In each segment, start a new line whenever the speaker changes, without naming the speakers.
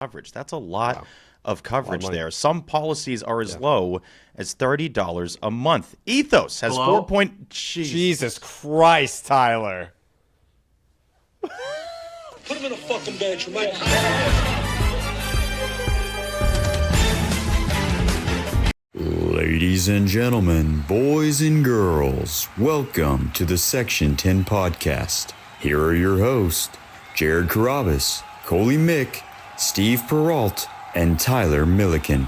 coverage. That's a lot of coverage
money.
there. Some policies are as low as $30 a month. Ethos has 4 point.
Jesus Christ, Tyler.
Put him in a fucking bench, man.
Ladies and gentlemen, boys and girls, welcome to the Section 10 podcast. Here are your hosts, Jared Carabas, Coley Mick, Steve Peralt, and Tyler Milliken.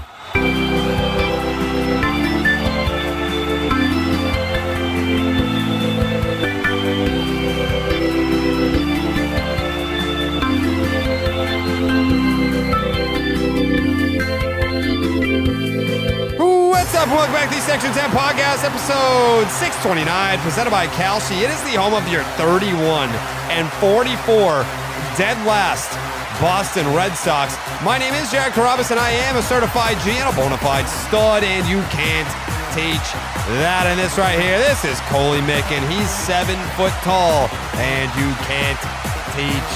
What's up? Welcome back to the Section 10 podcast, episode 629, presented by Kalshi. It is the home of your 31 and 44 dead last Boston Red Sox. My name is Jared Carabas, and I am a certified G and a bona fide stud, and you can't teach that. And this right here, this is Coley Mick, and he's 7 foot tall, and you can't teach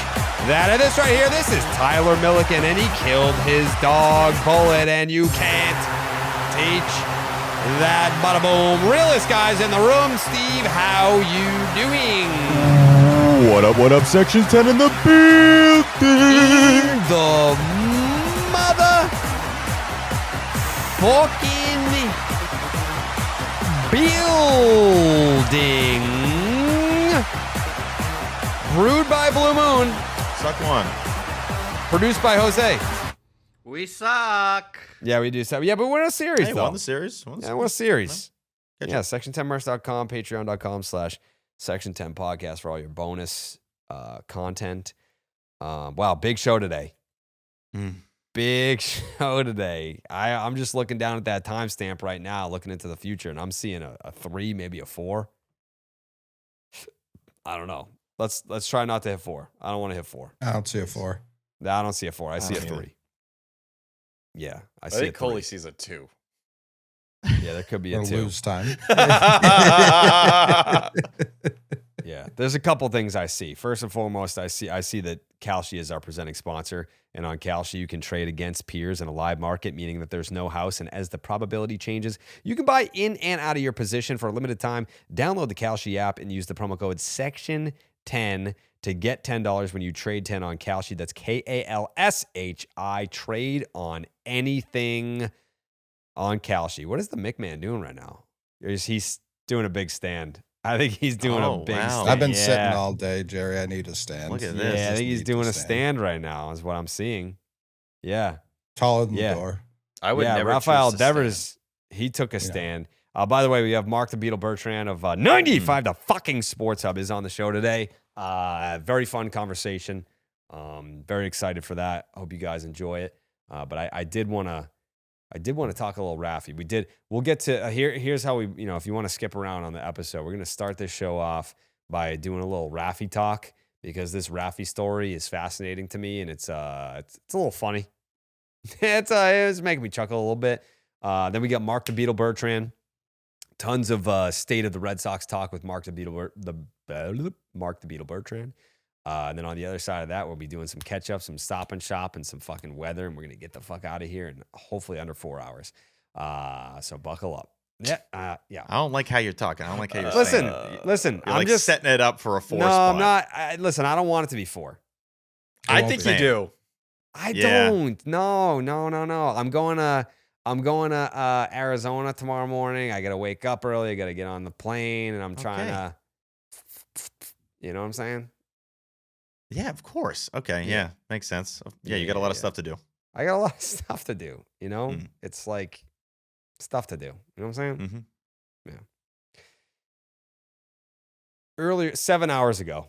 that. And this right here, this is Tyler Milliken, and he killed his dog Bullet, and you can't teach that. Bada boom. Realest guys in the room. Steve, how you doing?
What up, Section 10 in the building?
In the mother fucking building. Brewed by Blue Moon.
Suck one.
Produced by Jose.
We suck.
Yeah, we do. So, yeah, but we're in a series,
Hey,
though.
won the series.
Yeah, we're a series.
Ketchup.
Yeah, section10merch.com, patreon.com/section10 podcast for all your bonus content. Wow, big show today. Big show today. I'm just looking down at that timestamp right now, looking into the future, and I'm seeing a 3, maybe a 4. I don't know. Let's try not to hit 4. I don't want to hit 4.
I don't see a 4.
No, I don't see a 4. I see a
don't
3.
either.
Yeah, I
I
see
think
a 3.
Coley sees a 2.
Yeah, there could be a
Or
2.
lose time.
Yeah, there's a couple things I see. First and foremost, I see that Kalshi is our presenting sponsor, and on Kalshi you can trade against peers in a live market, meaning that there's no house, and as the probability changes, you can buy in and out of your position for a limited time. Download the Kalshi app and use the promo code SECTION10 to get $10 when you trade 10 on Kalshi. That's KALSHI. Trade on anything on Kalshi. What is the McMahon doing right now? He's doing a big stand. I think he's doing a big stand.
I've been sitting all day, Jerry. I need a stand.
Look at this.
Yeah, I think he's
Need
doing
to
a stand right now, is what I'm seeing. Yeah.
Taller than the door.
I would never
Rafael
choose to stand.
Devers, he took a stand. By the way, we have Marc the Beetle Bertrand of 95 The Fucking Sports Hub is on the show today. Very fun conversation. Very excited for that. Hope you guys enjoy it. But I did want to talk a little Raffy. We'll get to here's how we, if you want to skip around on the episode, we're going to start this show off by doing a little Raffy talk, because this Raffy story is fascinating to me, and it's a little funny. It's making me chuckle a little bit. Then we got Marc the Beetle Bertrand. Tons of state of the Red Sox talk with Marc the Beetle Bertrand. And then on the other side of that, we'll be doing some Ketchup, some Stop and Shop, and some fucking weather, and we're going to get the fuck out of here in hopefully under 4 hours. So buckle up. Yeah.
I don't like how you're talking. I don't like how you're
Listen,
saying. You're
I'm
like
just
setting it up for a 4
No,
spot.
I'm not. Listen, I don't want it to be 4.
I think you do.
I
Yeah.
don't. No. I'm going to Arizona tomorrow morning. I got to wake up early. I got to get on the plane, and I'm trying to, you know what I'm saying?
Yeah, of course. Okay, yeah, makes sense. Yeah, you got a lot of stuff to do.
I got a lot of stuff to do, It's like stuff to do. You know what I'm saying?
Mm-hmm.
Yeah. Earlier, 7 hours ago,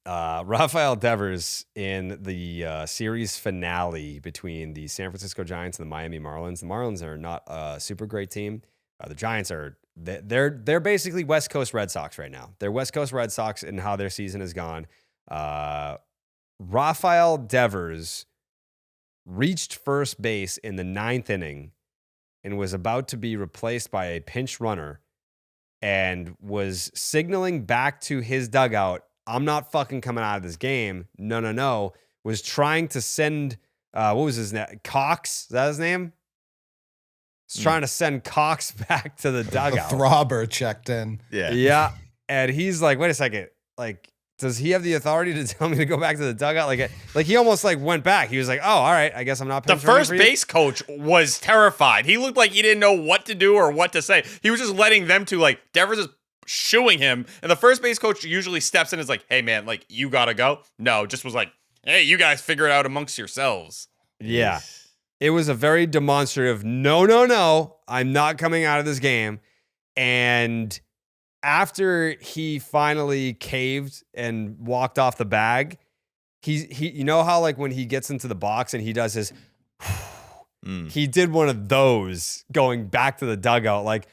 Rafael Devers in the series finale between the San Francisco Giants and the Miami Marlins. The Marlins are not a super great team. The Giants are they're basically West Coast Red Sox right now. They're West Coast Red Sox and how their season has gone. Rafael Devers reached first base in the 9th inning and was about to be replaced by a pinch runner and was signaling back to his dugout, I'm not fucking coming out of this game. No. was trying to send, what was his name? Cox? Is that his name? He's trying to send Cox back to the dugout.
The throbber checked in.
Yeah.
Yeah. And he's like, wait a second. Like, does he have the authority to tell me to go back to the dugout? Like he almost like went back. He was like, oh, all right. I guess I'm not
The
pinch running
first
for you.
base coach was terrified. He looked like he didn't know what to do or what to say. He was just letting them to, like, Devers is shooing him. And the first base coach usually steps in and is like, hey, man, like, you got to go. No, just was like, hey, you guys figure it out amongst yourselves.
Yeah. It was a very demonstrative, no, I'm not coming out of this game. And after he finally caved and walked off the bag, he you know how like when he gets into the box and he does his, he did one of those going back to the dugout, like,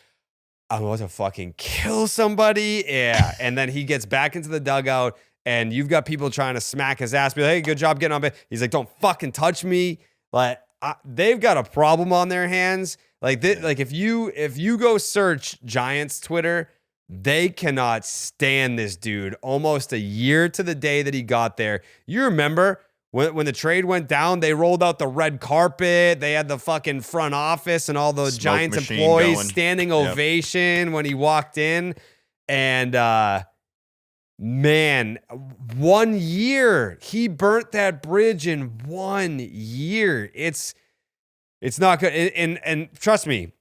I'm about to fucking kill somebody. Yeah. And then he gets back into the dugout and you've got people trying to smack his ass, be like, hey, good job getting on base. He's like, don't fucking touch me. Like, they've got a problem on their hands. Like, like if you go search Giants Twitter, they cannot stand this dude. Almost a year to the day that he got there. You remember when the trade went down, they rolled out the red carpet. They had the fucking front office and all the
Smoke
Giants
machine
employees
going.
standing ovation when he walked in. And man, 1 year. He burnt that bridge in 1 year. It's not good. And trust me,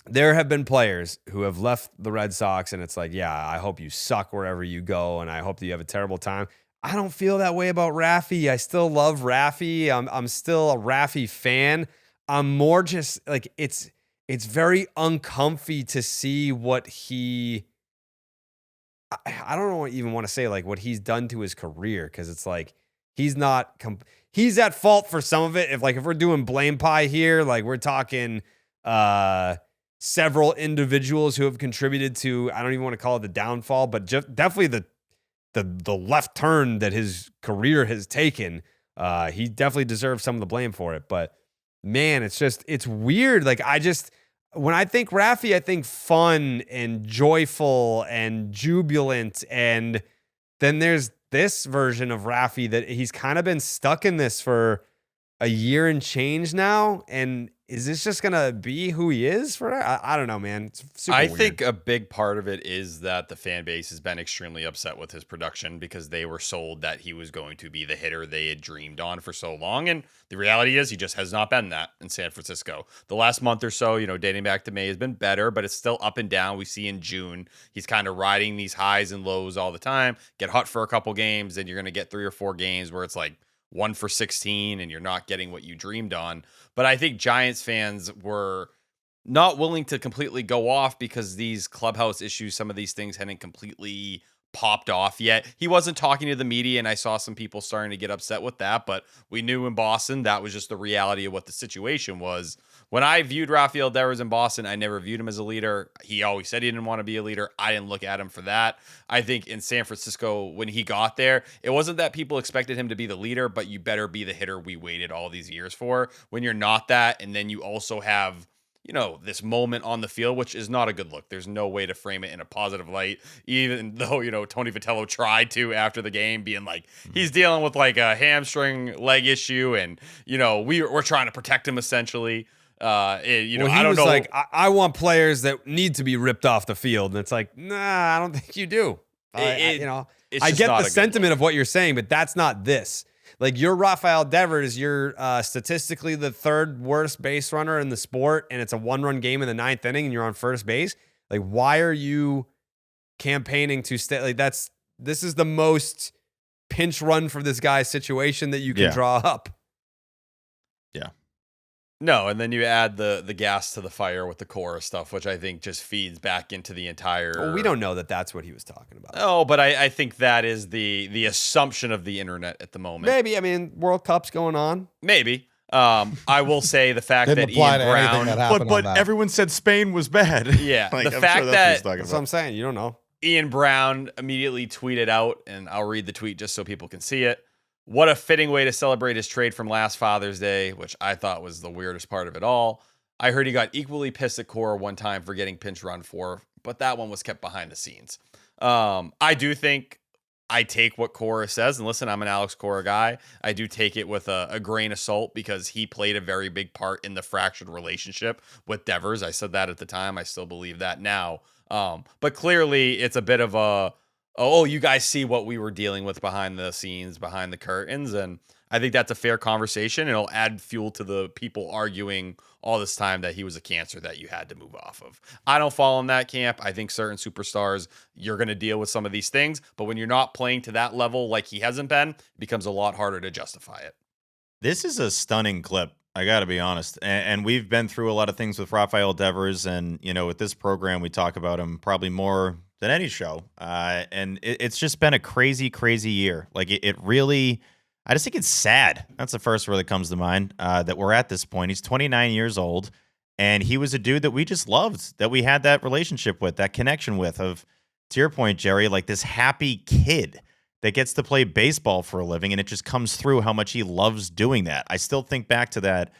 there have been players who have left the Red Sox and it's like, yeah, I hope you suck wherever you go and I hope that you have a terrible time. I don't feel that way about Raffy. I still love Raffy. I'm still a Raffy fan. I'm more just like, it's very uncomfy to see what he, I don't even want to say like what he's done to his career. Cause it's like, he's at fault for some of it. If we're doing blame pie here, like we're talking, several individuals who have contributed to, I don't even want to call it the downfall, but definitely the left turn that his career has taken. He definitely deserves some of the blame for it. But man, it's weird. Like when I think Raffy, I think fun and joyful and jubilant. And then there's this version of Raffy that he's kind of been stuck in this for a year and change now. And is this just going to be who he is for? I don't know, man. It's super weird.
think a big part of it is that the fan base has been extremely upset with his production because they were sold that he was going to be the hitter they had dreamed on for so long. And the reality is he just has not been that in San Francisco. The last month or so, dating back to May has been better, but it's still up and down. We see in June, he's kind of riding these highs and lows all the time. Get hot for a couple games, then you're going to get 3 or 4 games where it's like 1 for 16 and you're not getting what you dreamed on. But I think Giants fans were not willing to completely go off because these clubhouse issues, some of these things hadn't completely popped off yet. He wasn't talking to the media, and I saw some people starting to get upset with that, but we knew in Boston that was just the reality of what the situation was. When I viewed Rafael Devers in Boston, I never viewed him as a leader. He always said he didn't want to be a leader. I didn't look at him for that. I think in San Francisco, when he got there, it wasn't that people expected him to be the leader, but you better be the hitter we waited all these years for. When you're not that, and then you also have this moment on the field, which is not a good look. There's no way to frame it in a positive light, even though, Tony Vitello tried to after the game, being like, he's dealing with like a hamstring leg issue, and, we're trying to protect him essentially. I don't know.
Like, I want players that need to be ripped off the field. And it's like, nah, I don't think you do. I get the sentiment of what you're saying, but that's not this. Like, you're Rafael Devers, you're statistically the 3rd worst base runner in the sport, and it's a 1-run game in the 9th inning, and you're on first base. Like, why are you campaigning to stay? Like, this is the most pinch run for this guy's situation that you can draw up.
Yeah.
No, and then you add the gas to the fire with the Cora stuff, which I think just feeds back into the entire...
Well, we don't know that that's what he was talking about.
Oh, but I think that is the assumption of the internet at the moment.
Maybe. I mean, World Cup's going on.
Maybe. I will say the fact that Ian Brown...
But everyone said Spain was bad.
Yeah,
like,
the
I'm
fact
sure
that's
That's what I'm saying. You don't know.
Ian Brown immediately tweeted out, and I'll read the tweet just so people can see it. What a fitting way to celebrate his trade from last Father's Day, which I thought was the weirdest part of it all. I heard he got equally pissed at Cora one time for getting pinch run for, but that one was kept behind the scenes. I do think I take what Cora says, and listen, I'm an Alex Cora guy. I do take it with a grain of salt because he played a very big part in the fractured relationship with Devers. I said that at the time. I still believe that now. But clearly, it's a bit of you guys see what we were dealing with behind the scenes, behind the curtains, and I think that's a fair conversation. It'll add fuel to the people arguing all this time that he was a cancer that you had to move off of. I don't fall in that camp. I think certain superstars, you're going to deal with some of these things, but when you're not playing to that level like he hasn't been, it becomes a lot harder to justify it.
This is a stunning clip. I got to be honest. And we've been through a lot of things with Rafael Devers. And, with this program, we talk about him probably more than any show. And it's just been a crazy, crazy year. Like, it really, I just think it's sad. That's the first word that comes to mind, that we're at this point. He's 29 years old, and he was a dude that we just loved, that we had that relationship with, that connection with, of, to your point, Jerry, like this happy kid that gets to play baseball for a living, and it just comes through how much he loves doing that. I still think back to that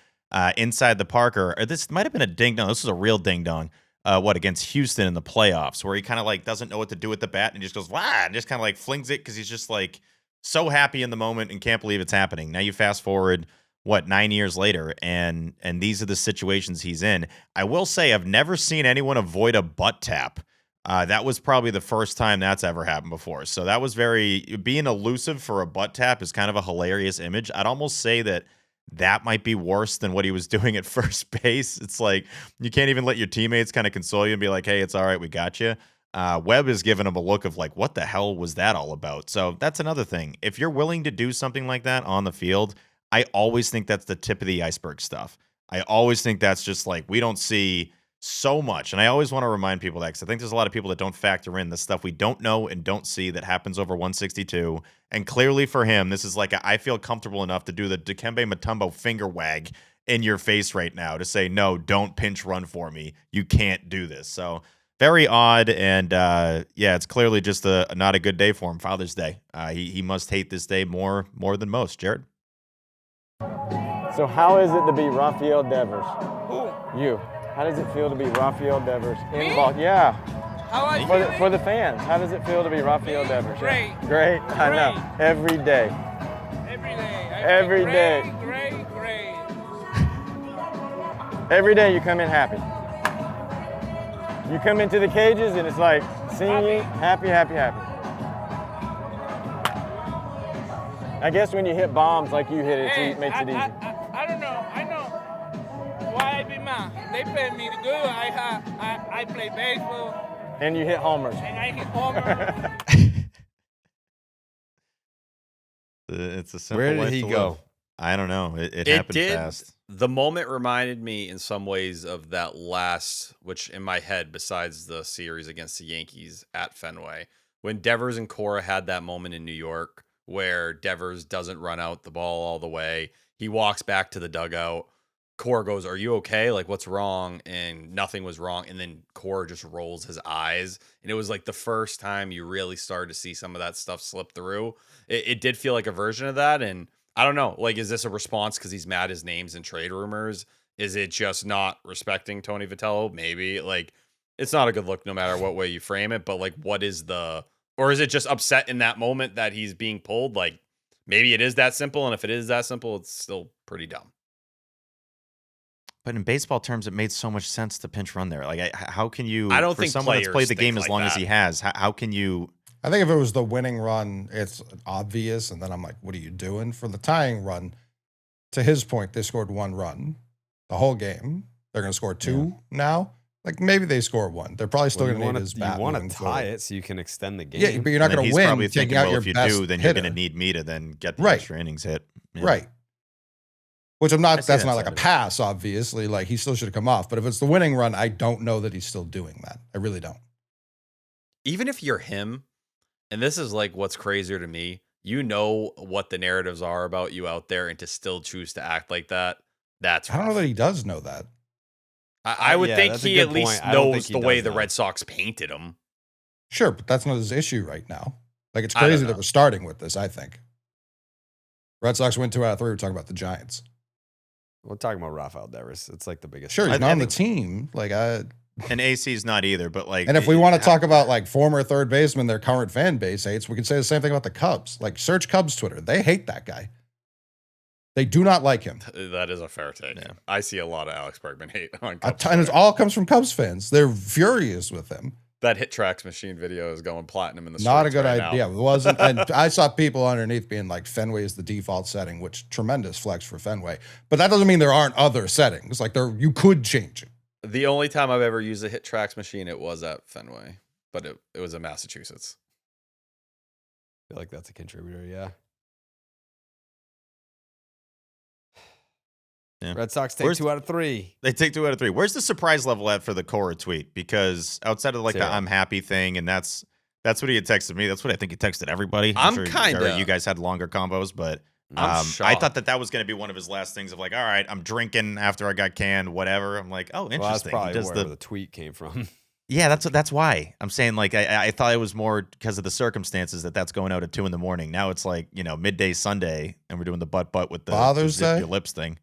inside the Parker, or this might have been a ding-dong. This was a real ding-dong. Against Houston in the playoffs, where he kind of like doesn't know what to do with the bat and just goes, wah, and just kind of like flings it because he's just like so happy in the moment and can't believe it's happening. Now you fast forward, 9 years later, and these are the situations he's in. I will say I've never seen anyone avoid a butt tap. That was probably the first time that's ever happened before. So that was being elusive for a butt tap is kind of a hilarious image. I'd almost say that might be worse than what he was doing at first base. It's like you can't even let your teammates kind of console you and be like, hey, it's all right, we got you. Webb is giving him a look of like, what the hell was that all about? So that's another thing. If you're willing to do something like that on the field, I always think that's the tip of the iceberg stuff. I always think that's just like, we don't see so much. And I always want to remind people that, because I think there's a lot of people that don't factor in the stuff we don't know and don't see that happens over 162. And clearly for him, this is like, I feel comfortable enough to do the Dikembe Mutombo finger wag in your face right now to say, no, don't pinch run for me. You can't do this. So very odd. And it's clearly just not a good day for him. Father's Day. He must hate this day more than most. Jared?
So how is it to be Rafael Devers?
Who?
You. How does it feel to be Rafael Devers
Me?
in ball? Yeah.
How are you?
For the fans, how does it feel to be Rafael Devers?
Great.
Yeah. Great. I know. Every day.
Every day.
Every day.
Great.
Every day you come in happy. You come into the cages and it's like singing, happy. I guess when you hit bombs like you hit it,
Hey,
it makes it easy.
I don't know. I know why I be mad. They pay me good. I play baseball
And you hit homers.
and I hit home.
It's a simple
Where did
life
he
to
go?
live. I don't know. It
It
happened
did.
fast.
The moment reminded me in some ways of that last, which in my head, besides the series against the Yankees at Fenway, when Devers and Cora had that moment in New York where Devers doesn't run out the ball all the way. He walks back to the dugout. Cora goes, "Are you okay? Like, what's wrong?" And nothing was wrong. And then Cora just rolls his eyes. And it was like the first time you really started to see some of that stuff slip through. It did feel like a version of that. And I don't know, like, is this a response because he's mad his name's in trade rumors? Is it just not respecting Tony Vitello? Maybe. Like, it's not a good look no matter what way you frame it. But, like, what is the... Or is it just upset in that moment that he's being pulled? Like, maybe it is that simple. And if it is that simple, it's still pretty dumb.
But in baseball terms, it made so much sense to pinch run there. Like, how can you...
I don't
for
think
someone that's played the
players
game
think
as
like
long as
that.
he has, how can you...
I think if it was the winning run, it's obvious. And then I'm like, what are you doing? For the tying run, to his point, they scored one run the whole game. They're going to score two now. Like, maybe they score one. They're probably still going to need his bat.
You want
moving
to tie
forward.
it so you can extend the game.
Yeah, but you're not
And then
going to
he's
win
probably
taking
thinking,
out
well,
your
if you
best
do, then
hitter.
you're going to need me to then get the
Right.
extra innings hit. Yeah.
Right. Which I'm
I
not,
see
that's
that
not
side
like a
of it.
pass, obviously. Like, he still should have come off. But if it's the winning run, I don't know that he's still doing that. I really don't.
Even if you're him, and this is like what's crazier to me, you know what the narratives are about you out there, and to still choose to act like that, that's
I don't know
rough.
that he does know that.
I would
Yeah,
think
that's a
he
good
at least
point. I don't think
knows
he
the way
does
the
know.
Red Sox painted him.
Sure, but that's not his issue right now. Like, it's
I don't
crazy
know.
that we're starting with this, I think. Red Sox win 2 out of 3. We're talking about the Giants.
We're talking about Rafael Devers. It's like the biggest.
Sure,
I
he's not on the
think-
team. Like,
And AC's not either, but like,
And if we want to talk about like former third baseman their current fan base hates, we can say the same thing about the Cubs. Like search Cubs Twitter. They hate that guy. They do not like him.
That is a fair take. Yeah. I see a lot of Alex Bergman hate on Cubs.
And it all comes from Cubs fans. They're furious with him.
That Hit Tracks machine video is going platinum in the
Not a good
right
idea. It wasn't. And I saw people underneath being like, Fenway is the default setting, which tremendous flex for Fenway. But that doesn't mean there aren't other settings. Like you could change it.
The only time I've ever used a Hit Tracks machine, it was at Fenway, but it was in Massachusetts.
I feel like that's a contributor, yeah. Red Sox take 2 out of 3.
They take 2 out of 3. Where's the surprise level at for the Cora tweet? Because outside of like the I'm happy thing, and that's what he had texted me. That's what I think he texted everybody.
I'm sure kind of.
You guys had longer combos, but I thought that was going to be one of his last things of like, all right, I'm drinking after I got canned, whatever. I'm like, oh, interesting.
Well, that's probably where the tweet came from.
Yeah, that's why I'm saying like I thought it was more because of the circumstances that's going out at 2 a.m. Now it's like midday Sunday, and we're doing the butt with the
Father's
zip
Day
your lips thing.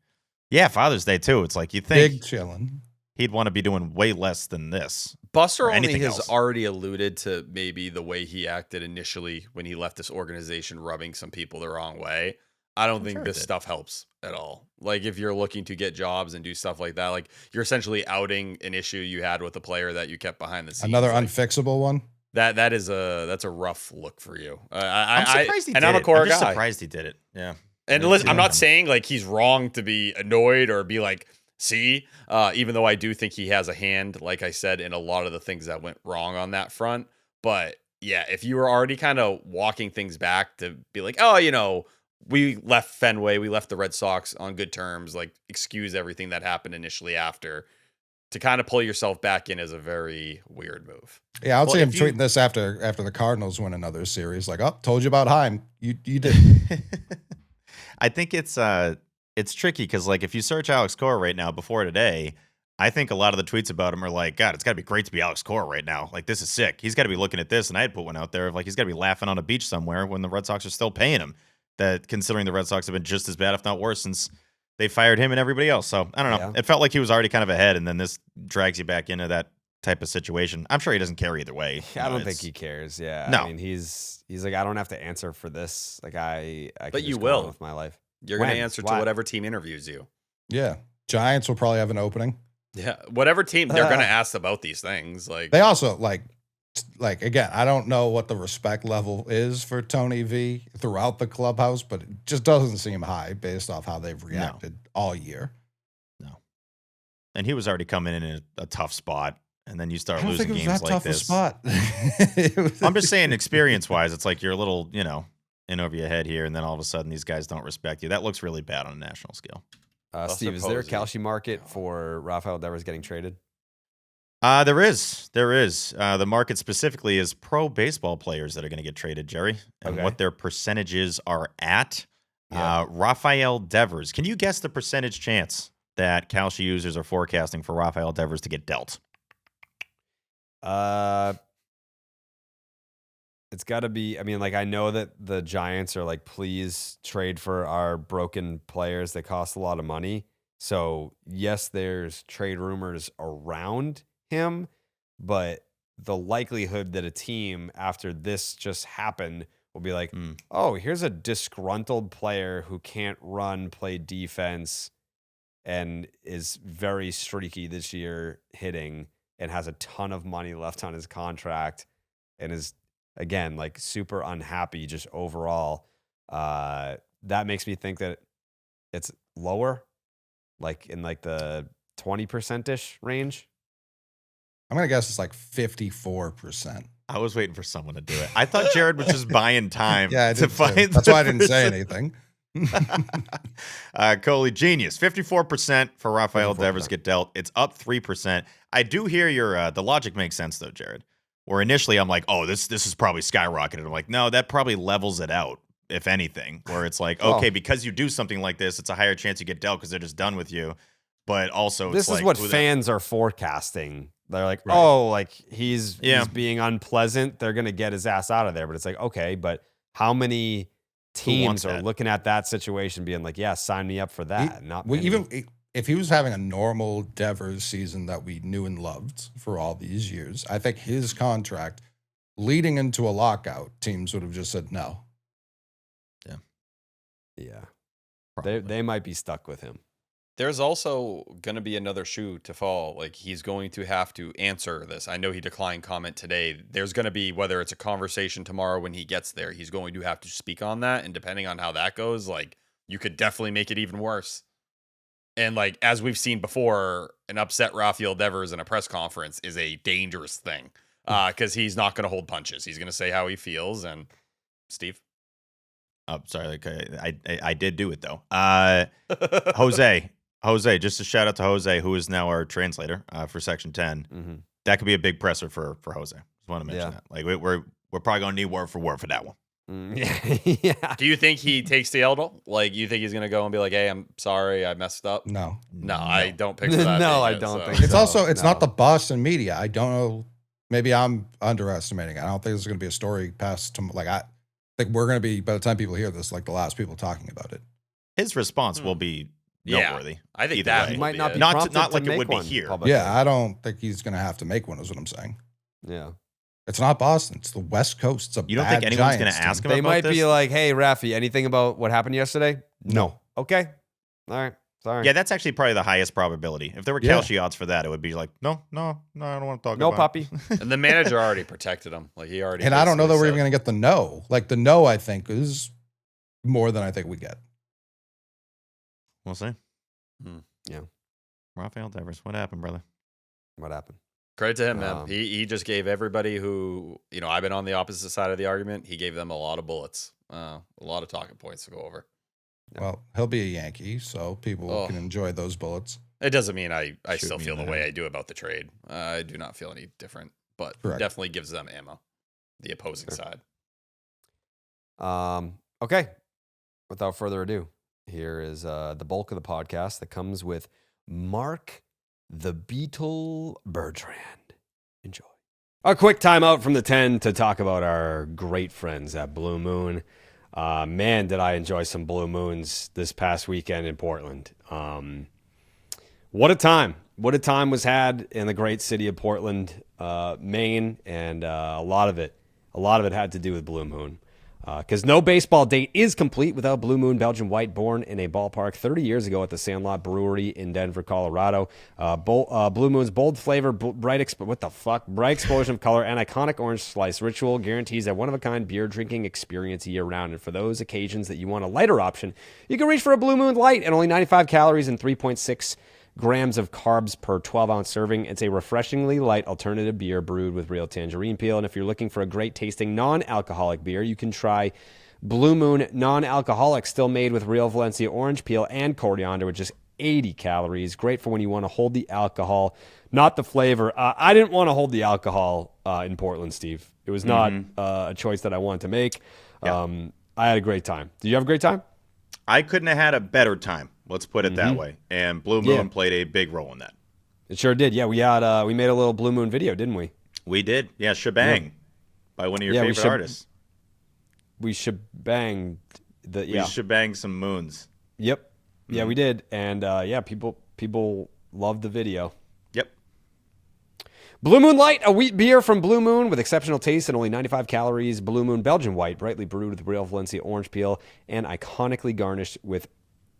Yeah, Father's Day too. It's like you think
big chillin'.
He'd want to be doing way less than this.
Buster only has already alluded to maybe the way he acted initially when he left this organization, rubbing some people the wrong way. I don't think this stuff helps at all. Like if you're looking to get jobs and do stuff like that, like you're essentially outing an issue you had with a player that you kept behind the scenes.
Another unfixable one.
That's a rough look for you.
I'm surprised he did it.
I'm a Cora guy.
I'm just surprised he did it. Yeah.
And listen, I'm not saying like he's wrong to be annoyed or be like, see, even though I do think he has a hand, like I said, in a lot of the things that went wrong on that front. But yeah, if you were already kind of walking things back to be like, oh, we left Fenway, we left the Red Sox on good terms, like excuse everything that happened initially after, to kind of pull yourself back in is a very weird move.
Yeah, I'll say him tweeting this after the Cardinals win another series. Like, oh, told you about Heim. You did.
I think it's tricky because like if you search Alex Cora right now before today, I think a lot of the tweets about him are like, God, it's got to be great to be Alex Cora right now. Like this is sick. He's got to be looking at this, and I had put one out there of like he's got to be laughing on a beach somewhere when the Red Sox are still paying him. That considering the Red Sox have been just as bad, if not worse, since they fired him and everybody else. So I don't know. Yeah. It felt like he was already kind of ahead, and then this drags you back into that type of situation. I'm sure he doesn't care either way.
I don't think he cares. Yeah.
No.
I mean, he's like, I don't have to answer for this. Like I
but
can
you will
with my life.
You're going to answer to whatever team interviews you.
Yeah. Giants will probably have an opening.
Yeah. Whatever team, they're going to ask about these things. Like
they also like again, I don't know what the respect level is for Tony V throughout the clubhouse, but it just doesn't seem high based off how they've reacted all year.
No. And he was already coming in a tough spot. And then you start losing games like
tough
this.
A spot.
I'm just saying, experience-wise, it's like you're a little, in over your head here, and then all of a sudden these guys don't respect you. That looks really bad on a national scale.
Steve, is there a Kalshi market for Rafael Devers getting traded?
There is. The market specifically is pro baseball players that are going to get traded, Jerry, and what their percentages are at. Yeah. Rafael Devers. Can you guess the percentage chance that Kalshi users are forecasting for Rafael Devers to get dealt?
It's got to be, I mean, like, I know that the Giants are like, please trade for our broken players that cost a lot of money. So, yes, there's trade rumors around him, but the likelihood that a team after this just happened will be like, oh, here's a disgruntled player who can't run, play defense, and is very streaky this year hitting and has a ton of money left on his contract and is, again, like super unhappy just overall. That makes me think that it's lower, like in like the 20%-ish range.
I'm going to guess it's like 54%.
I was waiting for someone to do it. I thought Jared was just buying time
to find. That's why I didn't say anything.
Coley, genius. 54% for Rafael Devers get dealt. It's up 3%. I do hear your the logic makes sense though, Jared. Where initially I'm like, oh, this is probably skyrocketed. I'm like, no, that probably levels it out, if anything. Where it's like, okay, because you do something like this, it's a higher chance you get dealt because they're just done with you. But also,
this is what fans are forecasting. They're like, oh, like he's being unpleasant. They're gonna get his ass out of there. But it's like, okay, but how many teams are looking at that situation being like, yeah, sign me up for that?
if he was having a normal Devers season that we knew and loved for all these years, I think his contract leading into a lockout, teams would have just said no.
Yeah. They might be stuck with him.
There's also going to be another shoe to fall. Like, he's going to have to answer this. I know he declined comment today. There's going to be, whether it's a conversation tomorrow when he gets there, he's going to have to speak on that. And depending on how that goes, like, you could definitely make it even worse. And, like, as we've seen before, an upset Rafael Devers in a press conference is a dangerous thing because he's not going to hold punches. He's going to say how he feels. And Steve?
Oh, sorry. Like, I did do it, though. Jose, just a shout out to Jose, who is now our translator for Section 10.
Mm-hmm.
That could be a big presser for Jose. Just want to mention that. Like, we're probably going to need word for word for that one.
Yeah.
Do you think he takes the L? Like, you think he's going to go and be like, hey, I'm sorry, I messed up?
No.
I don't picture that.
No, I
yet,
don't
so.
think
It's
so.
also, it's not the Boston media. I don't know. Maybe I'm underestimating it. I don't think there's going to be a story past, I think we're going to be, by the time people hear this, like the last people talking about it.
His response will be noteworthy.
I think
either
that
way.
He might not be
not
prompted
not
to
like it
make
would be
one
here.
publicly.
Yeah, I don't think he's going to have to make one, is what I'm saying.
Yeah.
It's not Boston. It's the West Coast. It's a
You don't
bad
think anyone's going
Giants
to ask
team.
him
They
about
might
this?
be like, hey, Rafi, anything about what happened yesterday? No. Okay. All right. Sorry.
Yeah, that's actually probably the highest probability. If there were
Yeah.
Kelce odds for that, it would be like, no, I don't want to talk
No,
about
puppy.
And the manager already protected him. Like, he already.
And I don't know that
basically
we're even
said-
going to get the no. Like the no, I think, is more than I think we get.
We'll see.
Yeah.
Rafael Devers, what happened, brother?
What happened?
Credit to him, man. He just gave everybody who, I've been on the opposite side of the argument. He gave them a lot of bullets, a lot of talking points to go over.
Yeah.
Well, he'll be a Yankee, so people
Oh.
can enjoy those bullets.
It doesn't mean I
Shoot
still
me
feel
in
the
the
way
head.
I do about the trade. I do not feel any different, but
Correct.
definitely gives them ammo, the opposing side.
Okay. Without further ado, here is the bulk of the podcast that comes with Marc the Beetle Bertrand. Enjoy. A quick timeout from the 10 to talk about our great friends at Blue Moon. Man, did I enjoy some Blue Moons this past weekend in Portland. What a time. What a time was had in the great city of Portland, Maine, and a lot of it had to do with Blue Moon. Because no baseball date is complete without Blue Moon Belgian White, born in a ballpark 30 years ago at the Sandlot Brewery in Denver, Colorado. Blue Moon's bold flavor, bright explosion of color, and iconic orange slice ritual guarantees a one-of-a-kind beer drinking experience year-round. And for those occasions that you want a lighter option, you can reach for a Blue Moon Light at only 95 calories and 3.6 grams of carbs per 12-ounce serving. It's a refreshingly light alternative beer brewed with real tangerine peel. And if you're looking for a great tasting non-alcoholic beer, you can try Blue Moon Non-Alcoholic, still made with real Valencia orange peel and coriander, with just 80 calories. Great for when you want to hold the alcohol, not the flavor. I didn't want to hold the alcohol in Portland, Steve. It was not a choice that I wanted to make.
Yeah.
I had a great time. Did you have a great time?
I couldn't have had a better time. Let's put it that way. And Blue Moon played a big role in that.
It sure did. Yeah, we had we made a little Blue Moon video, didn't we?
We did. Yeah, Shebang by one of your
Yeah, we
favorite
should-
artists.
We shebanged the
We shebang some moons.
Yep. Yeah, we did. And people loved the video.
Yep.
Blue Moon Light, a wheat beer from Blue Moon with exceptional taste and only 95 calories. Blue Moon Belgian White, brightly brewed with real Valencia orange peel and iconically garnished with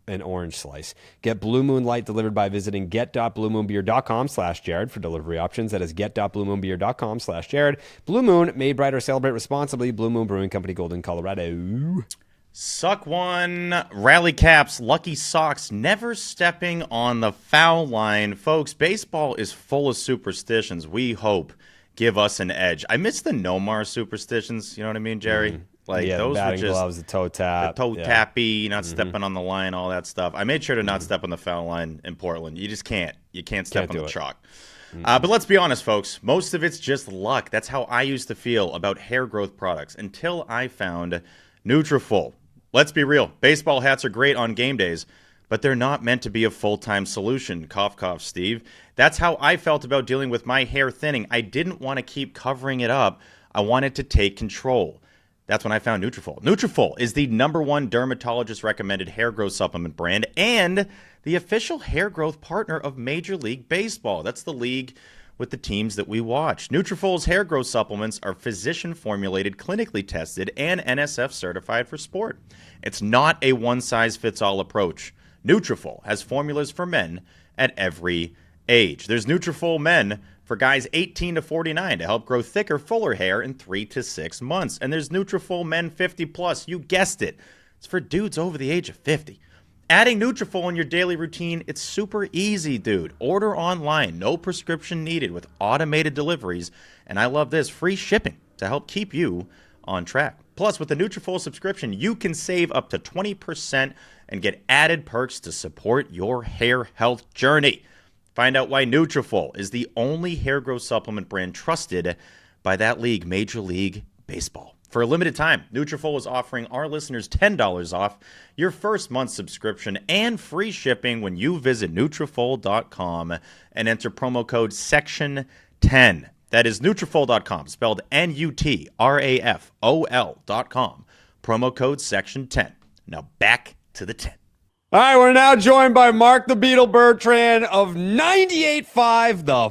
an orange slice. Get Blue Moon Light delivered by visiting get.bluemoonbeer.com/Jared for delivery options. That is get.bluemoonbeer.com/Jared. Blue Moon, made brighter, celebrate responsibly. Blue Moon Brewing Company, Golden, Colorado.
Suck one, rally caps, lucky socks, never stepping on the foul line. Folks, baseball is full of superstitions. We hope give us an edge. I miss the Nomar superstitions. You know what I mean, Jerry? Like
Yeah,
those
the
were
batting
just
gloves, the toe tap.
the toe
yeah.
tappy, not stepping on the line, all that stuff. I made sure to not step on the foul line in Portland. You just can't. You can't step
Can't
on
do
the
it.
chalk. But let's be honest, folks. Most of it's just luck. That's how I used to feel about hair growth products until I found Nutrafol. Let's be real. Baseball hats are great on game days, but they're not meant to be a full-time solution. Cough, cough, Steve. That's how I felt about dealing with my hair thinning. I didn't want to keep covering it up. I wanted to take control. That's when I found Nutrafol. Nutrafol is the #1 dermatologist-recommended hair growth supplement brand and the official hair growth partner of Major League Baseball. That's the league with the teams that we watch. Nutrafol's hair growth supplements are physician-formulated, clinically tested, and NSF certified for sport. It's not a one-size-fits-all approach. Nutrafol has formulas for men at every age. There's Nutrafol Men for guys 18 to 49 to help grow thicker, fuller hair in 3 to 6 months. And there's Nutrafol Men 50 plus. You guessed it. It's for dudes over the age of 50. Adding Nutrafol in your daily routine, it's super easy, dude. Order online, no prescription needed, with automated deliveries. And I love this, free shipping to help keep you on track. Plus, with the Nutrafol subscription, you can save up to 20% and get added perks to support your hair health journey. Find out why Nutrafol is the only hair growth supplement brand trusted by that league, Major League Baseball. For a limited time, Nutrafol is offering our listeners $10 off your first month subscription and free shipping when you visit Nutrafol.com and enter promo code SECTION10. That is Nutrafol.com, spelled Nutrafol.com. Promo code SECTION10. Now back to the 10.
All right, we're now joined by Marc the Beetle Bertrand of 98.5, the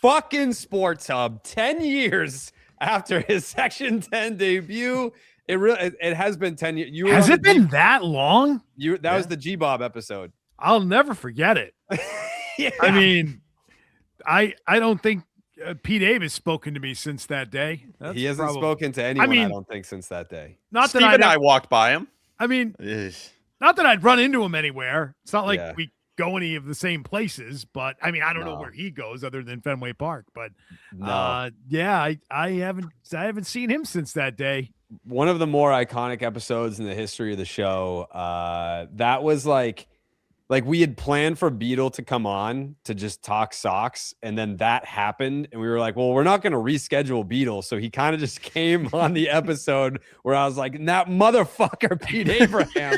fucking Sports Hub. 10 years after his Section 10 debut. It has been 10 years.
Has it been that long?
That was the G-Bob episode.
I'll never forget it.
Yeah.
I mean, I don't think Pete Abe has spoken to me since that day.
He hasn't spoken to anyone, I don't think, since that day.
Not
Steve
that
and I walked by him.
I mean,
Ugh.
not that I'd run into him anywhere. It's not like we go any of the same places, but I mean, I don't know where he goes other than Fenway Park. But I haven't seen him since that day.
One of the more iconic episodes in the history of the show. That was like we had planned for Beetle to come on to just talk Sox, and then that happened, and we were like, well, we're not going to reschedule Beetle, so he kind of just came on the episode where I was like, that motherfucker Pete Abraham,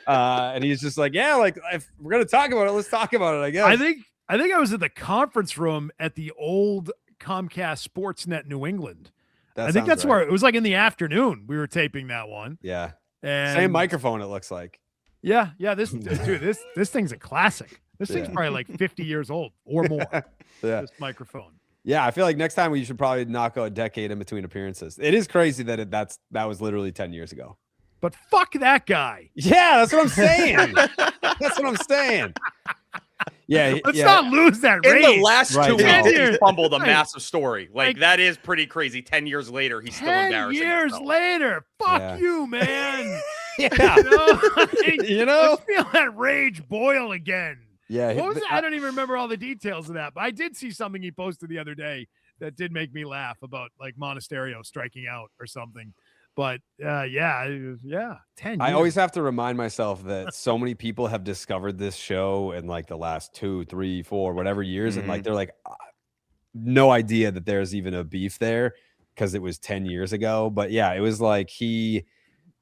and he's just like, yeah, like if we're going to talk about it, let's talk about it, I guess.
I think I was at the conference room at the old Comcast Sportsnet New England. I think that's where it was, like in the afternoon. We were taping that one.
Yeah,
and
same microphone. It looks like.
Yeah. This thing's a classic. This thing's probably like 50 years old or more. This microphone.
Yeah, I feel like next time we should probably knock out a decade in between appearances. It is crazy that that was literally 10 years ago.
But fuck that guy.
Yeah, that's what I'm saying. That's what I'm saying. Yeah,
let's not lose that rage.
In the last 2 weeks, he fumbled a
Right.
massive story. Like that is pretty crazy. 10 years later, he's still
10
embarrassing
years
himself.
later. Fuck you, man.
Yeah.
Let's feel that rage boil again.
Yeah.
What was it? I don't even remember all the details of that, but I did see something he posted the other day that did make me laugh about like Monasterio striking out or something. But 10 years.
I always have to remind myself that so many people have discovered this show in like the last 2, 3, 4, whatever years. And like, they're like, no idea that there's even a beef there because it was 10 years ago. But yeah, it was like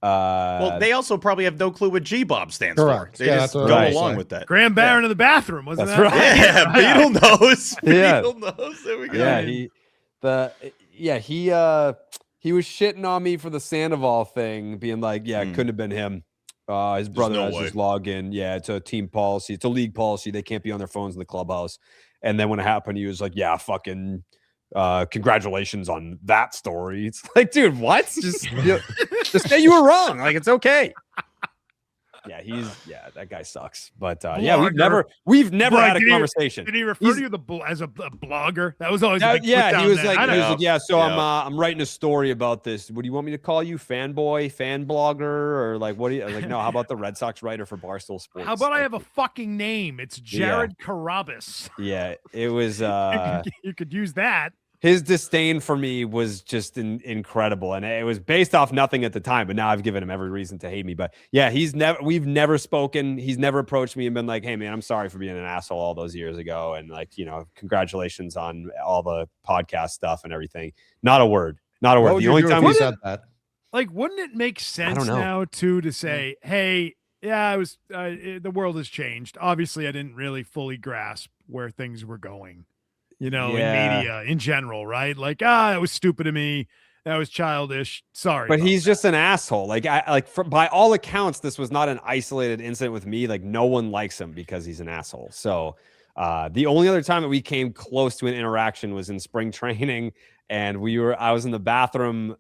well,
they also probably have no clue what G-Bob stands
Correct.
for. They just go along with that.
Graham Barron in the bathroom, wasn't
That's
that?
right.
Yeah, Beetle knows.
Yeah.
Beetle knows. There we go.
He was shitting on me for the Sandoval thing, being like, it couldn't have been him. His brother has his login. Yeah, it's a team policy. It's a league policy. They can't be on their phones in the clubhouse. And then when it happened, he was like, fucking congratulations on that story. It's like, dude, what? Just say you were wrong. Like, it's okay. That guy sucks. But we've never had a conversation.
Did he refer to you as a blogger? That was always a big
he was like, so
yeah.
I'm writing a story about this. What do you want me to call you? Fanboy, fan blogger, or like what do you like? No, how about the Red Sox writer for Barstool Sports?
How about I have a fucking name? It's Jared Carabas.
Yeah, it was
you could use that.
His disdain for me was just incredible, and it was based off nothing at the time. But now I've given him every reason to hate me. But yeah, we've never spoken. He's never approached me and been like, "Hey, man, I'm sorry for being an asshole all those years ago," and like, congratulations on all the podcast stuff and everything. Not a word. Not a word. The only time
he said that,
like, wouldn't it make sense now to say, "Hey, I was the world has changed. Obviously, I didn't really fully grasp where things were going." In media in general, right? Like, it was stupid of me. That was childish. Sorry.
But he's
that.
just an asshole. Like, by all accounts, this was not an isolated incident with me. Like, no one likes him because he's an asshole. So the only other time that we came close to an interaction was in spring training. And I was in the bathroom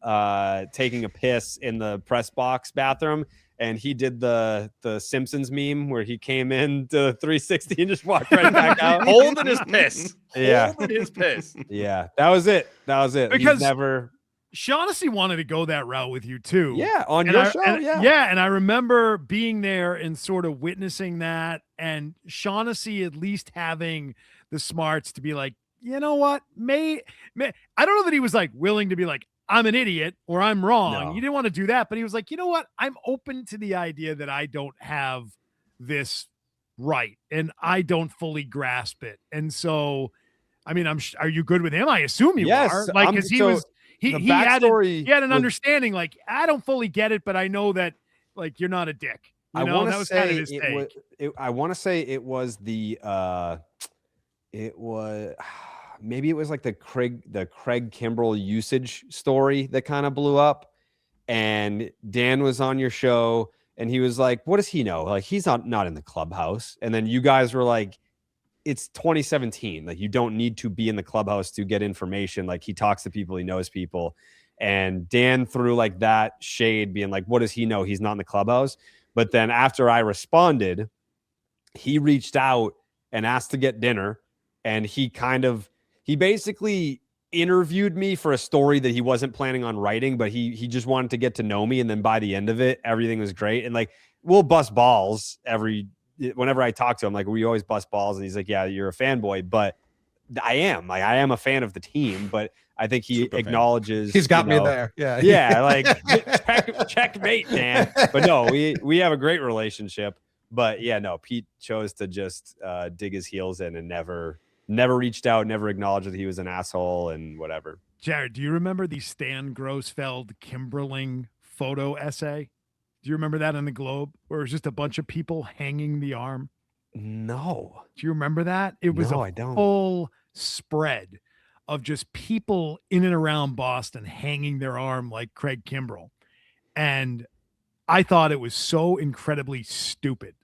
taking a piss in the press box bathroom. And he did the Simpsons meme where he came in to 360 and just walked right back out.
Holding his piss.
Yeah.
Holding his piss.
Yeah. That was it.
Because
he's never...
Shaughnessy wanted to go that route with you too.
Yeah, on your show.
And I remember being there and sort of witnessing that, and Shaughnessy at least having the smarts to be like, you know what, may I don't know that he was like willing to be like, I'm an idiot or I'm wrong.
No.
He didn't want to do that, but he was like, you know what, I'm open to the idea that I don't have this right and I don't fully grasp it. And so, I mean, are you good with him? I assume you are. Like, because he had an understanding, like, I don't fully get it, but I know that, like, you're not a dick. You know, that was kind of his take.
I want to say it was maybe it was like the Craig Kimbrell usage story that kind of blew up, and Dan was on your show and he was like, what does he know? Like, he's not in the clubhouse. And then you guys were like, it's 2017. Like, you don't need to be in the clubhouse to get information. Like, he talks to people, he knows people. And Dan threw like that shade being like, what does he know? He's not in the clubhouse. But then after I responded, he reached out and asked to get dinner. And he basically interviewed me for a story that he wasn't planning on writing, but he just wanted to get to know me. And then by the end of it, everything was great. And like, we'll bust balls whenever I talk to him, like, we always bust balls, and he's like, yeah, you're a fanboy, but I am a fan of the team, but I think he acknowledges
he's got me there. Yeah.
Yeah. Like, checkmate, man. But no, we have a great relationship, but yeah, no, Pete chose to just dig his heels in and never reached out, never acknowledged that he was an asshole and whatever.
Jared, do you remember the Stan Grossfeld Kimberling photo essay? Do you remember that in the Globe, where it was just a bunch of people hanging the arm?
No.
Do you remember that? It was
I don't.
Full spread of just people in and around Boston hanging their arm like Craig Kimbrell. And I thought it was so incredibly stupid.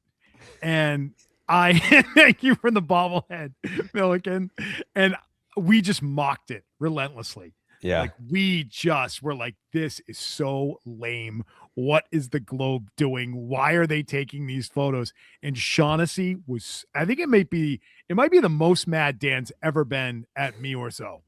And I thank you for the bobblehead, Milliken. And we just mocked it relentlessly.
Yeah.
Like, we just were like, this is so lame. What is the Globe doing? Why are they taking these photos? And Shaughnessy was, I think it might be the most mad Dan's ever been at me or so,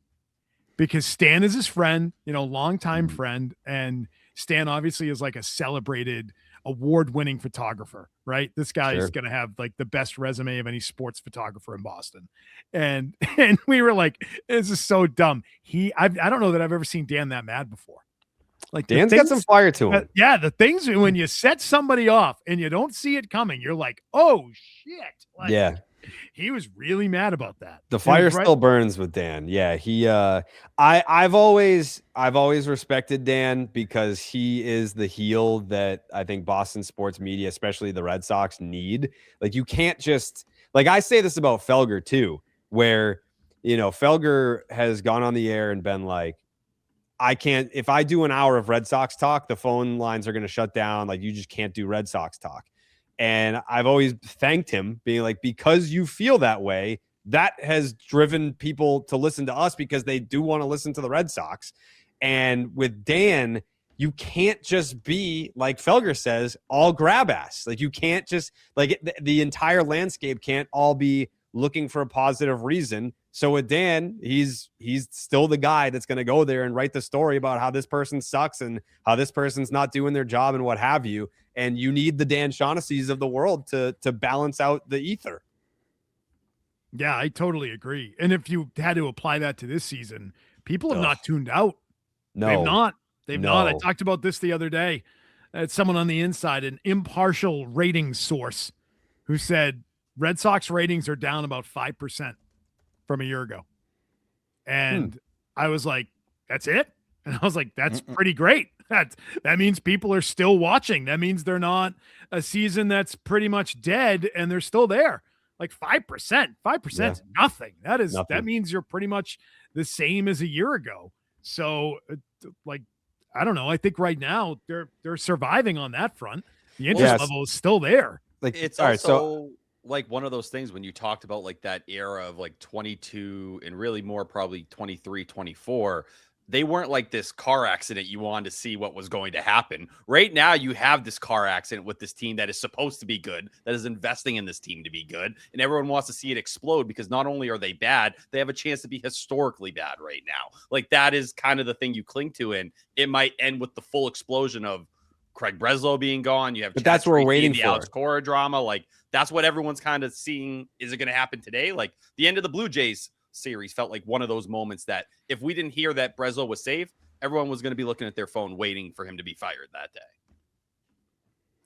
because Stan is his friend, longtime friend. And Stan obviously is like a celebrated award-winning photographer, right? This guy is going to have like the best resume of any sports photographer in Boston. And we were like, this is so dumb. I don't know that I've ever seen Dan that mad before. Like,
Dan's got some fire to him.
Yeah, the things when you set somebody off and you don't see it coming, you're like, oh shit. Like,
yeah.
He was really mad about that.
The fire still burns with Dan. Yeah, he I've always respected Dan because he is the heel that I think Boston sports media, especially the Red Sox, need. Like, you can't just, like, I say this about Felger too, where Felger has gone on the air and been like, if I do an hour of Red Sox talk, the phone lines are going to shut down. Like, you just can't do Red Sox talk. And I've always thanked him, being like, because you feel that way, that has driven people to listen to us because they do want to listen to the Red Sox. And with Dan, you can't just be, like Felger says, all grab ass. Like, you can't just, like, the entire landscape can't all be looking for a positive reason. So with Dan, he's still the guy that's going to go there and write the story about how this person sucks and how this person's not doing their job and what have you. And you need the Dan Shaughnessy's of the world to balance out the ether.
Yeah, I totally agree. And if you had to apply that to this season, people have not tuned out.
No,
They've not. I talked about this the other day. It's someone on the inside, an impartial ratings source, who said Red Sox ratings are down about 5% from a year ago. And I was like, that's it? And I was like, that's pretty great. That means people are still watching. That means they're not a season that's pretty much dead and they're still there. Like 5%. 5% is nothing. That means you're pretty much the same as a year ago. So, like, I don't know. I think right now they're surviving on that front. The interest level is still there.
Like,
it's
all
also
right, so
like one of those things when you talked about like that era of like 22 and really more probably 23, 24. They weren't like this car accident you wanted to see what was going to happen. Right now, you have this car accident with this team that is supposed to be good, that is investing in this team to be good, and everyone wants to see it explode because not only are they bad, they have a chance to be historically bad right now. Like, that is kind of the thing you cling to, and it might end with the full explosion of Craig Breslow being gone. You have,
but that's what we're waiting
the
for.
Alex Cora drama. Like, that's what everyone's kind of seeing. Is it going to happen today? Like, the end of the Blue Jays series felt like one of those moments that if we didn't hear that Breslow was safe, everyone was going to be looking at their phone waiting for him to be fired that day.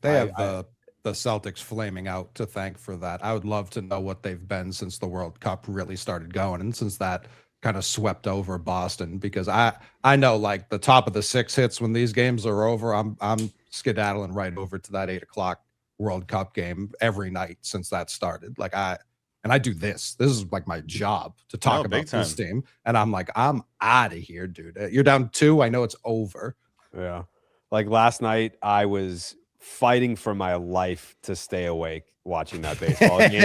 They have the Celtics flaming out to thank for that. I would love to know what they've been since the World Cup really started going and since that kind of swept over Boston, because I know like the top of the 6 hits when these games are over, I'm skedaddling right over to that 8 o'clock World Cup game every night since that started. Like I do this. This is like my job to talk about this team. And I'm like, I'm out of here, dude. You're down 2. I know it's over.
Yeah. Like last night, I was fighting for my life to stay awake watching that baseball game.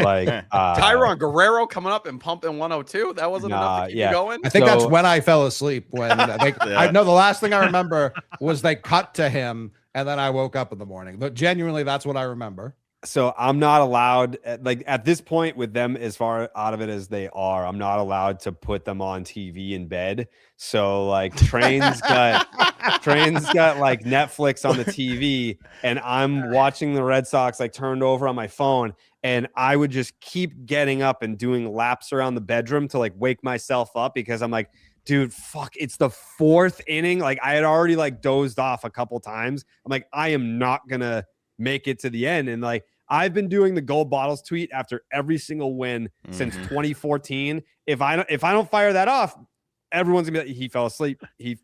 Like
Tyron Guerrero coming up and pumping 102. That wasn't enough to keep you going.
I think that's when I fell asleep. When I know the last thing I remember was they cut to him, and then I woke up in the morning. But genuinely, that's what I remember.
So I'm not allowed, like at this point with them as far out of it as they are, I'm not allowed to put them on TV in bed. So like Train's got like Netflix on the TV, and I'm watching the Red Sox like turned over on my phone, and I would just keep getting up and doing laps around the bedroom to like wake myself up because I'm like, dude, fuck, it's the 4th inning. Like I had already like dozed off a couple times. I'm like, I am not gonna make it to the end. And like I've been doing the gold bottles tweet after every single win since 2014. If I don't fire that off, everyone's gonna be like, he fell asleep. He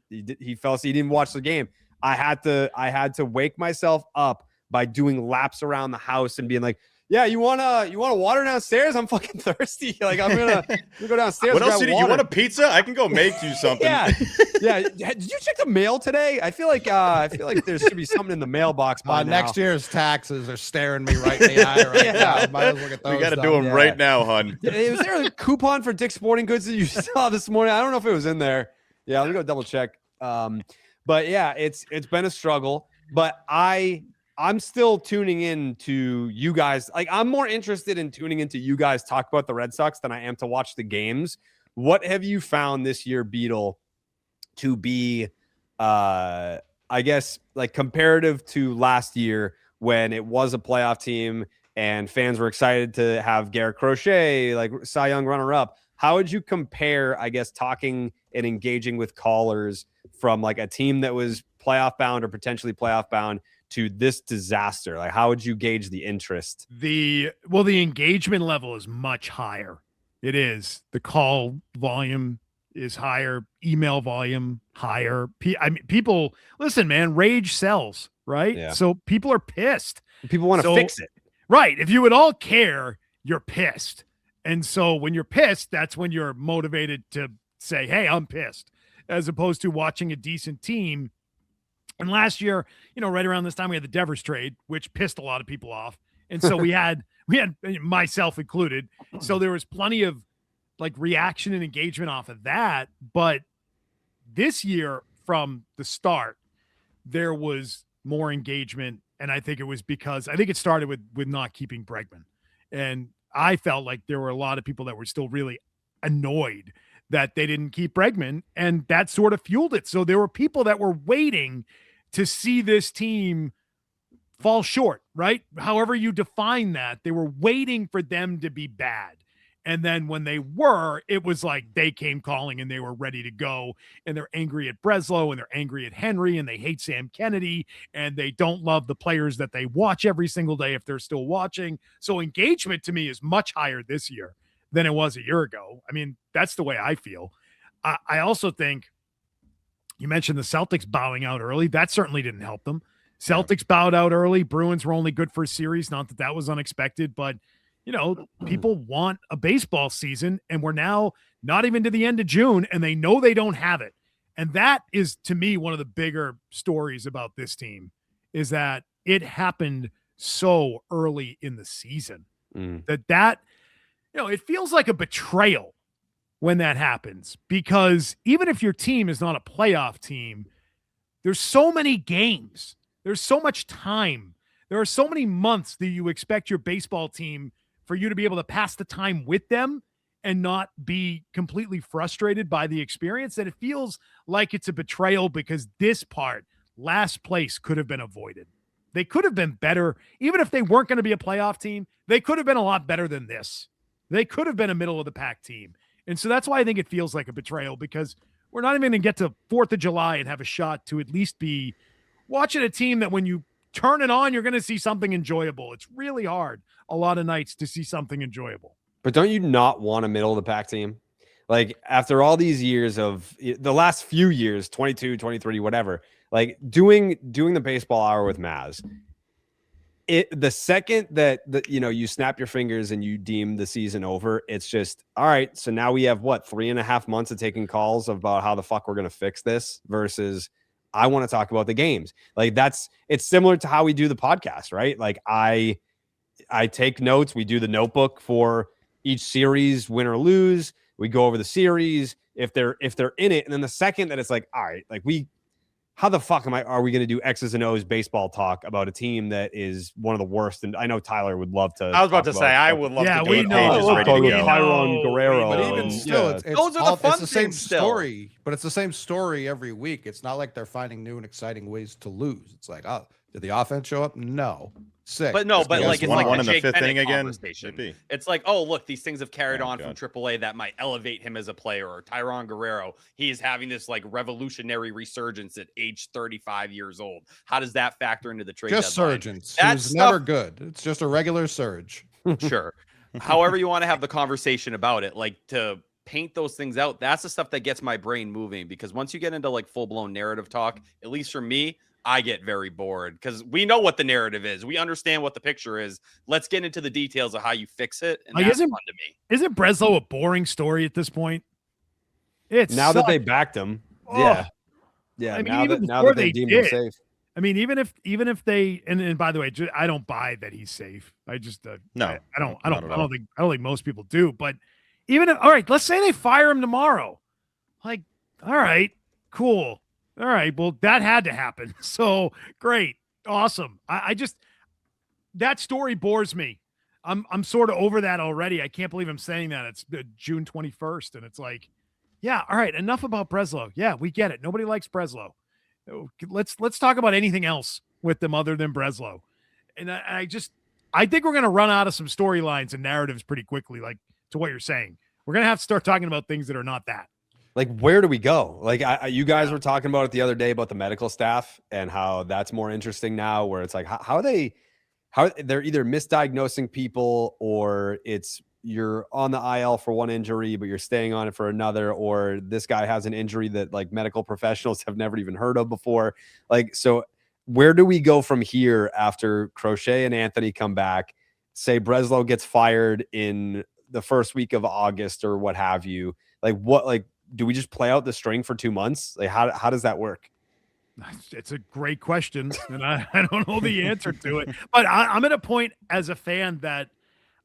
fell asleep. He didn't watch the game. I had to wake myself up by doing laps around the house and being like, yeah, you want water downstairs? I'm fucking thirsty. Like I'm gonna go downstairs.
What else? You want a pizza? I can go make you something.
Yeah. Did you check the mail today? I feel like there should be something in the mailbox by now.
Next year's taxes are staring me right in the eye right now. Might as well get those.
We got to do them right now, hun.
Was there a coupon for Dick's Sporting Goods that you saw this morning? I don't know if it was in there. Yeah, let me go double check. But yeah, it's been a struggle. But I'm still tuning in to you guys. Like, I'm more interested in tuning into you guys talk about the Red Sox than I am to watch the games. What have you found this year, Beetle, to be, I guess, like comparative to last year when it was a playoff team and fans were excited to have Garrett Crochet, like Cy Young runner-up? How would you compare, I guess, talking and engaging with callers from like a team that was playoff bound or potentially playoff bound to this disaster? Like, how would you gauge the interest?
The engagement level is much higher. It is. The call volume is higher. Email volume higher. I mean, people listen, man. Rage sells, right?
Yeah.
So people are pissed.
People want to fix it,
right? If you would all care, you're pissed, and so when you're pissed, that's when you're motivated to say, "Hey, I'm pissed," as opposed to watching a decent team. And last year, right around this time, we had the Devers trade, which pissed a lot of people off. And so we had myself included. So there was plenty of like reaction and engagement off of that. But this year from the start, there was more engagement. And I think it was because it started with not keeping Bregman. And I felt like there were a lot of people that were still really annoyed that they didn't keep Bregman. And that sort of fueled it. So there were people that were waiting to see this team fall short, right? However you define that, they were waiting for them to be bad. And then when they were, it was like they came calling and they were ready to go. And they're angry at Breslow and they're angry at Henry and they hate Sam Kennedy and they don't love the players that they watch every single day if they're still watching. So engagement to me is much higher this year than it was a year ago. I mean, that's the way I feel. I also think you mentioned the Celtics bowing out early. That certainly didn't help them. Celtics bowed out early. Bruins were only good for a series. Not that was unexpected, but people want a baseball season, and we're now not even to the end of June, and they know they don't have it. And that is, to me, one of the bigger stories about this team is that it happened so early in the season that it feels like a betrayal when that happens, because even if your team is not a playoff team, there's so many games, there's so much time, there are so many months that you expect your baseball team for you to be able to pass the time with them and not be completely frustrated by the experience, that it feels like it's a betrayal, because this part, last place, could have been avoided. They could have been better. Even if they weren't going to be a playoff team, they could have been a lot better than this. They could have been a middle of the pack team. And so that's why I think it feels like a betrayal, because we're not even going to get to 4th of July and have a shot to at least be watching a team that when you turn it on, you're going to see something enjoyable. It's really hard a lot of nights to see something enjoyable.
But don't you not want a middle of the pack team? Like, after all these years of the last few years, 22, 23, whatever, like doing the baseball hour with Maz, the second that you snap your fingers and you deem the season over, it's just, all right, so now we have 3.5 months of taking calls about how the fuck we're going to fix this, versus I want to talk about the games. Like, it's similar to how we do the podcast, right? Like, I take notes. We do the notebook for each series, win or lose. We go over the series if they're in it. And then the second that it's like, all right, like how the fuck are we going to do X's and O's baseball talk about a team that is one of the worst? And I know Tyler would love to.
I was about to say, I would love to.
We know.
Tyron Guerrero.
But even still, it's
those are the fun
it's the same
things still.
story. But it's the same story every week. It's not like they're finding new and exciting ways to lose. It's like, oh, did the offense show up? No. Sick.
But no, but like it's like
one
the
in the
Jake
5th
Bennett
inning again.
conversation.
Maybe.
It's like, oh, look, these things have carried on
God.
from AAA that might elevate him as a player. Or Tyron Guerrero, he's having this like revolutionary resurgence at age 35 years old. How does that factor into the trade
just
deadline?
surgence.
That's
It's never good. It's just a regular surge.
Sure. However you want to have the conversation about it, like to paint those things out, that's the stuff that gets my brain moving, because once you get into like full-blown narrative talk, at least for me, I get very bored, because we know what the narrative is. We understand what the picture is. Let's get into the details of how you fix it. And that's fun to me.
Isn't Breslow a boring story at this point? It's
now that they backed him. Yeah.
I mean,
now that they deemed him safe.
I mean, even if they, and by the way, I don't buy that he's safe. I just
no,
I don't think most people do. But even if, all right, let's say they fire him tomorrow. Like, all right, cool. All right, well, that had to happen. So great, awesome. I just, that story bores me. I'm sort of over that already. I can't believe I'm saying that. It's June 21st, and it's like, yeah, all right, enough about Breslow. Yeah, we get it. Nobody likes Breslow. Let's talk about anything else with them other than Breslow. And I think we're gonna run out of some storylines and narratives pretty quickly. Like, to what you're saying, we're gonna have to start talking about things that are not that.
Like, where do we go? Like, you guys were talking about it the other day about the medical staff and how that's more interesting now, where it's like how they're either misdiagnosing people, or it's you're on the IL for one injury, but you're staying on it for another, or this guy has an injury that like medical professionals have never even heard of before. Like, so where do we go from here after Crochet and Anthony come back? Say Breslow gets fired in the first week of August or what have you. Like, do we just play out the string for 2 months? Like, how does that work?
It's a great question, and I don't know the answer to it. But I'm at a point as a fan that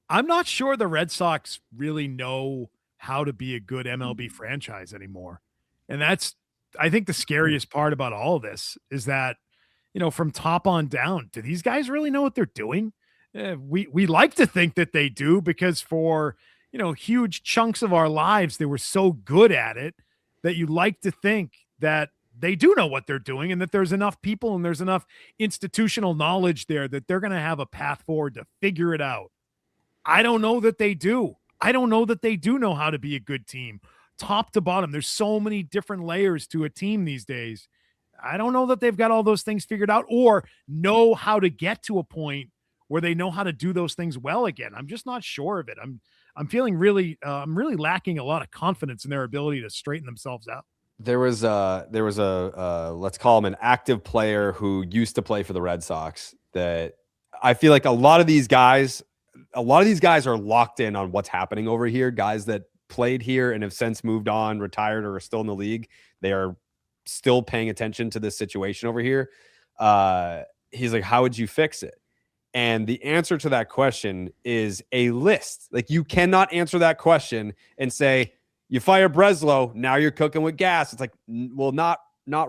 I'm not sure the Red Sox really know how to be a good MLB franchise anymore. And that's, I think, the scariest part about all of this is that, from top on down, do these guys really know what they're doing? We like to think that they do, because for huge chunks of our lives, they were so good at it that you like to think that they do know what they're doing, and that there's enough people and there's enough institutional knowledge there that they're going to have a path forward to figure it out. I don't know that they do. I don't know that they do know how to be a good team, top to bottom. There's so many different layers to a team these days. I don't know that they've got all those things figured out, or know how to get to a point where they know how to do those things well again. I'm just not sure of it. I'm feeling really, I'm really lacking a lot of confidence in their ability to straighten themselves out.
There was a let's call him an active player who used to play for the Red Sox, that I feel like a lot of these guys a lot of these guys are locked in on what's happening over here. Guys that played here and have since moved on, retired, or are still in the league. They are still paying attention to this situation over here. He's like, how would you fix it? And the answer to that question is a list. Like, you cannot answer that question and say, you fire Breslow, now you're cooking with gas. It's like, well, not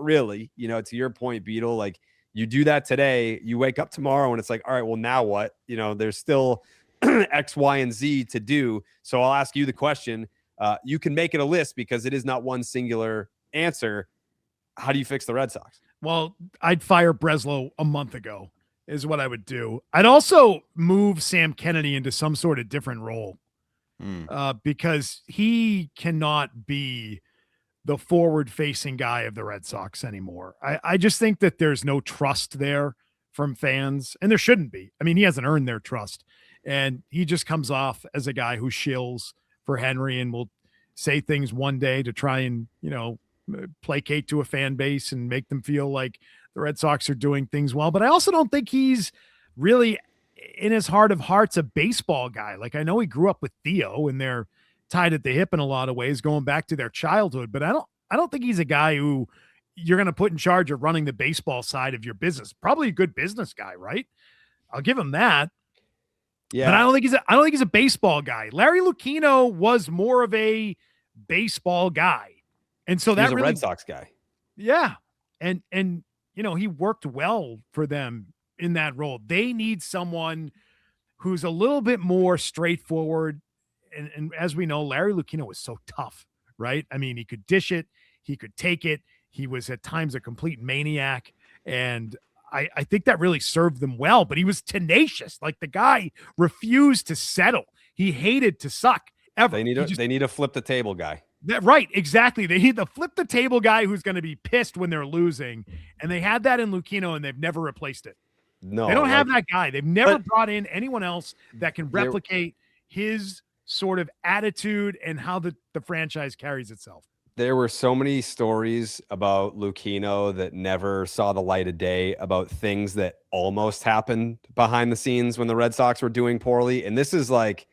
really. You know, to your point, Beetle, like, you do that today, you wake up tomorrow and it's like, all right, well, now what? You know, there's still X, Y, and Z to do. So I'll ask you the question. You can make it a list because it is not one singular answer. How do you fix the Red Sox?
Well, I'd fire Breslow a month ago is what I would do. I'd also move Sam Kennedy into some sort of different role because he cannot be the forward-facing guy of the Red Sox anymore. I just think that there's no trust there from fans, and there shouldn't be. I mean, he hasn't earned their trust, and he just comes off as a guy who shills for Henry and will say things one day to try and, you know, placate to a fan base and make them feel like the Red Sox are doing things well. But I also don't think he's really, in his heart of hearts, a baseball guy. Like, I know he grew up with Theo and they're tied at the hip in a lot of ways, going back to their childhood, but I don't think he's a guy who you're going to put in charge of running the baseball side of your business. Probably a good business guy, right? I'll give him that.
Yeah.
But I don't think he's a baseball guy. Larry Lucchino was more of a baseball guy. And so
He's
that
a Red Sox guy.
Yeah. And you know, he worked well for them in that role. They need someone who's a little bit more straightforward. And as we know, Larry Lucchino was so tough, right? I mean, he could dish it, he could take it. He was at times a complete maniac. And I think that really served them well, but he was tenacious. Like, the guy refused to settle. He hated to suck ever.
They need a flip the table guy.
Right, exactly. They need the flip the table guy who's going to be pissed when they're losing. And they had that in Lucchino, and they've never replaced it.
No,
they don't have that guy. They've never brought in anyone else that can replicate his sort of attitude and how the franchise carries itself.
There were so many stories about Lucchino that never saw the light of day, about things that almost happened behind the scenes when the Red Sox were doing poorly. And this is like,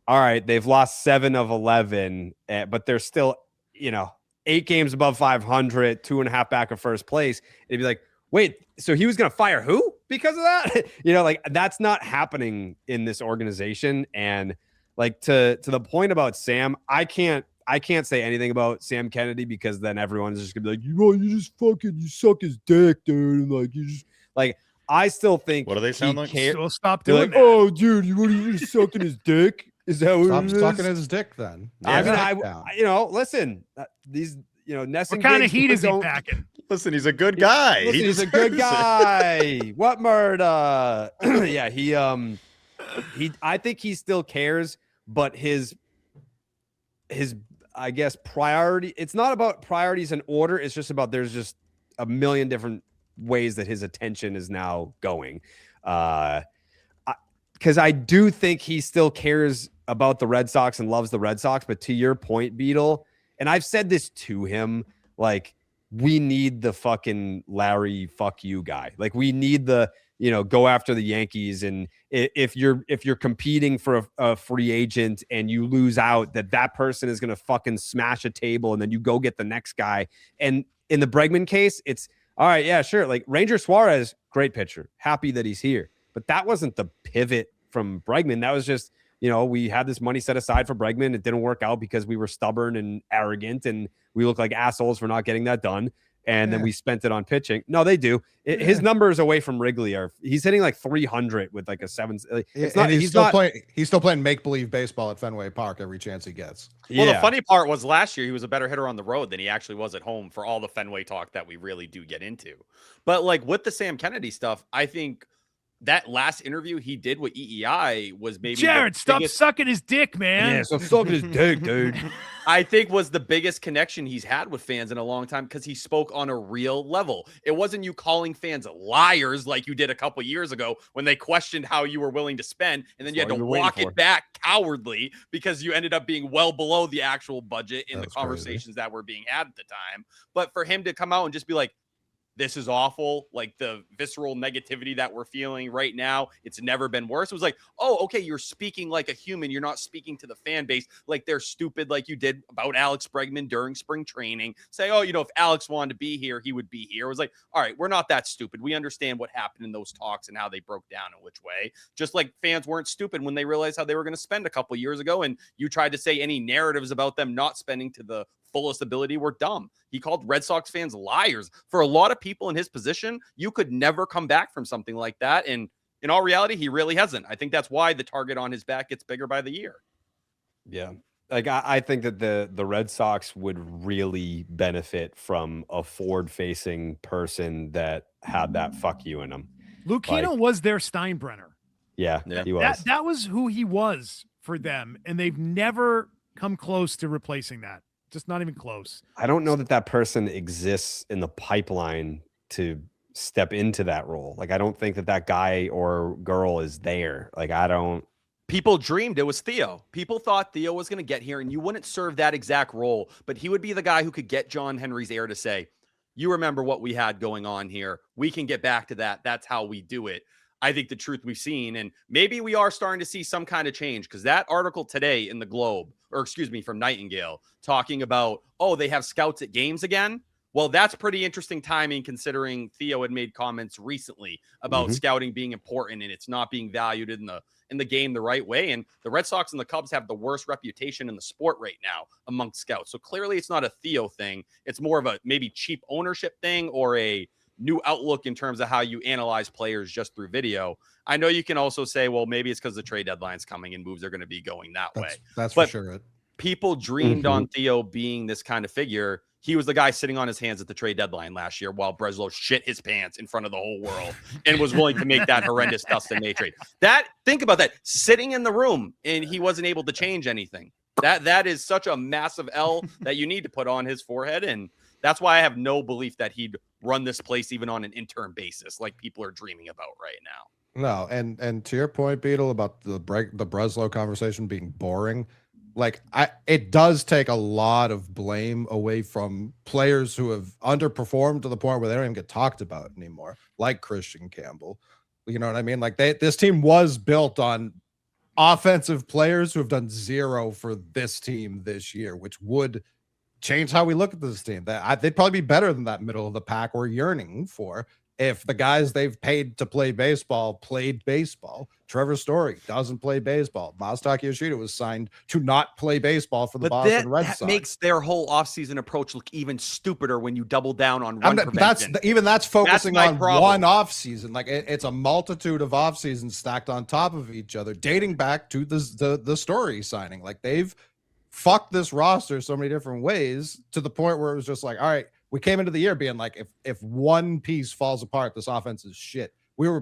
all right, they've lost 7 of 11, but they're still, 8 games above 500, 2.5 back of first place. It'd be like, wait, so he was going to fire who because of that? That's not happening in this organization. And like, to the point about Sam, I can't say anything about Sam Kennedy because then everyone's just gonna be like, you suck his dick, dude. And like, you just like, I still think.
What do they sound like?
Still stop doing
like,
that.
oh, dude, you just sucking his dick? Is that what it is?
Stop sucking his dick then.
I mean, listen, these, Ness
What kind of heat is he packing?
Listen, he's a good guy.
Listen, he's a good guy. What murder? Yeah, he I think he still cares, but his I guess priority, it's not about priorities and order, it's just about there's just a million different ways that his attention is now going. Because I do think he still cares about the Red Sox and loves the Red Sox, but to your point, Beetle, and I've said this to him, like, we need the fucking Larry fuck you guy. Like, we need the, go after the Yankees. And if you're competing for a free agent and you lose out, that person is going to fucking smash a table and then you go get the next guy. And in the Bregman case, it's all right. Yeah, sure. Like, Ranger Suarez, great pitcher. Happy that he's here. But that wasn't the pivot from Bregman. That was just, we had this money set aside for Bregman. It didn't work out because we were stubborn and arrogant and we look like assholes for not getting that done. And then we spent it on pitching. No, they do. His numbers away from Wrigley he's hitting like 300 with like a 7. It's not.
He's still playing make believe baseball at Fenway Park every chance he gets.
Well, the funny part was last year he was a better hitter on the road than he actually was at home, for all the Fenway talk that we really do get into. But like with the Sam Kennedy stuff, I think that last interview he did with EEI was maybe
Jared, stop sucking his dick, man.
Yeah, stop sucking his dick, dude.
I think was the biggest connection he's had with fans in a long time because he spoke on a real level. It wasn't you calling fans liars like you did a couple years ago when they questioned how you were willing to spend, and then you had to walk it back cowardly because you ended up being well below the actual budget in the conversations that were being had at the time. But for him to come out and just be like, this is awful. Like the visceral negativity that we're feeling right now, it's never been worse. It was like, oh, okay, you're speaking like a human. You're not speaking to the fan base like they're stupid, like you did about Alex Bregman during spring training. Say, oh, if Alex wanted to be here, he would be here. It was like, all right, we're not that stupid. We understand what happened in those talks and how they broke down and which way. Just like fans weren't stupid when they realized how they were going to spend a couple years ago, and you tried to say any narratives about them not spending to the fullest ability were dumb. He called Red Sox fans liars. For a lot of people in his position, you could never come back from something like that. And in all reality, he really hasn't. I think that's why the target on his back gets bigger by the year.
Yeah. Like I think that the Red Sox would really benefit from a forward-facing person that had that fuck you in him.
Lucchino was their Steinbrenner.
Yeah, he was.
That was who he was for them, and they've never come close to replacing that. Just not even close.
I don't know that person exists in the pipeline to step into that role. Like, I don't think that guy or girl is there. Like, I don't.
People dreamed it was Theo. People thought Theo was going to get here and you wouldn't serve that exact role, but he would be the guy who could get John Henry's ear to say, you remember what we had going on here. We can get back to that. That's how we do it. I think the truth we've seen, and maybe we are starting to see some kind of change, because that article today in the Globe, or excuse me, from Nightingale, talking about, oh, they have scouts at games again. Well, that's pretty interesting timing, considering Theo had made comments recently about scouting being important and it's not being valued in the game the right way. And the Red Sox and the Cubs have the worst reputation in the sport right now amongst scouts. So clearly it's not a Theo thing. It's more of a maybe cheap ownership thing or a new outlook in terms of how you analyze players just through video. I know you can also say, well, maybe it's because the trade deadline's coming and moves are going to be going that way.
That's for sure.
People dreamed on Theo being this kind of figure. He was the guy sitting on his hands at the trade deadline last year while Breslow shit his pants in front of the whole world and was willing to make that horrendous Dustin May trade. Think about that, sitting in the room and he wasn't able to change anything. That is such a massive L that you need to put on his forehead. And that's why I have no belief that he'd run this place even on an interim basis like people are dreaming about right now.
No, and to your point, Beetle, about the Breslow conversation being boring, like it does take a lot of blame away from players who have underperformed to the point where they don't even get talked about anymore, like Christian Campbell. You know what I mean? Like this team was built on offensive players who have done zero for this team this year, which would change how we look at this team. They'd probably be better than that middle of the pack we're yearning for if the guys they've paid to play baseball played baseball. Trevor Story doesn't play baseball. Masataka Yoshida was signed to not play baseball for the Boston Red Sox.
That makes their whole offseason approach look even stupider when you double down on run prevention.
That's focusing on one offseason. Like it's a multitude of offseasons stacked on top of each other, dating back to the Story signing. Like they've fucked this roster so many different ways to the point where it was just like, all right, we came into the year being like, if one piece falls apart, this offense is shit. We were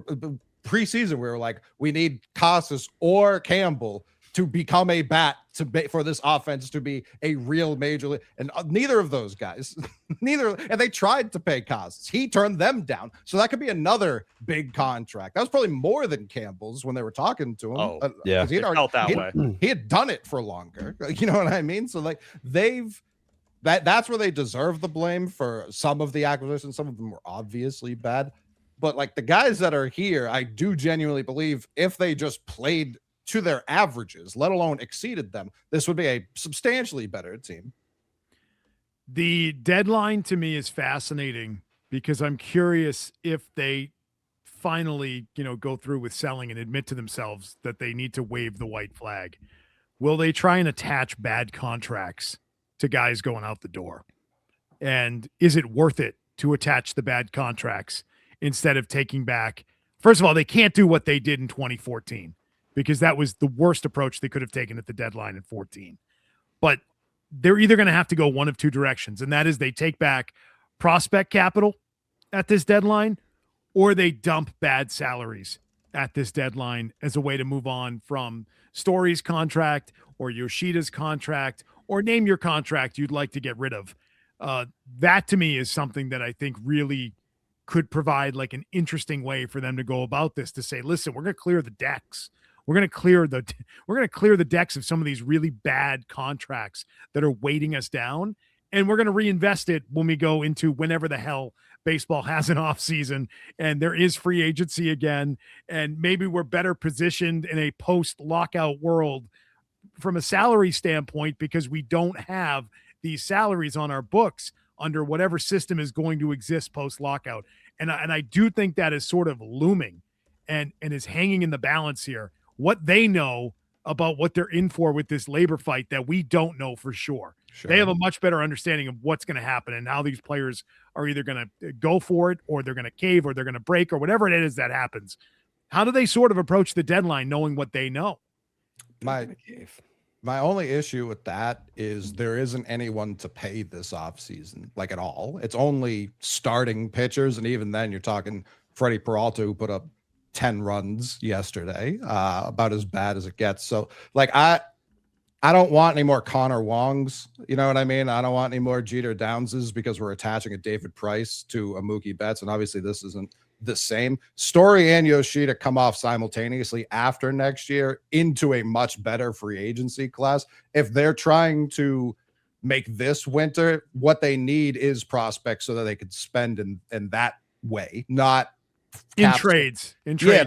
preseason, we were like, we need Casas or Campbell to become a bat for this offense to be a real major league. And neither of those guys, and they tried to pay Casas. He turned them down. So that could be another big contract. That was probably more than Campbell's when they were talking to him.
Oh, yeah.
It felt that way. He had done it for longer. You know what I mean? So like that's where they deserve the blame for some of the acquisitions. Some of them were obviously bad, but like the guys that are here, I do genuinely believe if they just played to their averages, let alone exceeded them, this would be a substantially better team.
The deadline to me is fascinating because I'm curious if they finally, go through with selling and admit to themselves that they need to wave the white flag. Will they try and attach bad contracts to guys going out the door? And is it worth it to attach the bad contracts instead of taking back? First of all, they can't do what they did in 2014 because that was the worst approach they could have taken at the deadline in 14. But they're either going to have to go one of two directions, and that is they take back prospect capital at this deadline or they dump bad salaries at this deadline as a way to move on from Story's contract or Yoshida's contract, or name your contract you'd like to get rid of. That to me is something that I think really could provide like an interesting way for them to go about this, to say, listen, we're going to clear the decks. We're going to clear the decks of some of these really bad contracts that are weighting us down. And we're going to reinvest it when we go into whenever the hell baseball has an off season and there is free agency again. And maybe we're better positioned in a post lockout world from a salary standpoint because we don't have these salaries on our books under whatever system is going to exist post lockout. And I do think that is sort of looming and is hanging in the balance here. What they know about what they're in for with this labor fight that we don't know for sure. They have a much better understanding of what's going to happen and how these players are either going to go for it or they're going to cave or they're going to break or whatever it is that happens. How do they sort of approach the deadline knowing what they know?
My only issue with that is there isn't anyone to pay this offseason, like at all. It's only starting pitchers. And even then you're talking Freddie Peralta, who put up 10 runs yesterday, about as bad as it gets. So like, I don't want any more Connor Wongs. You know what I mean? I don't want any more Jeter Downses because we're attaching a David Price to a Mookie Betts. And obviously this isn't the same. Story and Yoshida come off simultaneously after next year into a much better free agency class. If they're trying to make this winter, what they need is prospects so that they could spend in that way, not
in trades.
Yeah,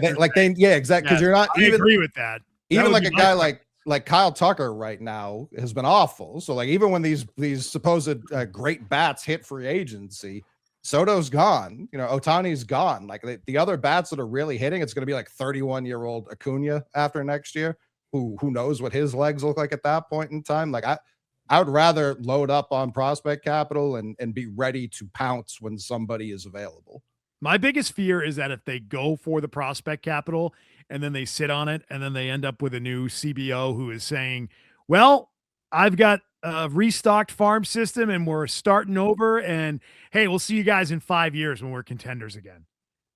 exactly. Because you're not.
I agree with that.
Even like a guy like Kyle Tucker right now has been awful. So like even when these supposed great bats hit free agency, Soto's gone, Ohtani's gone. Like the other bats that are really hitting, it's going to be like 31-year-old Acuna after next year, who knows what his legs look like at that point in time. Like I would rather load up on prospect capital and be ready to pounce when somebody is available.
My biggest fear is that if they go for the prospect capital and then they sit on it and then they end up with a new CBO who is saying, well, I've got a restocked farm system and we're starting over and hey, we'll see you guys in 5 years when we're contenders again.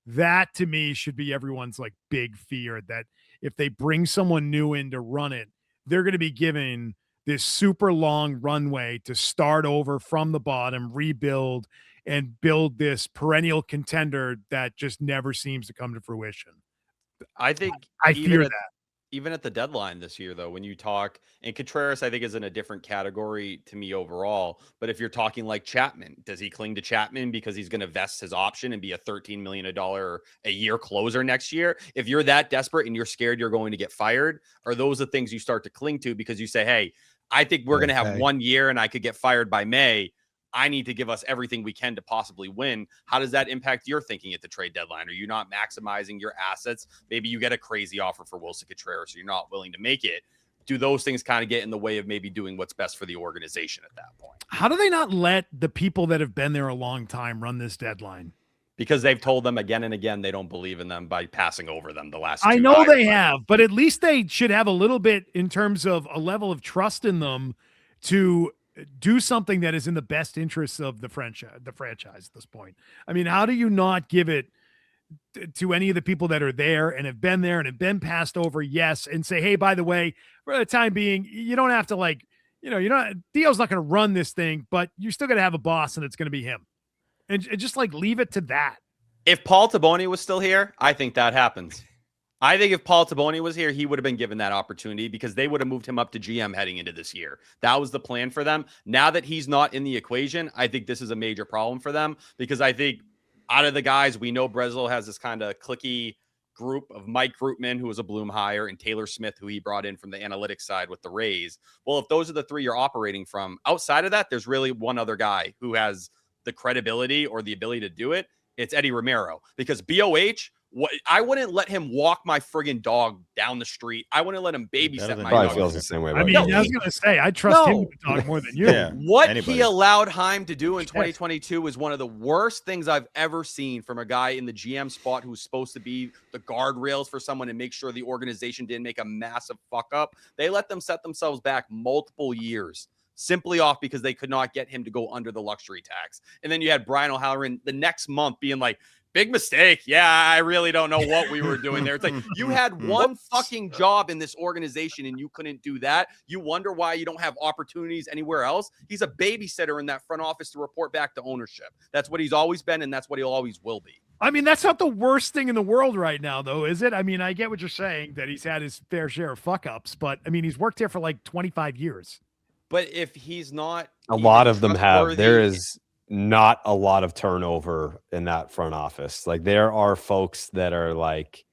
That to me should be everyone's like big fear, that if they bring someone new in to run it, they're going to be given this super long runway to start over from the bottom, rebuild, and build this perennial contender that just never seems to come to fruition.
I think
I fear that.
Even at the deadline this year, though, when you talk, and Contreras, I think, is in a different category to me overall. But if you're talking like Chapman, does he cling to Chapman because he's going to vest his option and be a $13 million a year closer next year? If you're that desperate and you're scared you're going to get fired, are those the things you start to cling to because you say, hey, I think we're going to have 1 year and I could get fired by May. I need to give us everything we can to possibly win. How does that impact your thinking at the trade deadline? Are you not maximizing your assets? Maybe you get a crazy offer for Wilson Contreras, so you're not willing to make it. Do those things kind of get in the way of maybe doing what's best for the organization at that point?
How do they not let the people that have been there a long time run this deadline?
Because they've told them again and again they don't believe in them by passing over them the last two.
I know they have, but at least they should have a little bit in terms of a level of trust in them to do something that is in the best interests of the franchise at this point. I mean, how do you not give it to any of the people that are there and have been there and have been passed over? Yes. And say, hey, by the way, for the time being, you don't have to Theo's not going to run this thing, but you're still going to have a boss and it's going to be him. And just like leave it to that.
If Paul Taboni was still here, I think that happens. I think if Paul Taboni was here, he would have been given that opportunity because they would have moved him up to GM heading into this year. That was the plan for them. Now that he's not in the equation, I think this is a major problem for them because I think out of the guys, we know Breslow has this kind of cliquey group of Mike Grootman, who was a Bloom hire, and Taylor Smith, who he brought in from the analytics side with the Rays. Well, if those are the three you're operating from, outside of that, there's really one other guy who has the credibility or the ability to do it. It's Eddie Romero because BOH, I wouldn't let him walk my friggin' dog down the street. I wouldn't let him babysit my dog.
Feels the same way.
I mean, I was going to say, I trust him with the dog more than you.
Yeah, what he allowed Heim to do in 2022 was one of the worst things I've ever seen from a guy in the GM spot who's supposed to be the guardrails for someone and make sure the organization didn't make a massive fuck up. They let them set themselves back multiple years simply off because they could not get him to go under the luxury tax. And then you had Brian O'Halloran the next month being like, big mistake. Yeah, I really don't know what we were doing there. It's like you had one fucking job in this organization and you couldn't do that. You wonder why you don't have opportunities anywhere else. He's a babysitter in that front office to report back to ownership. That's what he's always been, and that's what he'll always will be.
I mean, that's not the worst thing in the world right now, though, is it? I mean, I get what you're saying, that he's had his fair share of fuck-ups, but, I mean, he's worked here for like 25 years.
But if he's not...
A lot of them have. There is not a lot of turnover in that front office. Like there are folks that are like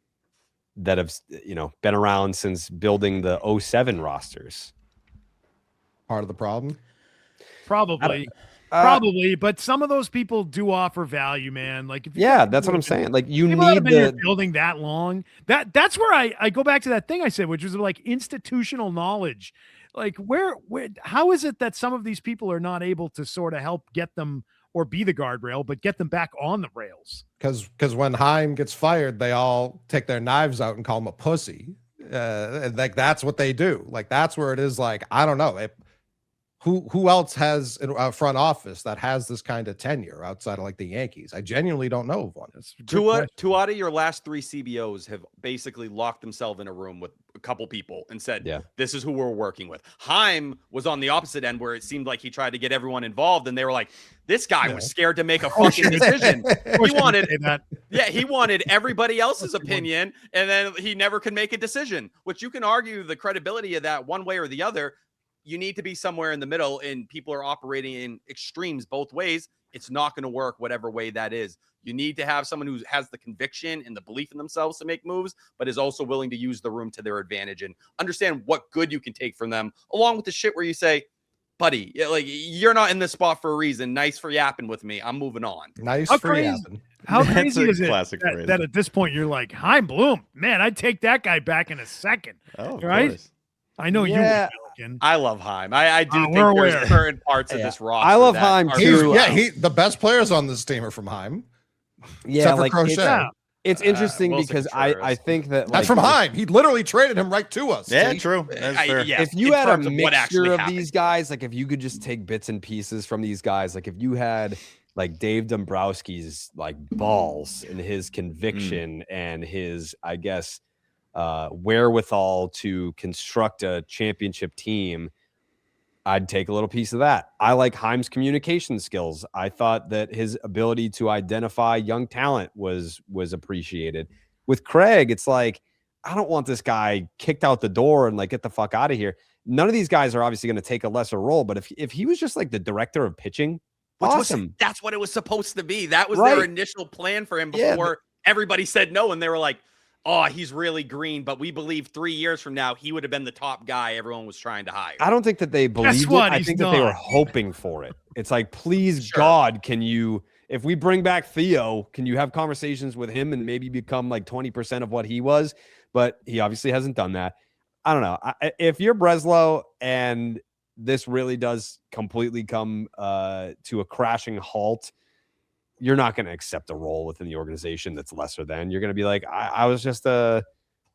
that have been around since building the 07 rosters.
Part of the problem?
Probably. Probably, but some of those people do offer value, man. Like, if
that's what I'm saying. Like, you need
the building that long. That's where I go back to that thing I said, which was like institutional knowledge. Like, where how is it that some of these people are not able to sort of help get them or be the guardrail, but get them back on the rails?
Because when Heim gets fired, they all take their knives out and call him a pussy. Like that's what they do. Like that's where it is. Like I don't know. Who else has a front office that has this kind of tenure outside of like the Yankees? I genuinely don't know of one.
Two out of your last 3 CBOs have basically locked themselves in a room with a couple people and said, this is who we're working with. Heim was on the opposite end where it seemed like he tried to get everyone involved and they were like, this guy was scared to make a fucking decision. He wanted everybody else's opinion and then he never could make a decision, which you can argue the credibility of that one way or the other. You need to be somewhere in the middle, and people are operating in extremes both ways. It's not going to work whatever way that is. You need to have someone who has the conviction and the belief in themselves to make moves, but is also willing to use the room to their advantage and understand what good you can take from them, along with the shit where you say, buddy, like you're not in this spot for a reason. Nice for yapping with me. I'm moving on.
Nice for yapping.
How crazy is it that at this point you're like, Heim Bloom, man, I'd take that guy back in a second.
Oh,
right?
Course.
I know you would.
I love Heim. I do think there's certain parts of this roster.
I love Heim too.
The best players on this team are from Heim.
Yeah,
like
it's interesting because I think that
that's from Heim. He literally traded him right to us.
Yeah, true. That's fair.
If you had a mixture of these guys, like if you could just take bits and pieces from these guys, like if you had like Dave Dombrowski's like balls and his conviction and his, I guess, wherewithal to construct a championship team, I'd take a little piece of that. I like Heim's communication skills. I thought that his ability to identify young talent was appreciated. With Craig, it's like, I don't want this guy kicked out the door and like get the fuck out of here. None of these guys are obviously going to take a lesser role, but if he was just like the director of pitching, awesome.
That's what it was supposed to be. That was their initial plan for him before everybody said no, and they were like, oh, he's really green, but we believe 3 years from now, he would have been the top guy everyone was trying to hire.
I don't think that they believed it. I think that they were hoping for it. It's like, please, God, can you, if we bring back Theo, can you have conversations with him and maybe become like 20% of what he was? But he obviously hasn't done that. I don't know. If you're Breslow and this really does completely come to a crashing halt, you're not going to accept a role within the organization that's lesser than. You're going to be like, I was just a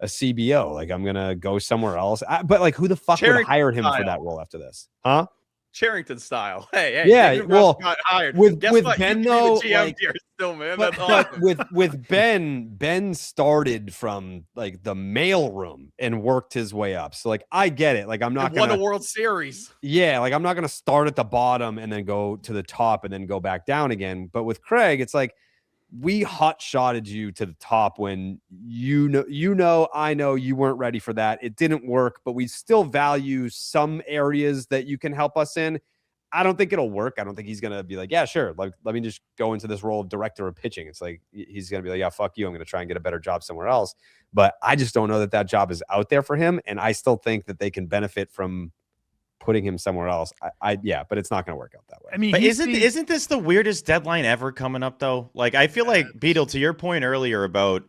CBO. Like, I'm going to go somewhere else. But like, who the fuck would hire him for that role after this? Huh?
Charrington style. Hey,
yeah. Well,
got hired.
with
what?
Ben
you
though,
the GM
like,
here still, man.
But,
That's awesome.
with Ben started from like the mail room and worked his way up. So like, I get it. Like, I'm not
won the World Series.
Yeah, like I'm not gonna start at the bottom and then go to the top and then go back down again. But with Craig, it's like we hot shotted you to the top when I know you weren't ready for that. It didn't work, but we still value some areas that you can help us in. I don't think it'll work. I don't think he's going to be like, yeah, sure. Like, let me just go into this role of director of pitching. It's like, he's going to be like, yeah, fuck you. I'm going to try and get a better job somewhere else. But I just don't know that job is out there for him. And I still think that they can benefit from putting him somewhere else. But it's not going to work out that way.
I mean, but isn't this the weirdest deadline ever coming up though? Like, I feel like Beetle, to your point earlier about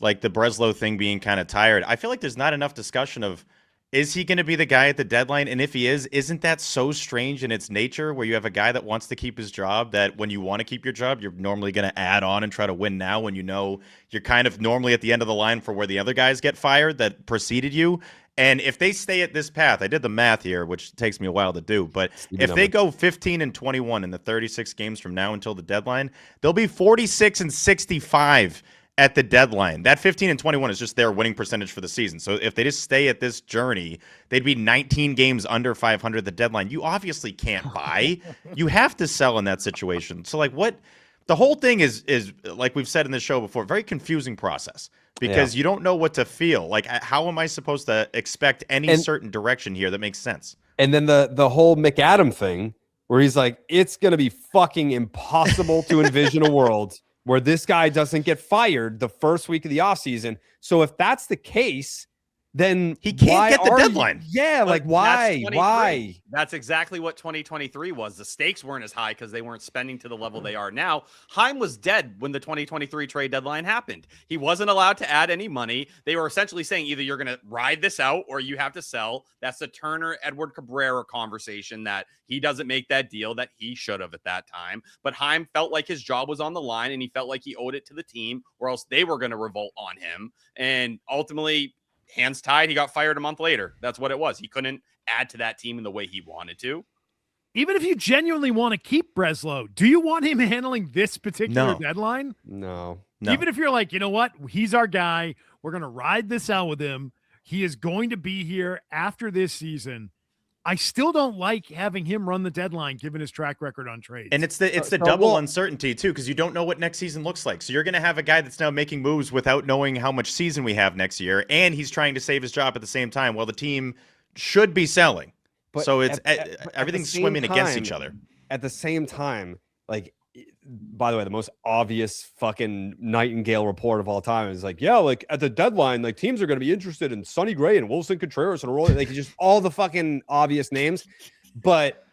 like the Breslow thing being kind of tired, I feel like there's not enough discussion of, is he going to be the guy at the deadline? And if he is, isn't that so strange in its nature where you have a guy that wants to keep his job, that when you want to keep your job, you're normally going to add on and try to win now when you know you're kind of normally at the end of the line for where the other guys get fired that preceded you. And if they stay at this path, I did the math here, which takes me a while to do, but if they go 15-21 in the 36 games from now until the deadline, they'll be 46-65 at the deadline. That 15-21 is just their winning percentage for the season. So if they just stay at this journey, they'd be 19 games under 500 at the deadline. You obviously can't buy. You have to sell in that situation. So like what the whole thing is like we've said in this show before, very confusing process because you don't know what to feel. Like, how am I supposed to expect any certain direction here that makes sense?
And then the whole McAdam thing where he's like, it's going to be fucking impossible to envision a world where this guy doesn't get fired the first week of the offseason. So if that's the case, then
he can't get the deadline.
Yeah, like why? Why?
That's exactly what 2023 was. The stakes weren't as high because they weren't spending to the level they are now. Heim was dead when the 2023 trade deadline happened. He wasn't allowed to add any money. They were essentially saying either you're going to ride this out or you have to sell. That's the Turner-Edward Cabrera conversation, that he doesn't make that deal that he should have at that time. But Heim felt like his job was on the line and he felt like he owed it to the team or else they were going to revolt on him. And ultimately, hands tied, he got fired a month later. That's what it was. He couldn't add to that team in the way he wanted to.
Even if you genuinely want to keep Breslow, do you want him handling this particular deadline?
No.
Even if you're like, you know what? He's our guy. We're going to ride this out with him. He is going to be here after this season. I still don't like having him run the deadline given his track record on trades.
And it's the double uncertainty too, because you don't know what next season looks like. So you're going to have a guy that's now making moves without knowing how much season we have next year, and he's trying to save his job at the same time while the team should be selling. But so it's everything's swimming against each other.
At the same time, like, by the way, the most obvious fucking Nightingale report of all time is like, yeah, like at the deadline, like teams are going to be interested in Sonny Gray and Wilson Contreras and Aroldis, like just all the fucking obvious names. But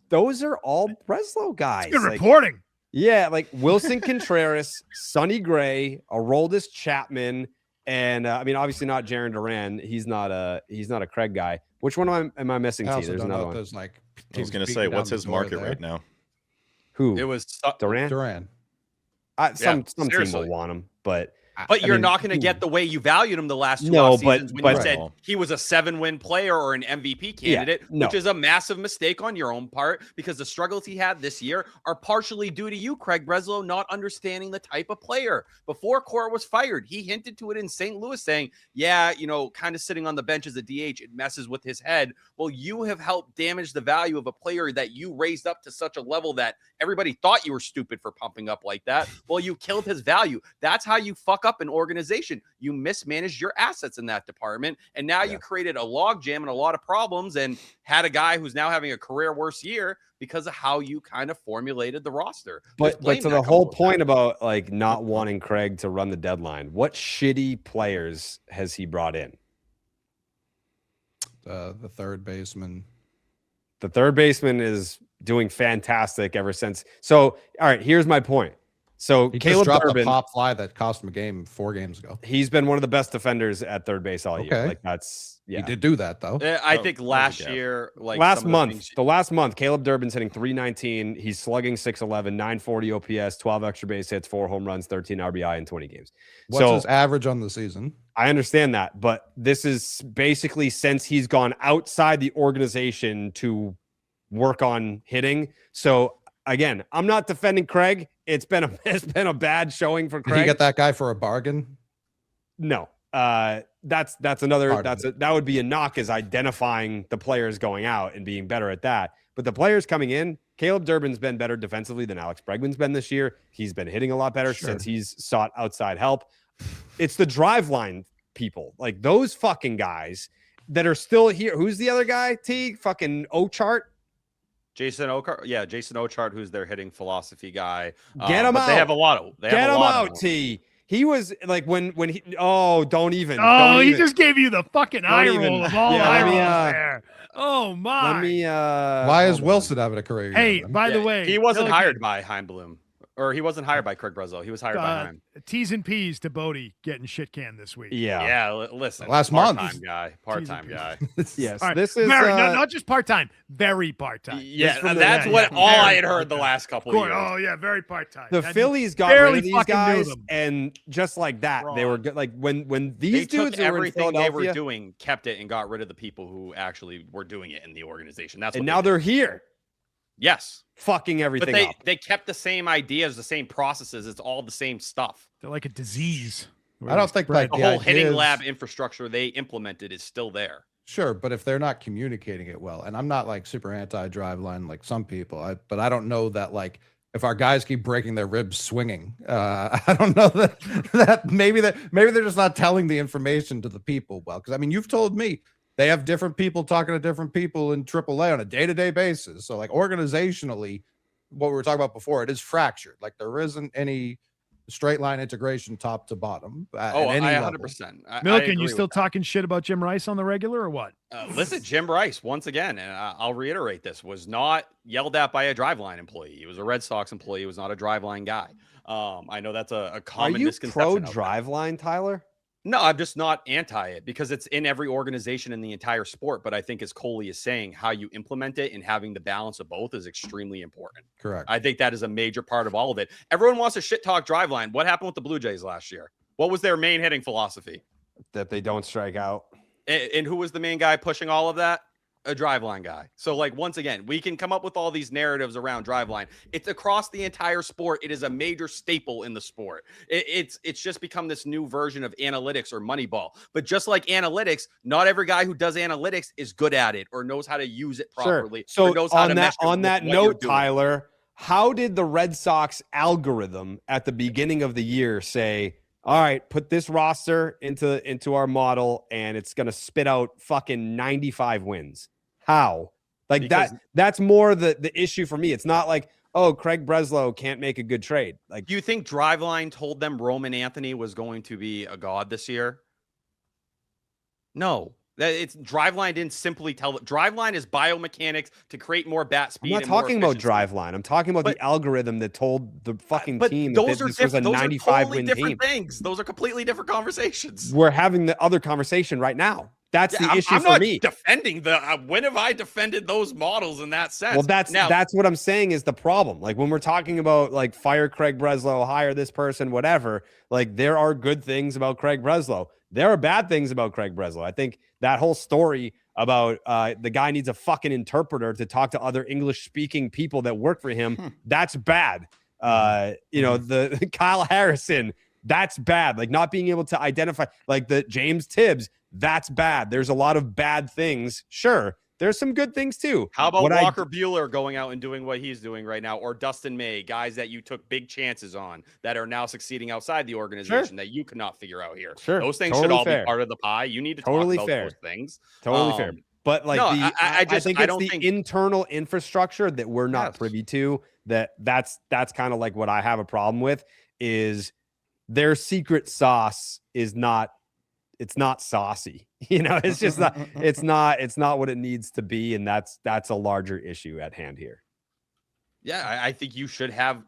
those are all Breslow guys.
It's good reporting.
Yeah, like Wilson Contreras, Sonny Gray, Aroldis Chapman, and I mean, obviously not Jarren Duran. He's not a Craig guy. Which one am I missing?
I
There's another one.
Like,
I was going to say, what's his market right now?
Who?
It was
Duran. Some team will want him, but
you're not going to get the way you valued him the last two off seasons when you said he was a 7-win player or an MVP candidate, which is a massive mistake on your own part because the struggles he had this year are partially due to you, Craig Breslow, not understanding the type of player. Before Cora was fired, he hinted to it in St. Louis saying, yeah, kind of sitting on the bench as a DH, it messes with his head. Well, you have helped damage the value of a player that you raised up to such a level that everybody thought you were stupid for pumping up like that. Well, you killed his value. That's how you fuck up an organization. You mismanaged your assets in that department, and now you created a logjam and a lot of problems and had a guy who's now having a career worst year because of how you kind of formulated the roster.
But to the whole point about like not wanting Craig to run the deadline, what shitty players has he brought in?
The third baseman.
The third baseman is doing fantastic ever since. So, all right, here's my point. So
he
Caleb
just dropped
Durbin,
a pop fly that cost him a game 4 games ago.
He's been one of the best defenders at third base all year. Like
he did do that though.
I think last year, like
last month, Caleb Durbin's hitting .319. He's slugging .611, .940 OPS, 12 extra base hits, 4 home runs, 13 RBI in 20 games.
What's his average on the season?
I understand that, but this is basically since he's gone outside the organization to work on hitting. So again, I'm not defending Craig. It's been a bad showing for Craig.
Did you get that guy for a bargain?
No. That's another that would be a knock, is identifying the players going out and being better at that. But the players coming in, Caleb Durbin's been better defensively than Alex Bregman's been this year. He's been hitting a lot better since he's sought outside help. It's the drive line people, like those fucking guys that are still here. Who's the other guy? Fucking Ochart.
Jason Ochart, who's their hitting philosophy guy.
Get him out.
They have a lot of.
Get him out, T. He was like when he. Oh, don't even.
Just gave you the fucking eye roll of all eye rolls there. Oh my.
Let me.
Why is Wilson having a career?
Hey, by the way,
he wasn't hired by Heim Bloom. Or he wasn't hired by Craig Breslow. He was hired by him.
T's and P's to Bodie getting shit canned this week.
Yeah. Listen,
last month,
part-time guy.
Yes,
right.
This is
not just part-time, very part-time.
Yeah, that's what all I had heard the last couple of years.
Oh yeah, very part-time.
The Phillies got rid of these guys, and just like that, they were good. Like when these dudes who were in Philadelphia,
they were doing, kept it and got rid of the people who actually were doing it in the organization. That's
and now they're here.
Yes.
Fucking everything
up.
But
they kept the same ideas, the same processes. It's all the same stuff.
They're like a disease.
I don't think like
the whole hitting lab infrastructure they implemented is still there.
Sure, but if they're not communicating it well, and I'm not like super anti-drive line like some people, but I don't know that like if our guys keep breaking their ribs swinging, I don't know that maybe they're just not telling the information to the people well. Because I mean, you've told me they have different people talking to different people in AAA on a day-to-day basis. So like organizationally, what we were talking about before, it is fractured. Like there isn't any straight line integration top to bottom. At any
I
level.
100%.
Milken, you still talking shit about Jim Rice on the regular or what?
Listen, Jim Rice, once again, and I'll reiterate this, was not yelled at by a driveline employee. He was a Red Sox employee. He was not a driveline guy. I know that's a common misconception.
Are you pro driveline, Tyler?
No, I'm just not anti it because it's in every organization in the entire sport. But I think, as Coley is saying, how you implement it and having the balance of both is extremely important.
Correct.
I think that is a major part of all of it. Everyone wants to shit talk driveline. What happened with the Blue Jays last year? What was their main hitting philosophy?
That they don't strike out.
And who was the main guy pushing all of that? A driveline guy. So, like, once again, we can come up with all these narratives around driveline. It's across the entire sport. It is a major staple in the sport. It's just become this new version of analytics or Moneyball. But just like analytics, not every guy who does analytics is good at it or knows how to use it properly.
Sure. So
or knows how to
on that note, Tyler, how did the Red Sox algorithm at the beginning of the year say, all right, put this roster into our model and it's going to spit out fucking 95 wins? How? Like that's more the issue for me. It's not like, oh, Craig Breslow can't make a good trade. Like,
do you think driveline told them Roman Anthony was going to be a god this year? No. It's driveline didn't simply tell it. Driveline is biomechanics to create more bat speed.
I'm not talking about driveline. I'm talking about the algorithm that told the fucking team that this was a 95 win team.
Things. Those are completely different conversations.
We're having the other conversation right now. That's the issue for me.
I'm not defending when have I defended those models in that sense?
Well, that's what I'm saying is the problem. Like when we're talking about like fire Craig Breslow, hire this person, whatever, like there are good things about Craig Breslow. There are bad things about Craig Breslow. I think that whole story about the guy needs a fucking interpreter to talk to other English speaking people that work for him. That's bad. The Kyle Harrison, that's bad. Like not being able to identify like the James Tibbs, that's bad. There's a lot of bad things. Sure. There's some good things too.
How about Walker Buehler going out and doing what he's doing right now, or Dustin May, guys that you took big chances on that are now succeeding outside the organization that you could not figure out here.
Sure.
Those things should all be part of the pie. You need to talk about those things.
Totally fair. But like, I think it's the internal infrastructure that we're not privy to. That's kind of like what I have a problem with is their secret sauce is not. It's not saucy, it's just not, it's not what it needs to be. And that's a larger issue at hand here.
Yeah. I think you should have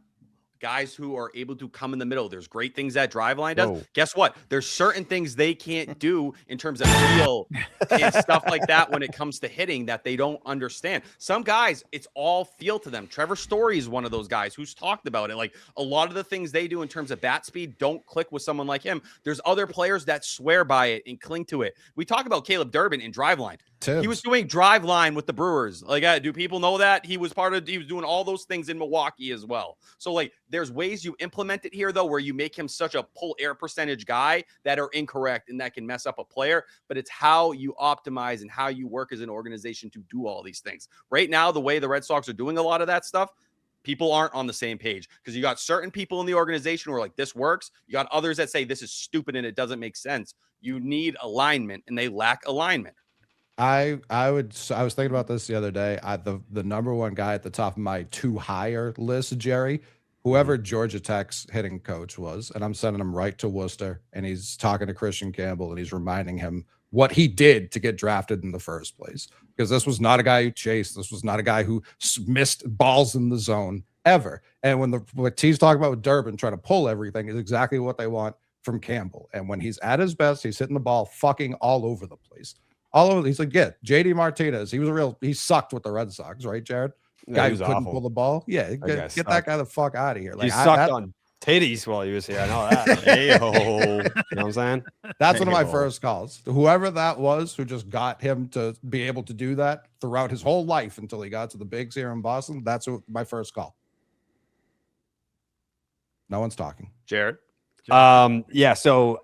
guys who are able to come in the middle. There's great things that driveline does. Whoa. Guess what? There's certain things they can't do in terms of feel and stuff like that when it comes to hitting that they don't understand. Some guys, it's all feel to them. Trevor Story is one of those guys who's talked about it. Like a lot of the things they do in terms of bat speed don't click with someone like him. There's other players that swear by it and cling to it. We talk about Caleb Durbin in driveline. He was doing drive line with the Brewers. Like, do people know that he was doing all those things in Milwaukee as well? So like, there's ways you implement it here though, where you make him such a pull air percentage guy that are incorrect and that can mess up a player. But it's how you optimize and how you work as an organization to do all these things. Right now, the way the Red Sox are doing a lot of that stuff, people aren't on the same page because you got certain people in the organization who are like, this works. You got others that say this is stupid and it doesn't make sense. You need alignment and they lack alignment.
I was thinking about this the other day. The number one guy at the top of my to hire list, Jerry, whoever Georgia Tech's hitting coach was, and I'm sending him right to Worcester, and he's talking to Christian Campbell, and he's reminding him what he did to get drafted in the first place. Because this was not a guy who chased. This was not a guy who missed balls in the zone ever. And what T's talking about with Durbin trying to pull everything is exactly what they want from Campbell. And when he's at his best, he's hitting the ball fucking all over the place. All over. He's like, JD Martinez. He sucked with the Red Sox, right, Jared? Guy who couldn't pull the ball. Yeah, get that guy the fuck out of here.
Like, he sucked on titties while he was here. I know that. Hey-ho. You know what I'm saying?
That's one of my first calls. Whoever that was who just got him to be able to do that throughout his whole life until he got to the bigs here in Boston, that's my first call. No one's talking.
Jared?
So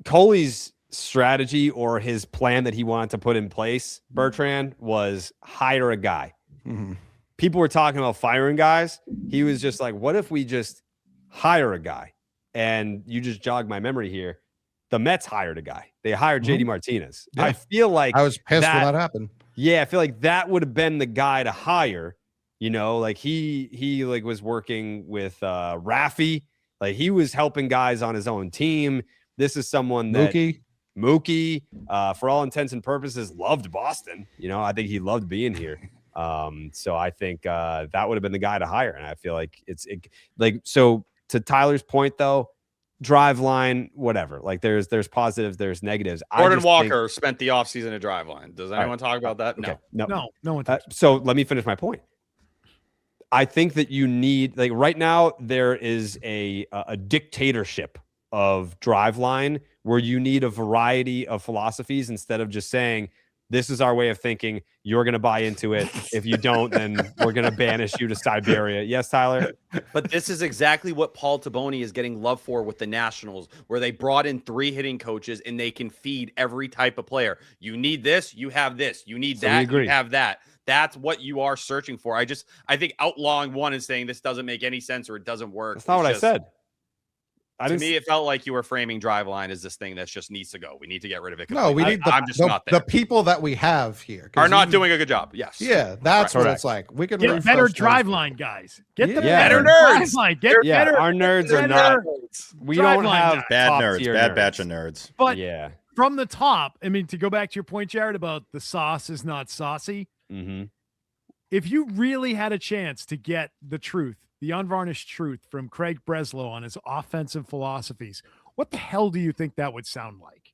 Coley's strategy or his plan that he wanted to put in place, Bertrand, was hire a guy.
Mm-hmm.
People were talking about firing guys. He was just like, what if we just hire a guy? And you just jogged my memory here. the Mets hired a guy. They hired JD Martinez.
Yeah.
I feel like
I was pissed when that happened.
Yeah, I feel like that would have been the guy to hire. You know, like he like was working with Rafi. Like he was helping guys on his own team. This is someone that Mookie, for all intents and purposes, loved Boston. You know, I think he loved being here. So I think that would have been the guy to hire. And I feel like so to Tyler's point though, drive line, whatever. Like there's positives, there's negatives.
Jordan Walker spent the offseason at drive line. Does anyone talk about that?
Okay.
No one.
So let me finish my point. I think that you need, like right now, there is a dictatorship of drive line where you need a variety of philosophies instead of just saying, this is our way of thinking. You're going to buy into it. If you don't, then we're going to banish you to Siberia. Yes, Tyler?
But this is exactly what Paul Taboni is getting love for with the Nationals, where they brought in 3 hitting coaches and they can feed every type of player. You need this, you have this. You need that, you have that. That's what you are searching for. I think outlawing one and saying this doesn't make any sense or it doesn't work.
That's not what I said.
To me, it felt like you were framing drive line as this thing that just needs to go. We need to get rid of it.
No, we need the people that we have here
are not doing a good job. Yes.
Yeah, that's what it's like. We can
get better drive line guys. Get the
better
nerds. Line. Get better.
Our nerds are not. We don't have
bad nerds. Bad batch of nerds.
But from the top, I mean, to go back to your point, Jared, about the sauce is not saucy.
Mm-hmm.
If you really had a chance to get the truth, the unvarnished truth from Craig Breslow on his offensive philosophies, what the hell do you think that would sound like?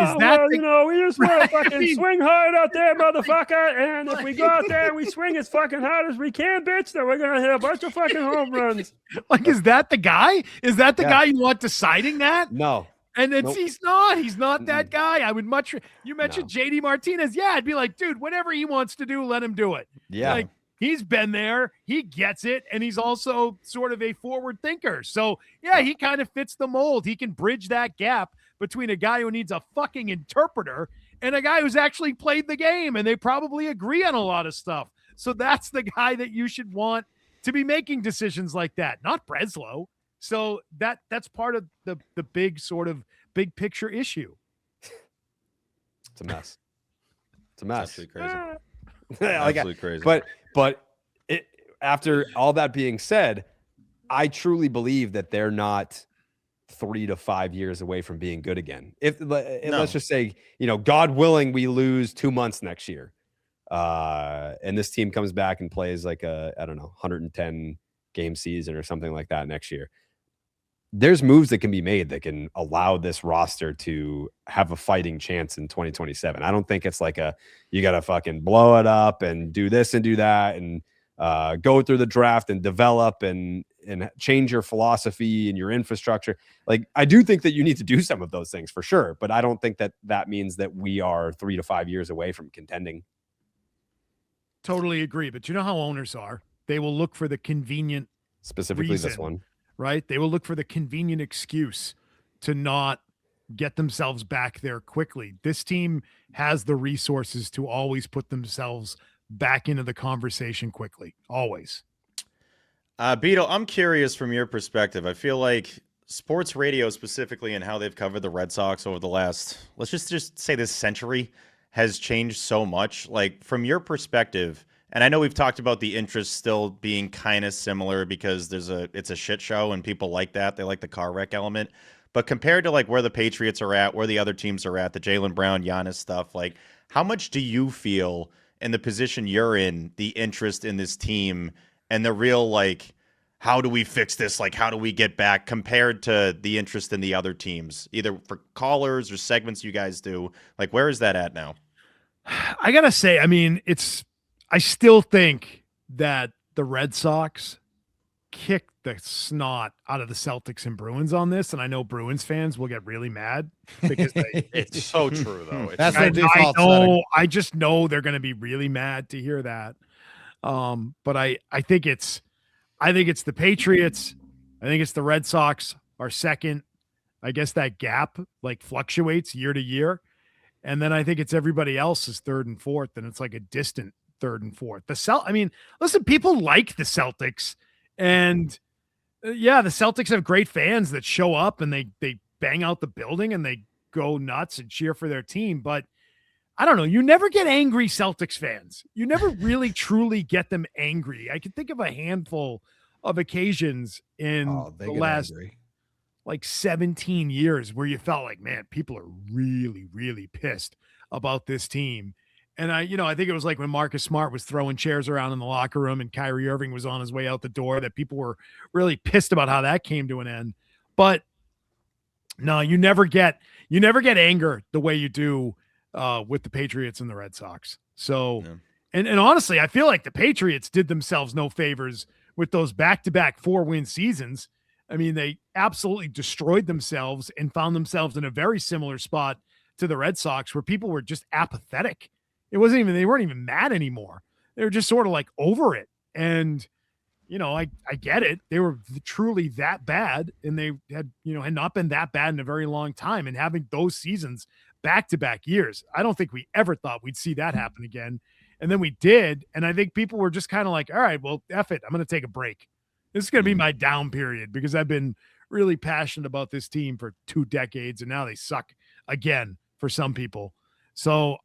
Is that we just want to fucking swing hard out there, motherfucker. And if we go out there and we swing as fucking hard as we can, bitch, then we're gonna hit a bunch of fucking home runs.
Like, is that the guy? Is that the guy you want deciding that?
No.
And he's not that guy. I would you mentioned JD Martinez. Yeah, I'd be like, dude, whatever he wants to do, let him do it.
Yeah.
Like, he's been there, he gets it, and he's also sort of a forward thinker. So yeah, he kind of fits the mold. He can bridge that gap between a guy who needs a fucking interpreter and a guy who's actually played the game, and they probably agree on a lot of stuff. So that's the guy that you should want to be making decisions like that, not Breslow. So that's part of the big sort of big picture issue.
It's a mess. It's a mess.
Absolutely crazy.
Absolutely crazy. But after all that being said, I truly believe that they're not 3 to 5 years away from being good again. Let's just say, God willing, we lose 2 months next year, and this team comes back and plays like 110 game season or something like that next year. There's moves that can be made that can allow this roster to have a fighting chance in 2027. I don't think it's like you got to fucking blow it up and do this and do that and go through the draft and develop and change your philosophy and your infrastructure. Like, I do think that you need to do some of those things for sure, but I don't think that means that we are 3 to 5 years away from contending.
Totally agree. But you know how owners are. They will look for the convenient
specifically
reason,
this one.
Right? They will look for the convenient excuse to not get themselves back there quickly. This team has the resources to always put themselves back into the conversation quickly. Always.
Beetle, I'm curious from your perspective. I feel like sports radio specifically and how they've covered the Red Sox over the last, let's just say this century, has changed so much. Like, from your perspective, and I know we've talked about the interest still being kind of similar because it's a shit show and people like that. They like the car wreck element. But compared to like where the Patriots are at, where the other teams are at, the Jaylen Brown, Giannis stuff, like, how much do you feel in the position you're in, the interest in this team and the real, like, how do we fix this? Like, how do we get back compared to the interest in the other teams, either for callers or segments you guys do? Like, where is that at now?
I got to say, I mean, I still think that the Red Sox kicked the snot out of the Celtics and Bruins on this. And I know Bruins fans will get really mad because
it's so true though.
That's their default setting.
I just know they're going to be really mad to hear that. But I think it's the Patriots. I think it's the Red Sox are second. I guess that gap like fluctuates year to year. And then I think it's everybody else is third and fourth. And it's like a distant third and fourth. I mean, listen, people like the Celtics, and the Celtics have great fans that show up and they bang out the building and they go nuts and cheer for their team. But I don't know. You never get angry Celtics fans. You never really truly get them angry. I can think of a handful of occasions in the last like 17 years where you felt like, man, people are really, really pissed about this team. And I think it was like when Marcus Smart was throwing chairs around in the locker room and Kyrie Irving was on his way out the door, that people were really pissed about how that came to an end. But no, you never get anger the way you do with the Patriots and the Red Sox. So, and honestly, I feel like the Patriots did themselves no favors with those back-to-back 4-win seasons. I mean, they absolutely destroyed themselves and found themselves in a very similar spot to the Red Sox where people were just apathetic. They weren't even mad anymore. They were just sort of like over it. And, I get it. They were truly that bad, and they had not been that bad in a very long time. And having those seasons back-to-back years, I don't think we ever thought we'd see that happen again. And then we did. And I think people were just kind of like, all right, well, F it. I'm going to take a break. This is going to be my down period because I've been really passionate about this team for 2 decades, and now they suck again for some people. So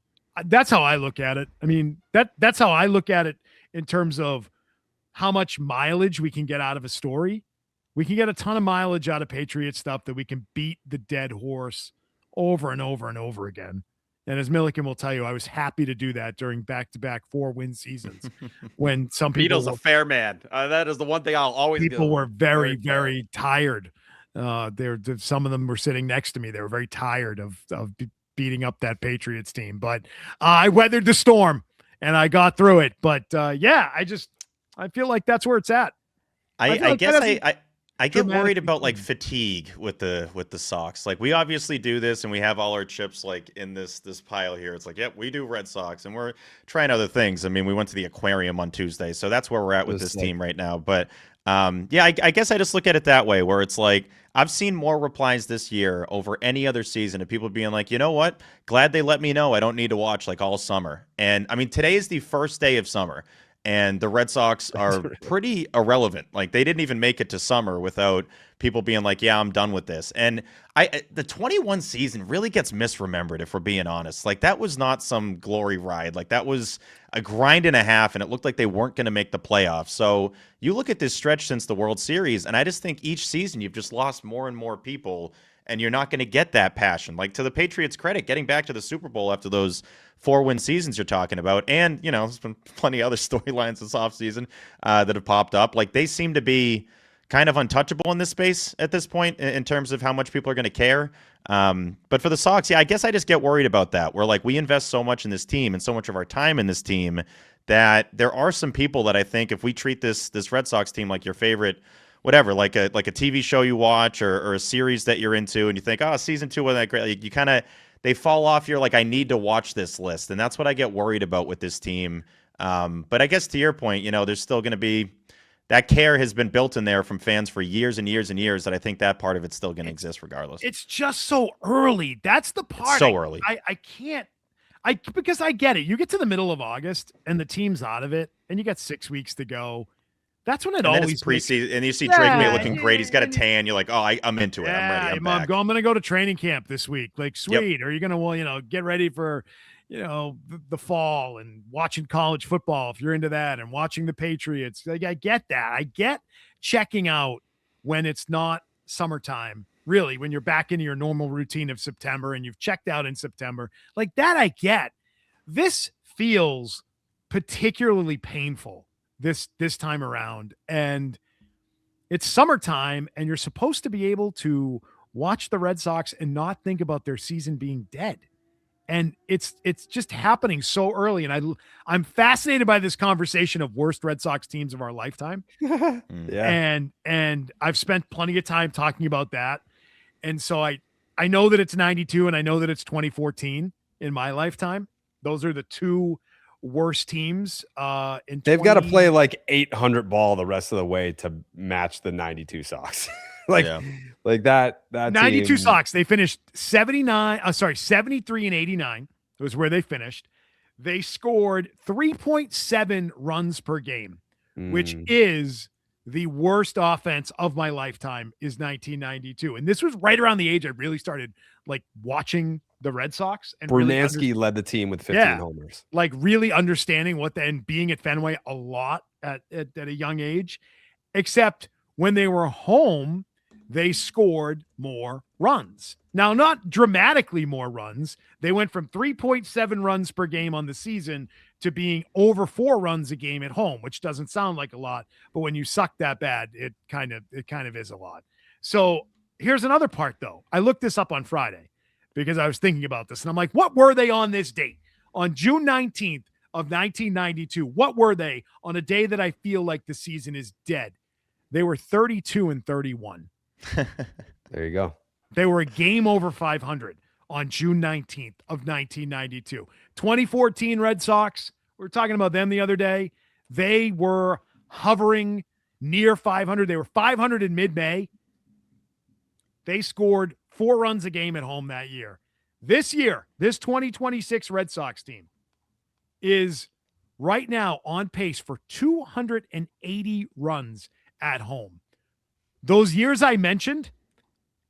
that's how I look at it. I mean, that's how I look at it in terms of how much mileage we can get out of a story. We can get a ton of mileage out of Patriot stuff that we can beat the dead horse over and over and over again. And as Milliken will tell you, I was happy to do that during back-to-back 4-win seasons when some people...
Beetle's a fair man. That is the one thing I'll always
People were very, very tired. Some of them were sitting next to me. They were very tired of beating up that Patriots team. But I weathered the storm, and I got through it. But, I feel like that's where it's at.
I get worried about like fatigue with the Sox. Like we obviously do this and we have all our chips like in this pile here. It's like, yep, we do Red Sox and we're trying other things. I mean, we went to the aquarium on Tuesday, so that's where we're at with this team right now. But I guess I just look at it that way, where it's like I've seen more replies this year over any other season of people being like, you know what? Glad they let me know I don't need to watch like all summer. And I mean, today is the first day of summer. And the Red Sox are pretty irrelevant. Like they didn't even make it to summer without people being like, yeah, I'm done with this. And the 21 season really gets misremembered, if we're being honest. Like that was not some glory ride. Like that was a grind and a half, and it looked like they weren't going to make the playoffs. So you look at this stretch since the World Series, and I just think each season you've just lost more and more people, and you're not going to get that passion. Like to the Patriots' credit, getting back to the Super Bowl after those 4-win seasons you're talking about. And, there's been plenty of other storylines this offseason that have popped up. Like they seem to be kind of untouchable in this space at this point in terms of how much people are going to care. But for the Sox, I guess I just get worried about that. Where like we invest so much in this team and so much of our time in this team that there are some people that I think if we treat this Red Sox team like your favorite whatever, like a TV show you watch or a series that you're into, and you think, oh, season 2 wasn't that great. Like you kind of, they fall off. You're like, I need to watch this list. And that's what I get worried about with this team. But I guess to your point, there's still going to be that care has been built in there from fans for years and years and years that I think that part of it's still going to exist regardless.
It's just so early. That's the part.
It's so early.
I can't, because I get it. You get to the middle of August and the team's out of it and you got 6 weeks to go. That's when it always
preseason, and you see Drake May looking great. He's got a tan. You're like, oh, I'm into it. I'm ready. I'm back.
I'm going to go to training camp this week. Like, sweet. Yep. Are you going to, get ready for, the fall and watching college football if you're into that, and watching the Patriots. Like, I get that. I get checking out when it's not summertime. Really, when you're back into your normal routine of September and you've checked out in September, like that, I get. This feels particularly painful this time around, and it's summertime and you're supposed to be able to watch the Red Sox and not think about their season being dead. And it's just happening so early. And I'm fascinated by this conversation of worst Red Sox teams of our lifetime.
Yeah.
And I've spent plenty of time talking about that. And so I know that it's 92 and I know that it's 2014 in my lifetime. Those are the two worst teams
they've got to play like 800 ball the rest of the way to match the 92 Sox. Like that
92
team.
Sox, they finished 73 and 89 was where they finished. They scored 3.7 runs per game, which is the worst offense of my lifetime is 1992. And this was right around the age I really started like watching the Red Sox. And
Brunansky led the team with 15 homers.
Like really understanding and being at Fenway a lot at a young age, except when they were home, they scored more runs. Now, not dramatically more runs. They went from 3.7 runs per game on the season to being over 4 runs a game at home, which doesn't sound like a lot, but when you suck that bad, it kind of is a lot. So here's another part though. I looked this up on Friday because I was thinking about this and I'm like, what were they on this date? On June 19th of 1992, what were they on a day that I feel like the season is dead? They were 32-31.
There you go.
They were a game over 500 on June 19th of 1992. 2014 Red Sox, we were talking about them the other day. They were hovering near 500. They were 500 in mid-May. They scored 4 runs a game at home that year. This year, this 2026 Red Sox team is right now on pace for 280 runs at home. Those years I mentioned,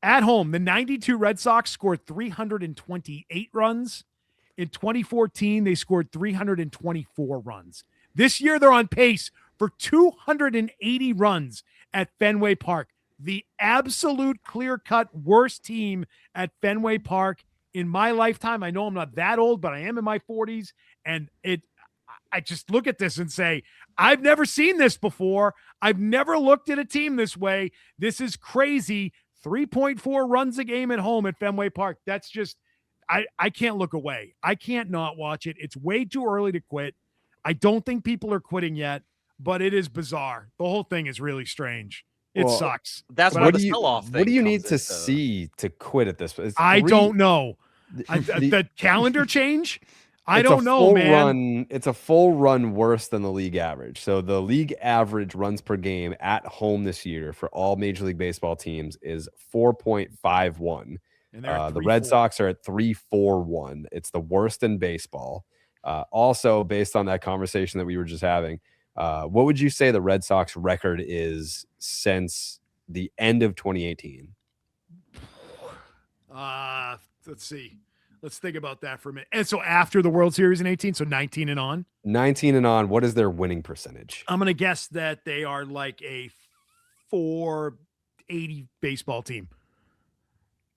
at home, the 92 Red Sox scored 328 runs. In 2014, they scored 324 runs. This year, they're on pace for 280 runs at Fenway Park. The absolute clear-cut worst team at Fenway Park in my lifetime. I know I'm not that old, but I am in my 40s, and I just look at this and say, I've never seen this before. I've never looked at a team this way. This is crazy. 3.4 runs a game at home at Fenway Park. That's just, I can't look away. I can't not watch it. It's way too early to quit. I don't think people are quitting yet, but it is bizarre. The whole thing is really strange. It sucks.
That's
what
where the sell-off thing
What do you need
comes
to
into.
see to quit at this?
I don't know. The calendar change? I don't know, man.
It's a full run worse than the league average. So the league average runs per game at home this year for all Major League Baseball teams is 4.51.
And the
Red Sox are at 3.41. It's the worst in baseball. Also, based on that conversation that we were just having, what would you say the Red Sox record is since the end of 2018?
Let's see. Let's think about that for a minute. And so after the World Series in 18, so 19 and on?
19 and on, what is their winning percentage?
I'm going to guess that they are like a 480 baseball team.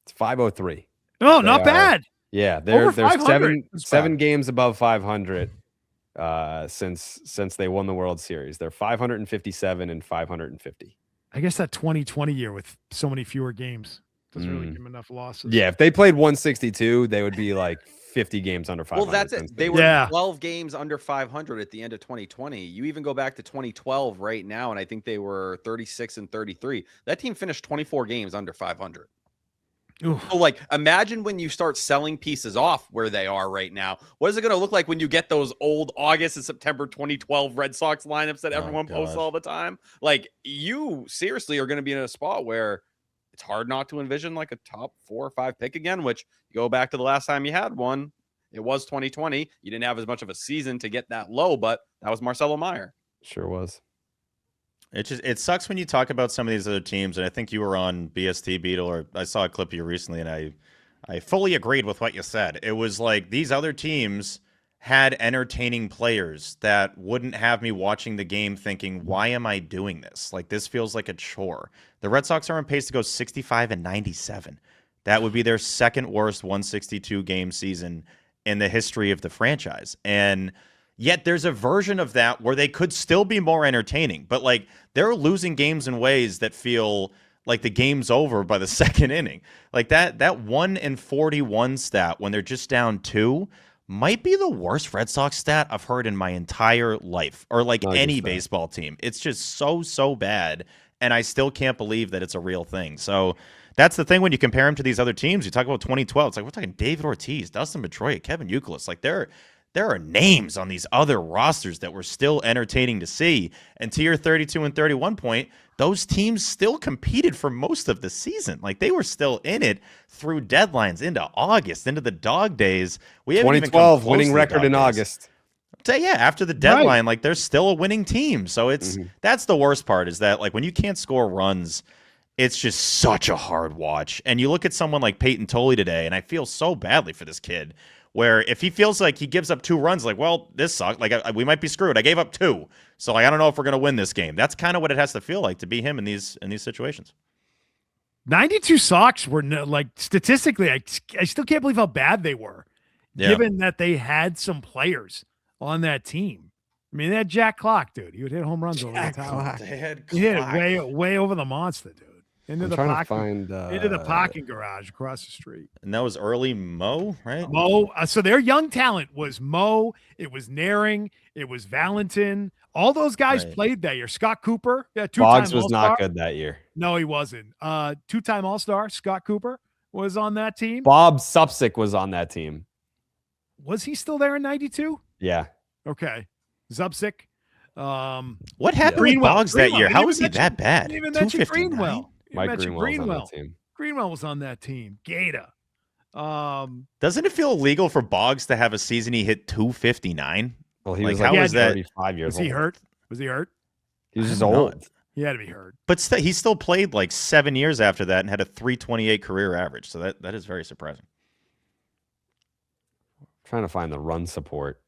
It's 503.
Oh, not bad.
Yeah, they're
500.
seven games above 500 since they won the World Series. They're 557 and 550.
I guess that 2020 year with so many fewer games doesn't really give them enough losses.
Yeah, if they played 162, they would be like 50 games under 500.
Well, that's it. They were 12 games under 500 at the end of 2020. You even go back to 2012 right now, and I think they were 36 and 33. That team finished 24 games under 500.
Oof.
So, like, imagine when you start selling pieces off where they are right now. What is it going to look like when you get those old August and September 2012 Red Sox lineups that everyone posts all the time? Like, you seriously are going to be in a spot where it's hard not to envision like a top 4 or 5 pick again, which you go back to the last time you had one. It was 2020. You didn't have as much of a season to get that low, but that was Marcelo Meyer.
Sure was.
It sucks when you talk about some of these other teams, and I think you were on BST Beetle, or I saw a clip of you recently, and I fully agreed with what you said. It was like these other teams had entertaining players that wouldn't have me watching the game thinking, why am I doing this? Like, this feels like a chore. The Red Sox are on pace to go 65 and 97. That would be their second worst 162 game season in the history of the franchise. And yet there's a version of that where they could still be more entertaining, but like they're losing games in ways that feel like the game's over by the second inning. Like that 1-41 stat when they're just down 2 might be the worst Red Sox stat I've heard in my entire life, or like any baseball team. It's just so bad, and I still can't believe that it's a real thing. So that's the thing when you compare them to these other teams. You talk about 2012. It's like we're talking David Ortiz, Dustin Pedroia, Kevin Youkilis. Like there are names on these other rosters that were still entertaining to see. And to your 32 and 31 point, those teams still competed for most of the season. Like they were still in it through deadlines into August, into the dog days. We haven't even come
2012
close
winning
to the
record
dog
in
days.
August.
after the deadline, like they're still a winning team. So it's that's the worst part is that like when you can't score runs, it's just such a hard watch. And you look at someone like Payton Tolle today, and I feel so badly for this kid. Where if he feels like he gives up 2 runs, like, well, this sucked. Like we might be screwed. I gave up 2, so like, I don't know if we're gonna win this game. That's kind of what it has to feel like to be him in these situations.
92 Sox were like statistically, I still can't believe how bad they were, given that they had some players on that team. I mean, they had Jack Clark, dude. He would hit home runs over the tower.
They had
He hit it way over the monster, dude. Into the parking garage across the street.
And that was early Mo, right?
Mo. So their young talent was Mo. It was Naring. It was Valentin. All those guys played that year. Scott Cooper. Yeah,
Boggs was not good that year.
No, he wasn't. 2-time All-Star Scott Cooper was on that team.
Bob Supsick was on that team.
Was he still there in 92?
Yeah.
Okay. Zupsick.
What happened with Boggs that year? How was he that bad?
Didn't even mention Greenwell.
Mike Greenwell's on that team.
Greenwell was on that team. Gator.
Doesn't it feel illegal for Boggs to have a season he hit 259?
Well, he
like,
was
how was that?
35 years
old. Was he hurt? Was he hurt?
He was just old.
He had to be hurt.
But he still played like 7 years after that and had a 328 career average. So that is very surprising.
I'm trying to find the run support.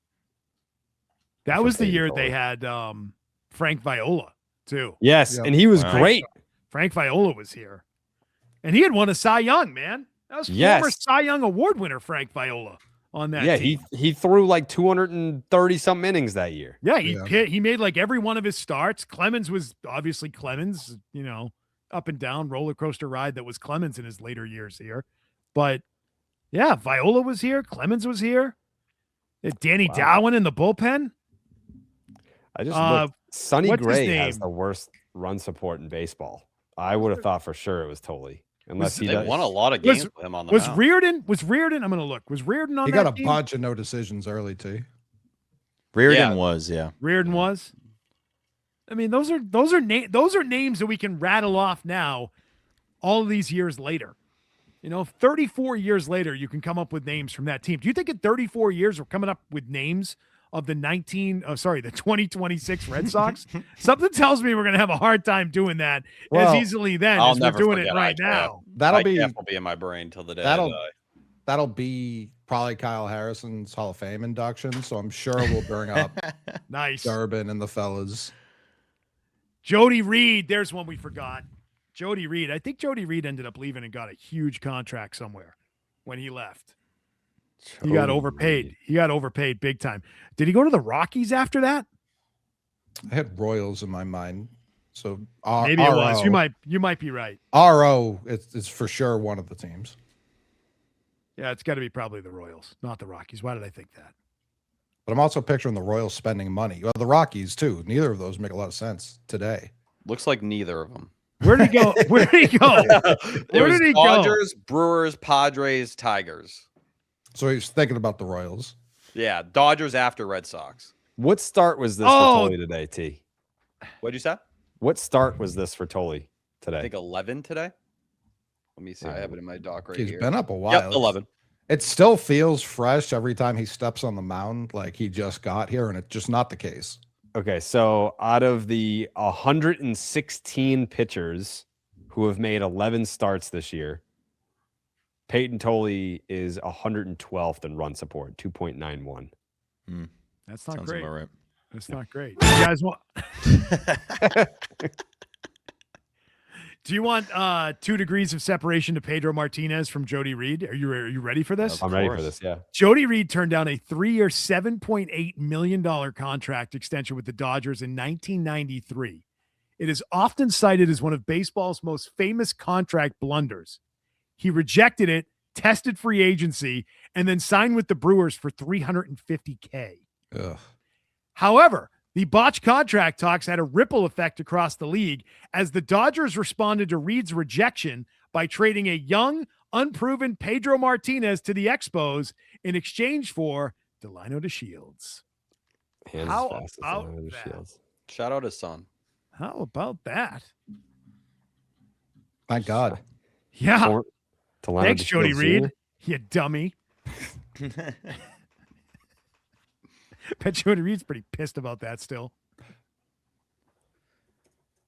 That was the year they had Frank Viola, too.
Yes, and he was great.
Frank Viola was here. And he had won a Cy Young, man. That was former Cy Young Award winner, Frank Viola, on that team.
He threw like 230-something innings that year.
Yeah, he made like every one of his starts. Clemens was obviously Clemens, up and down roller coaster ride that was Clemens in his later years here. But, yeah, Viola was here. Clemens was here. Danny Darwin in the bullpen.
I just looked. Sonny Gray has the worst run support in baseball. I would have thought for sure it was Tolle. Unless
they won a lot of games with him on the mound.
Was Reardon? I'm going to look. Was Reardon on
he
that
got a
team?
bunch of no decisions early, too.
Reardon was, yeah.
Reardon was. I mean, those are names that we can rattle off now all of these years later. 34 years later, you can come up with names from that team. Do you think in 34 years we're coming up with names of the 2026 Red Sox? Something tells me we're going to have a hard time doing that as easily then as we're doing it right now.
That'll be in my brain till the day I die.
That'll be probably Kyle Harrison's Hall of Fame induction, so I'm sure we'll bring up
nice
Durbin and the fellas.
Jody Reed, there's one we forgot. Jody Reed. I think Jody Reed ended up leaving and got a huge contract somewhere when he left. He got overpaid. He got overpaid big time. Did he go to the Rockies after that?
I had Royals in my mind. So
maybe it was. You might be right.
RO, it's for sure one of the teams.
Yeah, it's got to be probably the Royals, not the Rockies. Why did I think that?
But I'm also picturing the Royals spending money. Well, the Rockies too. Neither of those make a lot of sense today.
Looks like neither of them.
Where did he go? Where did he go? Where did he go?
Dodgers, Brewers, Padres, Tigers.
So he's thinking about the Royals.
Yeah, Dodgers after Red Sox.
What start was this for Tolle today, T?
What'd you say?
What start was this for Tolle today?
I think 11 today. Let me see. I have it in my doc right
here.
He's
been up a while.
Yep, 11.
It still feels fresh every time he steps on the mound, like he just got here, and it's just not the case.
Okay, so out of the 116 pitchers who have made 11 starts this year, Payton Tolle is 112th in run support, 2.91.
That's not
Sounds
great.
about right.
That's not great. You guys want? Do you want 2 degrees of separation to Pedro Martinez from Jody Reed? Are you ready for this?
I'm ready for this. Yeah.
Jody Reed turned down a 3-year, $7.8 million contract extension with the Dodgers in 1993. It is often cited as one of baseball's most famous contract blunders. He rejected it, tested free agency, and then signed with the Brewers for $350K.
Ugh.
However, the botched contract talks had a ripple effect across the league as the Dodgers responded to Reed's rejection by trading a young, unproven Pedro Martinez to the Expos in exchange for Delino DeShields.
How about that?
Shout out his son.
How about that?
Thank God.
Yeah.
Thanks,
Jody Reed. You dummy. Bet you Reed's pretty pissed about that still.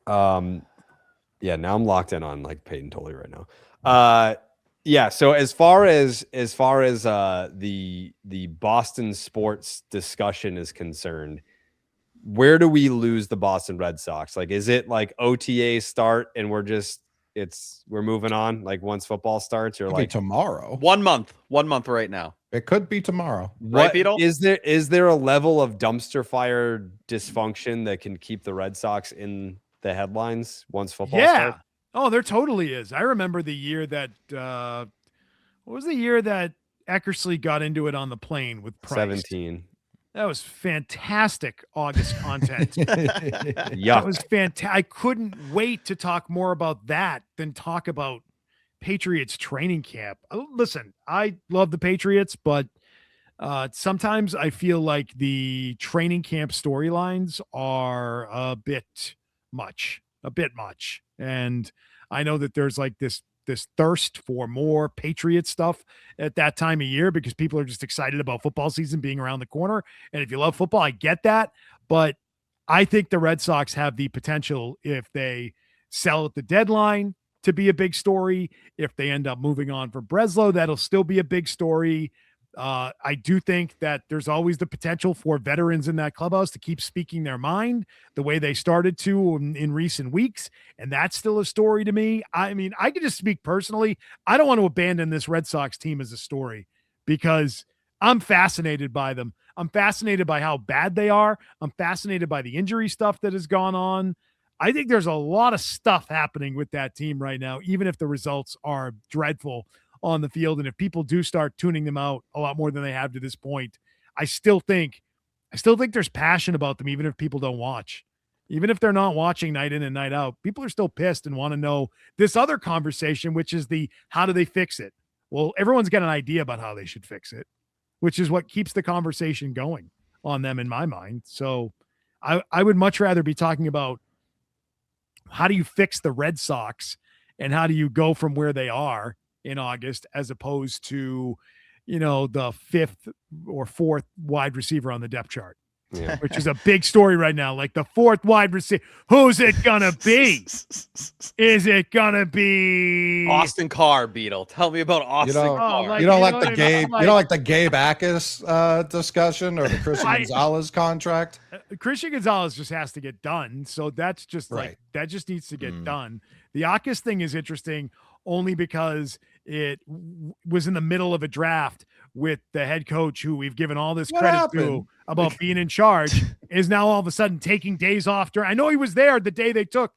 Yeah, now I'm locked in on like Payton Tolle right now. Yeah, so as far as the Boston sports discussion is concerned, where do we lose the Boston Red Sox? Like, is it like OTA start and we're moving on like once football starts, or like
tomorrow?
1 month right now.
It could be tomorrow.
Right, Beetle?
Is there a level of dumpster fire dysfunction that can keep the Red Sox in the headlines once football starts?
Oh, there totally is. I remember the year that what was the year that Eckersley got into it on the plane with Price?
17.
That was fantastic August content.
Yeah.
That was fantastic. I couldn't wait to talk more about that than talk about Patriots training camp. Listen, I love the Patriots, but sometimes I feel like the training camp storylines are a bit much. And I know that there's like this thirst for more Patriot stuff at that time of year because people are just excited about football season being around the corner. And if you love football, I get that. But I think the Red Sox have the potential, if they sell at the deadline, to be a big story. If they end up moving on for Breslow, that'll still be a big story. I do think that there's always the potential for veterans in that clubhouse to keep speaking their mind the way they started to in recent weeks. And that's still a story to me. I mean, I could just speak personally. I don't want to abandon this Red Sox team as a story because I'm fascinated by them. I'm fascinated by how bad they are. I'm fascinated by the injury stuff that has gone on. I think there's a lot of stuff happening with that team right now, even if the results are dreadful on the field. And if people do start tuning them out a lot more than they have to this point, I still think there's passion about them, even if people don't watch. Even if they're not watching night in and night out, people are still pissed and want to know this other conversation, which is the how do they fix it? Well, everyone's got an idea about how they should fix it, which is what keeps the conversation going on them in my mind. So I would much rather be talking about how do you fix the Red Sox and how do you go from where they are in August, as opposed to, the 5th or 4th wide receiver on the depth chart, which is a big story right now. Like the 4th wide receiver, who's it gonna be? Is it gonna be
Austin Carr, Beetle? Tell me about Austin Carr.
You don't like the Gabe Akis discussion or the Christian Gonzalez contract?
Christian Gonzalez just has to get done. So that's just that just needs to get done. The Akis thing is interesting only because it was in the middle of a draft with the head coach who we've given all this credit to about being in charge is now all of a sudden taking days off. I know he was there the day they took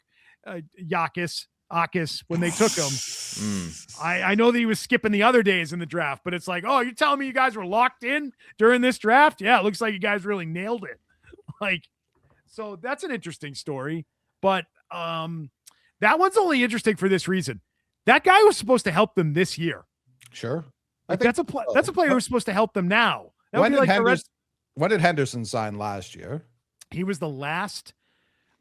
Akis when they took him. I know that he was skipping the other days in the draft, but it's like, oh, you're telling me you guys were locked in during this draft? Yeah, it looks like you guys really nailed it. So that's an interesting story, but that one's only interesting for this reason. That guy was supposed to help them this year.
Sure.
That's a player who's supposed to help them now.
When did Henderson sign last year?
He was the last.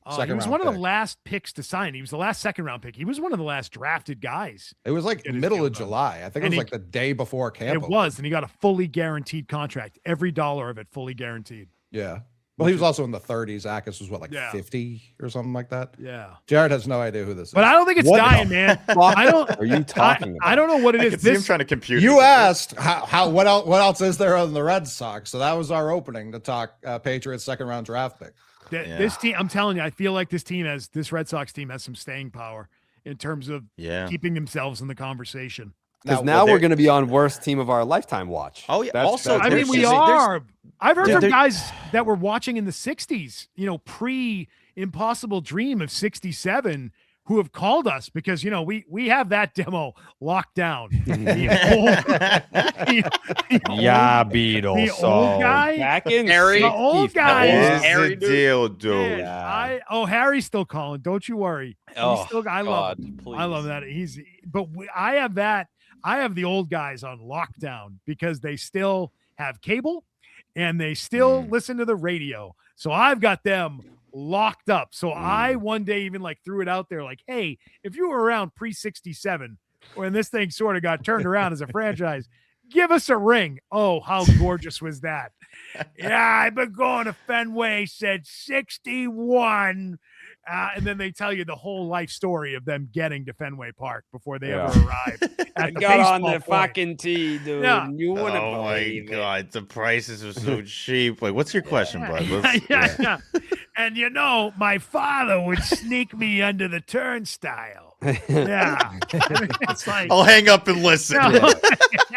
He was one of the last picks to sign. He was the last second-round pick. He was one of the last drafted guys.
It was like middle of July. I think it was like the day before camp.
It was, and he got a fully guaranteed contract. Every dollar of it fully guaranteed.
Yeah. Well, he was also in the 30s. Akis was 50 or something like that.
Yeah.
Jared has no idea who this is.
But I don't think it's dying, man. I don't.
Are you talking about?
I don't know what it is.
I'm trying to compute.
You asked what else is there on the Red Sox? So that was our opening to talk Patriots second round draft pick.
This team, I'm telling you, I feel like this Red Sox team has some staying power in terms of keeping themselves in the conversation.
Because now we're going to be on worst team of our lifetime watch.
Oh yeah.
I mean, we are. I've heard from guys that were watching in the 60s, pre Impossible Dream of 67, who have called us because we have that demo locked down.
Beetle.
The old guy,
back in
Harry.
The old guy.
Harry deal, dude.
Yeah. Harry's still calling. Don't you worry. I love him.
Please.
I love that. I have that. I have the old guys on lockdown because they still have cable and they still listen to the radio. So I've got them locked up. So I one day even threw it out there like, hey, if you were around pre-67 when this thing sort of got turned around as a franchise, give us a ring. Oh, how gorgeous was that? Yeah, I've been going to Fenway since 61. And then they tell you the whole life story of them getting to Fenway Park before they ever arrived.
I got on the fucking tee, dude.
Yeah.
You wouldn't
Oh my
believe it.
God, the prices are so cheap. Like, what's your question, bud?
Yeah. And my father would sneak me under the turnstile. Yeah. It's like,
I'll hang up and listen.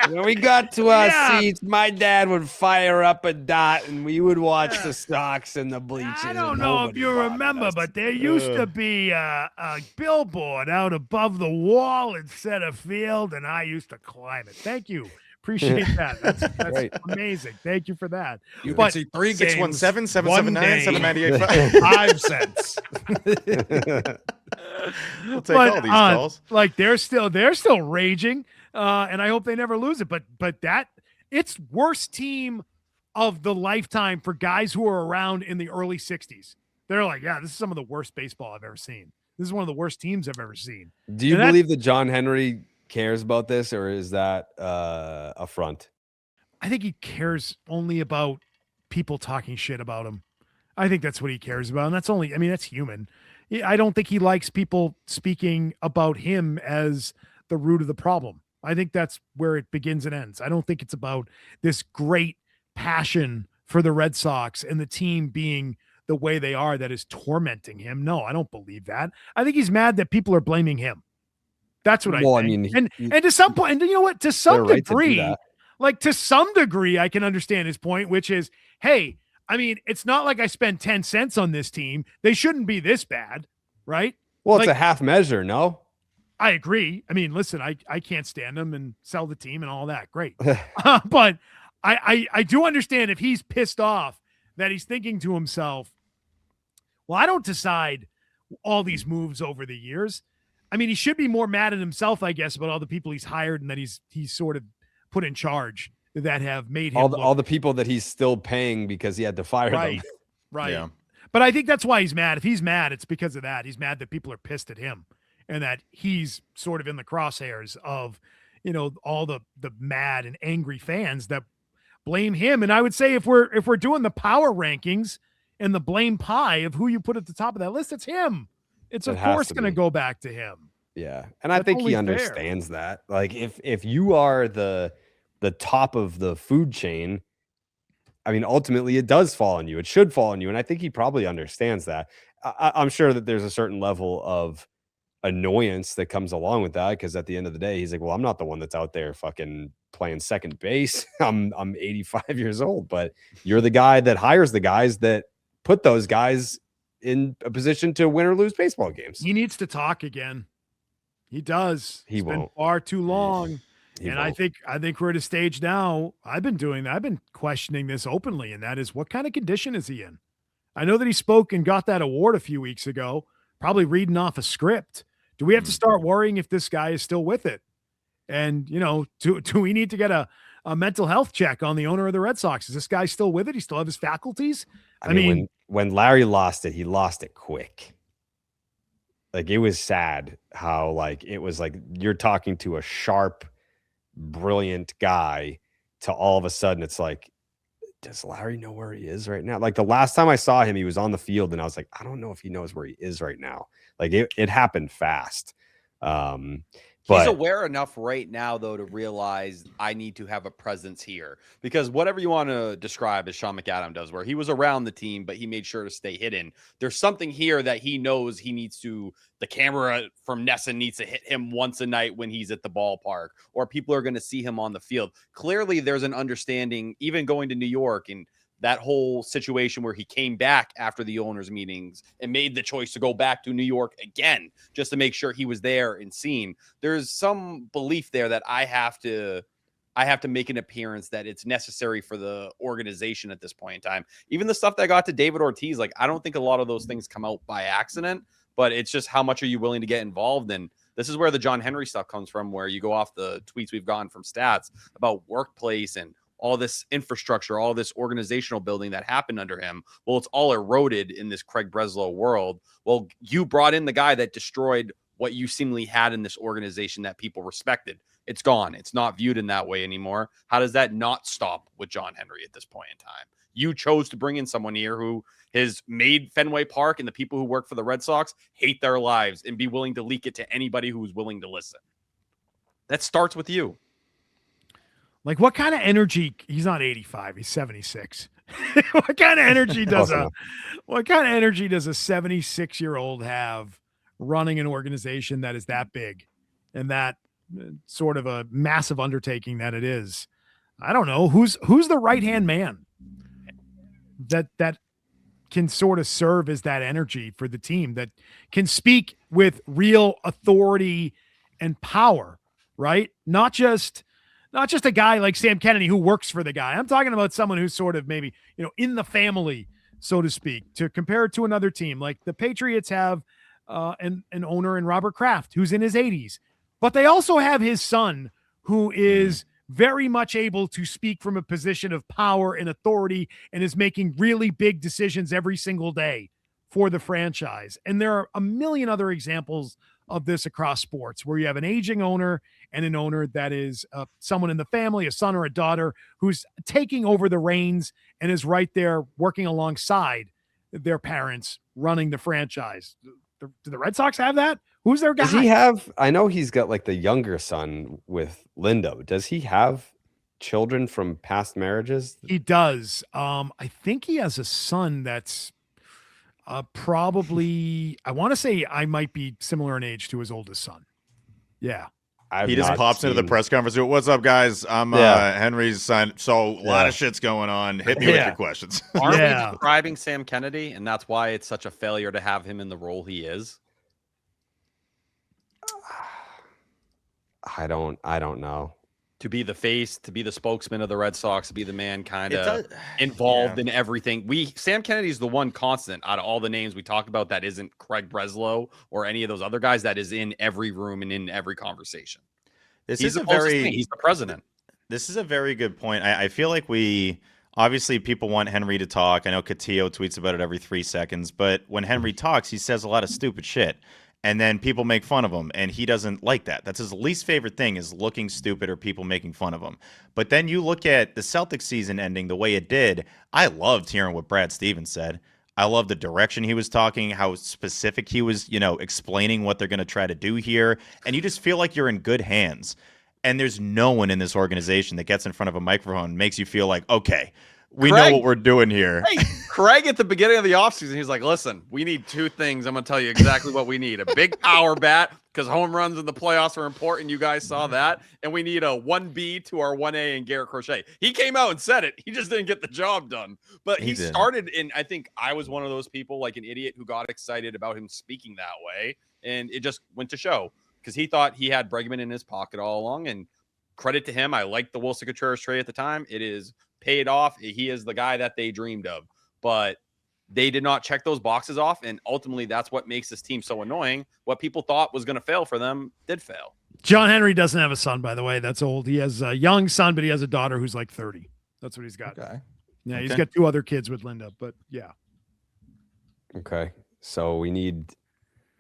When we got to our seats, my dad would fire up a dot and we would watch the Sox and the bleachers.
I don't know if you remember, but there used to be a billboard out above the wall in center field, and I used to climb it. Thank you. Appreciate that. That's amazing. Thank you for that.
You can see 3 games.
617-779-7985.
5 cents.
We'll take all these calls.
Like they're still raging, and I hope they never lose it. But it's worst team of the lifetime for guys who are around in the early 60s. They're like, yeah, this is some of the worst baseball I've ever seen. This is one of the worst teams I've ever seen.
Do you believe that John Henry cares about this, or is that a front?
I think he cares only about people talking shit about him. I think that's what he cares about, and that's human. I don't think he likes people speaking about him as the root of the problem. I think that's where it begins and ends. I don't think it's about this great passion for the Red Sox and the team being the way they are that is tormenting him. No, I don't believe that. I think he's mad that people are blaming him. That's what I think. I mean, and to some point, and you know what? To some degree, to some degree, I can understand his point, which is, hey, I mean, it's not like I spent 10 cents on this team. They shouldn't be this bad, right?
Well, it's a half measure, no?
I agree. I mean, listen, I can't stand them and sell the team and all that. Great. But I do understand if he's pissed off that he's thinking to himself, well, I don't decide all these moves over the years. I mean, he should be more mad at himself, I guess, about all the people he's hired and that he's sort of put in charge that have made him
all the people that he's still paying because he had to fire them.
Right.
Yeah.
But I think that's why he's mad. If he's mad, it's because of that. He's mad that people are pissed at him and that he's sort of in the crosshairs of, all the mad and angry fans that blame him. And I would say if we're doing the power rankings and the blame pie of who you put at the top of that list, it's him. It's of course going to go back to him.
Yeah. And I think he understands that. Like if you are the top of the food chain, I mean, ultimately it does fall on you. It should fall on you. And I think he probably understands that. I'm sure that there's a certain level of annoyance that comes along with that. Cause at the end of the day, he's like, well, I'm not the one that's out there fucking playing second base. I'm 85 years old, but you're the guy that hires the guys that put those guys in a position to win or lose baseball games.
He needs to talk again. He does.
He won't.
Been far too long.
He
and
won't.
I think we're at a stage now. I've been doing that. I've been questioning this openly, and that is, what kind of condition is he in? I know that he spoke and got that award a few weeks ago, probably reading off a script. Do we have to start worrying if this guy is still with it? And, do we need to get a mental health check on the owner of the Red Sox? Is this guy still with it? He still have his faculties?
I mean, when Larry lost it, he lost it quick. Like, it was sad how, it was like you're talking to a sharp, brilliant guy to all of a sudden it's like, does Larry know where he is right now? Like, the last time I saw him, he was on the field and I was like, I don't know if he knows where he is right now. Like, it happened fast.
He's aware enough right now, though, to realize I need to have a presence here, because whatever you want to describe as Sean McAdam does, where he was around the team, but he made sure to stay hidden. There's something here that he knows he needs to, the camera from Nesson needs to hit him once a night when he's at the ballpark, or people are going to see him on the field. Clearly there's an understanding, even going to New York and that whole situation where he came back after the owners' meetings and made the choice to go back to New York again, just to make sure he was there and seen. There's some belief there that I have to make an appearance, that it's necessary for the organization at this point in time. Even the stuff that got to David Ortiz, I don't think a lot of those things come out by accident, but it's just how much are you willing to get involved in? This is where the John Henry stuff comes from, where you go off the tweets we've gotten from Stats about workplace and all this infrastructure, all this organizational building that happened under him. Well, it's all eroded in this Craig Breslow world. Well, you brought in the guy that destroyed what you seemingly had in this organization that people respected. It's gone. It's not viewed in that way anymore. How does that not stop with John Henry at this point in time? You chose to bring in someone here who has made Fenway Park and the people who work for the Red Sox hate their lives and be willing to leak it to anybody who's willing to listen. That starts with you.
Like, what kind of energy? He's not 85. He's 76. What kind of energy does a 76-year-old have running an organization that is that big and that sort of a massive undertaking that it is? I don't know. Who's the right-hand man that can sort of serve as that energy for the team, that can speak with real authority and power, right? Not just a guy like Sam Kennedy who works for the guy. I'm talking about someone who's sort of maybe, in the family, so to speak, to compare it to another team. Like the Patriots have an owner in Robert Kraft who's in his 80s, but they also have his son who is very much able to speak from a position of power and authority and is making really big decisions every single day for the franchise. And there are a million other examples of this across sports where you have an aging owner and an owner that is someone in the family, a son or a daughter, who's taking over the reins and is right there working alongside their parents running the franchise. Do the Red Sox have that? Who's their guy?
Does he have, I know he's got like the younger son with Linda. Does he have children from past marriages?
He does. I think he has a son that's probably, I want to say I might be similar in age to his oldest son. Yeah.
He just pops into the press conference. What's up, guys? I'm Henry's son. So a lot of shit's going on. Hit me with your questions.
Aren't we describing Sam Kennedy, and that's why it's such a failure to have him in the role he is?
I don't know.
To be the face, to be the spokesman of the Red Sox, to be the man kind of involved in everything. Sam Kennedy's the one constant out of all the names we talked about that isn't Craig Breslow or any of those other guys that is in every room and in every conversation. He's the president.
This is a very good point. I feel like obviously people want Henry to talk. I know Castillo tweets about it every 3 seconds, but when Henry talks, he says a lot of stupid shit. And then people make fun of him, and he doesn't like that. That's his least favorite thing, is looking stupid or people making fun of him. But then you look at the Celtics season ending the way it did. I loved hearing what Brad Stevens said. I love the direction he was talking, how specific he was, explaining what they're going to try to do here. And you just feel like you're in good hands. And there's no one in this organization that gets in front of a microphone and makes you feel like, okay, we know what we're doing here.
Hey, Craig at the beginning of the offseason, he's like, listen, we need two things. I'm going to tell you exactly what we need. A big power bat, because home runs in the playoffs are important. You guys saw that. And we need a 1B to our 1A and Garrett Crochet. He came out and said it. He just didn't get the job done. But he started in, I think I was one of those people, like an idiot, who got excited about him speaking that way. And it just went to show, because he thought he had Bregman in his pocket all along. And credit to him. I liked the Wilson Contreras trade at the time. It is paid off. He is the guy that they dreamed of, but they did not check those boxes off. And ultimately that's what makes this team so annoying. What people thought was going to fail for them did fail.
John Henry doesn't have a son, by the way. That's old. He has a young son, but he has a daughter who's like 30. That's what he's got.
Okay.
Yeah. He's got 2 other kids with Linda, but yeah.
Okay. So we need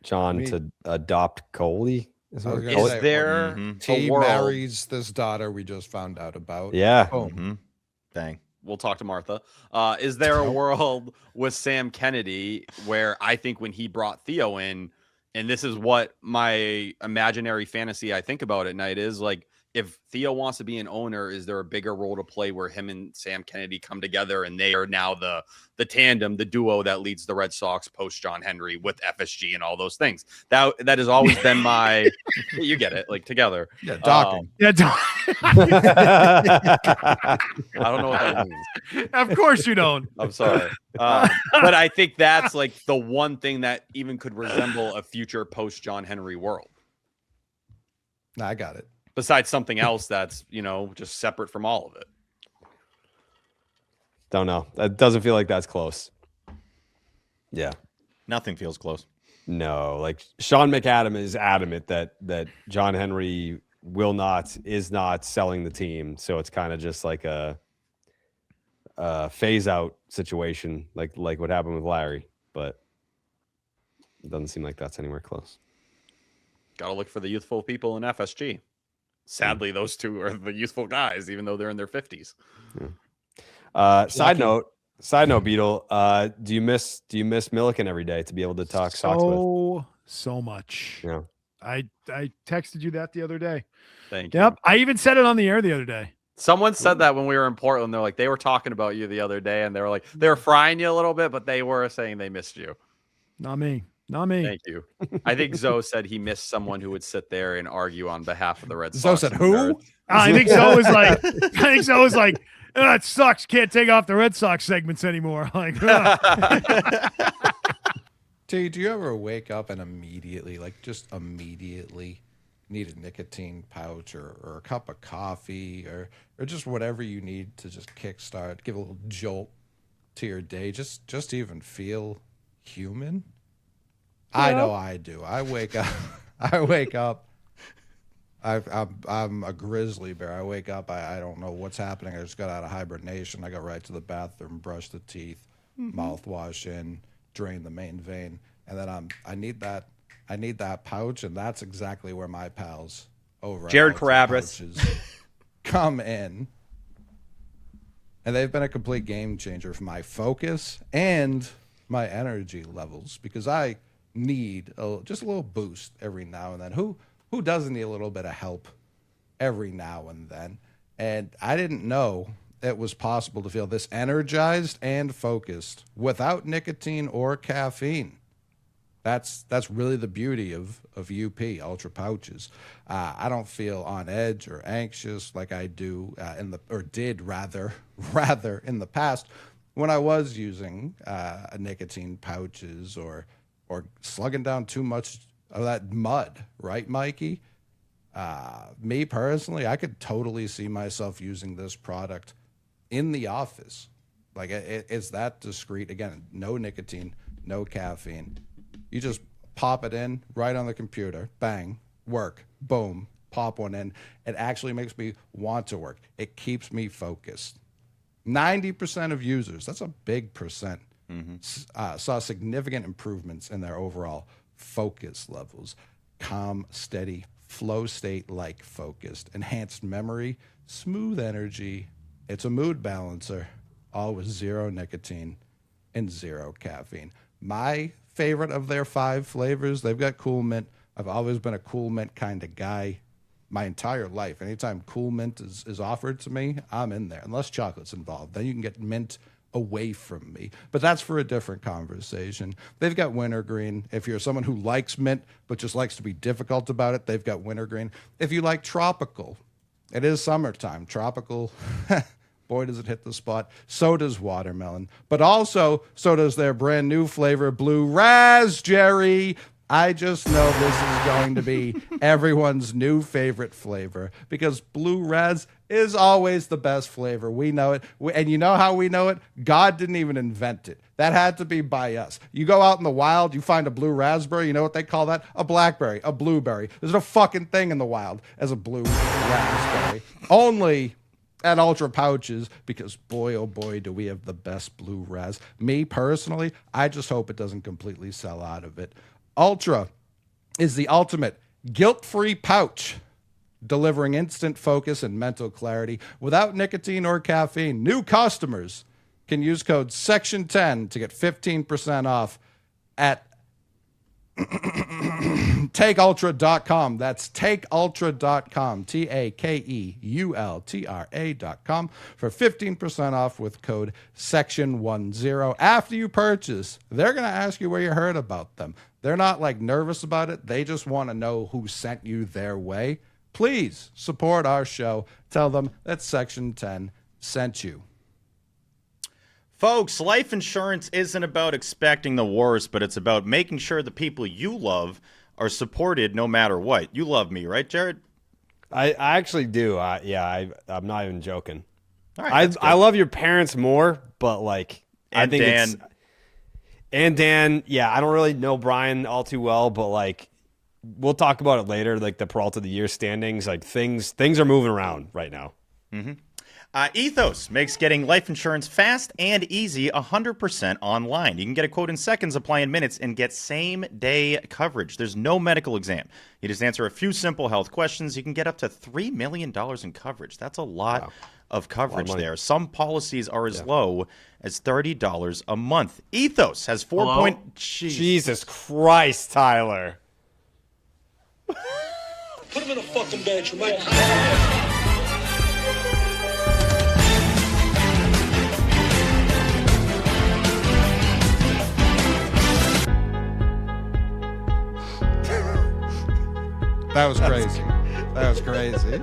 John to adopt Coley.
Is there
he marries this daughter we just found out about?
Yeah.
Dang.
We'll talk to Martha. Is there a world with Sam Kennedy where I think when he brought Theo in, and this is what my imaginary fantasy I think about at night is, like, if Theo wants to be an owner, is there a bigger role to play where him and Sam Kennedy come together and they are now the tandem, the duo that leads the Red Sox post John Henry with FSG and all those things? That has always been my, you get it, like together.
Yeah, docking.
I don't know what that means.
Of course you don't.
I'm sorry. But I think that's like the one thing that even could resemble a future post John Henry world.
No, I got it.
Besides something else that's, just separate from all of it.
Don't know. That doesn't feel like that's close. Yeah.
Nothing feels close.
No, like Sean McAdam is adamant that John Henry is not selling the team. So it's kind of just like a phase out situation, like what happened with Larry, but it doesn't seem like that's anywhere close.
Got to look for the youthful people in FSG. Sadly, those two are the youthful guys, even though they're in their 50s.
Side note, Beetle. Do you miss Milliken every day to be able to talk Sox with?
So much.
Yeah.
I texted you that the other day.
Thank you.
Yep. I even said it on the air the other day.
Someone said that when we were in Portland. They're like, they were talking about you the other day, and they were like, they were frying you a little bit, but they were saying they missed you.
Not me. Not me.
Thank you. I think Zoe said he missed someone who would sit there and argue on behalf of the Red Sox.
Zoe said who?
I think Zoe was like, oh, it sucks. Can't take off the Red Sox segments anymore. Like,
T, do you ever wake up and immediately need a nicotine pouch or a cup of coffee or just whatever you need to just kickstart, give a little jolt to your day, just to even feel human? Yeah. I know I do. I wake up. I'm a grizzly bear. I wake up. I don't know what's happening. I just got out of hibernation. I got right to the bathroom, brush the teeth, mouthwash in, drain the main vein, and then I need that pouch, and that's exactly where my pals over
Jared
at
Carabas
come in, and they've been a complete game changer for my focus and my energy levels, because I need just a little boost every now and then. Who doesn't need a little bit of help every now and then? And I didn't know it was possible to feel this energized and focused without nicotine or caffeine. That's really the beauty of UP Ultra Pouches. I don't feel on edge or anxious like I do did in the past when I was using nicotine pouches or slugging down too much of that mud, right, Mikey? Me personally, I could totally see myself using this product in the office. Like it's that discreet. Again, no nicotine, no caffeine. You just pop it in right on the computer, bang, work, boom, pop one in. It actually makes me want to work. It keeps me focused. 90% of users, that's a big percent, saw significant improvements in their overall focus levels. Calm, steady, flow state-like focused, enhanced memory, smooth energy. It's a mood balancer, all with zero nicotine and zero caffeine. My favorite of their 5 flavors, they've got Cool Mint. I've always been a Cool Mint kind of guy my entire life. Anytime Cool Mint is offered to me, I'm in there, unless chocolate's involved. Then you can get mint away from me. But that's for a different conversation. They've got Wintergreen. If you're someone who likes mint but just likes to be difficult about it, they've got Wintergreen. If you like tropical, it is summertime. Tropical, boy, does it hit the spot. So does watermelon. But also, so does their brand new flavor, Blue Raspberry. I just know this is going to be everyone's new favorite flavor because Blue Raz is always the best flavor. We know it. And you know how we know it? God didn't even invent it. That had to be by us. You go out in the wild, you find a blue raspberry. You know what they call that? A blackberry, a blueberry. There's no fucking thing in the wild as a blue raspberry. Only at Ultra Pouches, because boy, oh boy, do we have the best blue raz. Me personally, I just hope it doesn't completely sell out of it. Ultra is the ultimate guilt-free pouch, delivering instant focus and mental clarity without nicotine or caffeine. New customers can use code SECTION10 to get 15% off at takeultra.com. That's takeultra.com, takeultra.com for 15% off with code SECTION10. After you purchase, they're going to ask you where you heard about them. They're not like nervous about it. They just want to know who sent you their way. Please support our show. Tell them that Section 10 sent you.
Folks, life insurance isn't about expecting the worst, but it's about making sure the people you love are supported no matter what. You love me, right, Jared?
I actually do. I'm not even joking.
All right,
I love your parents more, but like
and
I think
Dan.
And Dan, yeah, I don't really know Brian all too well, but like we'll talk about it later, like the Peralta of the Year standings, like things are moving around right now.
Mm-hmm. Ethos makes getting life insurance fast and easy 100% online. You can get a quote in seconds, apply in minutes, and get same-day coverage. There's no medical exam. You just answer a few simple health questions. You can get up to $3 million in coverage. That's a lot of coverage there. Some policies are as low as $30 a month. Ethos has 4
Jesus Christ, Tyler.
Put him in a fucking bed, you might.
That was crazy. That was crazy.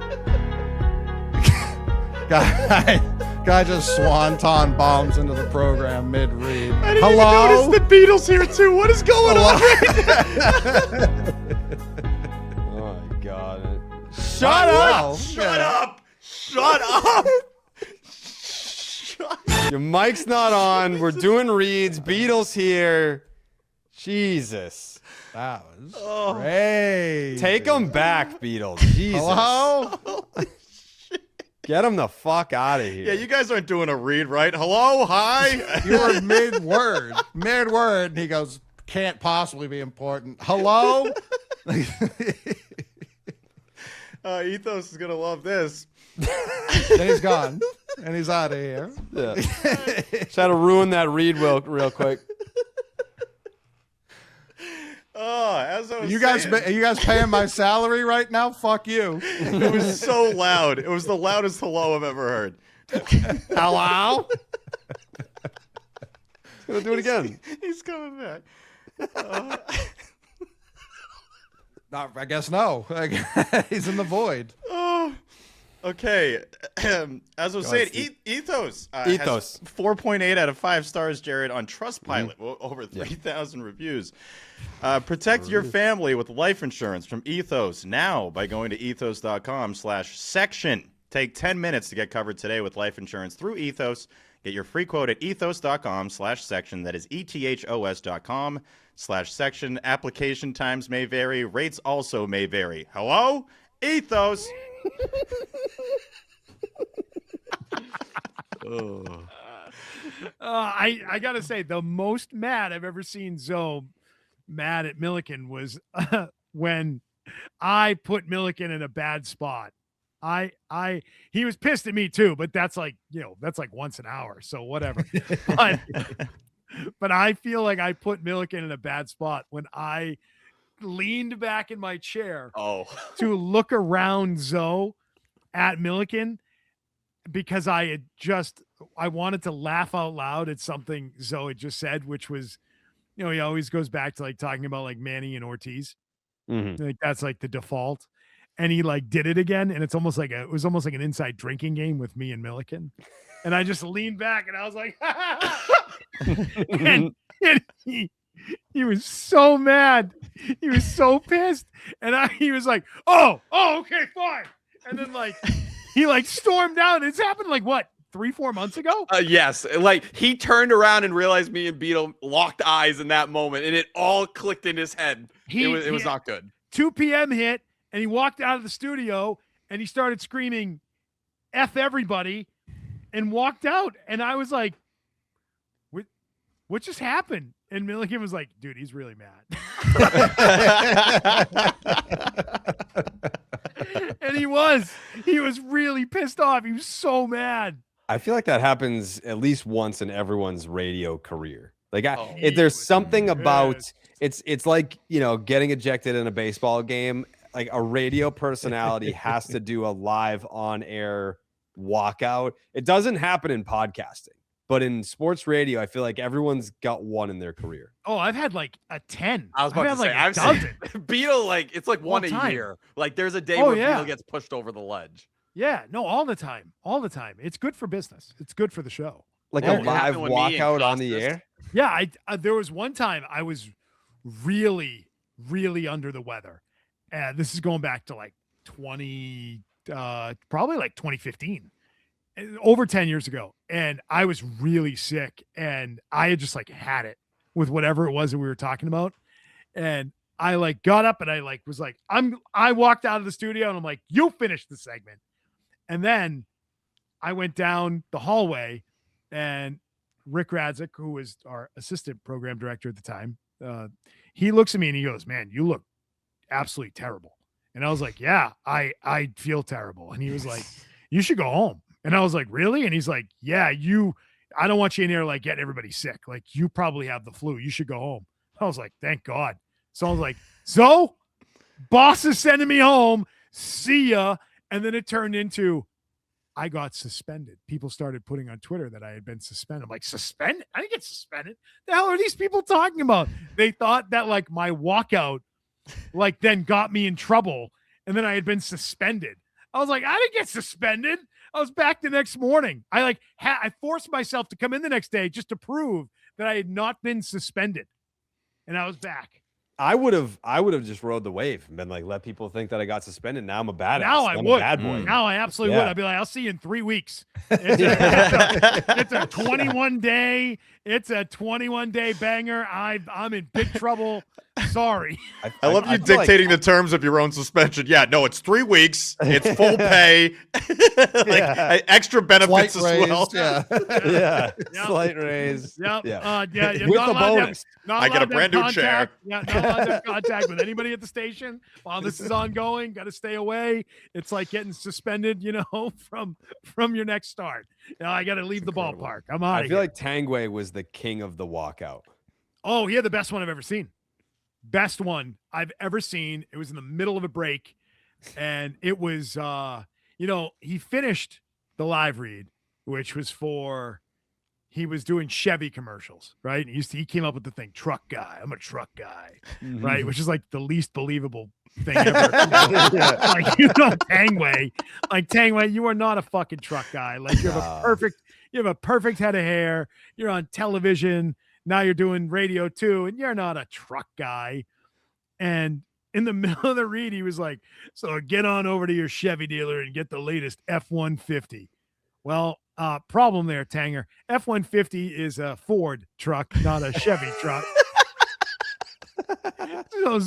Guy just swanton bombs into the program mid-read.
I didn't even notice the Beatles here too. What is going on?
Oh my God!
Shut up!
Shut up! Shut up!
Your mic's not on. We're doing reads. Beatles here. Jesus.
That was crazy.
Take them back, Beatles. Jesus.
Hello?
Get them the fuck out of here.
Yeah, you guys aren't doing a read, right? Hello? Hi?
You were mid-word. Mid-word. And he goes, can't possibly be important. Hello?
Ethos is going to love this.
Then he's gone. And he's out of here.
Yeah. Just had to ruin that read real quick.
Oh, as I was
you
saying,
guys paying my salary right now? Fuck you.
It was so loud. It was the loudest hello I've ever heard.
Hello?
He's gonna do it again.
He's coming back.
I guess no. He's in the void.
Oh, okay. As I was saying, Ethos. Has 4.8 out of 5 stars, Jared, on Trustpilot. Over 3,000 reviews. Protect your family with life insurance from Ethos now by going to ethos.com/section. Take 10 minutes to get covered today with life insurance through Ethos. Get your free quote at ethos.com/section. That is ethos.com/section. Application times may vary. Rates also may vary. Hello? Ethos.
I gotta say, the most mad I've ever seen Zoe mad at Milliken was when I put Milliken in a bad spot. He was pissed at me too, but that's like once an hour, so whatever. but I feel like I put Milliken in a bad spot when I leaned back in my chair to look around Zoe at Milliken because I wanted to laugh out loud at something Zoe had just said, which was, he always goes back to like talking about like Manny and Ortiz.
Mm-hmm.
Like that's like the default. And he like did it again. And it was almost like an inside drinking game with me and Milliken. And I just leaned back and I was like, and he was so mad. He was so pissed. And he was like, oh, okay, fine. And then like, he like stormed out. It's happened like what? 3-4 months ago?
Yes. Like he turned around and realized me and Beetle locked eyes in that moment and it all clicked in his head. It was not good.
2 p.m. hit and he walked out of the studio and he started screaming F everybody and walked out. And I was like, what just happened? And Milliken was like, dude, he's really mad. And he was really pissed off. He was so mad.
I feel like that happens at least once in everyone's radio career. Like there's something about it's like, getting ejected in a baseball game. Like a radio personality has to do a live on air walkout. It doesn't happen in podcasting, but in sports radio, I feel like everyone's got one in their career.
Oh, I've had like a 10.
I was about to say, I've seen Beetle, like it's like one a year. Like there's a day where Beetle gets pushed over the ledge.
Yeah, no, all the time. It's good for business. It's good for the show.
Like a live walkout on the air?
Yeah, there was one time I was really, really under the weather. And this is going back to like probably like 2015, over 10 years ago. And I was really sick and I had just like had it with whatever it was that we were talking about. And I like got up and I like was like, I walked out of the studio and I'm like, you finish the segment. And then I went down the hallway, and Rick Radzik, who was our assistant program director at the time, he looks at me and he goes, "Man, you look absolutely terrible." And I was like, "Yeah, I feel terrible." And he was like, "You should go home." And I was like, "Really?" And he's like, "Yeah, I don't want you in here like getting everybody sick. Like you probably have the flu. You should go home." I was like, "Thank God." So I was like, "So boss is sending me home. See ya." And then it turned into, I got suspended. People started putting on Twitter that I had been suspended. I'm like, suspended? I didn't get suspended. The hell are these people talking about? They thought that like my walkout like then got me in trouble, and then I had been suspended. I was like, I didn't get suspended. I was back the next morning. I forced myself to come in the next day just to prove that I had not been suspended, and I was back.
I would have just rode the wave and been like, let people think that I got suspended. Now I'm a badass.
Now I'm
would.
a bad boy. Now I absolutely would. I'd be like, I'll see you in 3 weeks. It's a 21 day. It's a 21 day banger. I'm in big trouble. Sorry.
I love you dictating the terms of your own suspension. Yeah, no, it's 3 weeks. It's full pay. Extra benefits as well.
Yeah.
Yep.
Slight raise.
Yep.
Yeah.
With
a bonus.
I get a brand new chair.
Yeah, not allowed to have contact with anybody at the station while this is ongoing. Got to stay away. It's like getting suspended, from your next start. I got to leave the ballpark. I'm out.
I feel like Tangway was the king of the walkout.
Oh, he had the best one I've ever seen. Best one I've ever seen. It was in the middle of a break, and it was, he finished the live read, which was he was doing Chevy commercials, right? And he came up with the thing, truck guy. I'm a truck guy, right? Which is like the least believable thing ever. Tangway, you are not a fucking truck guy. Like you have a perfect head of hair. You're on television. Now you're doing radio too, and you're not a truck guy. And in the middle of the read, he was like, "So get on over to your Chevy dealer and get the latest F-150." Well, problem there, Tanger. F-150 is a Ford truck, not a Chevy truck. So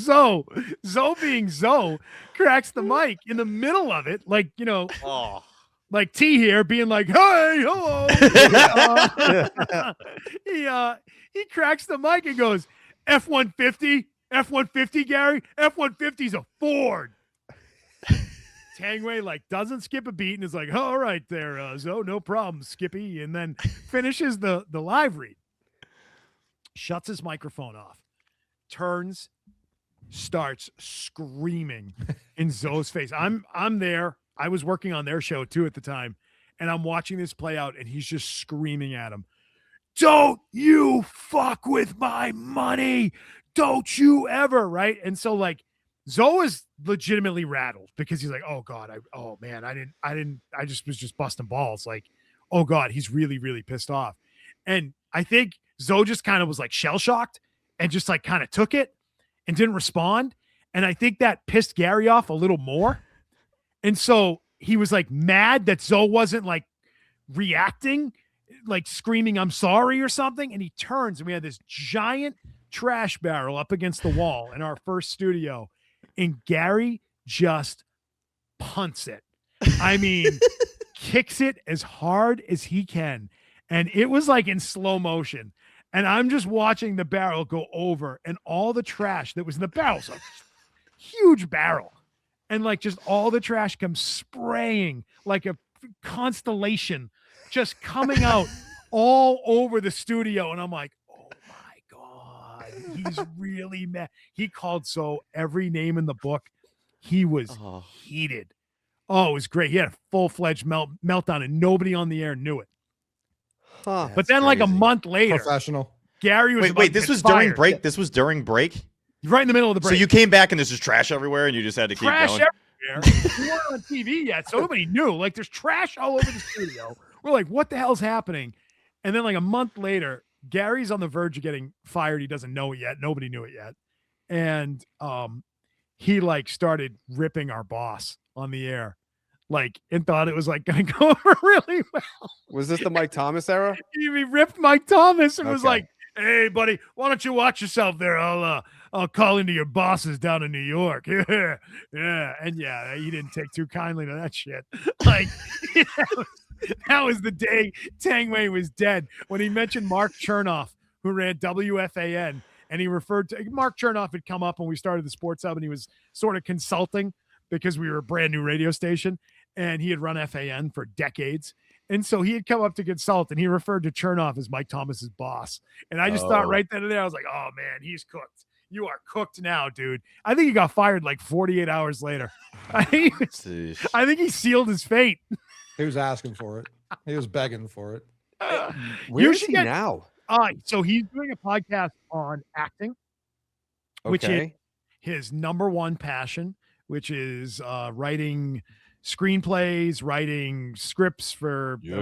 Zoe being Zoe cracks the mic in the middle of it, like like T here being like, "Hey, hello." He cracks the mic and goes, F-150, Gary. F-150's a Ford. Tangway doesn't skip a beat and is like, "Oh, all right there, Zoe, no problem, Skippy," and then finishes the live read. Shuts his microphone off. Turns, starts screaming in Zoe's face. I'm there. I was working on their show too at the time, and I'm watching this play out, and he's just screaming at him, "Don't you fuck with my money. Don't you ever," right? And so Zoe is legitimately rattled because he's like, "Oh God, I just was busting balls." Like, "Oh God, he's really, really pissed off." And I think Zoe just kind of was shell shocked and just kind of took it and didn't respond. And I think that pissed Gary off a little more. And so he was mad that Zoe wasn't reacting, screaming, "I'm sorry" or something. And he turns, and we had this giant trash barrel up against the wall in our first studio. And Gary just punts it. I mean, kicks it as hard as he can. And it was in slow motion. And I'm just watching the barrel go over, and all the trash that was in the barrel, so huge barrel. And just all the trash comes spraying like a constellation, just coming out all over the studio. And I'm like, "Oh my God, he's really mad." He called every name in the book. He was heated. Oh, it was great. He had a full-fledged meltdown, and nobody on the air knew it.
Huh.
But then a month later,
professional.
Gary was
wait, this was during break? This was during break?
Right in the middle of the break.
So you came back and there's just trash everywhere and you just had to keep going?
Trash everywhere. We weren't on TV yet, so nobody knew. There's trash all over the studio. We're like, what the hell's happening? And then a month later, Gary's on the verge of getting fired. He doesn't know it yet. Nobody knew it yet. And he started ripping our boss on the air. And thought it was going to go over really well.
Was this the Mike Thomas era?
He ripped Mike Thomas and was like, "Hey, buddy, why don't you watch yourself there? I'll call into your bosses down in New York." Yeah. And he didn't take too kindly to that shit. That was the day Tangway was dead when he mentioned Mark Chernoff, who ran WFAN, and he referred to Mark Chernoff had come up when we started the Sports Hub, and he was sort of consulting because we were a brand new radio station, and he had run FAN for decades. And so he had come up to consult, and he referred to Chernoff as Mike Thomas's boss. And I just thought right then and there, I was like, oh, man, he's cooked. You are cooked now, dude. I think he got fired like 48 hours later. I think he sealed his fate.
He was asking for it. He was begging for it.
Where is he now?
So he's doing a podcast on acting, which is his number one passion, which is writing screenplays, writing scripts for It's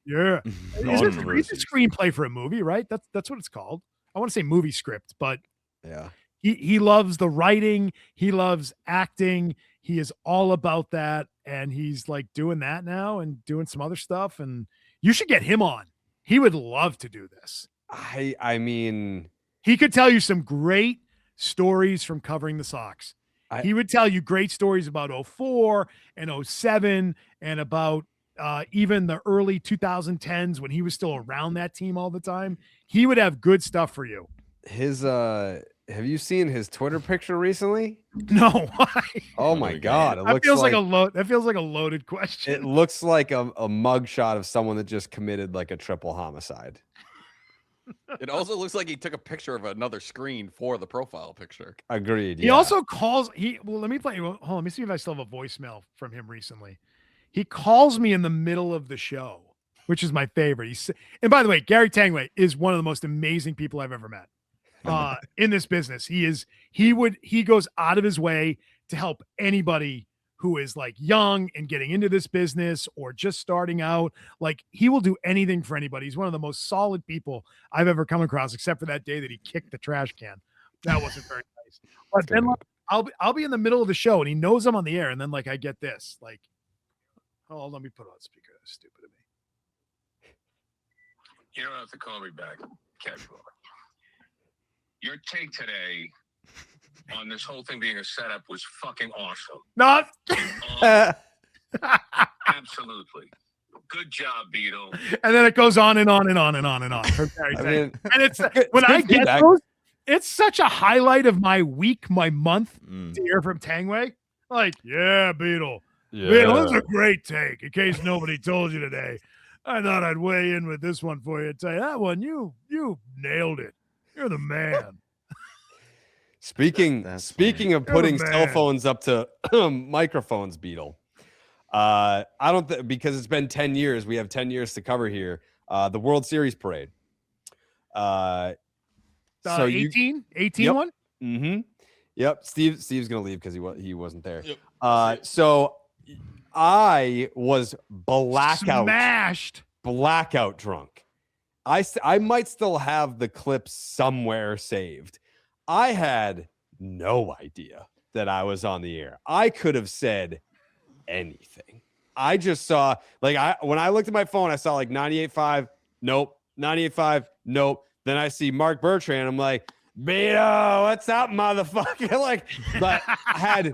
a screenplay for a movie, right? That's what it's called. I want to say movie script, but
yeah.
He loves the writing, he loves acting, he is all about that, and he's like doing that now and doing some other stuff, and you should get him on. He would love to do this.
I mean,
he could tell you some great stories from covering the Sox. He would tell you great stories about 04 and 07 and about even the early 2010s when he was still around that team all the time. He would have good stuff for you.
Have you seen his Twitter picture recently?
No.
Oh my God.
That feels like a loaded question.
It looks like a mugshot of someone that just committed like a triple homicide.
It also looks like he took a picture of another screen for the profile picture.
Agreed.
He also calls let me play. Hold on, let me see if I still have a voicemail from him recently. He calls me in the middle of the show, which is my favorite. And by the way, Gary Tangway is one of the most amazing people I've ever met in this business. He goes out of his way to help anybody who is like young and getting into this business or just starting out. Like, he will do anything for anybody. He's one of the most solid people I've ever come across, except for that day that he kicked the trash can. That wasn't very nice. But then like, I'll be in the middle of the show and he knows I'm on the air. And then like, I get this, like, oh, let me put on speaker. That's stupid of me.
You don't have to call me back, Casual. Your take today on this whole thing being a setup was fucking awesome.
Not
absolutely. Good job, Beetle.
And then it goes on and on and on and on and on. And it's when I get those, it's such a highlight of my week, my month to hear from Tangway. Like, yeah, Beetle.
Yeah.
Beetle, this is a great take. In case nobody told you today, I thought I'd weigh in with this one for you and tell you that one, you nailed it. You're the man.
Speaking of putting cell phones up to microphones, Beetle. I don't because it's been 10 years. We have 10 years to cover here. The World Series parade.
So 18 one?
Mm-hmm. Yep. Steve's gonna leave because he wasn't there. Yep. So I was blackout drunk. I might still have the clips somewhere saved. I had no idea that I was on the air. I could have said anything. I just saw when I looked at my phone, I saw like 98.5. Nope. 98.5. Nope. Then I see Marc Bertrand. I'm like, Beto, what's up, motherfucker? But I had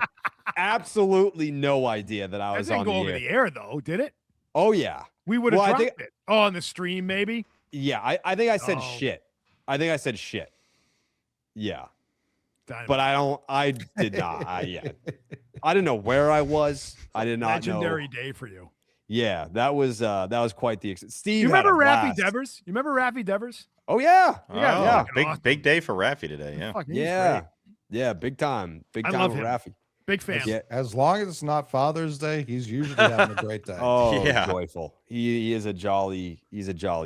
absolutely no idea that I was on the air.
That didn't go over the air though, did it?
Oh yeah.
We would have dropped it. Oh, on the stream, maybe?
Yeah, I think I said shit. I think I said shit. Yeah. Dynamite. But I did not. I didn't know where I was. I did not know.
Legendary day for you.
Yeah, that was quite the Steve.
You remember Raffy Devers? You remember Raffy Devers?
Oh yeah.
Yeah. Big day for Raffy today. Yeah.
Yeah, big time. Big time for Raffy.
Big fan.
Yeah, as long as it's not Father's Day, he's usually having a great day.
Oh, yeah. Joyful. He is a jolly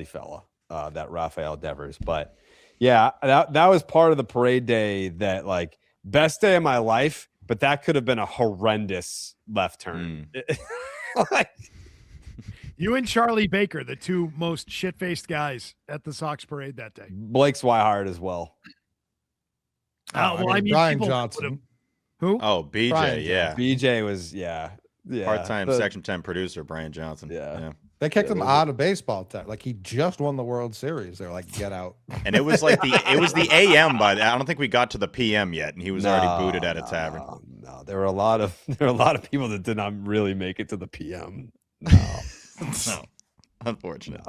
fella, that Rafael Devers. But yeah, that was part of the parade day that like best day of my life, but that could have been a horrendous left turn.
You and Charlie Baker, the two most shit-faced guys at the Sox parade that day.
Blake Swihart as well.
Brian Johnson.
Who?
Oh, BJ,
Brian,
yeah.
BJ was,
part-time Section 10 producer, Brian Johnson.
Yeah.
They kicked him out of baseball tech. Like, he just won the World Series. They're like, get out.
And it was like it was the AM by I don't think we got to the PM yet, and he was already booted at a tavern.
No, there were a lot of people that did not really make it to the PM. No.
No, unfortunate.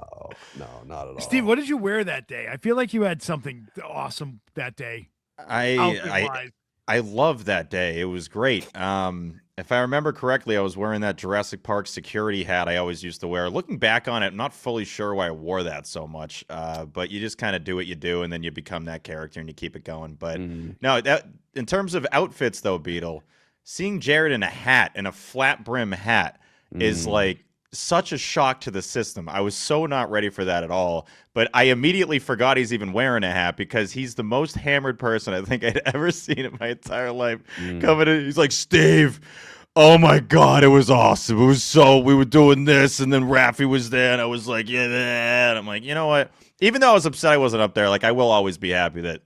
No, not at all.
Steve, what did you wear that day? I feel like you had something awesome that day.
I love that day. It was great. If I remember correctly, I was wearing that Jurassic Park security hat I always used to wear. Looking back on it, I'm not fully sure why I wore that so much. But you just kind of do what you do, and then you become that character and you keep it going. But no, that in terms of outfits though, Beetle, seeing Jared in a hat, in a flat brim hat, is like such a shock to the system. I was so not ready for that at all. But I immediately forgot he's even wearing a hat because he's the most hammered person I think I'd ever seen in my entire life. Coming in, he's like, Steve, oh my God, it was awesome. It was we were doing this, and then Raffy was there, and I was like, yeah. And I'm like, you know what? Even though I was upset I wasn't up there, like I will always be happy that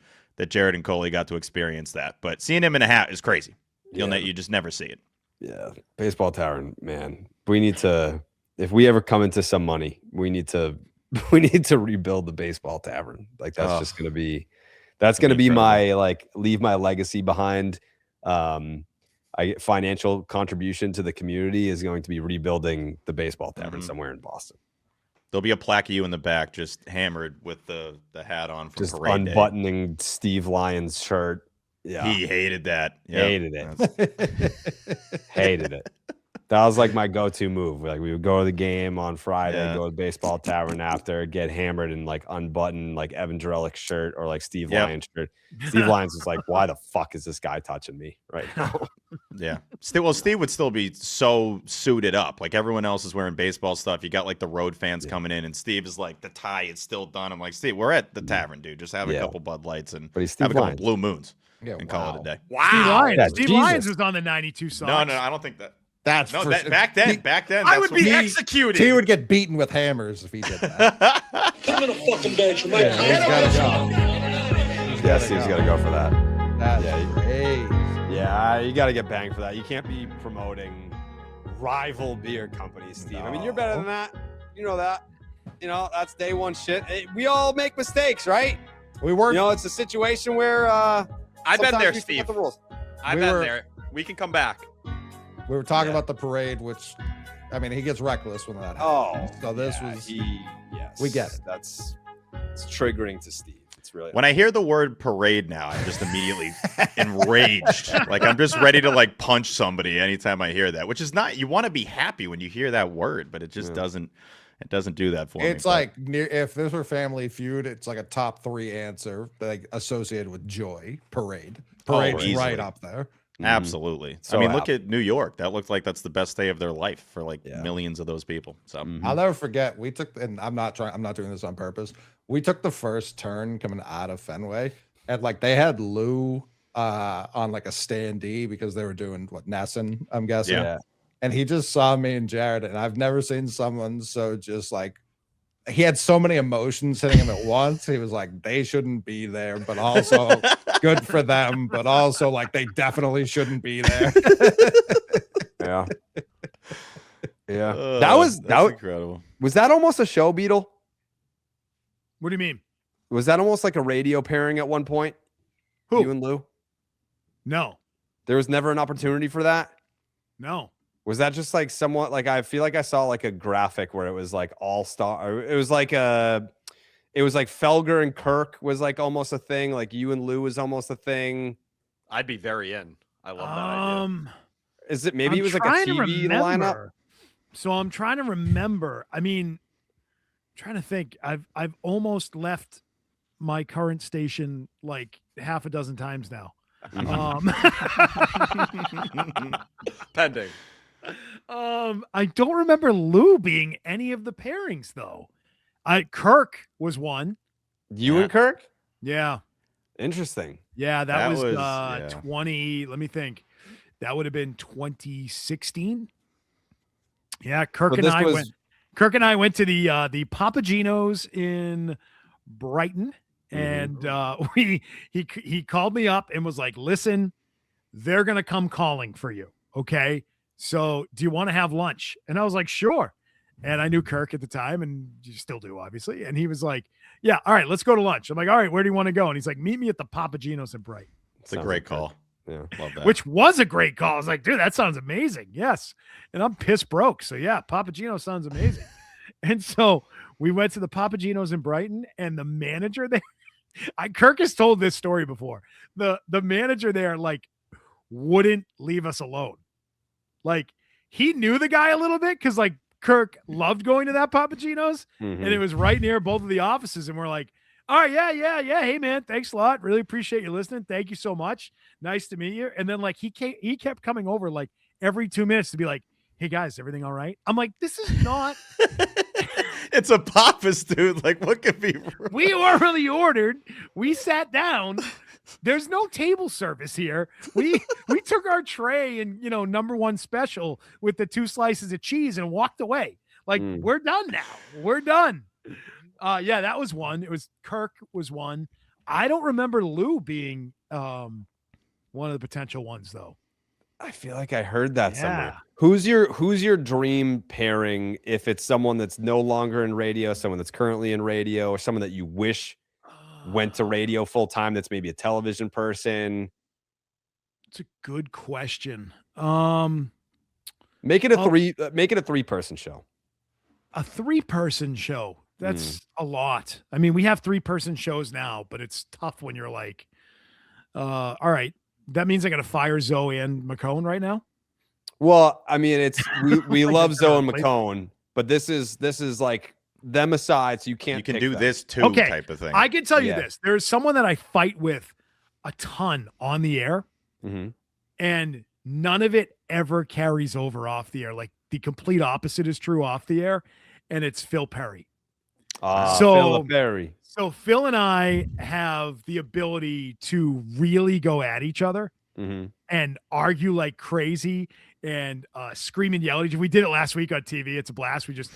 Jared and Coley got to experience that. But seeing him in a hat is crazy. You just never see it.
Yeah, baseball tavern, man. We need to. If we ever come into some money, we need to rebuild the baseball tavern. Like that's just going to be, my leave my legacy behind. Financial contribution to the community is going to be rebuilding the baseball tavern somewhere in Boston.
There'll be a plaque of you in the back, just hammered with the hat on from
just
parade
unbuttoning Steve Lyons' shirt. Yeah,
he hated that. Yep.
Hated it. Hated it. That was like my go-to move. Like we would go to the game on Friday, go to the baseball tavern after, get hammered and like unbutton like Evan Drellick's shirt or like Steve Lyons' shirt. Steve Lyons was like, "Why the fuck is this guy touching me right now?"
Yeah. Well, Steve would still be so suited up. Like everyone else is wearing baseball stuff. You got like the road fans coming in, and Steve is like, the tie is still done. I'm like, Steve, we're at the tavern, dude. Just have a couple Bud Lights and have a couple Blue Moons and call it a day.
Wow. Steve Lyons was on the 92 songs.
No, I don't think that.
That's
back then.
I would be executed.
He would get beaten with hammers if he did that.
Put him in a fucking bench.
He's got to go.
Yeah, Steve's got to go for that.
That's great.
Yeah, you got to get banged for that. You can't be promoting rival beer companies, Steve. I mean, you're better than that. You know that. You know, that's day one shit. We all make mistakes, right?
We weren't.
You know, it's a situation where
I've been there, Steve.
The rules.
I've been there. We can come back.
We were talking about the parade, which, I mean, he gets reckless when that happens. So this was. We get it.
It's triggering to Steve. It's really.
When I hear the word parade now, I'm just immediately enraged. Like I'm just ready to like punch somebody anytime I hear that. Which is not. You want to be happy when you hear that word, but it just doesn't. It doesn't do that for me.
It's like if this were Family Feud, it's like a top 3 answer like associated with joy. Parade's right up there.
Absolutely.
So
I mean, look at New York. That looked like that's the best day of their life for like millions of those people. So
I'll never forget. We took, and I'm not doing this on purpose. We took the first turn coming out of Fenway, and like they had Lou on like a standee because they were doing Nesson, I'm guessing.
Yeah.
And he just saw me and Jared, and I've never seen someone so just like. He had so many emotions hitting him at once. He was like, they shouldn't be there, but also good for them, but also like they definitely shouldn't be there.
Yeah.
that was incredible.
Was that almost a show, Beetle?
What do you mean?
Was that almost like a radio pairing at one point?
Who?
You and Lou?
No.
There was never an opportunity for that?
No.
Was that just like somewhat like I feel like I saw like a graphic where it was like all-star. It was like Felger and Kirk was like almost a thing. Like you and Lou was almost a thing.
I'd be very in. I love that idea.
Is it maybe it was like a TV lineup?
So I'm trying to remember. I mean, trying to think. I've almost left my current station like half a dozen times now.
Pending.
I don't remember Lou being any of the pairings though. Kirk was one.
You and Kirk?
Yeah.
Interesting.
Yeah, that was 20. Let me think. That would have been 2016. Yeah, Kirk and I went to the Papagenos in Brighton, and he called me up and was like, "Listen, they're gonna come calling for you. Okay, so do you want to have lunch?" And I was like, "Sure." And I knew Kirk at the time, and you still do, obviously. And he was like, "Yeah, all right, let's go to lunch." I'm like, "All right, where do you want to go?" And he's like, "Meet me at the Papagenos in Brighton."
It's a great call.
Yeah,
love that.
Which was a great call. I was like, "Dude, that sounds amazing." Yes, and I'm piss broke, so yeah, Papageno sounds amazing. And so we went to the Papagenos in Brighton, and the manager there, Kirk has told this story before. The manager there like wouldn't leave us alone. Like he knew the guy a little bit because like Kirk loved going to that Papagenos, and it was right near both of the offices. And we're like, all right, yeah. Hey man, thanks a lot. Really appreciate you listening. Thank you so much. Nice to meet you. And then like he kept coming over like every 2 minutes to be like, hey guys, everything all right? I'm like, this is not.
It's a Papas, dude. Like, what could be wrong?
We already ordered. We sat down. There's no table service here. We took our tray and number one special with the 2 slices of cheese and walked away. Like we're done now. We're done. Yeah, that was one. It was Kirk was one. I don't remember Lou being one of the potential ones though.
I feel like I heard that somewhere. Who's your dream pairing if it's someone that's no longer in radio, someone that's currently in radio, or someone that you wish went to radio full time that's maybe a television person?
It's a good question.
Make it a 3-person show.
A 3-person show. That's a lot. I mean, we have 3-person shows now, but it's tough when you're like, all right, that means I got to fire Zoe and McCone right now.
Well, I mean, we love Zoe and McCone, but this is like them aside, so you can
do
them.
this too type of thing.
I can tell you this. There's someone that I fight with a ton on the air, and none of it ever carries over off the air. Like the complete opposite is true off the air, and it's Phil Perry.
Phil Perry.
So Phil and I have the ability to really go at each other and argue like crazy and scream and yell at each other. We did it last week on TV. It's a blast. We just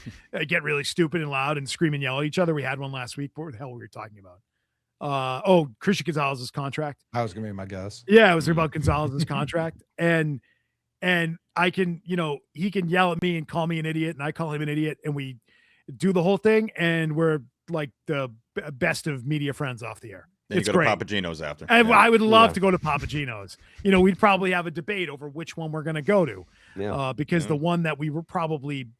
get really stupid and loud and scream and yell at each other. We had one last week. What the hell were we talking about? Christian Gonzalez's contract.
I was going to be my guess.
Yeah, it was about Gonzalez's contract. And I can, he can yell at me and call me an idiot, and I call him an idiot, and we do the whole thing, and we're like the best of media friends off the air.
Then
it's
you go
great.
to Papagenos after.
And I would love to go to Papagenos. We'd probably have a debate over which one we're going to go to, because the one that we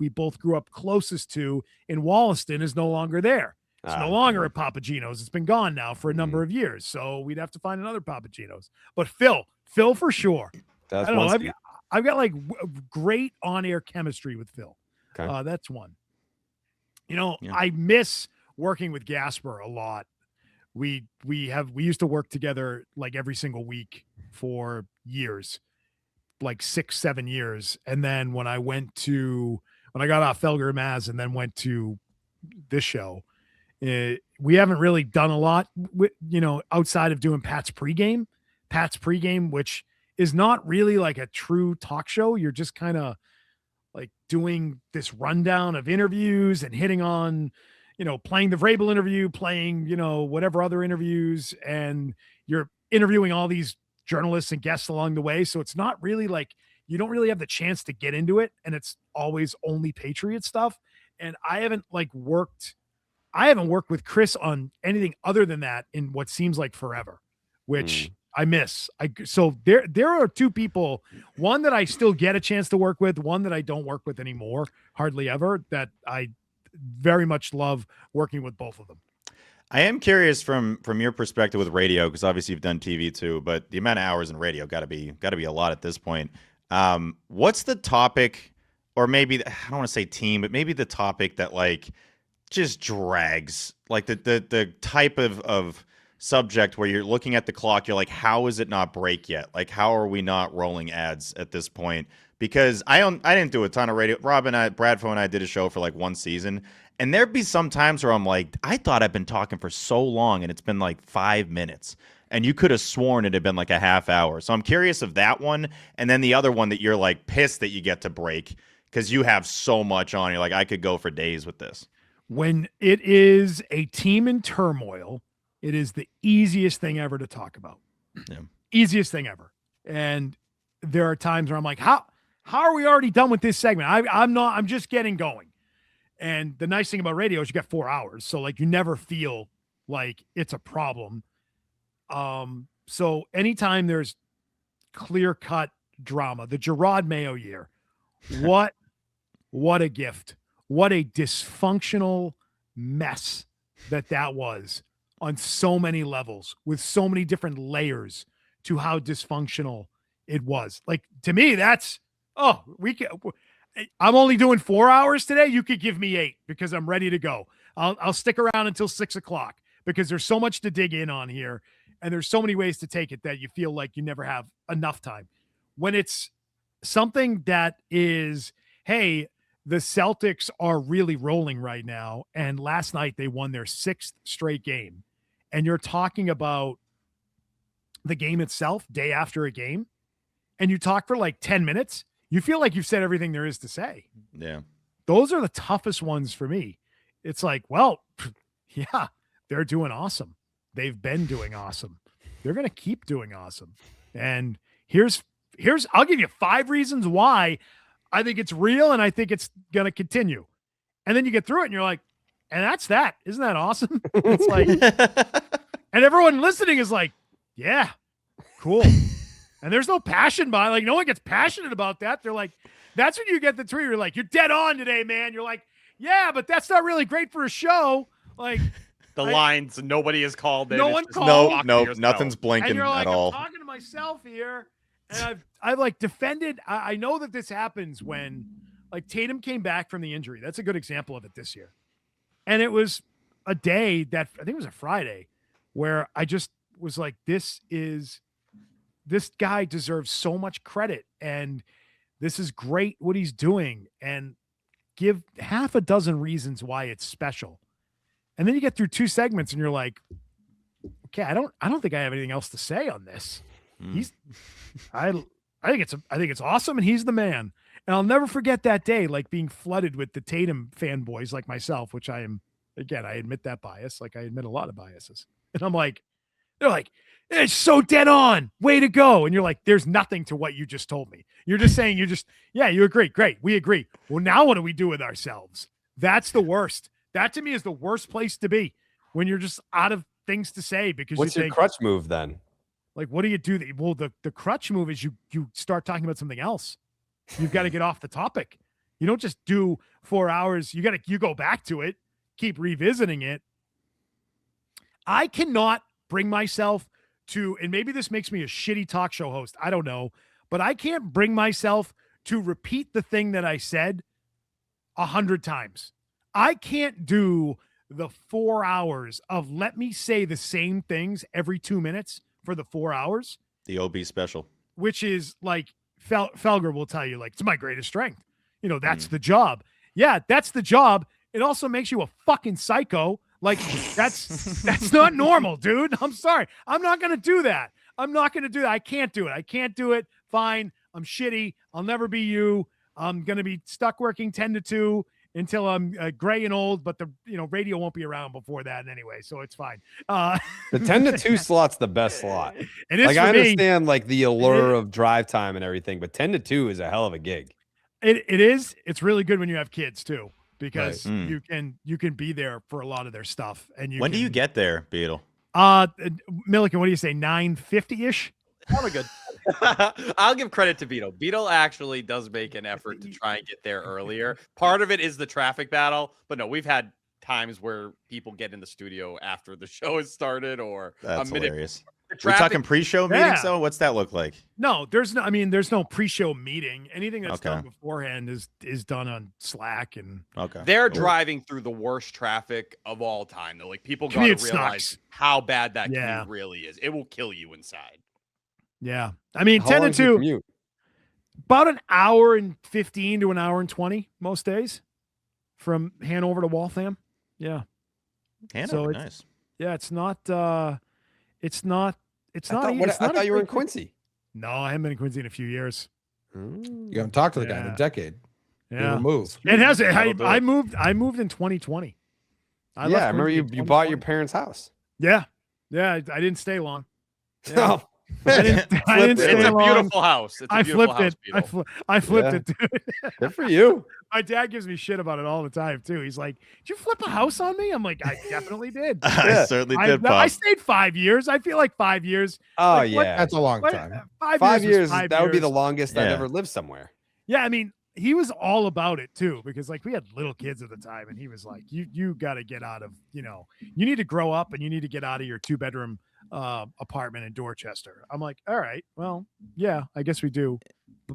both grew up closest to in Wollaston is no longer there. It's no longer at Papagenos. It's been gone now for a number of years. So we'd have to find another Papagenos. But Phil for sure.
That's
I don't know. I've got like great on-air chemistry with Phil.
Okay.
That's one. I miss working with Gasper a lot. We used to work together like every single week for years, like 6-7 years. And then when I got off Felger Maz and then went to this show, we haven't really done a lot with, outside of doing Pat's pregame, which is not really like a true talk show. You're just kind of like doing this rundown of interviews and hitting on, playing the Vrabel interview, playing, whatever other interviews, and you're interviewing all these journalists and guests along the way. So it's not really like, you don't really have the chance to get into it. And it's always only Patriot stuff. And I haven't worked with Chris on anything other than that in what seems like forever, which I miss. So there are 2 people, one that I still get a chance to work with, one that I don't work with anymore, hardly ever, that I very much love working with both of them.
I am curious from your perspective with radio, because obviously you've done TV too, but the amount of hours in radio got to be a lot at this point. What's the topic, or maybe I don't want to say team, but maybe the topic that like just drags, like the type of subject where you're looking at the clock, you're like, how is it not break yet? Like, how are we not rolling ads at this point? Because I didn't do a ton of radio. Bradfo and I did a show for like 1 season, and there'd be some times where I'm like, I thought I've been talking for so long, and it's been like 5 minutes, and you could have sworn it had been like a half hour. So I'm curious of that one, and then the other one that you're like pissed that you get to break because you have so much on. You're like, I could go for days with this.
When it is a team in turmoil, it is the easiest thing ever to talk about.
Yeah.
Easiest thing ever. And there are times where I'm like, how are we already done with this segment? I'm just getting going. And the nice thing about radio is you got 4 hours. So like you never feel like it's a problem. So anytime there's clear cut drama, the Gerard Mayo year, what a gift. what a dysfunctional mess that was on so many levels with so many different layers to how dysfunctional it was. Like, to me, that's, I'm only doing 4 hours today. You could give me 8 because I'm ready to go. I'll stick around until 6 o'clock because there's so much to dig in on here. And there's so many ways to take it that you feel like you never have enough time. When it's something that is, hey, the Celtics are really rolling right now. And last night they won their 6th straight game. And you're talking about the game itself day after a game. And you talk for like 10 minutes. You feel like you've said everything there is to say.
Yeah.
Those are the toughest ones for me. It's like, well, yeah, they're doing awesome. They've been doing awesome. They're going to keep doing awesome. And here's I'll give you 5 reasons why I think it's real and I think it's going to continue. And then you get through it and you're like, and that's that. Isn't that awesome? It's like, and everyone listening is like, yeah, cool. And there's no passion behind, like, no one gets passionate about that. They're like, that's when you get the tweet. You're like, you're dead on today, man. You're like, yeah, but that's not really great for a show. Like,
the lines, nobody is called.
No one called.
No, nothing's blinking
and you're like,
at all.
I'm talking to myself here, and I've like defended. I know that this happens when, like, Tatum came back from the injury. That's a good example of it this year. And it was a day that I think it was a Friday where I just was like, this guy deserves so much credit, and this is great what he's doing, and give half a dozen reasons why it's special. And then you get through 2 segments and you're like, okay, I don't think I have anything else to say on this. I think it's awesome. And he's the man. And I'll never forget that day, like being flooded with the Tatum fanboys like myself, which I am, again, I admit that bias. Like I admit a lot of biases. And I'm like, they're like, it's so dead on, way to go. And you're like, there's nothing to what you just told me. You're just saying, yeah, you agree. Great. We agree. Well, now what do we do with ourselves? That's the worst. That to me is the worst place to be when you're just out of things to say because
what's your crutch move then?
Like, what do you do? Well, the crutch move is you start talking about something else. You've got to get off the topic. You don't just do 4 hours. You go back to it, keep revisiting it. I cannot bring myself to, and maybe this makes me a shitty talk show host. I don't know, but I can't bring myself to repeat the thing that I said 100 times. I can't do the 4 hours of let me say the same things every 2 minutes for the 4 hours.
The OB special.
Which is like Felger will tell you, like, it's my greatest strength. You know, that's the job. Yeah, that's the job. It also makes you a fucking psycho. Like, that's not normal, dude. I'm sorry. I'm not going to do that. I'm not going to do that. I can't do it. I can't do it. Fine. I'm shitty. I'll never be you. I'm going to be stuck working 10 to 2 until I'm gray and old, but the radio won't be around before that anyway, so it's fine.
The 10 to 2 slot's the best slot.
It is.
Like,
for
I understand
me,
like the allure of drive time and everything, but 10 to 2 is a hell of a gig.
It is. It's really good when you have kids too, because
Right.
you can be there for a lot of their stuff. And
when do you get there, Beetle?
Milliken, what do you say? 9:50-ish?
Probably good. I'll give credit to Beetle. Beetle actually does make an effort to try and get there earlier. Part of it is the traffic battle, but no, we've had times where people get in the studio after the show has started, or
That's
a minute.
hilarious. We're talking pre-show meetings, though. What's that look like?
No, there's no pre-show meeting. Anything that's done beforehand is done on Slack and
They're driving through the worst traffic of all time, though. Like, people got to realize how bad that commute really is. It will kill you inside.
Yeah. I mean,
How
10 to
long's your
2,
commute?
about an hour and 15 to an hour and 20 most days from Hanover to Waltham. Yeah.
Hanover, nice.
Yeah, it's not it's
I
not
thought you were in Quincy.
No, I haven't been in Quincy in a few years.
You haven't talked to the guy in a decade.
Yeah.
You moved.
It has. I moved in 2020.
I remember you bought your parents' house.
Yeah. Yeah. I didn't stay long.
Yeah.
Oh. I didn't stay
It's a
long.
beautiful house. It's a beautiful
flipped
house,
it.
Beetle.
I flipped
Yeah.
it, dude.
Good for you.
My dad gives me shit about it all the time too. He's like, "Did you flip a house on me?" I'm like, "I definitely did.
I certainly did, Pop.
I stayed 5 years. I feel like 5 years.
Oh
Like,
yeah,
That's a long time.
5
5
years.
years.
Was 5
That would be
years.
the longest I've
Yeah.
ever lived somewhere.
Yeah, I mean, he was all about it too, because like we had little kids at the time, and he was like, you got to get out of, you need to grow up and you need to get out of your 2-bedroom apartment in Dorchester. I'm like, all right, well, yeah, I guess we do.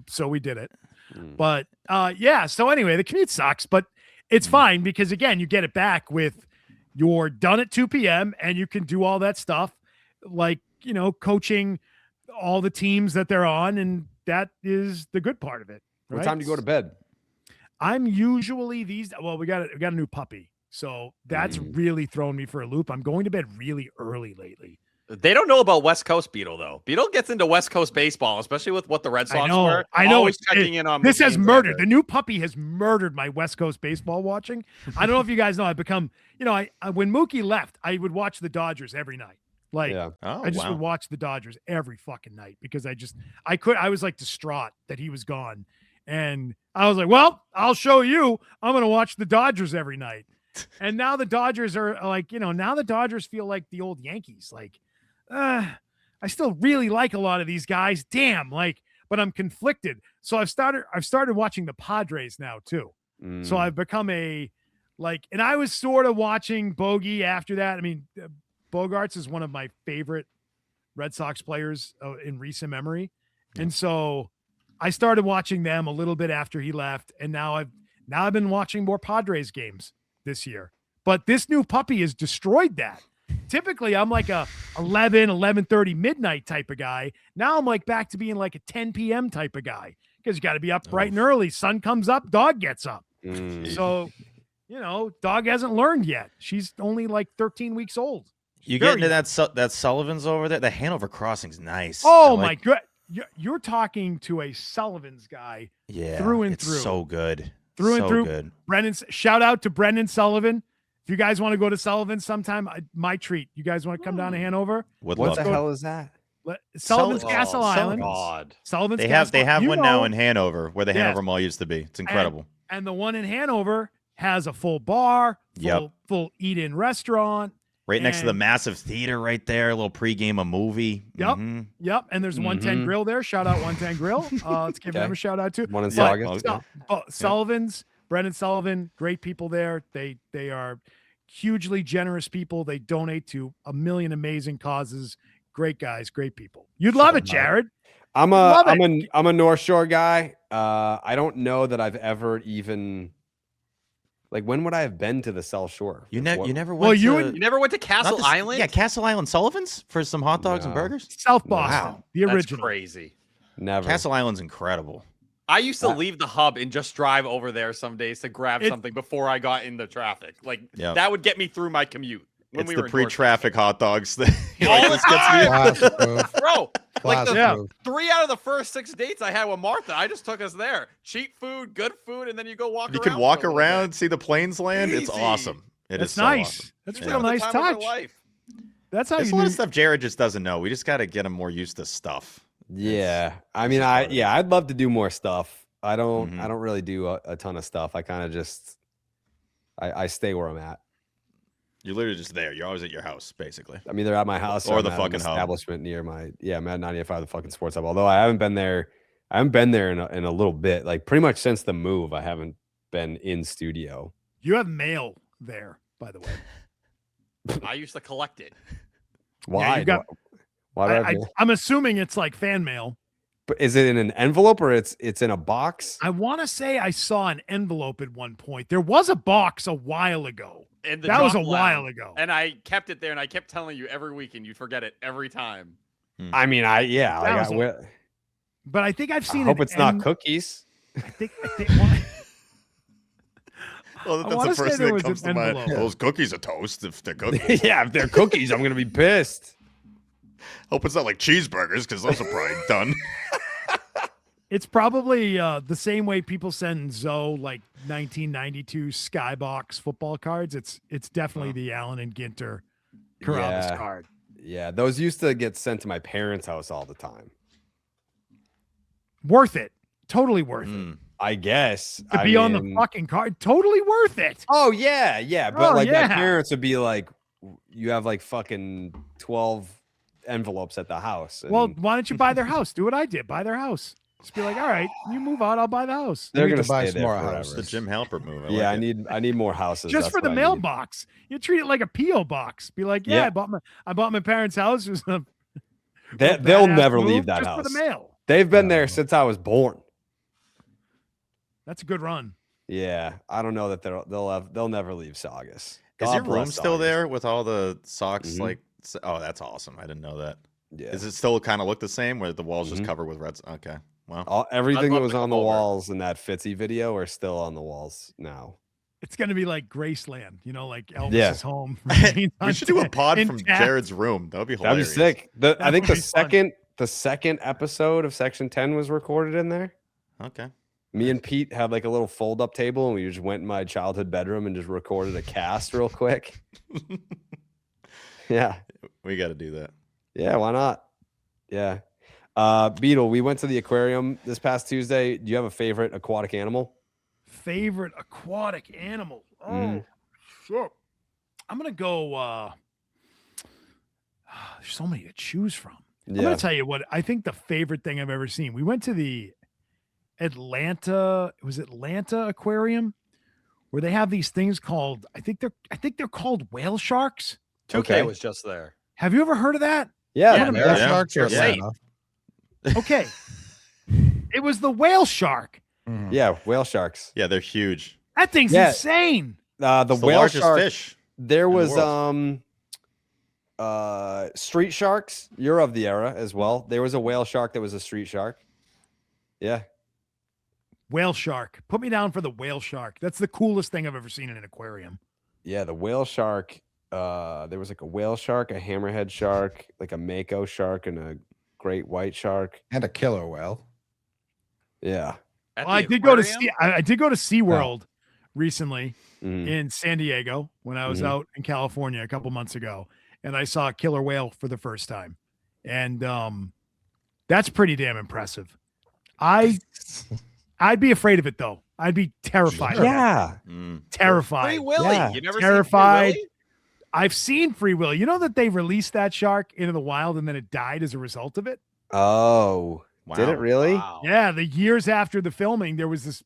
So we did it. But yeah, so anyway, the commute sucks, but it's fine because again, you get it back with you're done at 2 p.m. and you can do all that stuff like, coaching all the teams that they're on, and that is the good part of it.
What time do you go to bed?
I'm usually we got a new puppy, so that's really thrown me for a loop. I'm going to bed really early lately.
They don't know about West Coast Beetle though. Beetle gets into West Coast baseball, especially with what the Red Sox were.
I know.
Always checking in on
this has murdered. The new puppy has murdered my West Coast baseball watching. I don't know if you guys know. I've become, I when Mookie left, I would watch the Dodgers every night. I just would watch the Dodgers every fucking night because I was like distraught that he was gone. And I was like, well, I'll show you. I'm going to watch the Dodgers every night. And now the Dodgers are like, now the Dodgers feel like the old Yankees. Like, I still really like a lot of these guys. Damn, but I'm conflicted. So I've started watching the Padres now too. So I've become and I was sort of watching Bogey after that. I mean, Bogarts is one of my favorite Red Sox players in recent memory. And so I started watching them a little bit after he left. And now I've been watching more Padres games this year, but this new puppy has destroyed that. Typically I'm like a 11:30 midnight type of guy. Now I'm like back to being like a 10 p.m. type of guy because you got to be up bright and early. Sun comes up, dog gets up. So, dog hasn't learned yet. She's only like 13 weeks old.
You get into that Sullivan's over there. The Hanover Crossing's nice.
Oh my God. You're talking to a Sullivan's guy through and through.
So good.
Through and through. Good. Shout out to Brendan Sullivan. If you guys want to go to Sullivan sometime, my treat. You guys want to come down to Hanover?
What the hell is that?
Sullivan's Castle Island.
God.
Sullivan's
they
Castle.
They have one now in Hanover where the Hanover Mall used to be. It's incredible.
And the one in Hanover has a full bar, full eat-in restaurant.
Right next to the massive theater right there, a little pregame, a movie.
Yep. Yep. And there's 110 Grill there. Shout out 110 Grill. Let's give them a shout out too.
One in Saugus.
Sullivan's, Brendan Sullivan, great people there. They are hugely generous people. They donate to a million amazing causes. Great guys, great people. You'd love it, Jared.
I'm a North Shore guy. I don't know that I've ever even when would I have been to the South Shore?
You never went.
Well, you never went to Castle Island?
Yeah, Castle Island Sullivan's for some hot dogs and burgers.
South Boston, the original.
That's crazy.
Never.
Castle Island's incredible.
I used to leave the hub and just drive over there some days to grab something before I got into traffic. That would get me through my commute.
It's the pre-traffic hot dogs.
All the time. Bro,
Classic
3 out of the first 6 dates I had with Martha, I just took us there. Cheap food, good food, and then you go walk around.
You can walk around, see the planes land. Easy. It's awesome. It's
nice.
Awesome.
That's a real nice touch. That's how
There's a lot of stuff Jared just doesn't know. We just got to get him more used to stuff.
Yeah. I'd love to do more stuff. I don't really do a ton of stuff. I kind of just, I stay where I'm at.
You're literally just there. You're always at your house, basically.
I'm either at my house
or
I'm
the
at
fucking
an establishment near my I'm at 95 the fucking sports hub. Although I haven't been there in a little bit. Like pretty much since the move, I haven't been in studio.
You have mail there, by the way.
I used to collect it.
Why?
Yeah, I'm assuming it's like fan mail.
But is it in an envelope or it's in a box?
I want to say I saw an envelope at one point. There was a box a while ago. That was a while ago.
And I kept it there, and I kept telling you every week, and you'd forget it every time.
I mean,
but I think I've seen.
I hope it's not cookies.
I think
well, that's the first thing that comes to mind. Those cookies are toast if they're cookies.
Yeah, if they're cookies, I'm gonna be pissed.
Hope it's not like cheeseburgers because those are probably done.
It's probably the same way people send Zoe like 1992 Skybox football cards. It's definitely the Allen and Ginter Carabas card.
Yeah, those used to get sent to my parents' house all the time.
Worth it. Totally worth it.
I guess.
To be on the fucking card. Totally worth it.
Oh, yeah. Yeah. But my parents would be like, you have like fucking 12 envelopes at the house.
Well, why don't you buy their house? Do what I did. Buy their house. Just be like, all right, you move out, I'll buy the house.
They're
need
gonna
to buy
stay
some
there
more
forever.
houses.
The Jim Halpert move.
Yeah,
like
I need more houses.
Just
That's
for the
what I need.
mailbox. You treat it like a P.O. box. Be like, yeah,
Yeah.
I bought my parents' house. It was a
They'll
badass
never
move
leave that
just
house.
for the mail.
They've been there since I was born.
That's a good run.
Yeah, I don't know that they'll never leave Saugus.
Is your
God
room
bless
still
Saugus.
there with all the socks?
Mhm.
Like, oh, that's awesome. I didn't know that.
Yeah.
Is it still kind of look the same where the walls just
Mhm.
covered with reds? Okay. Well,
Everything that
love
was
to
on the
come over.
walls in that Fitzy video are still on the walls now.
It's going to be like Graceland, like Elvis's
Yeah.
home.
we should do a pod from
intact.
Jared's room. That would be
That'd be
hilarious.
sick. I think
would be fun.
the second episode of Section 10 was recorded in there.
Okay.
Me and Pete had like a little fold-up table, and we just went in my childhood bedroom and just recorded a cast real quick. Yeah.
We got to do that.
Yeah, why not? Yeah. Beetle, we went to the aquarium this past Tuesday. Do you have a favorite aquatic animal?
Favorite aquatic animal. Oh,
Mhm.
shit. I'm going to go. There's so many to choose from. I'm
Yeah.
going to tell you what I think the favorite thing I've ever seen. We went to the Atlanta Aquarium, where they have these things called, I think they're called whale sharks.
2K was just there.
Have you ever heard of that?
Yeah.
Whale sharks are
They're
Atlanta.
Okay. It was the whale shark.
Yeah, whale sharks.
Yeah, they're huge.
That thing's
Yeah.
insane.
The
It's the
whale
largest
shark.
fish.
There
in the
was street sharks. You're of the era as well. There was a whale shark that was a street shark. Yeah.
Whale shark. Put me down for the whale shark. That's the coolest thing I've ever seen in an aquarium.
Yeah, the whale shark. There was like a whale shark, a hammerhead shark, like a mako shark, and a great white shark.
And a killer whale.
Yeah.
At
Well,
the
I did go to
aquarium?
I did go to SeaWorld recently
Mhm.
in San Diego when I was out in California a couple months ago, and I saw a killer whale for the first time. And that's pretty damn impressive. I'd be afraid of it though. I'd be terrified. of it.
Yeah.
Terrified.
Free Willy.
Yeah.
You never
Terrified.
seen Free Willy?
I've seen Free Willy. You know that they released that shark into the wild and then it died as a result of it?
Oh, did it
Wow.
really?
Wow.
Yeah, the years after the filming, there was this,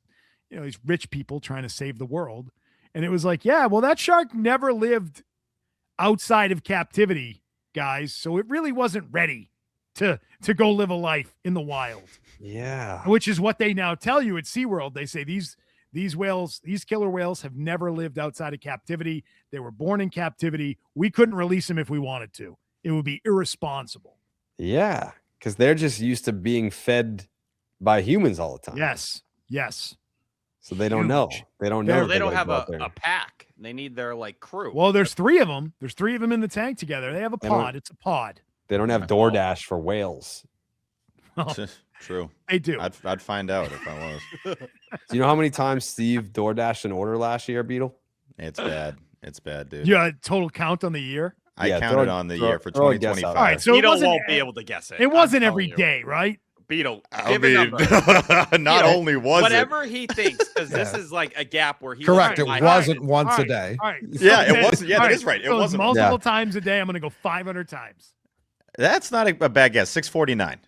these rich people trying to save the world. And it was like, yeah, well, that shark never lived outside of captivity, guys. So it really wasn't ready to go live a life in the wild.
Yeah.
Which is what they now tell you at SeaWorld. They say these whales, these killer whales have never lived outside of captivity. They were born in captivity. We couldn't release them if we wanted to. It would be irresponsible.
Yeah. Because they're just used to being fed by humans all the time.
Yes. Yes.
So they don't know.
Huge.
They don't
They're-
know.
Well, they don't
gotta
have
go out there.
a pack. They need their crew.
Well, there's three of them. There's three of them in the tank together. They have a
They don't-
pod. It's a pod.
They don't have DoorDash for whales.
True.
They do.
I'd find out if I was.
Do you know how many times Steve DoorDashed an order last year, Beetle?
It's bad. It's bad, dude.
Yeah, total count on the year.
I
Yeah,
counted
throw-
on the
throw-
year for
throw a guess
2025.
out
All right, so
Beetle
it wasn't,
won't be able to guess it.
it
I'm
wasn't
telling
every
you.
day, right?
Beetle,
I
give a
mean,
number.
not
Beetle,
only was
whatever he thinks, because this
Yeah.
is like a gap where he
Correct. It
like,
wasn't
"All
once
All
a
right,
day.
All right.
Yeah, it
then-
wasn't. Yeah,
all
that
right,
is right. It
so it's
wasn't.
multiple times a day. I'm going to go 500 times.
That's not a bad guess. 649.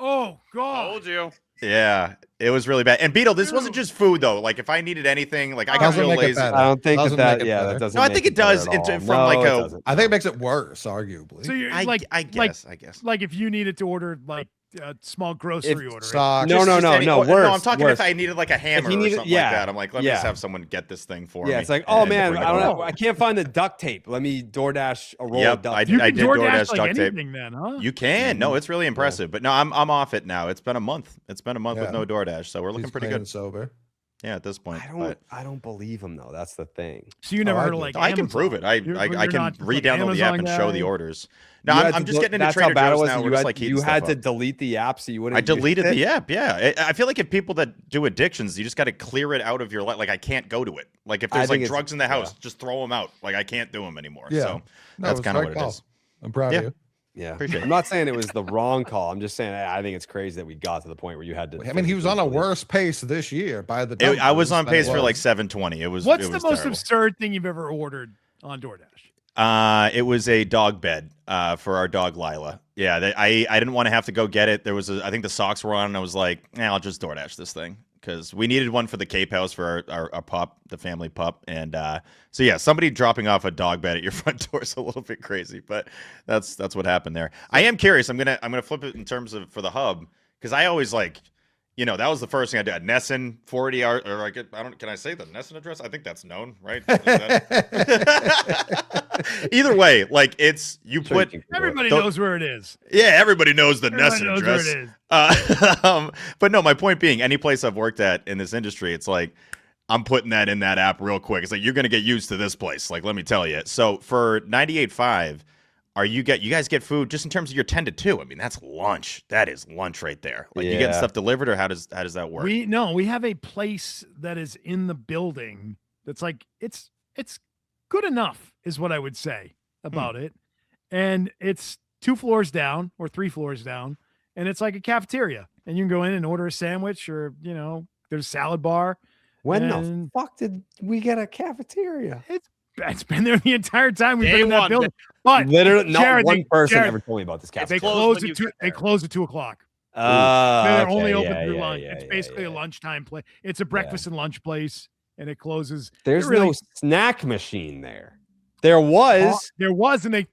Oh, God.
Told you.
Yeah, it was really bad. And Beetle, this wasn't just food though. Like if I needed anything, like I got
Doesn't
real
make it
lazy.
better.
I don't think
Doesn't
that.
make it
Yeah,
better.
that doesn't.
No, I
make
think
it
it does.
better at
It's
all.
from
No,
like
it
a-
doesn't.
I think it makes it worse, arguably.
So you're
I
like,
guess.
like if you needed to order like a small grocery order.
Socks.
No,
Just any-
no.
oh,
Worse.
No, I'm talking
worse.
if I needed like a hammer
he
or
needed-
something
yeah,
like that. I'm like, let me just
yeah.
have someone get this thing for me.
Yeah, it's like, oh
and
man,
bring
I
it
don't
home.
know. I can't find the duct tape. Let me DoorDash a roll
Yep,
of duct
I
tape.
You
I
can
did DoorDash
like
duct tape.
anything then, huh?
You can. No, it's really impressive. But no, I'm off it now. It's been a month. It's been a month with
Yeah.
no DoorDash, so we're looking
He's
pretty
clean
good.
and sober.
Yeah, at this point.
I don't believe him though. That's the thing.
So you never
I
heard of
do.
like
I can
Amazon?
prove it. I
You're
can
not just, like,
re-download the app
Amazon
and show the
guy?
orders. No,
You had
I'm
to
just
go-
getting into
that's how
Trader
bad it
Joe's
was.
now.
You
We're just
had,
like heating
you had
stuff
to
up.
delete the app so you wouldn't.
I
use
deleted
it.
the app. Yeah, I feel like if people that do addictions, you just got to clear it out of your life. Like I can't go to it. Like if
I
there's
think
like
it's-
drugs in the house,
yeah.
just throw them out. Like I can't do them anymore.
Yeah.
So
No,
that's
it's
kind of
right
what it
call.
is.
I'm proud
Yeah.
of you.
Yeah,
Appreciate
I'm
it.
not saying it was the wrong call. I'm just saying I think it's crazy that we got to the point where you had to.
I mean, he was on a
physically delete.
worse pace this year by the time.
I was on pace for like 720. It was.
What's
it
the
was
most
terrible.
absurd thing you've ever ordered on DoorDash?
It was a dog bed for our dog Lila. Yeah, I didn't want to have to go get it. There was I think the socks were on, and I was like, I'll just DoorDash this thing because we needed one for the Cape House for our pup, the family pup, and so yeah, somebody dropping off a dog bed at your front door is a little bit crazy, but that's what happened there. I am curious. I'm gonna flip it in terms of for the hub because I always like. That was the first thing I did. Nesson 40 hours, or I don't. Can I say the Nesson address? I think that's known, right? Either way, like it's you
Sure,
put.
everybody knows where it is.
Yeah, everybody knows the
Everybody
Nesson
knows
address.
where it is.
But no, my point being, any place I've worked at in this industry, it's like I'm putting that in that app real quick. It's like you're gonna get used to this place. Like, let me tell you. So for 98.5. You guys get food just in terms of your 10 to 2. I mean, that's lunch. That is lunch right there. Like you getting stuff delivered, or how does that work?
We have a place that is in the building that's like it's good enough is what I would say about it. And it's 2 floors down or 3 floors down, and it's like a cafeteria. And you can go in and order a sandwich, or there's a salad bar.
When the fuck did we get a cafeteria?
It's been there the entire time we've been in that building. But
literally, not
Jared,
one person
Jared,
ever told me about this cafeteria.
They close at 2 o'clock.
They're
only open through lunch. It's basically a lunchtime place. It's a breakfast and lunch place, and it closes.
There's no snack machine there. There was,
and they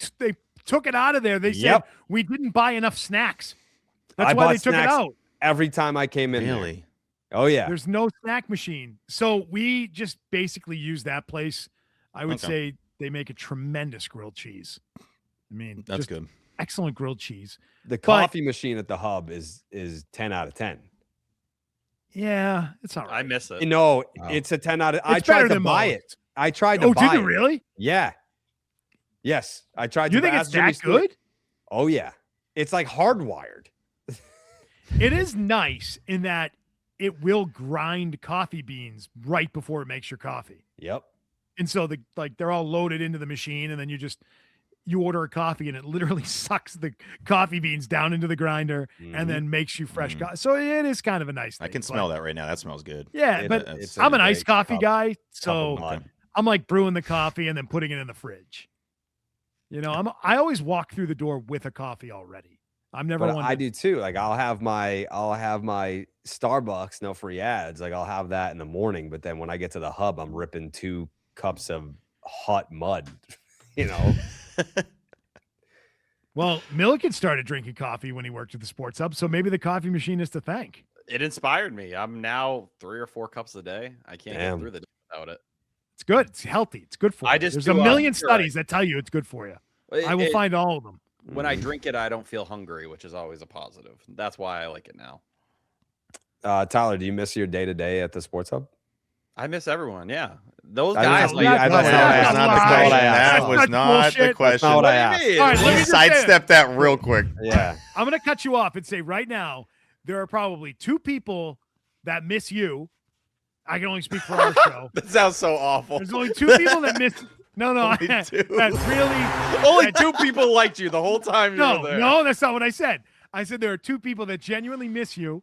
took it out of there. They said we didn't buy enough snacks. That's
I
why
bought
they took it
snacks
out.
Every time I came in.
Really?
There. Oh yeah.
There's no snack machine, so we just basically use that place. I would say they make a tremendous grilled cheese. I mean,
that's good.
Excellent grilled cheese.
The coffee machine at the hub is 10 out of 10.
Yeah, it's all right.
I miss it.
It's a 10 out of.
It's
I tried
better
to
than
buy
most.
it. I tried to buy
did you
it.
really?
Yeah. Yes, I tried.
You
to
think
ask
it's
Jimmy
that
Stewart.
good?
Oh yeah, it's like hardwired.
It is nice in that it will grind coffee beans right before it makes your coffee.
Yep.
And so they're all loaded into the machine, and then you order a coffee, and it literally sucks the coffee beans down into the grinder and then makes you fresh coffee. So it is kind of a nice thing.
I can smell that right now. That smells good.
Yeah, but I'm an iced coffee guy, so I'm like brewing the coffee and then putting it in the fridge. I always walk through the door with a coffee already. I'm never one.
I do too. Like I'll have my Starbucks, no free ads. Like I'll have that in the morning, but then when I get to the hub, I'm ripping 2 cups of hot mud.
Well, Milliken started drinking coffee when he worked at the sports hub, so maybe the coffee machine is to thank.
It inspired me. I'm now 3 or 4 cups a day. I can't get through the day without it.
It's good. It's healthy. It's good for you. There's a million studies that tell you it's good for you. I will find all of them.
When I drink it, I don't feel hungry, which is always a positive. That's why I like it now.
Tyler, do you miss your day-to-day at the sports hub?
I miss everyone. Yeah. Those guys.
That was not the question.
That's not what I asked.
All right, let me just
sidestep that real quick.
Yeah.
I'm going to cut you off and say right now, there are probably 2 people that miss you. I can only speak for our show.
That sounds so awful.
There's only 2 people that miss. No,
Only 2.
That's really.
Only 2 people liked you the whole time you were there.
No, that's not what I said. I said there are 2 people that genuinely miss you.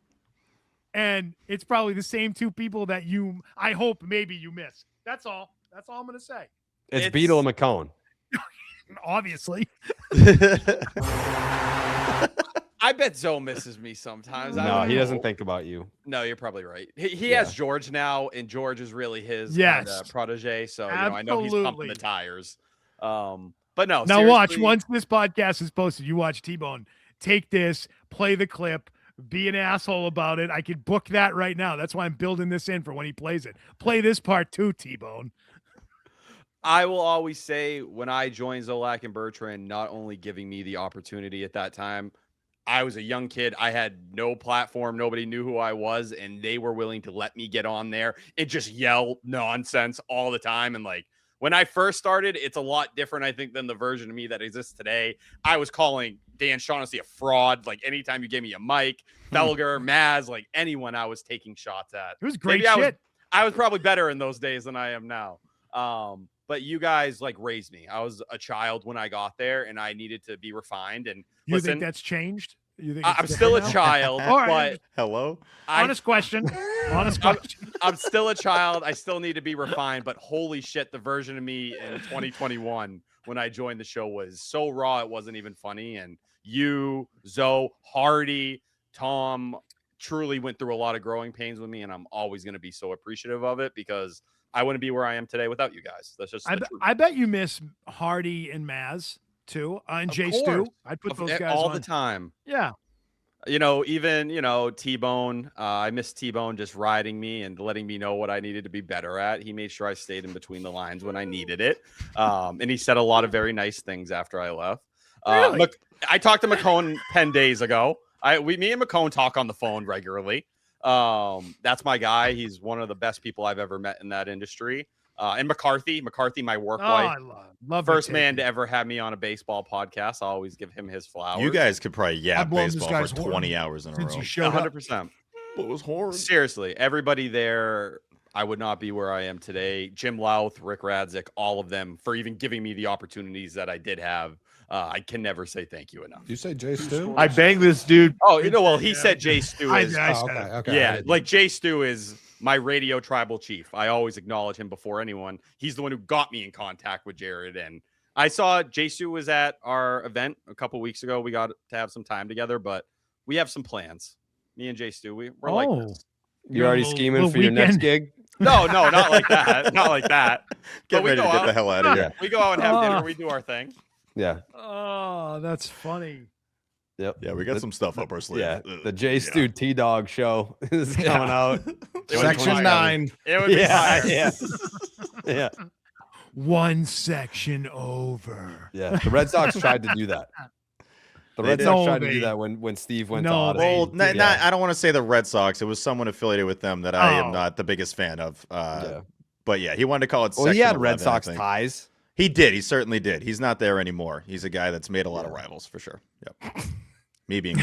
And it's probably the same 2 people that I hope maybe you miss. That's all. That's all I'm going to say.
It's Beetle and McCone.
Obviously.
I bet Zoe misses me sometimes.
No, he doesn't think about you.
No, you're probably right. He has George now, and George is really his protege. So I know he's pumping the tires. But no.
Now watch. Once this podcast is posted, you watch T-Bone take this, play the clip, be an asshole about it. I could book that right now. That's why I'm building this in for when he plays it. Play this part too, T-Bone.
I will always say when I joined Zolak and Bertrand, not only giving me the opportunity at that time, I was a young kid. I had no platform. Nobody knew who I was, and they were willing to let me get on there and just yell nonsense all the time. And like when I first started, it's a lot different, I think, than the version of me that exists today. I was calling Dan Shaughnessy a fraud. Like anytime you gave me a mic, Felger, Maz, like anyone I was taking shots at.
It was great shit.
I was probably better in those days than I am now. But you guys like raised me. I was a child when I got there, and I needed to be refined. And
you think that's changed? You think
I'm still a child, but
hello.
Honest question. Honest question.
I'm still a child. I still need to be refined. But holy shit, the version of me in 2021
when I joined the show was so raw it wasn't even funny. And you, Zoe, Hardy, Tom truly went through a lot of growing pains with me, and I'm always going to be so appreciative of it because I wouldn't be where I am today without you guys. That's just
I bet you miss Hardy and Maz too, and Jay Stu. I'd put those guys
all
on
the time.
Yeah.
Even, T-Bone, I miss T-Bone just riding me and letting me know what I needed to be better at. He made sure I stayed in between the lines when I needed it. And he said a lot of very nice things after I left.
Really?
I talked to McCone 10 days ago. Me and McCone talk on the phone regularly. That's my guy. He's one of the best people I've ever met in that industry. And McCarthy, my work wife.
I love
First man to ever have me on a baseball podcast. I always give him his flowers.
You guys could probably
I've blown this
baseball
guy's
for 20 hours in a row.
since you showed up.
100%.
It was horrible.
Seriously, everybody there, I would not be where I am today. Jim Louth, Rick Radzik, all of them for even giving me the opportunities that I did have. I can never say thank you enough.
Did you say Jay Stu?
I banged this dude.
Oh, well, he said Jay Stu is.
Okay.
Yeah, like Jay Stu is my radio tribal chief. I always acknowledge him before anyone. He's the one who got me in contact with Jared. And I saw Jay Stu was at our event a couple weeks ago. We got to have some time together, but we have some plans. Me and Jay Stu, we're like this.
You're already scheming for your next gig?
No, not like that. Not like that.
Get ready to get the hell out of here.
We go out and have dinner. We do our thing.
Yeah.
Oh, that's funny.
Yep.
Yeah, we got some stuff up our sleeve.
Yeah. The J Stu T-Dog show is coming out.
Section 9.
It would be
Yeah. Yeah.
One section over.
Yeah. The Red Sox tried to do that. The Red Sox tried to do that when Steve went to Odyssey.
Well, I don't want to say the Red Sox. It was someone affiliated with them that I am not the biggest fan of. But yeah, he wanted to call it
Well,
Section
he had
11,
Red Sox
I think.
ties.
He did. He certainly did. He's not there anymore. He's a guy that's made a lot of rivals for sure. Yep. Me being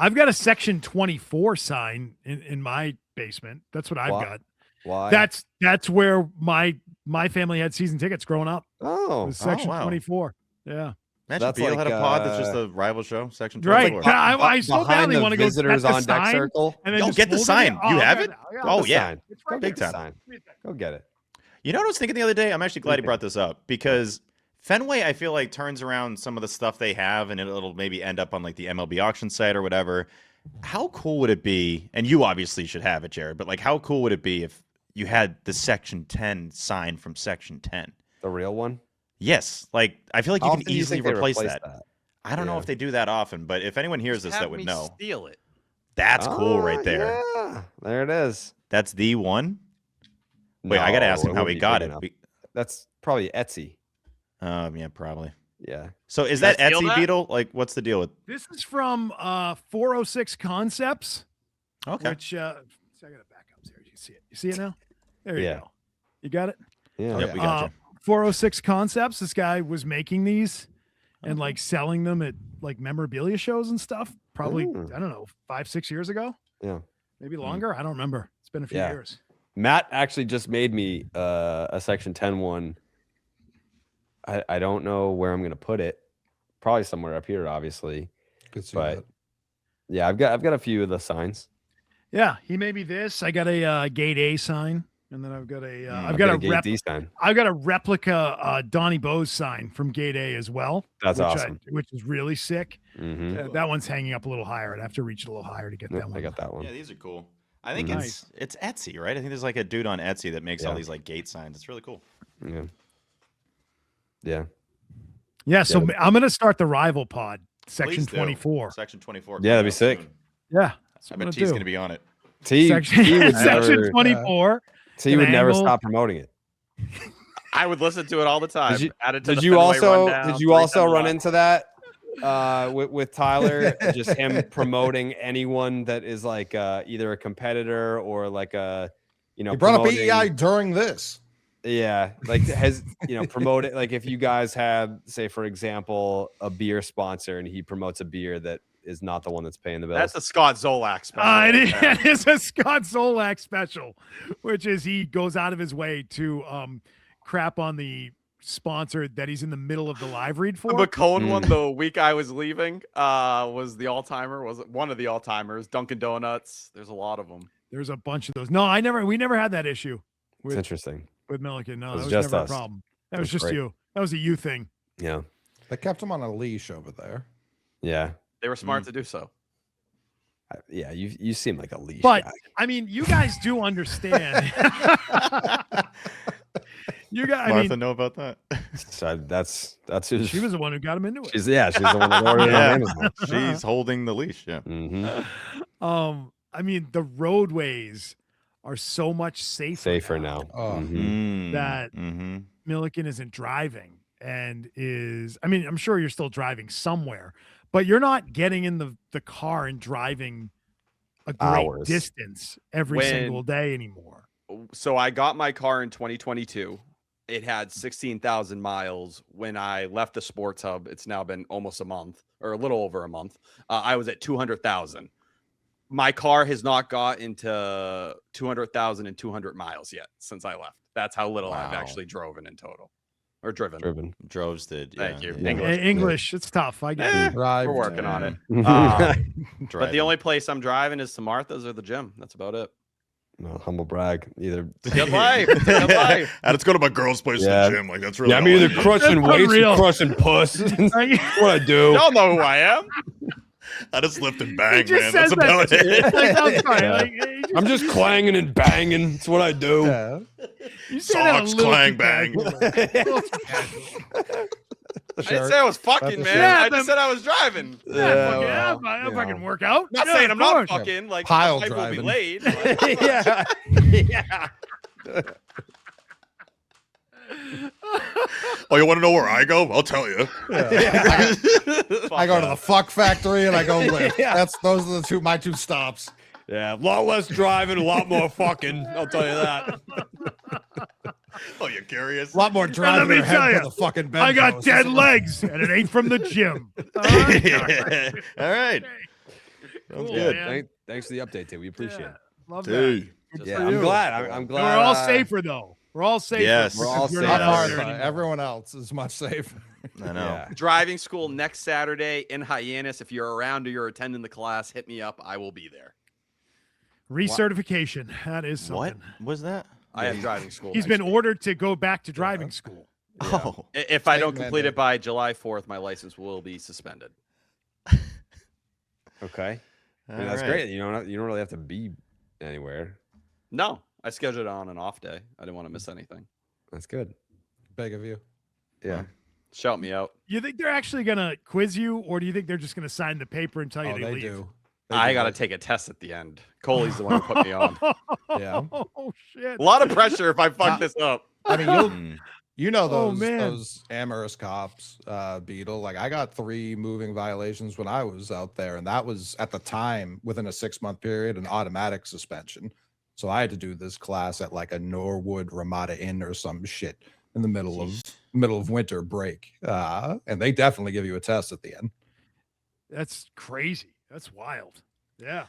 I've got a Section 24 sign in my basement. That's what I've got.
Why?
That's where my family had season tickets growing up.
Oh,
it was Section
wow.
24. Yeah.
Imagine Beal had a pod that's just a rival show. Section 24.
Right. I so badly want to go
visitors
get the
on deck
sign
circle.
and then
Yo,
just
get the
hold
sign.
it.
You have it? Oh,
the
yeah.
sign.
It's right
Big
there.
time.
Go get it.
You know what I was thinking the other day? I'm actually glad he brought this up because Fenway, I feel like, turns around some of the stuff they have and it'll maybe end up on like the MLB auction site or whatever. How cool would it be? And you obviously should have it, Jared, but like how cool would it be if you had the Section 10 sign from Section 10?
The real one?
Yes. Like I feel like you can easily replace that.
that?
I don't know if they do that often, but if anyone hears this that would know.
Steal it.
That's cool right there.
Yeah. There it is.
That's the one. Wait, I got to ask him how he got it.
That's probably Etsy.
Yeah, probably.
Yeah.
So is
Did
that
I steal
Etsy
that?
Beetle? Like, what's the deal with?
This is from 406 Concepts.
Okay.
Which so I got it back up here. You see it? You see it now? There you
Yeah.
go. You got it?
Yeah.
Yep, we got you.
406 Concepts. This guy was making these and like selling them at like memorabilia shows and stuff. Probably, I don't know, 5-6 years ago.
Yeah.
Maybe longer. I don't remember. It's been a few years.
Matt actually just made me a Section 10 one. I don't know where I'm gonna put it. Probably somewhere up here, obviously. But yeah, I've got a few of the signs.
Yeah, he made me this. I got a Gate A sign, and then I've got a
Gate D sign.
I've got a replica Donnie Bose sign from Gate A as well.
That's
which
awesome.
Which is really sick.
Mm-hmm.
That one's hanging up a little higher. I'd have to reach it a little higher to get that one.
I got that one.
Yeah, these are cool. I think
Nice.
it's Etsy, right? I think there's like a dude on Etsy that makes all these like gate signs. It's really cool.
Yeah. Yeah.
Yeah, so I'm gonna start the rival pod, Section
Please do.
24.
Section 24.
Yeah, that'd be sick.
Yeah,
I bet T's gonna be on it.
Section,
would
Section
never,
24.
T would never stop promoting it.
I would listen to it all the time.
Did you also run into that with Tyler? Just him promoting anyone that is like either a competitor or like a
He brought up EEI during this.
Yeah, like has promote it. Like if you guys have, say for example, a beer sponsor and he promotes a beer that is not the one that's paying the bills.
That's a Scott Zolak special.
It is a Scott Zolak special, which is he goes out of his way to crap on the sponsor that he's in the middle of the live read for.
The McCone one, the week I was leaving, was the all-timer. Was it one of the all-timers? Dunkin' Donuts. There's a lot of them.
There's a bunch of those. No, we never had that issue.
It's interesting.
With Milliken. No,
It was
that was
just
never
us.
a problem. That was just
great.
you. That was a you thing.
Yeah.
They kept him on a leash over there.
Yeah.
They were smart to do so.
Yeah, you seem like a leash
But
guy.
I mean, you guys do understand. You got.
Martha know about that?
So that's who
She was the one who got him into it.
She's the one that ordered it on Amazon.
She's holding the leash. Yeah.
I mean, the roadways are so much safer
now.
That Milliken isn't driving and is. I mean, I'm sure you're still driving somewhere, but you're not getting in the car and driving a great
Hours.
distance every single day anymore.
So I got my car in 2022. It had 16,000 miles. When I left the sports hub, it's now been almost a month or a little over a month. I was at 200,000. My car has not got into 200,000 and 200 miles yet since I left. That's how little I've actually driven in total or driven.
Droves did.
Thank you.
Yeah.
English, it's tough. I get it.
We're working on it. But
Driving.
the only place I'm driving is to Martha's or the gym. That's about it.
No, humble brag. Either
Good life. Good life.
And it's go to my girl's place in the gym. Like that's really.
Yeah, I'm
all I
either
need.
crushing weights or crushing puss. That's what I do.
Y'all know who I am.
I just lift and bang,
just
man. That's
says that
about
shit.
it.
Like, I'm sorry,
Yeah.
like,
I'm just clanging and banging. That's what I do.
you say that a
Socks,
little
clang,
too
bang.
casual.
I didn't say I was fucking, man.
Yeah,
I just said I was driving.
I fucking work out.
Not
Yeah,
saying
of
I'm not
course.
fucking. Like,
Pile
my pipe will be
driving.
laid.
Yeah.
Yeah.
Oh, you want to know where I go? I'll tell you.
I go to the fuck factory and I go lift.
Yeah.
Those are my two stops.
Yeah, a lot less driving, a lot more fucking. I'll tell you that.
Oh, you curious?
A lot more
And let
driving
me
their head
tell
for
you,
the fucking bed.
I got
post.
dead legs, and it ain't from the gym.
All right.
Cool,
Good.
man.
Thanks for the update, Tim. We appreciate it.
Love
Dude.
that. Good
Yeah,
for
I'm
you.
glad. I'm glad.
We're all safer though. We're all safer.
Yes.
We're all
because you're
safer.
Not
not out there
Martha.
anymore.
Everyone else is much safer.
I know.
Yeah.
Driving school next Saturday in Hyannis. If you're around or you're attending the class, hit me up. I will be there.
Recertification. That is
What
something.
was that?
I have driving school.
He's
next
been
week.
ordered to go back to driving school.
Oh.
If I don't
State
complete
mandate.
it by July 4th, my license will be suspended.
Okay. I mean,
All
that's
right.
great. You don't really have to be anywhere.
No, I scheduled it on an off day. I didn't want to miss anything.
That's good.
Big of you.
Yeah.
Shout me out.
You think they're actually gonna quiz you, or do you think they're just gonna sign the paper and tell you
Oh,
they
they
leave?
do.
I got to take a test at the end. Coley's the one who put me on.
Yeah.
Oh shit.
A lot of pressure if I fuck this up.
I mean,
Mm.
you know
Oh,
those
man.
those amorous cops, Beetle. Like I got 3 moving violations when I was out there, and that was at the time within a 6-month period, an automatic suspension. So I had to do this class at like a Norwood Ramada Inn or some shit in the middle of winter break, and they definitely give you a test at the end.
That's crazy. That's wild. Yeah.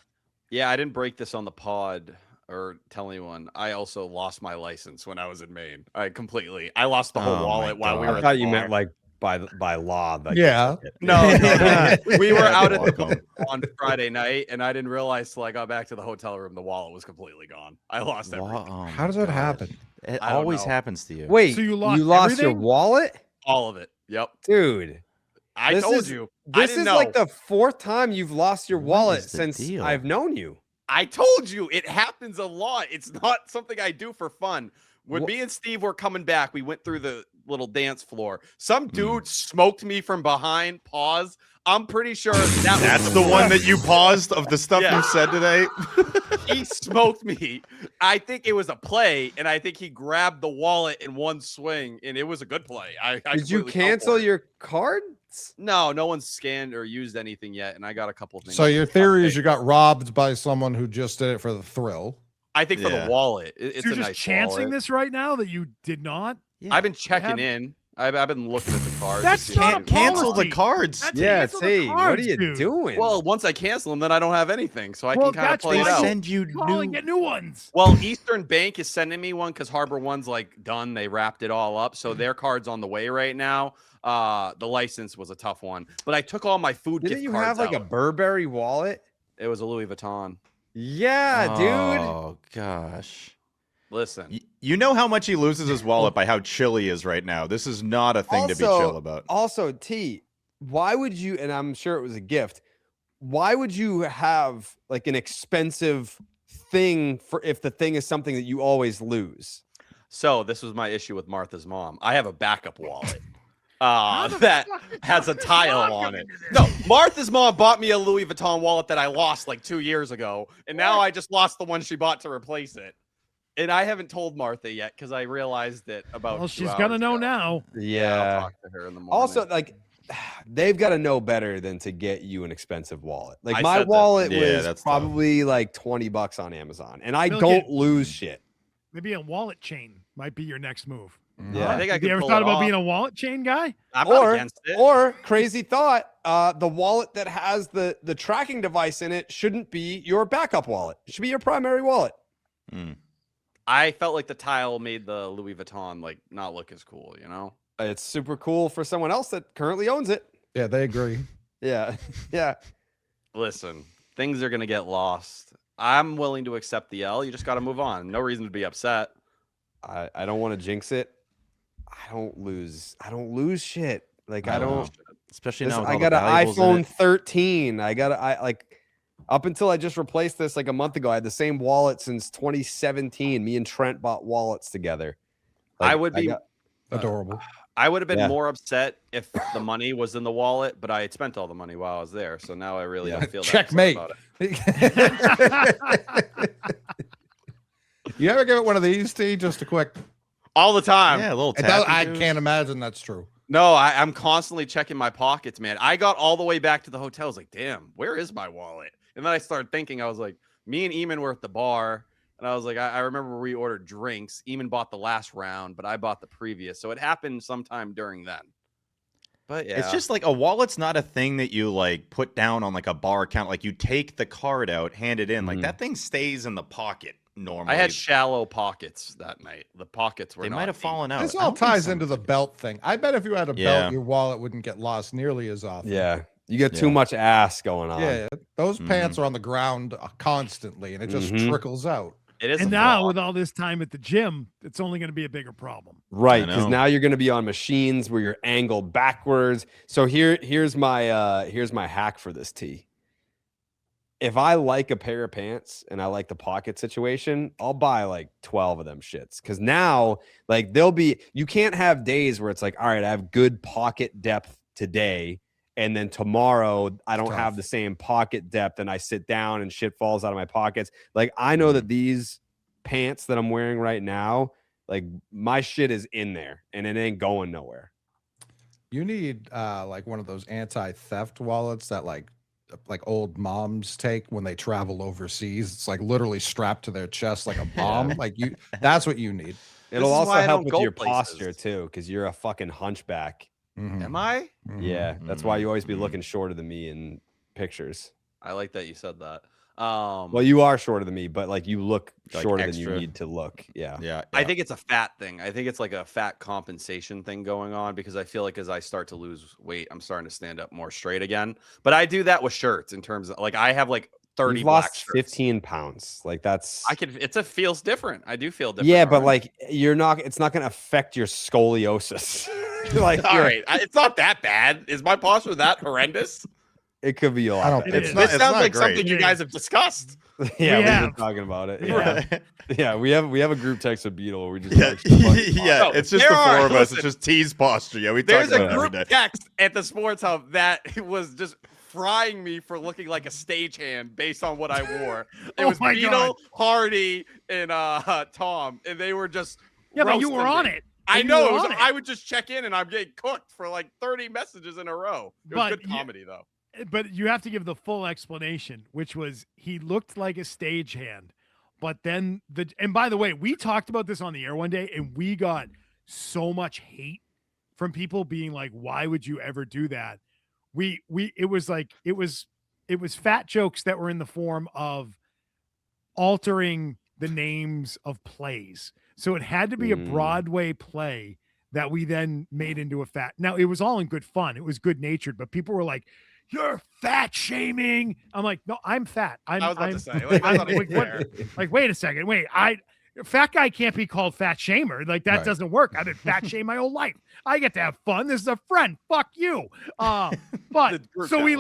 Yeah, I didn't break this on the pod or tell anyone. I also lost my license when I was in Maine. I lost the whole
Oh,
wallet
my
while we
God.
were
I
at
thought
the
you
bar.
meant like by law. That
Yeah.
No, we were out at the
Welcome.
bar on Friday night, and I didn't realize till I got back to the hotel room the wallet was completely gone. I lost everything.
Wow.
How does that happen?
It
I don't
always
know.
happens to you.
Wait,
So you
you
lost
lost your
everything?
wallet,
All of it. Yep.
dude.
I
This
told
is-
you. I
This
didn't
is
know.
like the 4th time you've lost your
What
wallet
is the
since
deal?
I've known you.
I told you it happens a lot. It's not something I do for fun. When
Wha-
me and Steve were coming back, we went through the little dance floor. Some
Hmm.
dude smoked me from behind. Pause. I'm pretty sure
That's the one that you paused of the stuff
Yeah.
you said today.
he smoked me. I think it was a play, and I think he grabbed the wallet in one swing, and it was a good play. I
Did you
completely fell
cancel
for it.
your cards?
No, no one's scanned or used anything yet, and I got a couple of things.
So your theory is
Okay.
you got robbed by someone who just did it for the thrill.
I think for
Yeah.
the wallet, it's
So you're
a
just
nice
chancing
wallet.
this right now that you did not?
Yeah.
I've been checking
have-
in. I've been looking at the cards.
That's
to see
not
if-
a
Cancel the
policy.
cards.
That's
Yeah,
cancel the
see, what are
cards,
you
dude.
doing?
Well, once I cancel them, then I don't have anything, so I
Well,
can kind of
that's
play
They
it
why
out.
send you
Call and
new.
get new ones.
Well, Eastern Bank is sending me one because Harbor One's like done. They wrapped it all up, so their card's on the way right now. The license was a tough one, but I took all my food
Didn't
gift
you
cards
have like a
out.
Burberry wallet?
It was a Louis Vuitton.
Yeah, dude.
Oh gosh.
Listen,
You know how much he loses his wallet by how chill he is right now. This is not a thing to be chill about.
Also, T, why would you, and I'm sure it was a gift, why would you have like an expensive thing for if the thing is something that you always lose?
So this was my issue with Martha's mom. I have a backup wallet that has a tile on it. No, Martha's mom bought me a Louis Vuitton wallet that I lost like 2 years ago, and now I just lost the one she bought to replace it. And I haven't told Martha yet because I realized it about.
Well, she's gonna know now.
Yeah.
I'll talk to her in the morning.
Also, like, they've got to know better than to get you an expensive wallet. Like my wallet was probably like $20 on Amazon, and I don't lose shit.
Maybe a wallet chain might be your next move.
Yeah,
I think I
Have you ever thought about being a wallet chain guy?
I'm not against it.
Or crazy thought, the wallet that has the tracking device in it shouldn't be your backup wallet. It should be your primary wallet.
I felt like the tile made the Louis Vuitton like not look as cool, you know?
It's super cool for someone else that currently owns it.
Yeah, they agree.
Yeah. Yeah.
Listen, things are going to get lost. I'm willing to accept the L. You just got to move on. No reason to be upset.
I don't want to jinx it. I don't lose shit. Like I don't,
especially now.
I got an iPhone 13. Up until I just replaced this like a month ago, I had the same wallet since 2017. Me and Trent bought wallets together.
I would be
adorable.
I would have been more upset if the money was in the wallet, but I had spent all the money while I was there. So now I really don't feel that
checkmate
about it.
You ever give it one of these, T? Just a quick.
All the time.
Yeah, a little
I can't imagine that's true.
No, I'm constantly checking my pockets, man. I got all the way back to the hotel. I was like, damn, where is my wallet? And then I started thinking, I was like, me and Eamon were at the bar. And I was like, I remember we ordered drinks. Eamon bought the last round, but I bought the previous. So it happened sometime during then. But yeah.
It's just like a wallet's not a thing that you like put down on like a bar account. Like you take the card out, hand it in. Like that thing stays in the pocket normally.
I had shallow pockets that night. The pockets were
They might have fallen out.
This all ties into the belt thing. I bet if you had a belt, your wallet wouldn't get lost nearly as often.
Yeah. You get too much ass going on.
Yeah. Those pants are on the ground constantly, and it just trickles out.
It is.
And now with all this time at the gym, it's only going to be a bigger problem.
Right, because now you're going to be on machines where you're angled backwards. So here's my hack for this, T. If I like a pair of pants and I like the pocket situation, I'll buy like 12 of them shits. Because now, like, you can't have days where it's like, all right, I have good pocket depth today, and then tomorrow I don't have the same pocket depth and I sit down and shit falls out of my pockets. Like, I know that these pants that I'm wearing right now, like, my shit is in there and it ain't going nowhere.
You need like one of those anti-theft wallets that like old moms take when they travel overseas. It's like literally strapped to their chest like a bomb. Like that's what you need.
It'll also help with your posture too, because you're a fucking hunchback.
Am I?
Yeah, that's why you always be looking shorter than me in pictures.
I like that you said that.
Well, you are shorter than me, but like you look shorter than you need to look. Yeah.
I think it's a fat thing. I think it's like a fat compensation thing going on, because I feel like as I start to lose weight, I'm starting to stand up more straight again. But I do that with shirts in terms of like I have like 30
You've
black
lost
shirts.
15 pounds. Like that's
feels different. I do feel different.
Yeah, but like it's not going to affect your scoliosis. Like,
all right, it's not that bad. Is my posture that horrendous?
It could be a lot.
It sounds like something you guys have discussed.
Yeah, we've been talking about it. Yeah, yeah, we have a group text with Beetle where we just
it's just the four of us. It's just T's posture. Yeah, we talk about
a group text at the sports hub that was just frying me for looking like a stagehand based on what I wore. It was Beetle, Hardy, and Tom, and they were just
but you were on it.
I know. I would just check in and I'm getting cooked for like 30 messages in a row. It was good comedy, though.
But you have to give the full explanation, which was he looked like a stagehand. But then and by the way, we talked about this on the air one day, and we got so much hate from people being like, why would you ever do that? It was fat jokes that were in the form of altering the names of plays. So it had to be a Broadway play that we then made into a fat. Now, it was all in good fun. It was good natured, but people were like, you're fat shaming. I'm like, no, I'm fat. I was about to say, like, wait a second. Fat guy can't be called fat shamer. Like that
Right.
doesn't work. I've been fat shamed my whole life. I get to have fun. This is a friend. Fuck you. But so we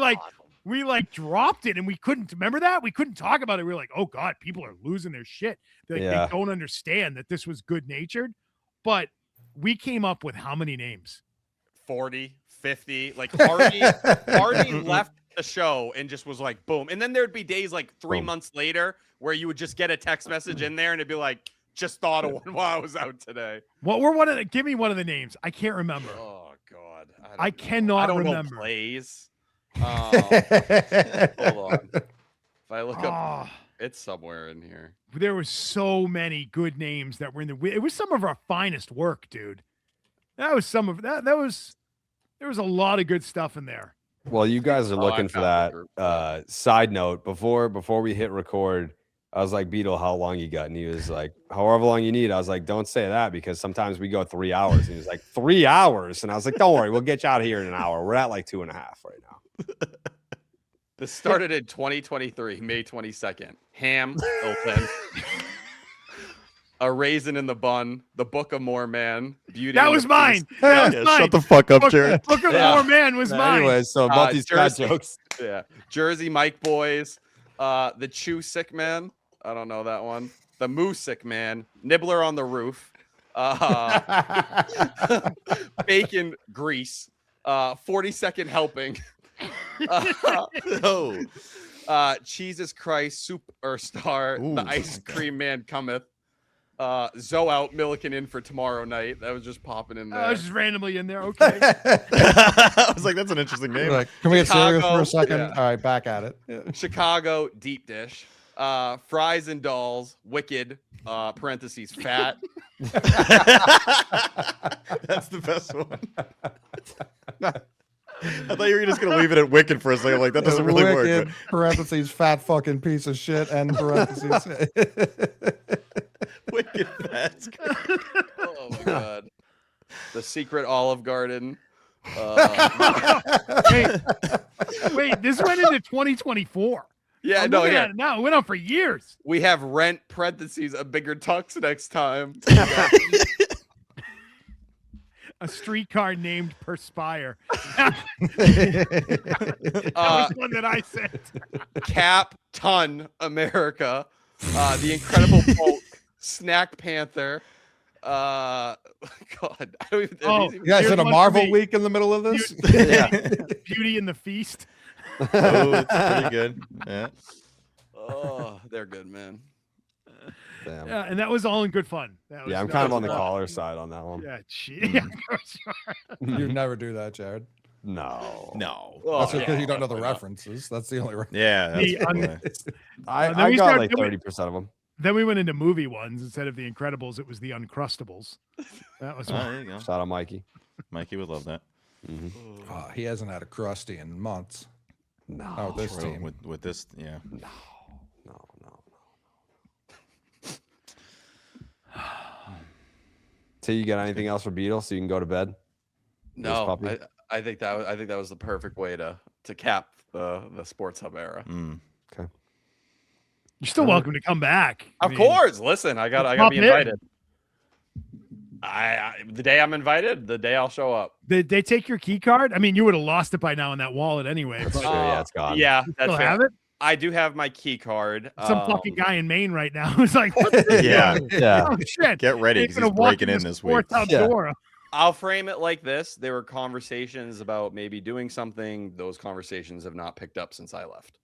dropped it and we couldn't remember that. We couldn't talk about it. We were like, oh God, people are losing their shit. They don't understand that this was good natured. But we came up with how many names?
40, 50. Like Hardy left the show and just was like, boom. And then there'd be days like 3 months later where you would just get a text message in there and it'd be like, just thought of one while I was out today.
What were give me one of the names. I can't remember.
Oh God.
I cannot
remember.
know
Plays. Hold on. If I look up, it's somewhere in here.
There were so many good names that were in it was some of our finest work, dude. That was some of that. There was a lot of good stuff in there.
Well, you guys are looking for that. Side note, before we hit record, I was like, Beetle, how long you got? And he was like, however long you need. I was like, don't say that because sometimes we go 3 hours. And he was like, 3 hours? And I was like, don't worry, we'll get you out of here in an hour. We're at like 2.5 right now.
This started in 2023, May 22nd. Ham, Hilton. A Raisin in the Bun, The Book of Mormon, Beauty.
That was mine.
That was mine. Shut the fuck up, Jared.
Book of Mormon was mine.
Anyway, so about these bad jokes.
Yeah. Jersey Mike Boys, The Chew Sick Man. I don't know that one. The Moo Sick Man, Nibbler on the Roof, Bacon Grease, 40-Second Helping. Jesus Christ Superstar, The Ice Cream Man Cometh. Zoe out, Milliken in for tomorrow night. That was just popping in there.
I was just randomly in there. Okay.
I was like, that's an interesting name.
Like, can we get serious for a second?
Yeah.
All right, back at it.
Chicago Deep Dish. Fries and Dolls, Wicked, parentheses, Fat.
That's the best one. I thought you were just going to leave it at Wicked for a second. Like, that doesn't really
Wicked,
work.
parentheses, fat fucking piece of shit, and parentheses.
Wicked Fat.
Oh, my God. The Secret Olive Garden.
Wait, this went into 2024.
Yeah,
I'm
no,
looking
yeah.
at it now. It went on for years.
We have Rent, parentheses, a bigger tux next time.
A streetcar named Perspire.
That
was one that I sent.
Cap Ton America. The Incredible Hulk. Snack Panther. God, I don't even.
You guys had a Marvel week in the middle of this?
Beauty and the Feast.
Oh, it's pretty good. Yeah.
Oh, they're good, man.
Damn.
Yeah, and that was all in good fun.
I'm kind of on the caller side on that one.
Yeah, yeah.
You never do that, Jared.
No.
That's because you don't know the references. That's the only reference.
Yeah.
I got like 30% of them.
Then we went into movie ones. Instead of The Incredibles, it was The Uncrustables. That was
there you go.
Shout out Mikey.
Mikey would love that.
Mm-hmm. He hasn't had a crusty in months.
No.
Oh, this
True.
team.
With this, yeah.
No. So you got anything else for Beetle so you can go to bed?
No, I think that was the perfect way to cap the Sports Hub era.
Okay.
You're still welcome to come back.
Of course. Listen, I got to be invited. The day I'm invited, the day I'll show up.
Did they take your key card? I mean, you would have lost it by now in that wallet anyway.
Sure, yeah, it's gone.
Yeah,
You
that's
still
fair.
have it?
I do have my key card.
Some fucking guy in Maine right now who's like, what the
Yeah.
Oh, shit.
Get ready because he's breaking in this week.
I'll frame it like this. There were conversations about maybe doing something. Those conversations have not picked up since I left.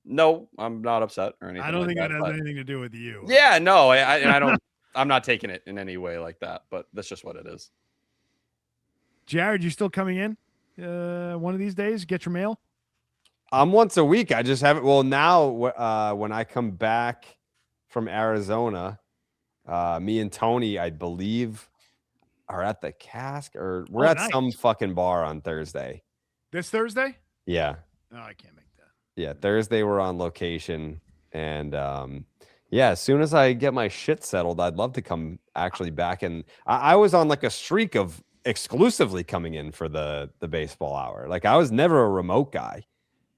No, I'm not upset or anything.
I don't
like
think that has
but-
anything to do with you.
Yeah, no, I don't. I'm not taking it in any way like that, but that's just what it is.
Jared, you still coming in one of these days? Get your mail?
I'm once a week. I just haven't. Well, now when I come back from Arizona, me and Tony, I believe, are at the Cask or we're at some fucking bar on Thursday.
This Thursday?
Yeah.
Oh, I can't make that.
Yeah, Thursday we're on location, and yeah, as soon as I get my shit settled, I'd love to come actually back. And I was on like a streak of exclusively coming in for the baseball hour. Like I was never a remote guy,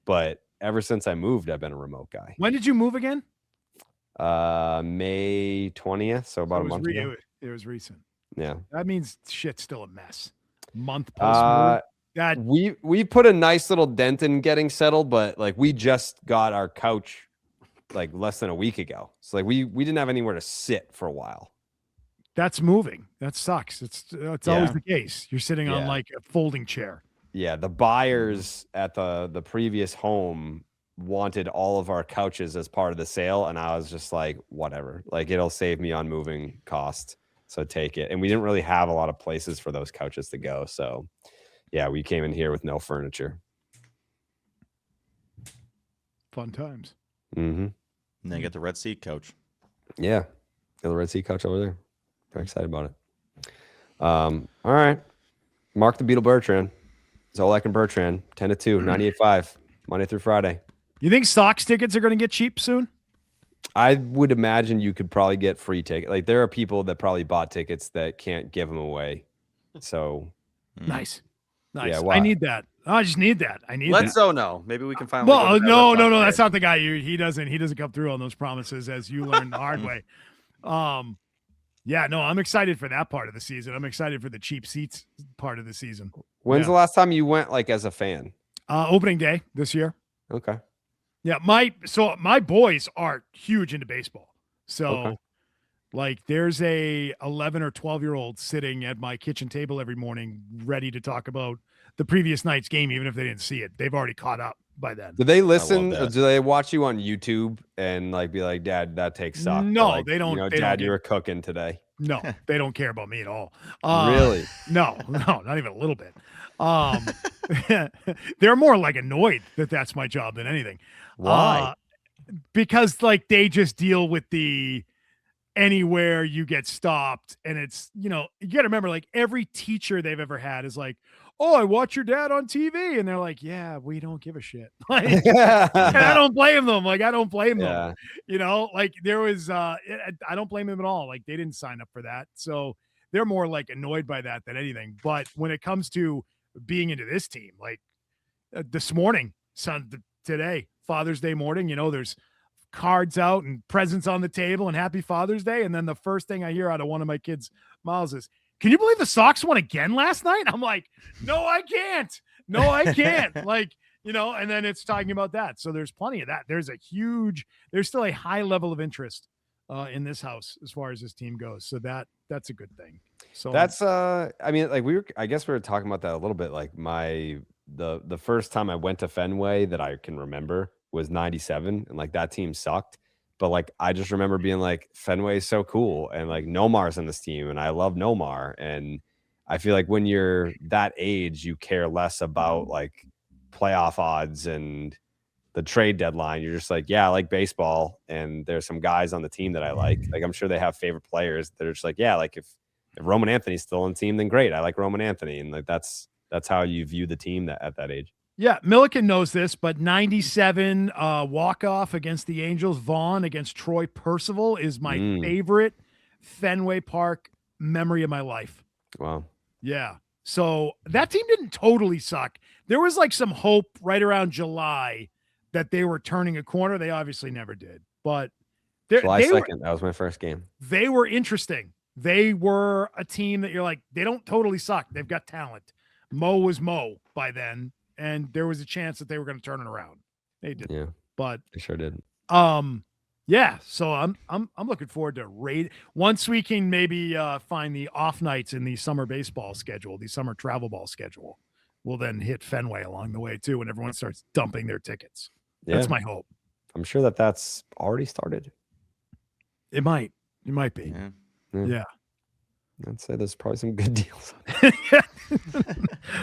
but ever since I moved, I've been a remote guy.
When did you move again?
May 20th, so about a month ago.
It was recent.
Yeah.
That means shit's still a mess. Month post that
we put a nice little dent in getting settled, but like we just got our couch like less than a week ago. So like we didn't have anywhere to sit for a while.
That's moving. That sucks. It's always the case. You're sitting on like a folding chair.
Yeah, the buyers at the previous home wanted all of our couches as part of the sale, and I was just like, whatever. Like it'll save me on moving costs, so take it. And we didn't really have a lot of places for those couches to go, so yeah, we came in here with no furniture.
Fun times.
Mm-hmm.
And then get the red seat couch.
Yeah, got the red seat couch over there. Very excited about it. All right, Marc the Beetle Bertrand. Zolak and Bertrand, 10-2, 98.5, Monday through Friday.
You think Sox tickets are going to get cheap soon?
I would imagine you could probably get free tickets. Like there are people that probably bought tickets that can't give them away. So
nice.
Yeah,
I need that. I just need that. I need.
Let
that.
So know. Maybe we can find.
Well, no. That's not the guy. He doesn't come through on those promises, as you learned the hard way. Yeah, no, I'm excited for that part of the season. I'm excited for the cheap seats part of the season.
When's the last time you went like as a fan?
Opening day this year.
Okay.
Yeah, my boys are huge into baseball. So like there's a 11 or 12-year-old sitting at my kitchen table every morning ready to talk about the previous night's game, even if they didn't see it. They've already caught up by then.
Do they listen? Do they watch you on YouTube and like be like, Dad, that takes suck?
No,
like,
they don't.
You know, Dad, you were cooking today.
No, they don't care about me at all.
Really?
No, not even a little bit. They're more like annoyed that that's my job than anything.
Why?
Because like they just deal with the anywhere you get stopped, and it's, you got to remember, like every teacher they've ever had is like, oh, I watch your dad on TV, and they're like, yeah, we don't give a shit. Like, and I don't blame them. Like I don't blame them. Like there was, I don't blame them at all. Like they didn't sign up for that, so they're more like annoyed by that than anything. But when it comes to being into this team, like this morning, today, Father's Day morning, there's cards out and presents on the table and happy Father's Day. And then the first thing I hear out of one of my kids' mouths is, can you believe the Sox won again last night? I'm like, no, I can't. No, I can't. Like, and then it's talking about that. So there's plenty of that. There's still a high level of interest in this house as far as this team goes. So that's a good thing. So
that's, I mean, like I guess we were talking about that a little bit. Like the first time I went to Fenway that I can remember was 97, and like that team sucked. But like I just remember being like, Fenway is so cool, and like Nomar's on this team, and I love Nomar. And I feel like when you're that age, you care less about like playoff odds and the trade deadline. You're just like, yeah, I like baseball, and there's some guys on the team that I like. Like I'm sure they have favorite players that are just like, yeah, like if Roman Anthony's still on the team, then great. I like Roman Anthony, and like that's how you view the team at that age.
Yeah, Milliken knows this, but 97 walk-off against the Angels, Vaughn against Troy Percival is my favorite Fenway Park memory of my life.
Wow.
Yeah. So that team didn't totally suck. There was like some hope right around July that they were turning a corner. They obviously never did. But
July 2nd, that was my first game.
They were interesting. They were a team that you're like, they don't totally suck. They've got talent. Mo was Mo by then, and there was a chance that they were going to turn it around. They did.
Yeah.
But
they sure did.
Yeah, so I'm looking forward to once we can maybe find the off nights in the summer baseball schedule, the summer travel ball schedule. We'll then hit Fenway along the way too, when everyone starts dumping their tickets. Yeah. That's my hope.
I'm sure that's already started.
It might be. Yeah.
I'd say there's probably some good deals.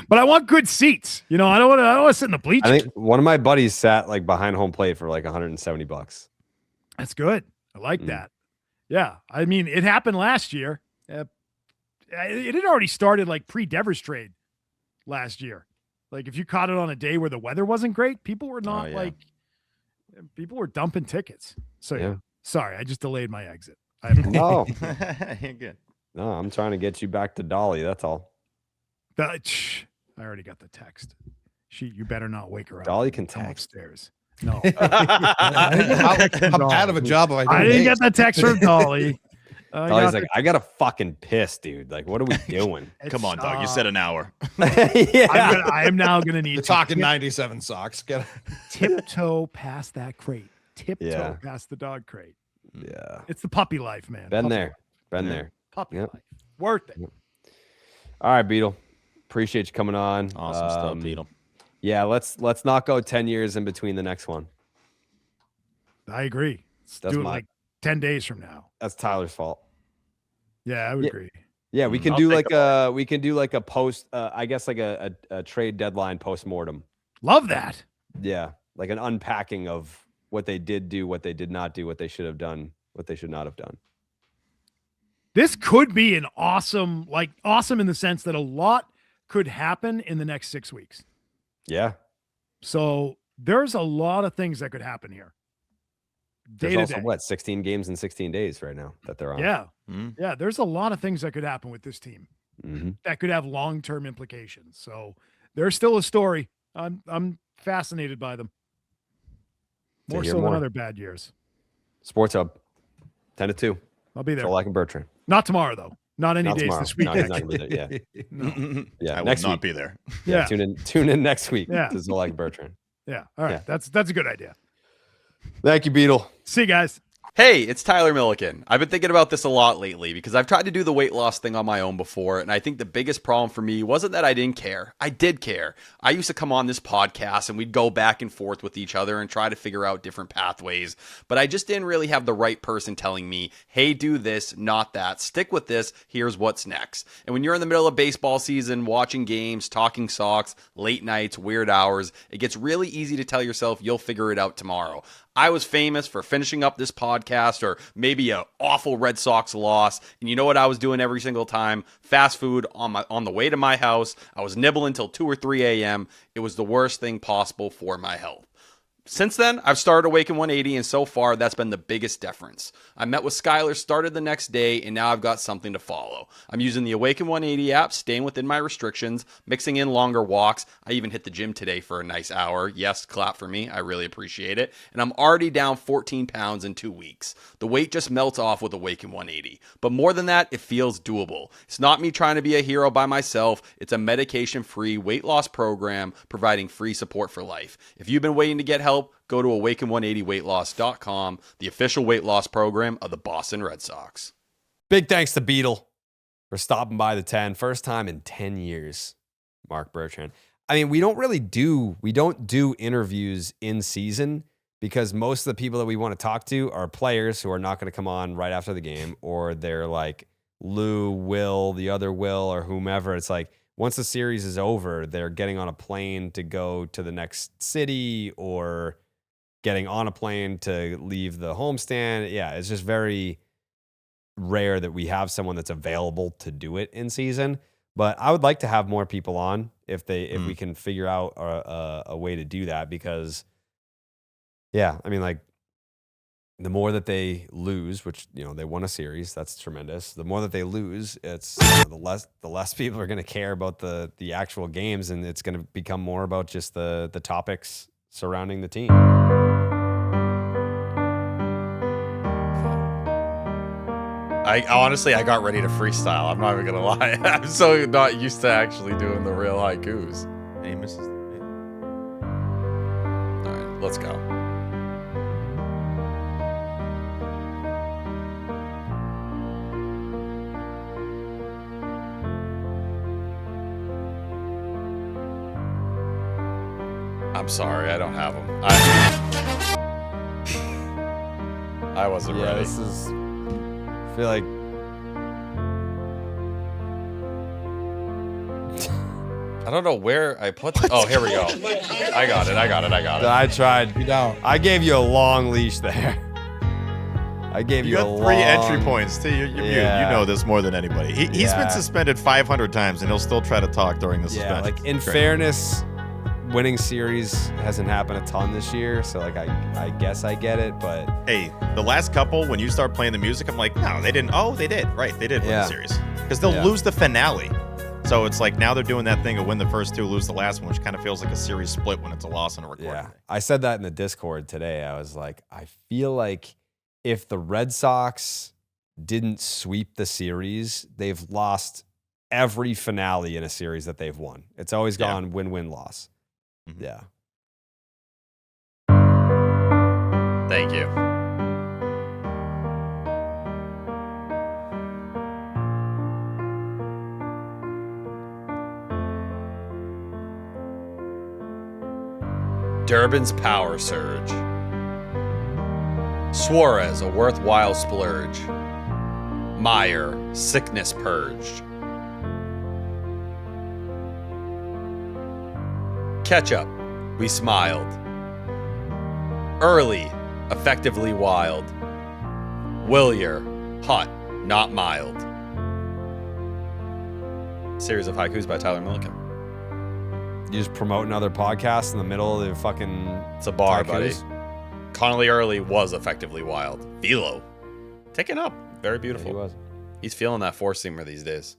But I want good seats. I don't want to sit in the bleachers.
I think one of my buddies sat like behind home plate for like $170.
That's good. I like that. Yeah. I mean, it happened last year. It had already started like pre-Devers trade last year. Like if you caught it on a day where the weather wasn't great, people were not people were dumping tickets. So yeah. Sorry, I just delayed my exit.
No.
You're good.
No, I'm trying to get you back to Dolly. That's all.
I already got the text. You better not wake her up.
Dolly can text.
Upstairs. No.
How bad of a job have I done?
I didn't get the text from Tolle.
Tolle's like, I got to fucking piss, dude. Like, what are we doing?
Come on, dog. You said an hour.
I am now going to need
You're talking 97 socks. Get
tiptoe past that crate. Tiptoe past the dog crate.
Yeah.
It's the puppy life, man.
Been
puppy
there.
life.
Been there.
Puppy life. Worth it.
All right, Beetle. Appreciate you coming on.
Awesome stuff, Beetle.
Yeah, let's not go 10 years in between the next one.
I agree. Let's do it like 10 days from now.
That's Tyler's fault.
Yeah, I would agree.
Yeah, we can do like a post, I guess like a trade deadline post-mortem.
Love that.
Yeah, like an unpacking of what they did do, what they did not do, what they should have done, what they should not have done.
This could be an awesome in the sense that a lot could happen in the next 6 weeks.
Yeah.
So there's a lot of things that could happen here.
There's also, what, 16 games in 16 days right now that they're on.
Yeah. Yeah, there's a lot of things that could happen with this team that could have long-term implications. So there's still a story. I'm fascinated by them. More so than other bad years.
Sports Hub, 10 to 2.
I'll be there.
Tolle and Bertrand.
Not tomorrow, though. Not any days
tomorrow.
this week.
No, he's not gonna be there. Yeah.
No.
Yeah.
I
next
will not
week.
be there.
Yeah. Tune in next week
Yeah.
to Tolle and Bertrand.
Yeah. All right.
Yeah.
That's a good idea.
Thank you, Beetle.
See you guys.
Hey, it's Tyler Milliken. I've been thinking about this a lot lately because I've tried to do the weight loss thing on my own before, and I think the biggest problem for me wasn't that I didn't care. I did care. I used to come on this podcast and we'd go back and forth with each other and try to figure out different pathways, but I just didn't really have the right person telling me, hey, do this, not that. Stick with this. Here's what's next. And when you're in the middle of baseball season, watching games, talking Sox, late nights, weird hours, it gets really easy to tell yourself you'll figure it out tomorrow. I was famous for finishing up this podcast or maybe an awful Red Sox loss. And you know what I was doing every single time? Fast food on the way to my house. I was nibbling till 2 or 3 a.m. It was the worst thing possible for my health. Since then, I've started Awaken 180, and so far, that's been the biggest difference. I met with Skylar, started the next day, and now I've got something to follow. I'm using the Awaken 180 app, staying within my restrictions, mixing in longer walks. I even hit the gym today for a nice hour. Yes, clap for me. I really appreciate it. And I'm already down 14 pounds in 2 weeks. The weight just melts off with Awaken 180. But more than that, it feels doable. It's not me trying to be a hero by myself. It's a medication-free weight loss program providing free support for life. If you've been waiting to get help, go to awaken180weightloss.com, the official weight loss program of the Boston Red Sox.
Big thanks to Beetle for stopping by the 10. First time in 10 years, Marc Bertrand. I mean, we don't do interviews in season because most of the people that we want to talk to are players who are not going to come on right after the game, or they're like Lou, Will, the other Will, or whomever. It's like, once the series is over, they're getting on a plane to go to the next city or getting on a plane to leave the homestand. Yeah, it's just very rare that we have someone that's available to do it in season. But I would like to have more people on if we can figure out a way to do that, because, yeah, I mean, like, the more that they lose, which, you know, they won a series, that's tremendous. The more that they lose, it's the less people are going to care about the actual games, and it's going to become more about just the topics surrounding the team.
I honestly got ready to freestyle. I'm not even gonna lie. I'm so not used to actually doing the real haikus.
Hey, Mrs.
All right, let's go. I'm sorry, I don't have them. I wasn't ready.
This is. I feel like.
I don't know where I put. Oh, here we go. I got it.
I tried.
You don't.
I gave you a long leash there. I gave you,
got
a
3
long...
entry points too. You know this more than anybody. He's been suspended 500 times, and he'll still try to talk during the suspension.
Like, in fairness, winning series hasn't happened a ton this year, so like I guess I get it, but
hey, the last couple, when you start playing the music, I'm like, no, they didn't. Oh, they did. Right, they did win the series because they'll lose the finale. So So it's like now they're doing that thing of win the first 2, lose the last one, which kind of feels like a series split when it's a loss on a recording day.
I said that in the Discord today. I was like, I feel like if the Red Sox didn't sweep the series, they've lost every finale in a series that they've won. It's always gone win-win loss.
Mm-hmm.
Yeah.
Thank you. Durbin's power surge. Suarez, a worthwhile splurge. Meyer, sickness purged. Ketchup, we smiled. Early, effectively wild. Willier, hot, not mild. Series of haikus by Tyler Milliken.
You just promoting other podcasts in the middle of the fucking...
It's a bar,
haikus?
buddy. Connelly early was effectively wild. Velo, taken up. Very beautiful.
Yeah, he was.
He's feeling that four-seamer these days.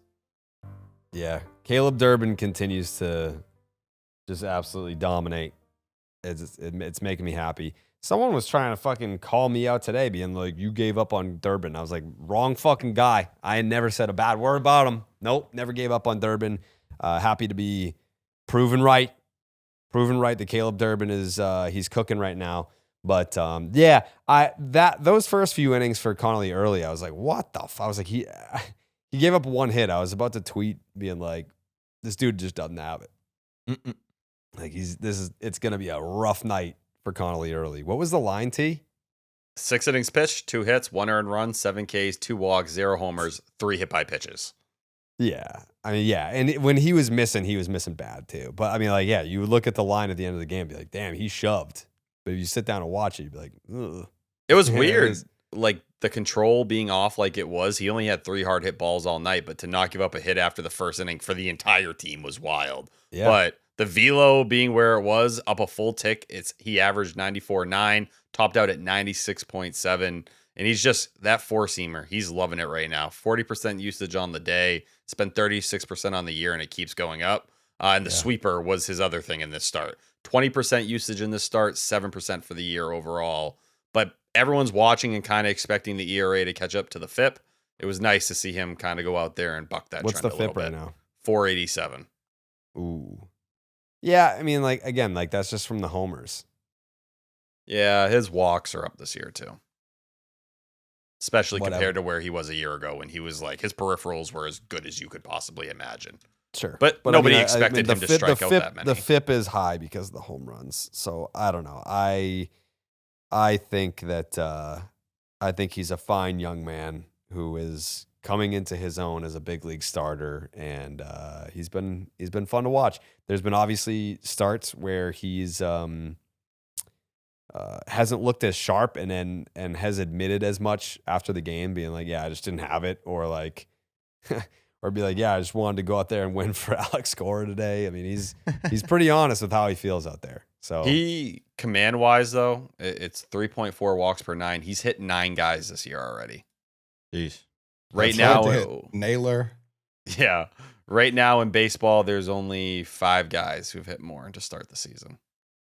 Yeah. Caleb Durbin continues to just absolutely dominate. It's making me happy. Someone was trying to fucking call me out today, being like, you gave up on Durbin. I was like, wrong fucking guy. I had never said a bad word about him. Nope, never gave up on Durbin. Happy to be proven right that Caleb Durbin is he's cooking right now. But those first few innings for Connelly early, I was like, what the I was like, he gave up one hit. I was about to tweet being like, this dude just doesn't have it.
Mm-mm.
Like it's gonna be a rough night for Connelly early. What was the line, T?
6 innings pitched, 2 hits, 1 earned run, 7 Ks, 2 walks, 0 homers, 3 hit by pitches.
Yeah. I mean, yeah. And when he was missing bad too. But I mean, like, yeah, you would look at the line at the end of the game and be like, damn, he shoved. But if you sit down and watch it, you'd be like, ugh.
It was weird. Like the control being off like it was. He only had 3 hard hit balls all night, but to not give up a hit after the first inning for the entire team was wild.
Yeah.
But the velo being where it was, up a full tick, he averaged 94.9, topped out at 96.7. And he's just that four-seamer. He's loving it right now. 40% usage on the day, spent 36% on the year, and it keeps going up. And the sweeper was his other thing in this start. 20% usage in this start, 7% for the year overall. But everyone's watching and kind of expecting the ERA to catch up to the FIP. It was nice to see him kind of go out there and buck that
What's
trend
the
a little
FIP right
bit.
now?
487.
Ooh. Yeah, I mean, like, again, like, that's just from the homers.
Yeah, his walks are up this year, too. Especially compared to where he was a year ago when he was like, his peripherals were as good as you could possibly imagine.
Sure.
But nobody expected him to strike out that many.
The FIP is high because of the home runs. So I don't know. I think that I think he's a fine young man who is coming into his own as a big league starter, and he's been fun to watch. There's been obviously starts where he's hasn't looked as sharp and has admitted as much after the game, being like, yeah, I just didn't have it, or like or be like, yeah, I just wanted to go out there and win for Alex Cora today. I mean, he's pretty honest with how he feels out there. So
he command wise though, it's 3.4 walks per 9. He's hit 9 guys this year already.
Jeez.
Right
That's
now,
hard to hit. Naylor.
Yeah. Right now in baseball, there's only 5 guys who've hit more to start the season.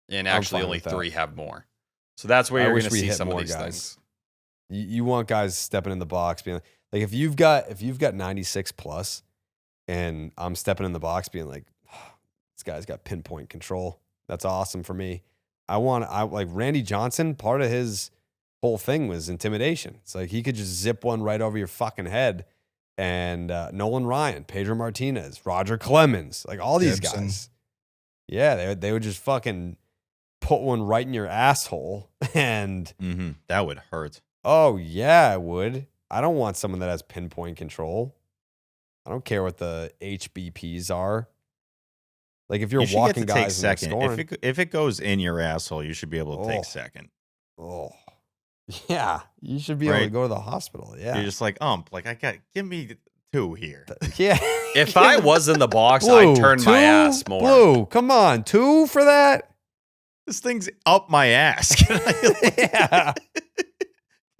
And actually only 3 have more. So that's where you're going to see some of these things.
You want guys stepping in the box, being like, if you've got 96 plus, and I'm stepping in the box, being like, oh, this guy's got pinpoint control. That's awesome for me. I like Randy Johnson. Part of his whole thing was intimidation. It's like he could just zip one right over your fucking head. And Nolan Ryan, Pedro Martinez, Roger Clemens, like all these
Gibson.
guys. Yeah, they would just fucking put one right in your asshole, and
that would hurt.
Oh yeah, it would. I don't want someone that has pinpoint control. I don't care what the HBPs are. Like if you're walking guys and scoring,
if it goes in your asshole, you should be able to take second.
Oh, yeah, you should be able to go to the hospital. Yeah,
you're just like give me 2 here.
Yeah.
If I was in the box, I'd turn my ass more.
Blue, come on, 2 for that.
This thing's up my ass. Can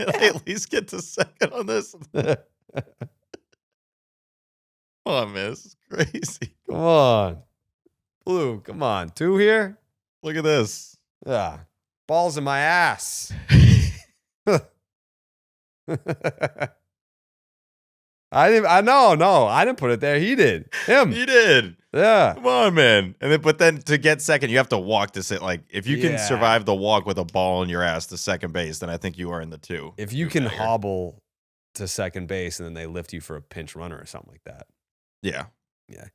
I at least get to second on this? on, man. This is crazy.
Come on. Blue, come on. 2 here?
Look at this.
Yeah. Balls in my ass. I didn't put it there. He did. Him.
He did.
Yeah.
Come on, man. But then to get second, you have to walk to sit. Like, if you can survive the walk with a ball in your ass to second base, then I think you are in the 2.
If you can hobble to second base and then they lift you for a pinch runner or something like that.
Yeah.
Yeah.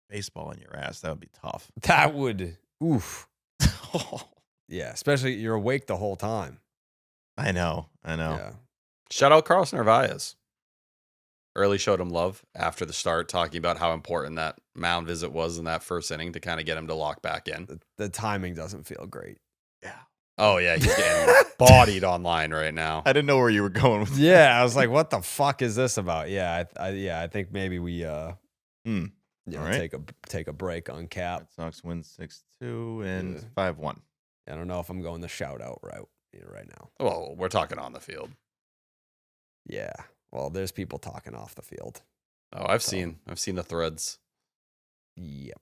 Baseball in your ass. That would be tough.
That would, oof. Yeah. Especially you're awake the whole time.
I know.
Yeah.
Shout out Carlos Narvaez. Early showed him love after the start, talking about how important that mound visit was in that first inning to kind of get him to lock back in.
The timing doesn't feel great.
Yeah.
Oh, yeah. He's getting bodied online right now.
I didn't know where you were going with that.
Yeah. I was like, what the fuck is this about? Yeah. I think maybe we,
right.
take a break on Cap.
Red Sox win 6-2 and 5-1.
I don't know if I'm going the shout out route right now.
Well, we're talking on the field.
Yeah. Well, there's people talking off the field.
Oh, I've seen the threads.
Yep.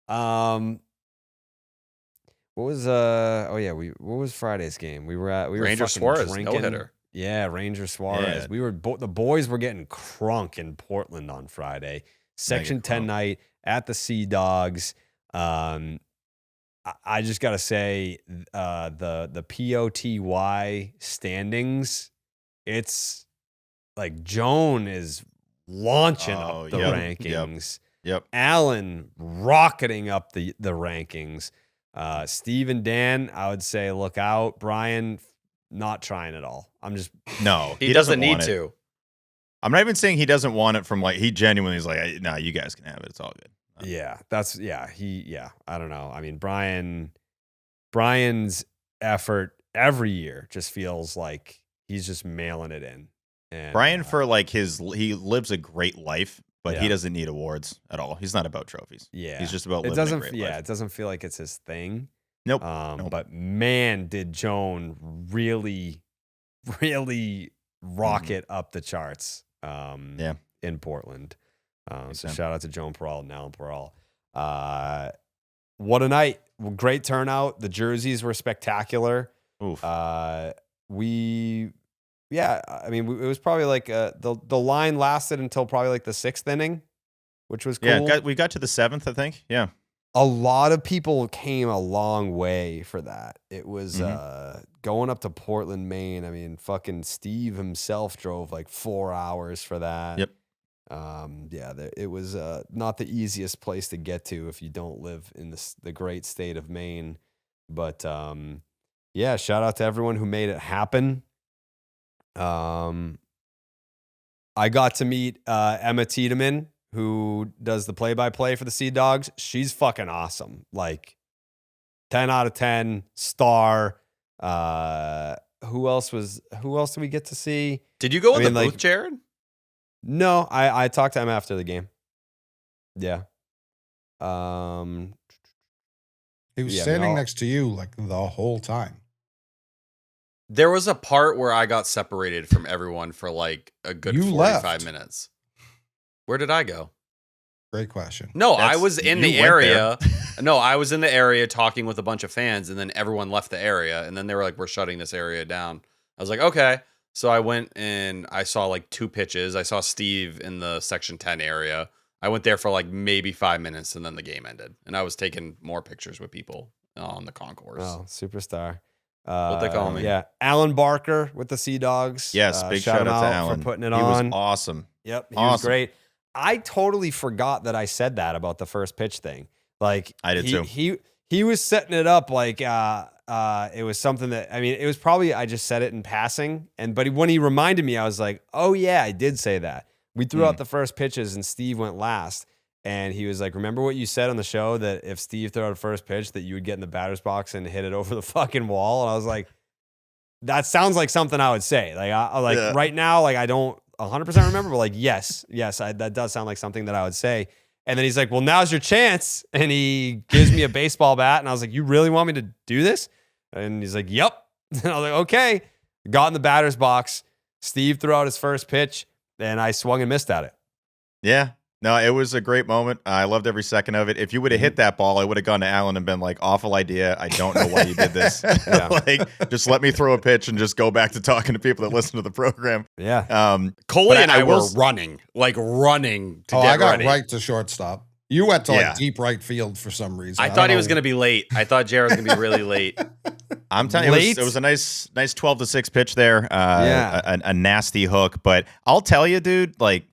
What was what was Friday's game? We were
Ranger Suarez no hitter.
Yeah, Ranger Suarez.
Yeah.
The boys were getting crunk in Portland on Friday. Section 10 night at the Sea Dogs. I just gotta say, the POTY standings, it's like Joan is launching up the rankings.
Yep.
Allen rocketing up the rankings. Steve and Dan, I would say look out. Brian, not trying at all.
No,
he doesn't need to.
I'm not even saying he doesn't want it from he genuinely is like, no, you guys can have it. It's all good.
Yeah, I don't know. I mean, Brian's effort every year just feels like he's just mailing it in. And
Brian, for he lives a great life, but he doesn't need awards at all. He's not about trophies.
Yeah,
he's just about living a great life.
It doesn't feel like it's his thing.
Nope.
But man, did Joan really, really rocket up the charts. In Portland. So shout out to Joan Peral and Alan Peral. What a night. Great turnout. The jerseys were spectacular.
Oof.
I mean, it was probably like the line lasted until probably like the 6th inning, which was cool.
Yeah, we got to the 7th, I think. Yeah.
A lot of people came a long way for that. It was going up to Portland, Maine. I mean, fucking Steve himself drove like 4 hours for that.
Yep.
It was not the easiest place to get to if you don't live in the great state of Maine. But shout out to everyone who made it happen. I got to meet Emma Tiedemann, who does the play-by-play for the Sea Dogs. She's fucking awesome. Like 10 out of 10 star. Who else did we get to see?
Did you go in the booth, Jared?
No, I talked to him after the game. Yeah.
He was standing next to you like the whole time.
There was a part where I got separated from everyone for like a good 45 minutes. Where did I go?
Great question.
No, I was in the area. No, I was in the area talking with a bunch of fans, and then everyone left the area, and then they were like, we're shutting this area down. I was like, okay. So I went and I saw like 2 pitches. I saw Steve in the section 10 area. I went there for like maybe 5 minutes, and then the game ended. And I was taking more pictures with people on the concourse.
Oh, superstar.
What they call me.
Yeah. Alan Barker with the Sea Dogs.
Yes, big shout out to Alan.
For putting it
on.
He
was awesome.
Yep, he was great. I totally forgot that I said that about the first pitch thing. Like
I did too.
He was setting it up like it was something that, I mean, it was probably I just said it in passing, but when he reminded me, I was like, oh yeah, I did say that. We threw out the first pitches and Steve went last, and he was like, remember what you said on the show that if Steve threw out a first pitch that you would get in the batter's box and hit it over the fucking wall? And I was like, that sounds like something I would say. Like right now, like I don't 100% remember, but like yes, that does sound like something that I would say. And then he's like, well, now's your chance. And he gives me a baseball bat. And I was like, you really want me to do this? And he's like, yep. And I was like, okay. Got in the batter's box. Steve threw out his first pitch. and I swung and missed at it.
Yeah. No, it was a great moment. I loved every second of it. If you would have hit that ball, I would have gone to Alan and been like, awful idea. I don't know why you did this. Like, just let me throw a pitch and just go back to talking to people that listen to the program.
Yeah.
Coley and I were running to get
I got
ready.
right to shortstop. You went to like deep right field for some reason.
I thought he was going to be late. I thought Jared was going to be really late.
I'm telling you, it was a nice 12-6 pitch there. A nasty hook. But I'll tell you, dude, like,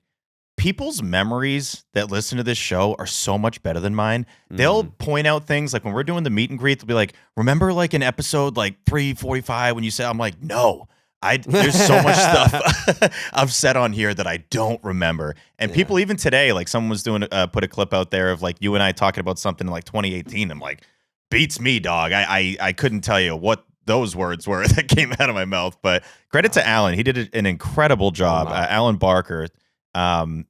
people's memories that listen to this show are so much better than mine. They'll point out things like when we're doing the meet and greet, they'll be like, remember like an episode like 345 when you said, I'm like, no, there's so much stuff I've said on here that I don't remember. And people even today, like someone was doing, put a clip out there of like you and I talking about something in like 2018. I'm like, beats me, dog. I couldn't tell you what those words were that came out of my mouth, but credit to Alan. He did an incredible job. Alan Barker, setting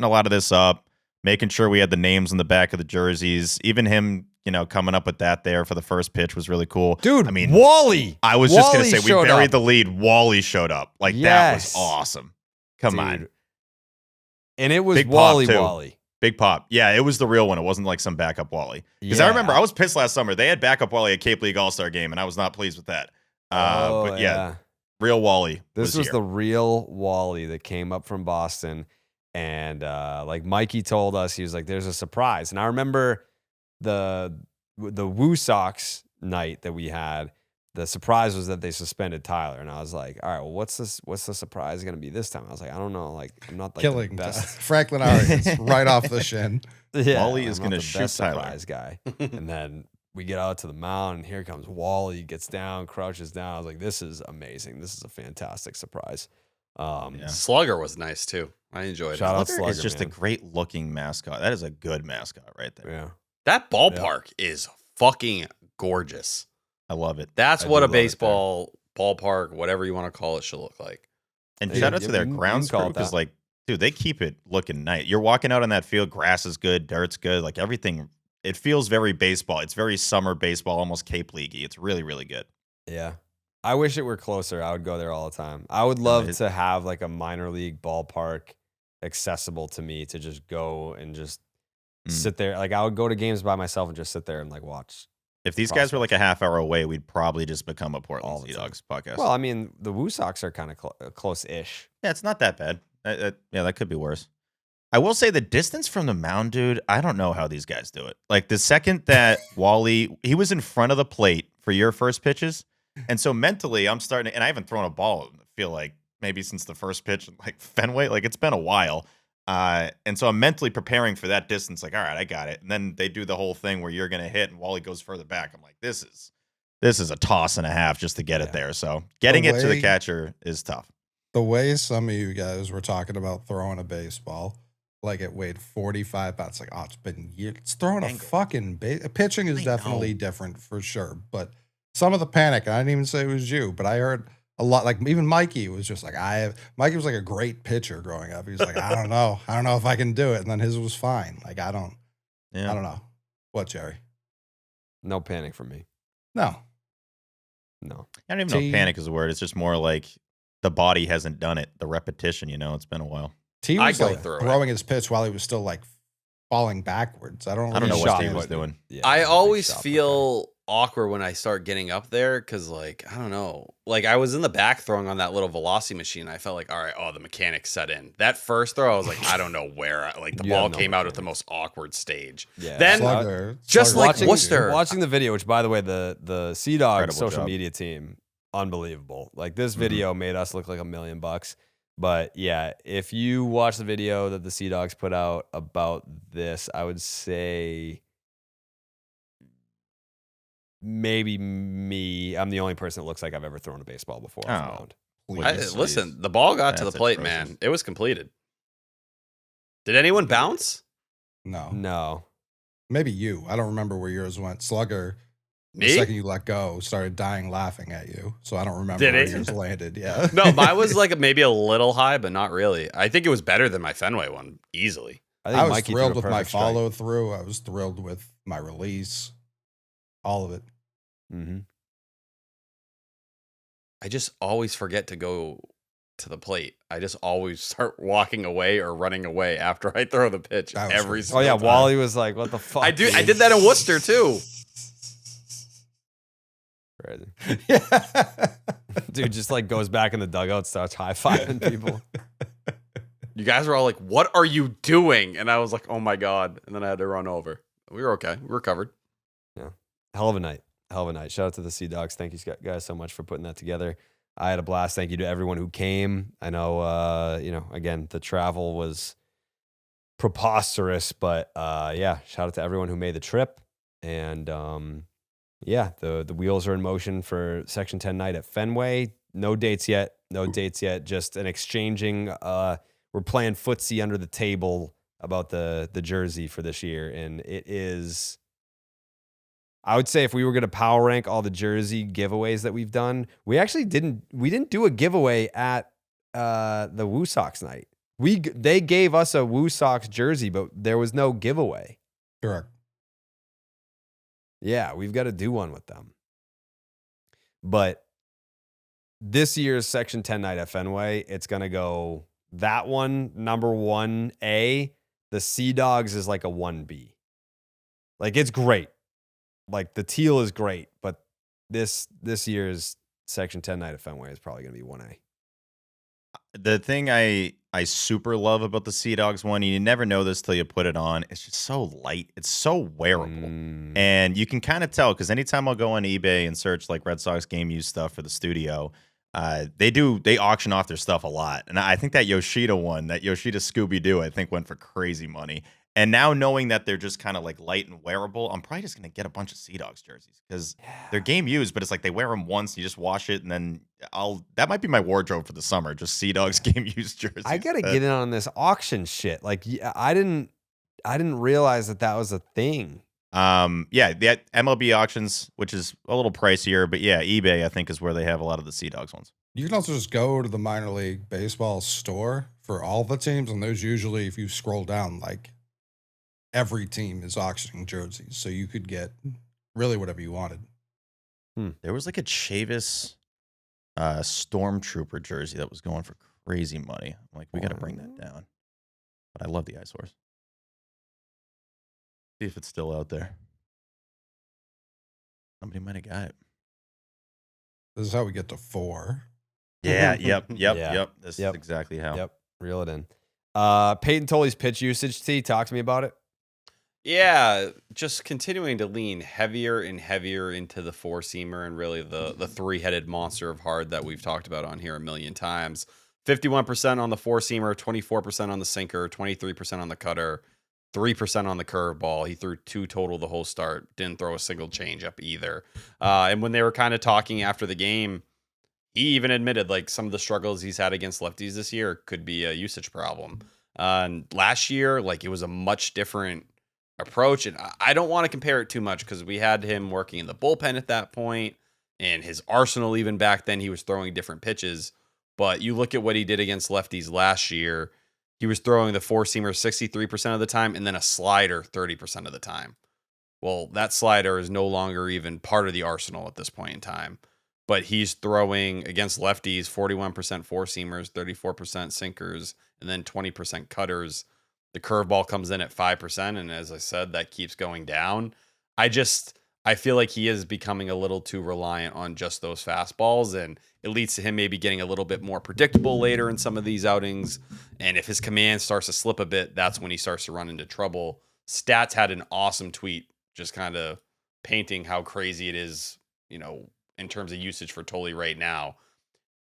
a lot of this up, making sure we had the names on the back of the jerseys. Even him, coming up with that there for the first pitch was really cool.
Dude, I mean, Wally.
I was just going to say, we buried the lead. Wally showed up. Like, that was awesome. Come on.
And it was
Big
Wally.
Big pop. Yeah, it was the real one. It wasn't like some backup Wally. Because I remember I was pissed last summer. They had backup Wally at Cape League All-Star game, and I was not pleased with that. But yeah. Real Wally.
This was the real Wally that came up from Boston. And like Mikey told us, he was like, there's a surprise. And I remember the Woo Sox night that we had. The surprise was that they suspended Tyler. And I was like, all right, well, what's the surprise going to be this time? I was like, I don't know. Like, I'm not like
killing
the best.
Franklin Arians right off the shin.
Yeah,
Wally is going to shoot Tyler.
Surprise guy. And then we get out to the mound, and here comes Wally. Gets down, crouches down. I was like, "This is amazing. This is a fantastic surprise."
Slugger was nice too. I enjoyed it.
Shout out
Slugger
Slugger,
is just
man.
a great looking mascot. That is a good mascot right there.
Yeah,
that ballpark is fucking gorgeous.
I love it.
That's what a baseball ballpark, whatever you want to call it, should look like.
And shout out to their grounds crew because, like, dude, they keep it looking nice. You're walking out on that field, grass is good, dirt's good, like everything. It feels very baseball. It's very summer baseball, almost Cape League-y. It's really, really good.
Yeah. I wish it were closer. I would go there all the time. I would love to have like a minor league ballpark accessible to me to just go and just sit there. Like I would go to games by myself and just sit there and like watch.
If these guys were like a half hour away, we'd probably just become a Portland Sea Dogs podcast.
Well, I mean, the Woo Sox are kind of close-ish.
Yeah, it's not that bad. Yeah, that could be worse. I will say the distance from the mound, dude, I don't know how these guys do it. Like the second that Wally, he was in front of the plate for your first pitches. And so mentally I'm starting to, and I haven't thrown a ball, I feel like maybe since the first pitch, like Fenway, like it's been a while. And so I'm mentally preparing for that distance. Like, all right, I got it. And then they do the whole thing where you're going to hit and Wally goes further back. I'm like, this is a toss and a half just to get it there. So getting it to the catcher is tough.
The way some of you guys were talking about throwing a baseball, like it weighed 45 pounds. Like, oh, it's been years. It's throwing a fucking pitching is definitely different for sure. But some of the panic, and I didn't even say it was you, but I heard a lot. Like even Mikey was just like, Mikey was like a great pitcher growing up. He was like, I don't know if I can do it. And then his was fine. Like I don't know. What, Jerry?
No panic for me.
No.
I don't even know if panic is a word. It's just more like the body hasn't done it. The repetition, it's been a while.
T was like throwing his pitch while he was still like falling backwards. I don't know what
T was doing.
Yeah, I always feel awkward when I start getting up there because, like, I don't know. Like, I was in the back throwing on that little velocity machine. I felt like, all right, the mechanics set in. That first throw, I was like, I don't know where. Like, the ball came out at the most awkward stage.
Yeah.
Then, like Worcester.
Watching the video, which, by the way, the Sea Dog social media team, unbelievable. Like, this video made us look like $1 million. But yeah, if you watch the video that the Sea Dogs put out about this, I would say maybe me. I'm the only person that looks like I've ever thrown a baseball before.
Listen, the ball got to the plate, man. It was completed. Did anyone bounce?
No.
Maybe you. I don't remember where yours went. Slugger.
Me?
The second you let go, started dying laughing at you. So I don't remember where yours landed. Yeah.
No, mine was like maybe a little high, but not really. I think it was better than my Fenway one, easily.
I was thrilled with my follow through. I was thrilled with my release. All of it.
I just always forget to go to the plate. I just always start walking away or running away after I throw the pitch every single time.
Wally was like, "What the fuck?"
I did that in Worcester too.
Crazy. Dude just like goes back in the dugout, starts high-fiving people.
You guys were all like, "What are you doing?" And I was like, "Oh my god!" And then I had to run over. We were okay. We were covered.
Yeah, hell of a night. Hell of a night. Shout out to the Sea Dogs. Thank you guys so much for putting that together. I had a blast. Thank you to everyone who came. I know, again, the travel was preposterous, but yeah, shout out to everyone who made the trip. And yeah, the wheels are in motion for Section 10 night at Fenway. No dates yet. Just an exchanging. We're playing footsie under the table about the jersey for this year, and it is. I would say if we were going to power rank all the jersey giveaways that we've done, we actually didn't do a giveaway at the Woo Sox night. They gave us a Woo Sox jersey, but there was no giveaway.
Correct.
Yeah, we've got to do one with them. But this year's Section 10 night at Fenway, it's going to go that one, number 1A. The Sea Dogs is like a 1B. Like, it's great. Like, the teal is great, but this year's Section 10 night at Fenway is probably going to be 1A.
The thing I super love about the Sea Dogs one, you never know this till you put it on. It's just so light. It's so wearable. And you can kind of tell because anytime I'll go on eBay and search like Red Sox game used stuff for the studio, they auction off their stuff a lot. And I think that Yoshida one, that Yoshida Scooby-Doo, I think went for crazy money. And now knowing that they're just kind of like light and wearable, I'm probably just going to get a bunch of Sea Dogs jerseys because they're game used, but it's like they wear them once, you just wash it, and then that might be my wardrobe for the summer, just Sea Dogs game used jerseys.
I got to get in on this auction shit. Like, I didn't realize that was a thing.
Yeah, the MLB auctions, which is a little pricier, but yeah, eBay I think is where they have a lot of the Sea Dogs ones.
You can also just go to the minor league baseball store for all the teams, and there's usually, if you scroll down, like every team is auctioning jerseys, so you could get really whatever you wanted.
There was like a Chavis Stormtrooper jersey that was going for crazy money. I'm like, we got to bring that down. But I love the Ice Horse. See if it's still out there. Somebody might have got it.
This is how we get to 4.
Yeah, yep. This is exactly how.
Yep, reel it in. Payton Tolle's pitch usage, T, talk to me about it.
Yeah, just continuing to lean heavier and heavier into the four-seamer and really the three-headed monster of hard that we've talked about on here a million times. 51% on the four-seamer, 24% on the sinker, 23% on the cutter, 3% on the curveball. He threw 2 total the whole start. Didn't throw a single changeup either. And when they were kind of talking after the game, he even admitted like some of the struggles he's had against lefties this year could be a usage problem. And last year, like it was a much different approach, and I don't want to compare it too much because we had him working in the bullpen at that point, and his arsenal even back then he was throwing different pitches. But you look at what he did against lefties last year, he was throwing the four-seamer 63% of the time and then a slider 30% of the time. Well, that slider is no longer even part of the arsenal at this point in time. But he's throwing against lefties 41% four-seamers, 34% sinkers, and then 20% cutters. The curveball comes in at 5%, and as I said, that keeps going down. I feel like he is becoming a little too reliant on just those fastballs, and it leads to him maybe getting a little bit more predictable later in some of these outings. And if his command starts to slip a bit, that's when he starts to run into trouble. Stats had an awesome tweet just kind of painting how crazy it is, in terms of usage for Tolle right now.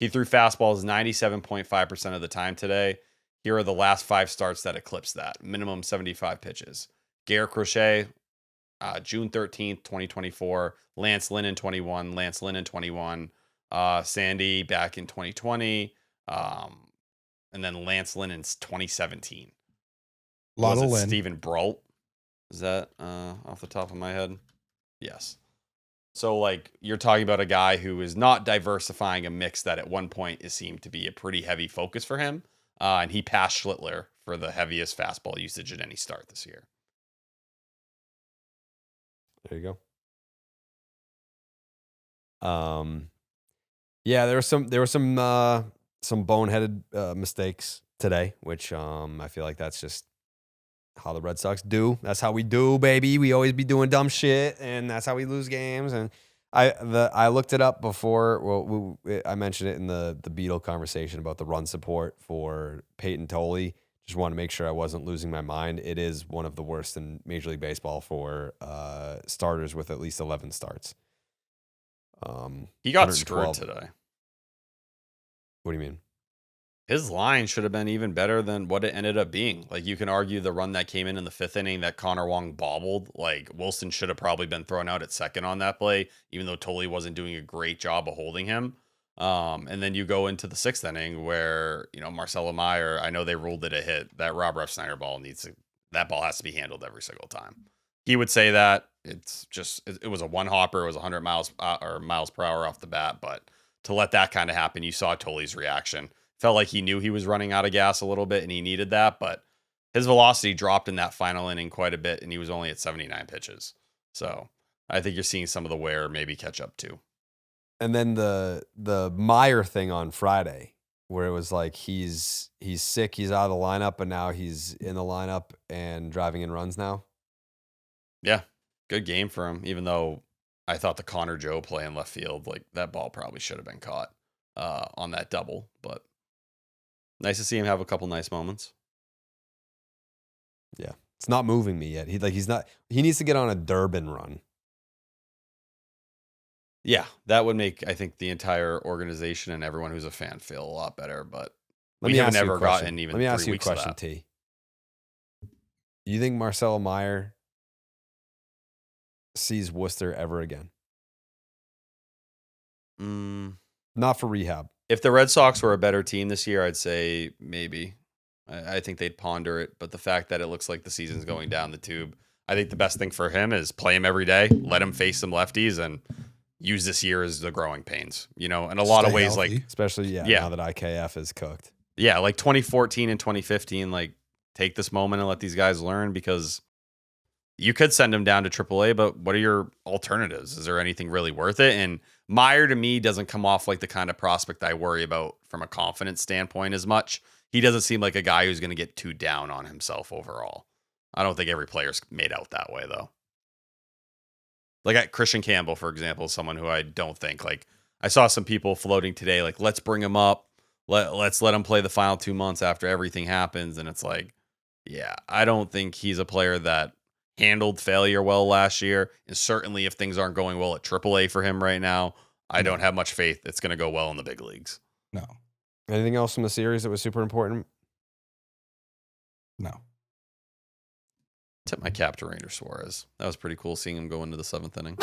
He threw fastballs 97.5% of the time today. Here are the last 5 starts that eclipse that. Minimum 75 pitches. Garrett Crochet, June 13th, 2024. Lance Lynn in 21. Lance Lynn in 21. Sandy back in 2020. And then Lance Lynn in 2017.
Lot of Lynn.
Stephen Brault? Is that off the top of my head? Yes. So, like, you're talking about a guy who is not diversifying a mix that at one point it seemed to be a pretty heavy focus for him. And he passed Schlittler for the heaviest fastball usage at any start this year.
There you go. Yeah, there were some some boneheaded mistakes today, which I feel like that's just how the Red Sox do. That's how we do, baby. We always be doing dumb shit, and that's how we lose games. And I looked it up before. Well, I mentioned it in the Beetle conversation about the run support for Payton Tolle. Just wanted to make sure I wasn't losing my mind. It is one of the worst in Major League Baseball for starters with at least 11 starts.
He got screwed today.
What do you mean?
His line should have been even better than what it ended up being. Like, you can argue the run that came in the 5th inning that Connor Wong bobbled. Like, Wilson should have probably been thrown out at second on that play, even though Tolle wasn't doing a great job of holding him. And then you go into the 6th inning where, Marcelo Meyer, I know they ruled it a hit. That Rob Refsnyder ball that ball has to be handled every single time. He would say that it's just, it was a one hopper. It was 100 miles per hour off the bat. But to let that kind of happen, you saw Tolle's reaction. Felt like he knew he was running out of gas a little bit and he needed that, but his velocity dropped in that final inning quite a bit and he was only at 79 pitches. So I think you're seeing some of the wear maybe catch up too.
And then the Meyer thing on Friday, where it was like he's sick, he's out of the lineup, but now he's in the lineup and driving in runs now.
Yeah, good game for him, even though I thought the Connor Joe play in left field, like that ball probably should have been caught on that double, but nice to see him have a couple nice moments.
Yeah. It's not moving me yet. He needs to get on a Durbin run.
Yeah, that would make, I think, the entire organization and everyone who's a fan feel a lot better, but we have never gotten even 3 weeks of that.
Let me ask you a question, T. You think Marcelo Meyer sees Worcester ever again? Not for rehab.
If the Red Sox were a better team this year, I'd say maybe. I think they'd ponder it. But the fact that it looks like the season's going down the tube, I think the best thing for him is play him every day, let him face some lefties, and use this year as the growing pains. In a lot of ways,
healthy.
like
especially now that IKF is cooked.
Yeah, like 2014 and 2015, like take this moment and let these guys learn, because you could send them down to AAA, but what are your alternatives? Is there anything really worth it? And Meyer, to me, doesn't come off like the kind of prospect I worry about from a confidence standpoint as much. He doesn't seem like a guy who's going to get too down on himself overall. I don't think every player's made out that way, though. Like at Christian Campbell, for example, someone who I don't think, like, I saw some people floating today, like, let's bring him up. Let's let him play the final 2 months after everything happens. And it's like, yeah, I don't think he's a player that handled failure well last year. And certainly if things aren't going well at AAA for him right now, I don't have much faith it's going to go well in the big leagues.
No.
Anything else from the series that was super important?
No.
Tip my cap to Rainer Suarez. That was pretty cool seeing him go into the 7th inning.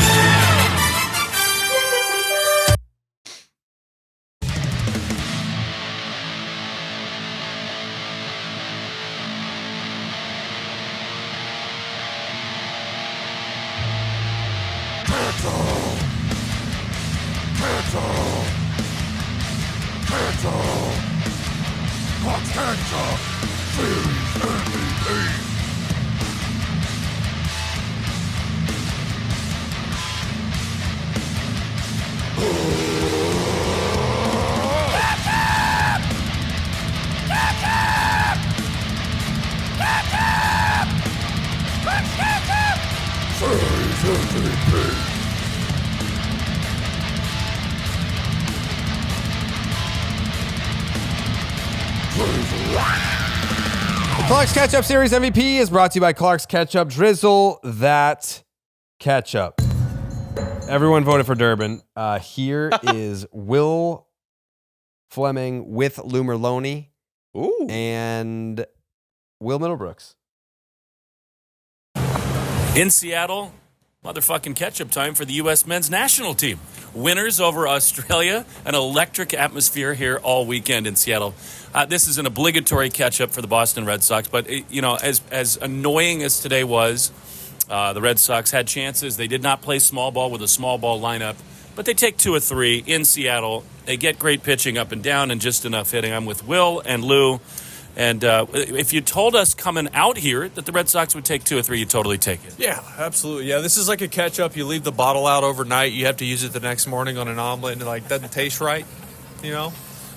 Ketchup Series MVP.
Clark's Ketchup Series MVP is brought to you by Clark's Ketchup. Drizzle that ketchup. Everyone voted for Durbin. Here is Will Fleming with Lou Merlone and Will Middlebrooks.
In Seattle, motherfucking ketchup time for the U.S. men's national team. Winners over Australia, an electric atmosphere here all weekend in Seattle. This is an obligatory catch-up for the Boston Red Sox, but, as annoying as today was, the Red Sox had chances. They did not play small ball with a small ball lineup, but they take 2 or 3 in Seattle. They get great pitching up and down and just enough hitting. I'm with Will and Lou. And if you told us coming out here that the Red Sox would take 2 or 3, you'd totally take it.
Yeah, absolutely. Yeah, this is like a ketchup. You leave the bottle out overnight. You have to use it the next morning on an omelet, and it doesn't taste right,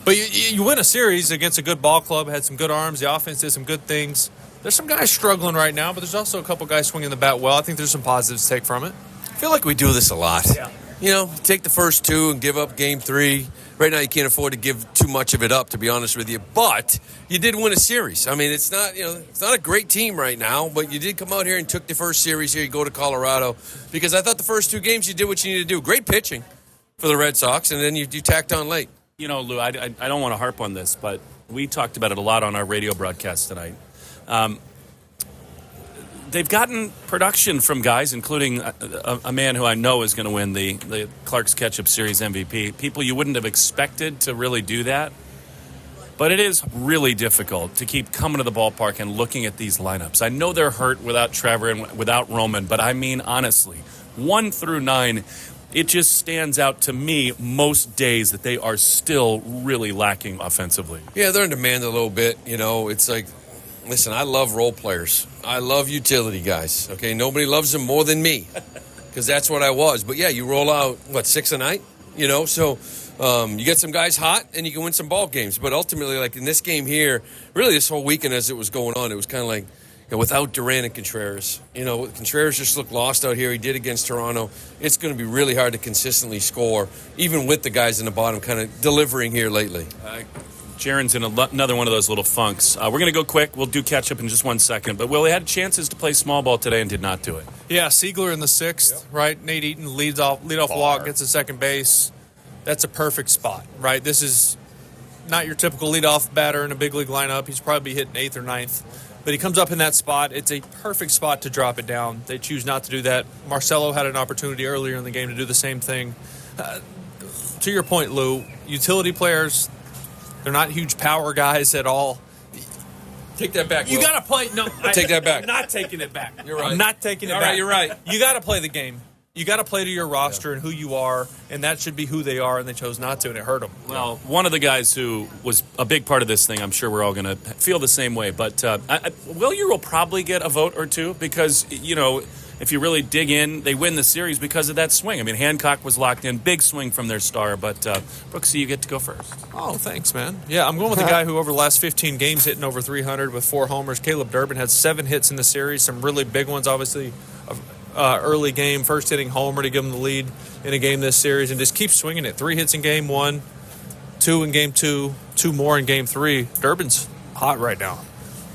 But you win a series against a good ball club, had some good arms, the offense did some good things. There's some guys struggling right now, but there's also a couple guys swinging the bat well. I think there's some positives to take from it.
I feel like we do this a lot. Yeah. You know, take the first two and give up game 3. Right now, you can't afford to give too much of it up, to be honest with you. But you did win a series. I mean, it's not a great team right now, but you did come out here and took the first series here. You go to Colorado because I thought the first 2 games you did what you needed to do. Great pitching for the Red Sox, and then you tacked on late.
You know, Lou, I don't want to harp on this, but we talked about it a lot on our radio broadcast tonight. They've gotten production from guys, including a man who I know is going to win the Clark's Ketchup Series MVP. People you wouldn't have expected to really do that. But it is really difficult to keep coming to the ballpark and looking at these lineups. I know they're hurt without Trevor and without Roman, but I mean, honestly, 1 through 9, it just stands out to me most days that they are still really lacking offensively.
Yeah, they're in demand a little bit. You know, it's like, listen, I love role players. I love utility guys. Okay, nobody loves them more than me because that's what I was. But yeah, you roll out, 6 a night? You know, so you get some guys hot and you can win some ball games. But ultimately, like in this game here, really this whole weekend as it was going on, it was kind of like, without Duran and Contreras. You know, Contreras just looked lost out here. He did against Toronto. It's going to be really hard to consistently score, even with the guys in the bottom kind of delivering here lately.
Jaron's in another one of those little funks. We're going to go quick. We'll do catch up in just 1 second. But Will, he had chances to play small ball today and did not do it.
Yeah, Siegler in the 6th, right? Nate Eaton lead off walk, gets to second base. That's a perfect spot, right? This is not your typical leadoff batter in a big league lineup. He's probably hitting 8th or 9th. But he comes up in that spot. It's a perfect spot to drop it down. They choose not to do that. Marcelo had an opportunity earlier in the game to do the same thing. To your point, Lou, utility players, they're not huge power guys at all.
Take that back,
You
Will.
got to play. No,
Take that back.
I'm not taking it back.
You're right.
I'm not taking it
All
back.
right, you're right.
You got to play the game. You got to play to your roster and who you are, and that should be who they are, and they chose not to, and it hurt them.
Well, one of the guys who was a big part of this thing, I'm sure we're all going to feel the same way. But Willier will probably get a vote or two because, you know, if you really dig in, they win the series because of that swing. I mean, Hancock was locked in. Big swing from their star. But, Brooksy, you get to go first.
Oh, thanks, man. Yeah, I'm going with the guy who over the last 15 games hitting over 300 with 4 homers. Caleb Durbin had 7 hits in the series, some really big ones, obviously. Early game, first hitting homer to give them the lead in a game this series, and just keep swinging it. 3 hits in game 1, 2 in game 2, 2 more in game 3. Durbin's hot right now.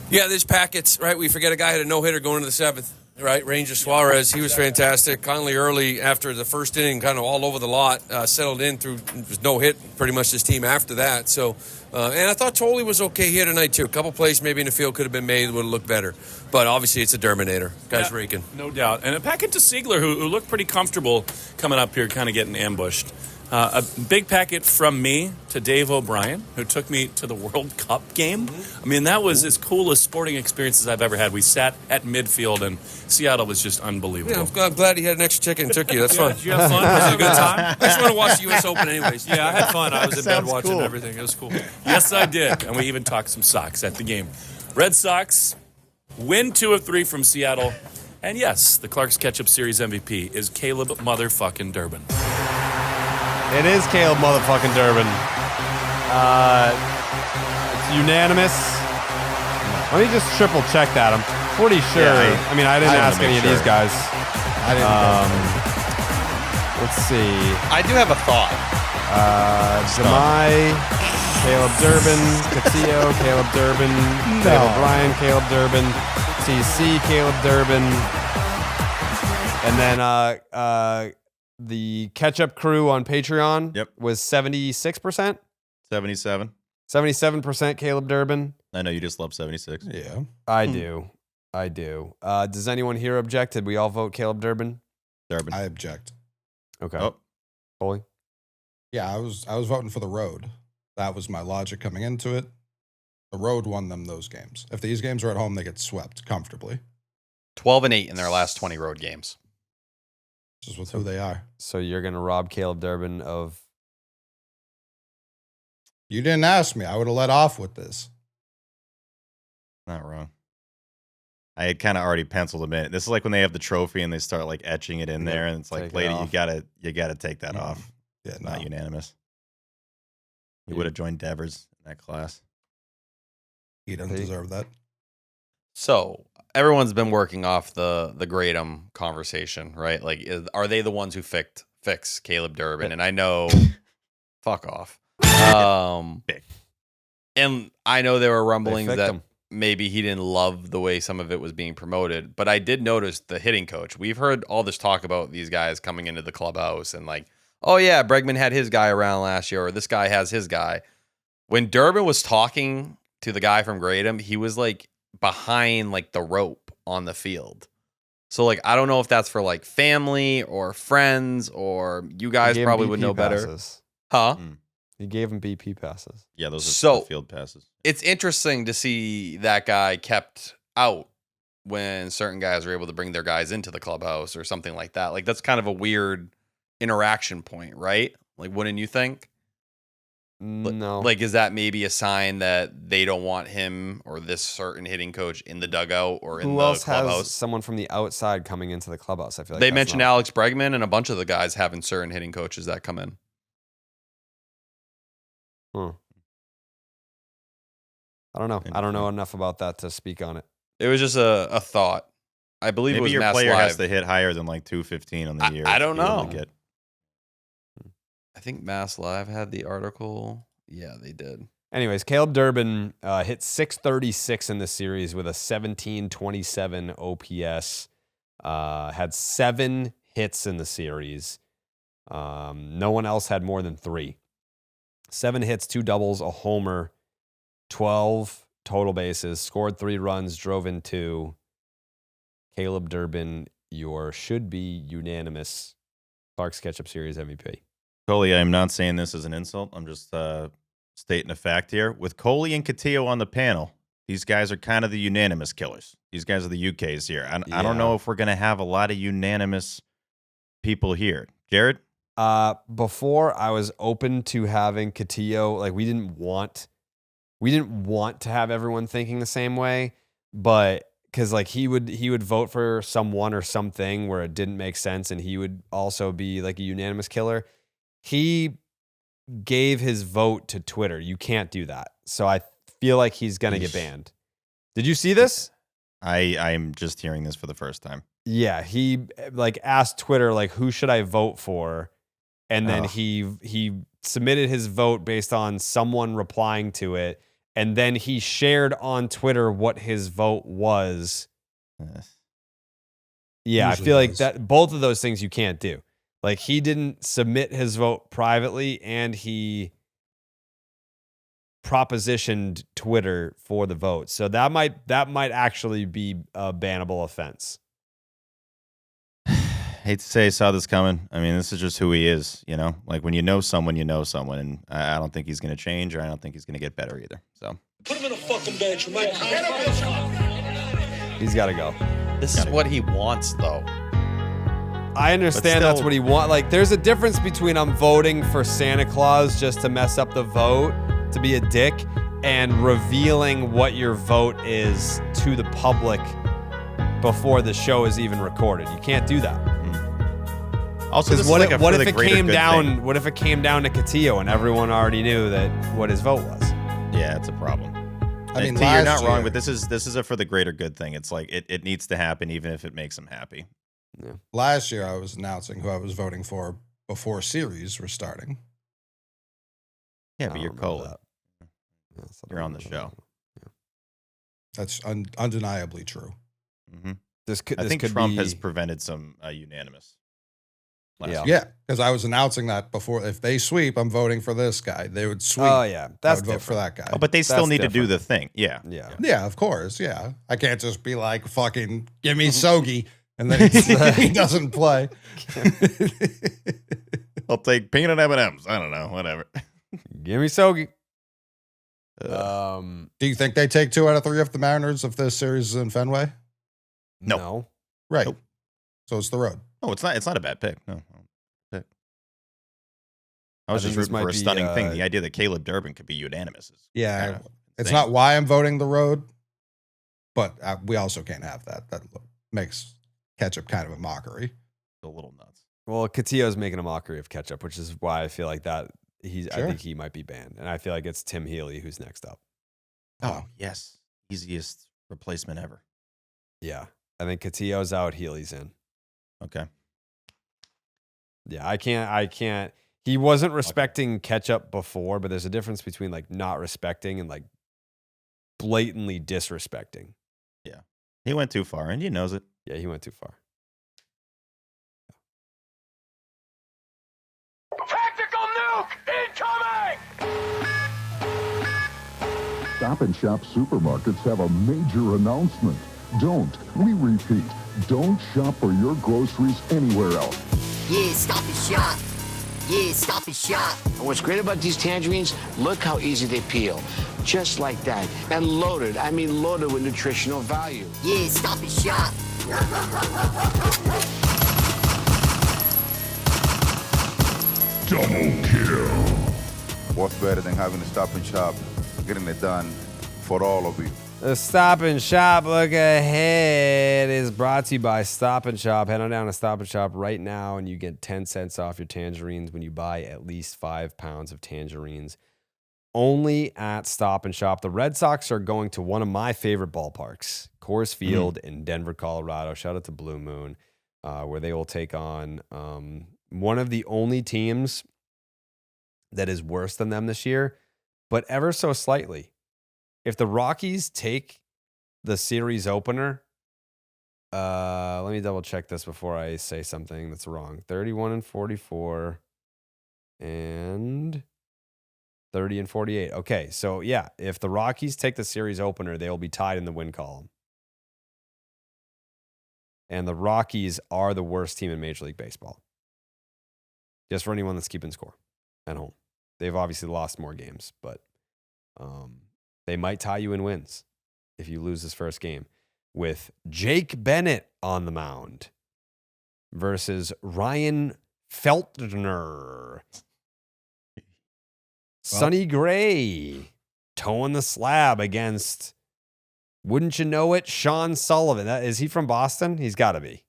Yeah, there's packets, right? We forget a guy had a no-hitter going into the 7th, right? Ranger Suarez, he was fantastic. Connelly early after the first inning, kind of all over the lot, settled in through no-hit, pretty much his team after that. So, and I thought Tolle was okay here tonight, too. A couple plays maybe in the field could have been made, would have looked better. But obviously it's a Derminator. Guy's raking.
No doubt. And a packet to Siegler, who looked pretty comfortable coming up here, kind of getting ambushed. A big packet from me to Dave O'Brien, who took me to the World Cup game. I mean, that was as cool a sporting experience as I've ever had. We sat at midfield, and Seattle was just unbelievable.
Yeah, I'm glad he had an extra ticket and took you. That's fun.
Did you have fun? Was it a good time?
I just want to watch the U.S. Open anyways.
Yeah, I had fun. I was in bed watching everything. It was cool.
Yes, I did. And we even talked some Sox at the game. Red Sox win 2 of 3 from Seattle. And yes, the Clark's Ketchup Series MVP is Caleb motherfucking Durbin.
It is Caleb motherfucking Durbin. It's unanimous. Let me just triple check that. I'm pretty sure.
Yeah,
I mean, I didn't ask any of these guys.
I didn't.
Let's see.
I do have a thought.
Demai, Caleb Durbin, Castillo, Caleb Durbin, Dave O'Brien, Caleb Durbin, TC, Caleb Durbin, and then the Ketchup crew on Patreon was 76%?
77.
77% Caleb Durbin.
I know you just love 76.
Yeah.
I do. Does anyone here object? Did we all vote Caleb Durbin?
Durbin.
I object.
Okay.
Oh.
Tolle?
Yeah, I was voting for the road. That was my logic coming into it. The road won them those games. If these games are at home, they get swept comfortably.
12-8 in their last 20 road games.
Just with who they are.
So you're going to rob Caleb Durbin of...
You didn't ask me. I would have let off with this.
Not wrong. I had kind of already penciled him in. This is like when they have the trophy and they start like etching it in there, and it's like, lady, you gotta take that off.
Yeah,
It's not unanimous. He would have joined Devers in that class.
He doesn't deserve that.
So everyone's been working off the Gradum conversation, right? Like, are they the ones who fix Caleb Durbin? And I know, fuck off. And I know there were rumblings that maybe he didn't love the way some of it was being promoted, but I did notice the hitting coach. We've heard all this talk about these guys coming into the clubhouse and like, oh yeah, Bregman had his guy around last year, or this guy has his guy. When Durbin was talking to the guy from Gradum, he was like behind like the rope on the field. So like, I don't know if that's for like family or friends, or you guys probably would know better. Huh?
He gave him BP passes.
Yeah, those are the field passes.
It's interesting to see that guy kept out when certain guys are able to bring their guys into the clubhouse or something like that. Like, that's kind of a weird interaction point, right? Like, wouldn't you think?
No.
Like, is that maybe a sign that they don't want him or this certain hitting coach in the dugout or in
Who
the
else
clubhouse?
has someone from the outside coming into the clubhouse? I feel like
They mentioned Alex Bregman and a bunch of the guys having certain hitting coaches that come in.
I don't know. I don't know enough about that to speak on it.
It was just a thought. I believe
maybe
it was
your
Mass
player
Live.
has to hit higher than like 215 on the year.
I don't know.
Get...
I think Mass Live had the article. Yeah, they did.
Anyways, Caleb Durbin hit 636 in the series with a 1727 OPS. Had 7 hits in the series. No one else had more than 3. 7 hits, 2 doubles, a homer, 12 total bases, scored 3 runs, drove in 2. Caleb Durbin, your should be unanimous Clark's Ketchup Series MVP.
Tolle, I'm not saying this as an insult. I'm just stating a fact here. With Coley and Castillo on the panel, these guys are kind of the unanimous killers. These guys are the UKs here. I don't know if we're going to have a lot of unanimous people here. Jared?
Before I was open to having Castillo, like we didn't want to have everyone thinking the same way, but because like he would vote for someone or something where it didn't make sense, and he would also be like a unanimous killer. He gave his vote to Twitter. You can't do that. So I feel like he's gonna get banned. Did you see this?
I'm just hearing this for the first time.
Yeah, he like asked Twitter like, who should I vote for? And then he submitted his vote based on someone replying to it. And then he shared on Twitter what his vote was. Yeah, I feel like that both of those things you can't do. Like he didn't submit his vote privately, and he propositioned Twitter for the vote. So that might actually be a bannable offense.
Hate to say I saw this coming. I mean, this is just who he is, you know? Like, when you know someone, and I don't think he's going to change, or I don't think he's going to get better either. So
Put him in a fucking bench.
He's got to go.
This is what he wants, though.
I understand that's what he wants. Like, there's a difference between I'm voting for Santa Claus just to mess up the vote, to be a dick, and revealing what your vote is to the public before the show is even recorded. You can't do that.
Also, this
what,
is like
what
for
if
the
it
greater
came
good
down?
thing.
What if it came down to Castillo and everyone already knew that what his vote was?
Yeah, it's a problem.
I mean,
T, you're not
last
wrong,
year-
but this is a for the greater good thing. It's like it needs to happen, even if it makes him happy.
Yeah.
Last year, I was announcing who I was voting for before series were starting.
Yeah, but you're cold. You're on the show.
That's undeniably true.
Mm-hmm.
I
I think
could
Trump
be-
has prevented some unanimous. last
Yeah, because I was announcing that before. If they sweep, I'm voting for this guy. They would sweep.
Oh, yeah.
I
That's
would vote for that guy.
Oh, but they still
That's
need to do
different.
the thing. Yeah.
Yeah.
Yeah, of course. Yeah, I can't just be like, fucking give me Sogi, and then he doesn't play.
I'll take peanut M&Ms. I don't know, whatever.
Give me Sogi.
Do you think they take 2 out of 3 off the Mariners if this series is in Fenway?
No.
Right. So it's the road.
Oh, it's not a bad pick. No. Pick. I was
I think
just
this
rooting for
might
a
be,
stunning thing. The idea that Caleb Durbin could be unanimous is
Yeah,
kinda
it's
insane.
not why I'm voting the road, but we also can't have that. That makes Ketchup kind of a mockery.
a little nuts.
Well, Castillo's making a mockery of Ketchup, which is why I feel like that I think he might be banned, and I feel like it's Tim Healy who's next up.
Oh yes, easiest replacement ever.
Yeah, I think Castillo's out, Healy's in.
Okay.
Yeah, I can't. He wasn't respecting Ketchup before, but there's a difference between like not respecting and like blatantly disrespecting.
Yeah, he went too far, and he knows it.
Yeah, he went too far.
Tactical nuke incoming!
Stop and Shop supermarkets have a major announcement. We repeat, don't shop for your groceries anywhere else.
Yeah, Stop and Shop. Yeah, Stop and Shop. And what's great about these tangerines, look how easy they peel. Just like that. And loaded, loaded with nutritional value. Yeah, Stop and Shop.
Double kill.
What's better than having a Stop and Shop, getting it done for all of you?
The Stop and Shop look ahead is brought to you by Stop and Shop. Head on down to Stop and Shop right now, and you get 10 cents off your tangerines when you buy at least 5 pounds of tangerines. Only at Stop and Shop. The Red Sox are going to one of my favorite ballparks, Coors Field in Denver, Colorado. Shout out to Blue Moon, where they will take on one of the only teams that is worse than them this year, but ever so slightly. If the Rockies take the series opener, let me double check this before I say something that's wrong. 31-44 and 30-48. Okay, so yeah, if the Rockies take the series opener, they'll be tied in the win column. And the Rockies are the worst team in Major League Baseball. Just for anyone that's keeping score at home. They've obviously lost more games, but they might tie you in wins if you lose this first game, with Jake Bennett on the mound versus Ryan Feltner. Sonny Gray towing the slab against, wouldn't you know it, Sean Sullivan. Is he from Boston? He's got to be.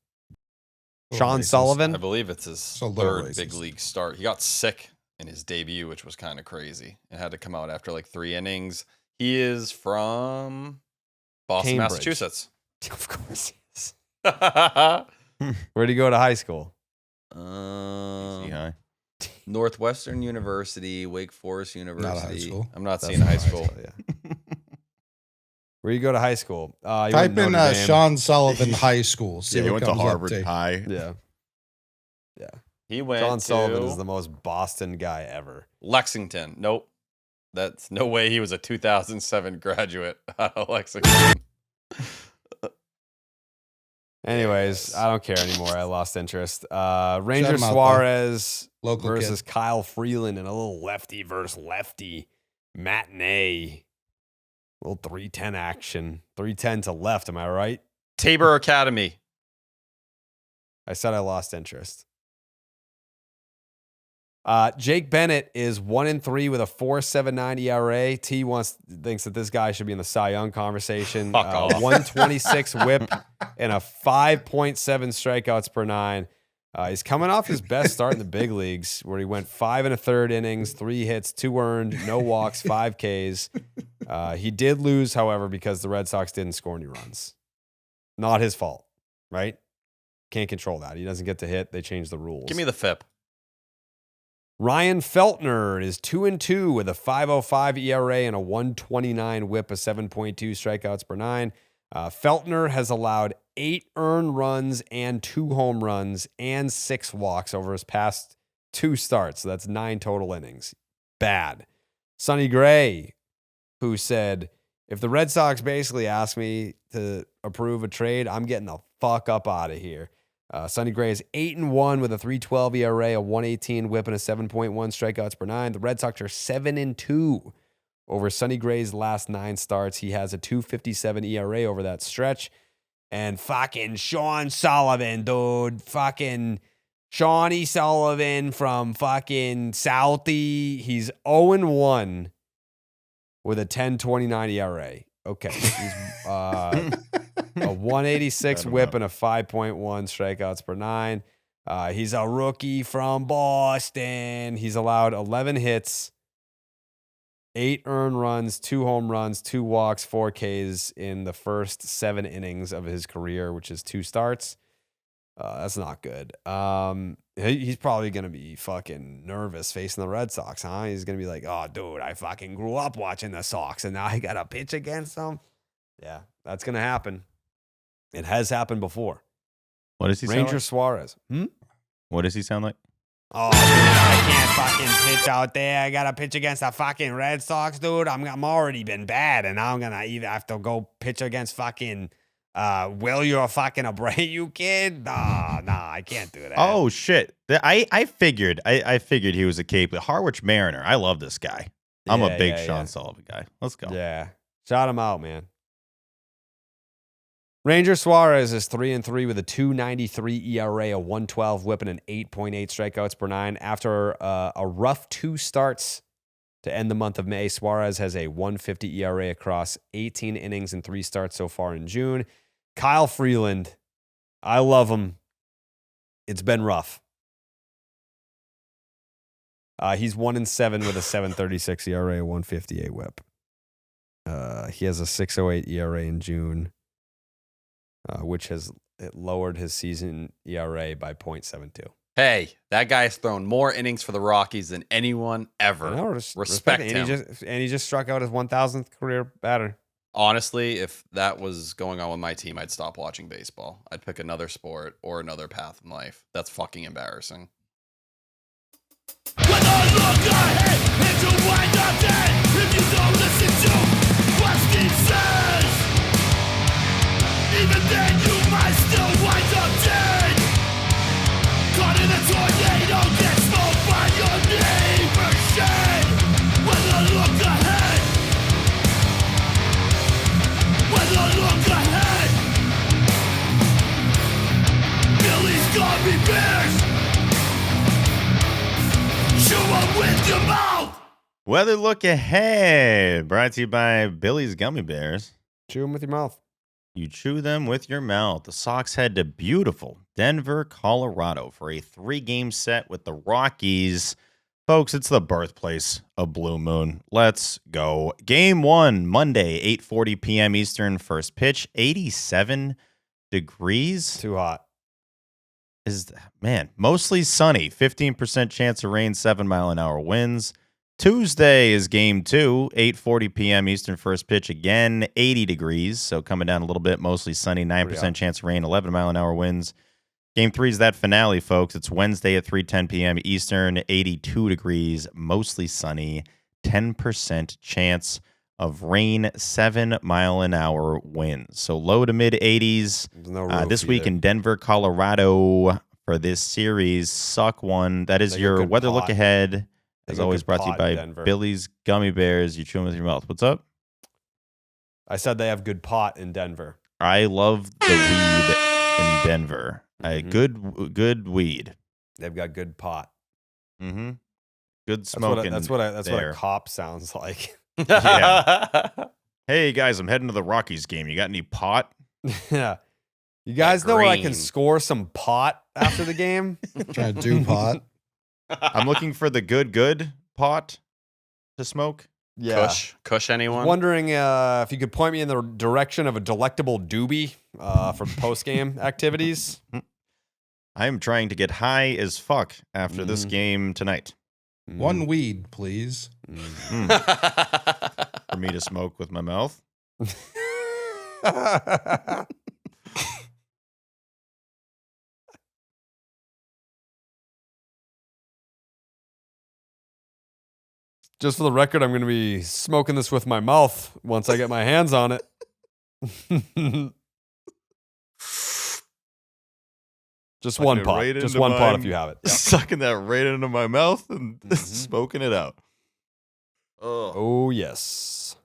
Sean Sullivan?
I believe it's his third big league start. He got sick in his debut, which was kind of crazy. It had to come out after like 3 innings. He is from Boston,
Cambridge.
Massachusetts.
Of course he is. Where'd he go to high school?
Northwestern University, Wake Forest University.
Not high school.
I'm not
That's
seeing high school.
Yeah. Where you go to high school?
Type in Sean Sullivan High School. See
Yeah, he
what
went to
comes up
Harvard High.
Yeah. Yeah.
He went
Sean Sullivan
to
is the most Boston guy ever.
Lexington. Nope. That's no way he was a 2007 graduate out of Lexington.
Anyways, I don't care anymore. I lost interest. Ranger
Shut him out,
Suarez
Local
versus
kid.
Kyle Freeland in a little lefty versus lefty matinee. Little 310 action. 310 to left, am I right?
Tabor Academy.
I said I lost interest. Jake Bennett is 1-3 with a 4.79 ERA. T thinks that this guy should be in the Cy Young conversation. 126 whip and a 5.7 strikeouts per 9. He's coming off his best start in the big leagues, where he went 5 1/3 innings, 3 hits, 2 earned, no walks, 5 Ks. He did lose, however, because the Red Sox didn't score any runs. Not his fault, right? Can't control that. He doesn't get to hit. They changed the rules.
Give me the FIP.
Ryan Feltner is 2-2 with a 5.05 ERA and a 129 whip, a 7.2 strikeouts per 9. Feltner has allowed 8 earned runs and 2 home runs and 6 walks over his past 2 starts. So that's 9 total innings. Bad. Sonny Gray, who said, if the Red Sox basically ask me to approve a trade, I'm getting the fuck up out of here. Sonny Gray is 8-1 with a 3.12 ERA, a 118 whip, and a 7.1 strikeouts per 9. The Red Sox are 7-2 over Sonny Gray's last 9 starts. He has a 2.57 ERA over that stretch. And fucking Sean Sullivan, dude. Fucking Shawnee Sullivan from fucking Southie. He's 0-1 with a 10.29 ERA. Okay. He's a 186 whip and a 5.1 strikeouts per 9. He's a rookie from Boston. He's allowed 11 hits, 8 earned runs, 2 home runs, 2 walks, 4 Ks in the first 7 innings of his career, which is 2 starts. That's not good. He's probably going to be fucking nervous facing the Red Sox, huh? He's going to be like, oh, dude, I fucking grew up watching the Sox, and now I got to pitch against them. Yeah, that's going to happen. It has happened before.
What does he sound
Ranger
like?
Suarez.
What does he sound like?
Oh, dude, I can't fucking pitch out there. I got to pitch against the fucking Red Sox, dude. I'm already been bad, and now I'm going to either have to go pitch against fucking Will You're fucking Abreu, kid? Nah, I can't do that.
Oh, shit. I figured he was a Cape. Harwich Mariner. I love this guy. I'm a big Sean Sullivan guy. Let's go.
Yeah. Shout him out, man. Ranger Suarez is 3-3 with a 2.93 ERA, a 1.12 WHIP, and an 8.8 strikeouts per 9. After a rough 2 starts to end the month of May, Suarez has a 1.50 ERA across 18 innings and 3 starts so far in June. Kyle Freeland, I love him. It's been rough. He's 1-7 with a 7.36 ERA, a 1.58 WHIP. He has a 6.08 ERA in June. Which has lowered his season ERA by 0.72.
Hey, that guy's thrown more innings for the Rockies than anyone ever. Respect him.
And he just struck out his 1,000th career batter.
Honestly, if that was going on with my team, I'd stop watching baseball. I'd pick another sport or another path in life. That's fucking embarrassing.
When I look ahead, it's a wind up dead. If you don't listen to what Steve says, even then you might still wind up dead. Caught in a tornado, get smoked by your neighbor's shed. When I look ahead, when I look ahead, Billy's gummy bears, chew 'em with your mouth.
Weather look ahead, brought to you by Billy's Gummy Bears.
Chew them with your mouth.
You chew them with your mouth. The Sox head to beautiful Denver, Colorado for a 3-game set with the Rockies. Folks, it's the birthplace of Blue Moon. Let's go. Game 1, Monday, 8:40 p.m. Eastern. First pitch, 87 degrees.
Too hot.
Mostly sunny. 15% chance of rain, 7-mile-an-hour winds. Tuesday is game 2, 8:40 p.m. Eastern. First pitch again, 80 degrees. So coming down a little bit, mostly sunny, 9% chance of rain, 11-mile-an-hour winds. Game 3 is that finale, folks. It's Wednesday at 3:10 p.m. Eastern, 82 degrees, mostly sunny, 10% chance of rain, 7-mile-an-hour winds. So low to mid 80s. This week in Denver, Colorado for this series. Suck one. That is your weather look ahead. As always, brought to you by Billy's Gummy Bears. You chew them with your mouth. What's up?
I said they have good pot in Denver.
I love the weed in Denver. Good weed.
They've got good pot.
Mm-hmm. Good smoking.
That's what a cop sounds like.
Yeah. Hey guys, I'm heading to the Rockies game. You got any pot?
Yeah. You guys know where I can score some pot after the game?
Trying to do pot.
I'm looking for the good pot to smoke.
Yeah.
Kush anyone?
Wondering if you could point me in the direction of a delectable doobie for post-game activities.
I am trying to get high as fuck after this game tonight.
One weed, please.
For me to smoke with my mouth.
Just for the record, I'm going to be smoking this with my mouth once I get my hands on it. Just one pot. Just one pot if you have it. Yep.
Sucking that right into my mouth and smoking it out.
Oh, yes.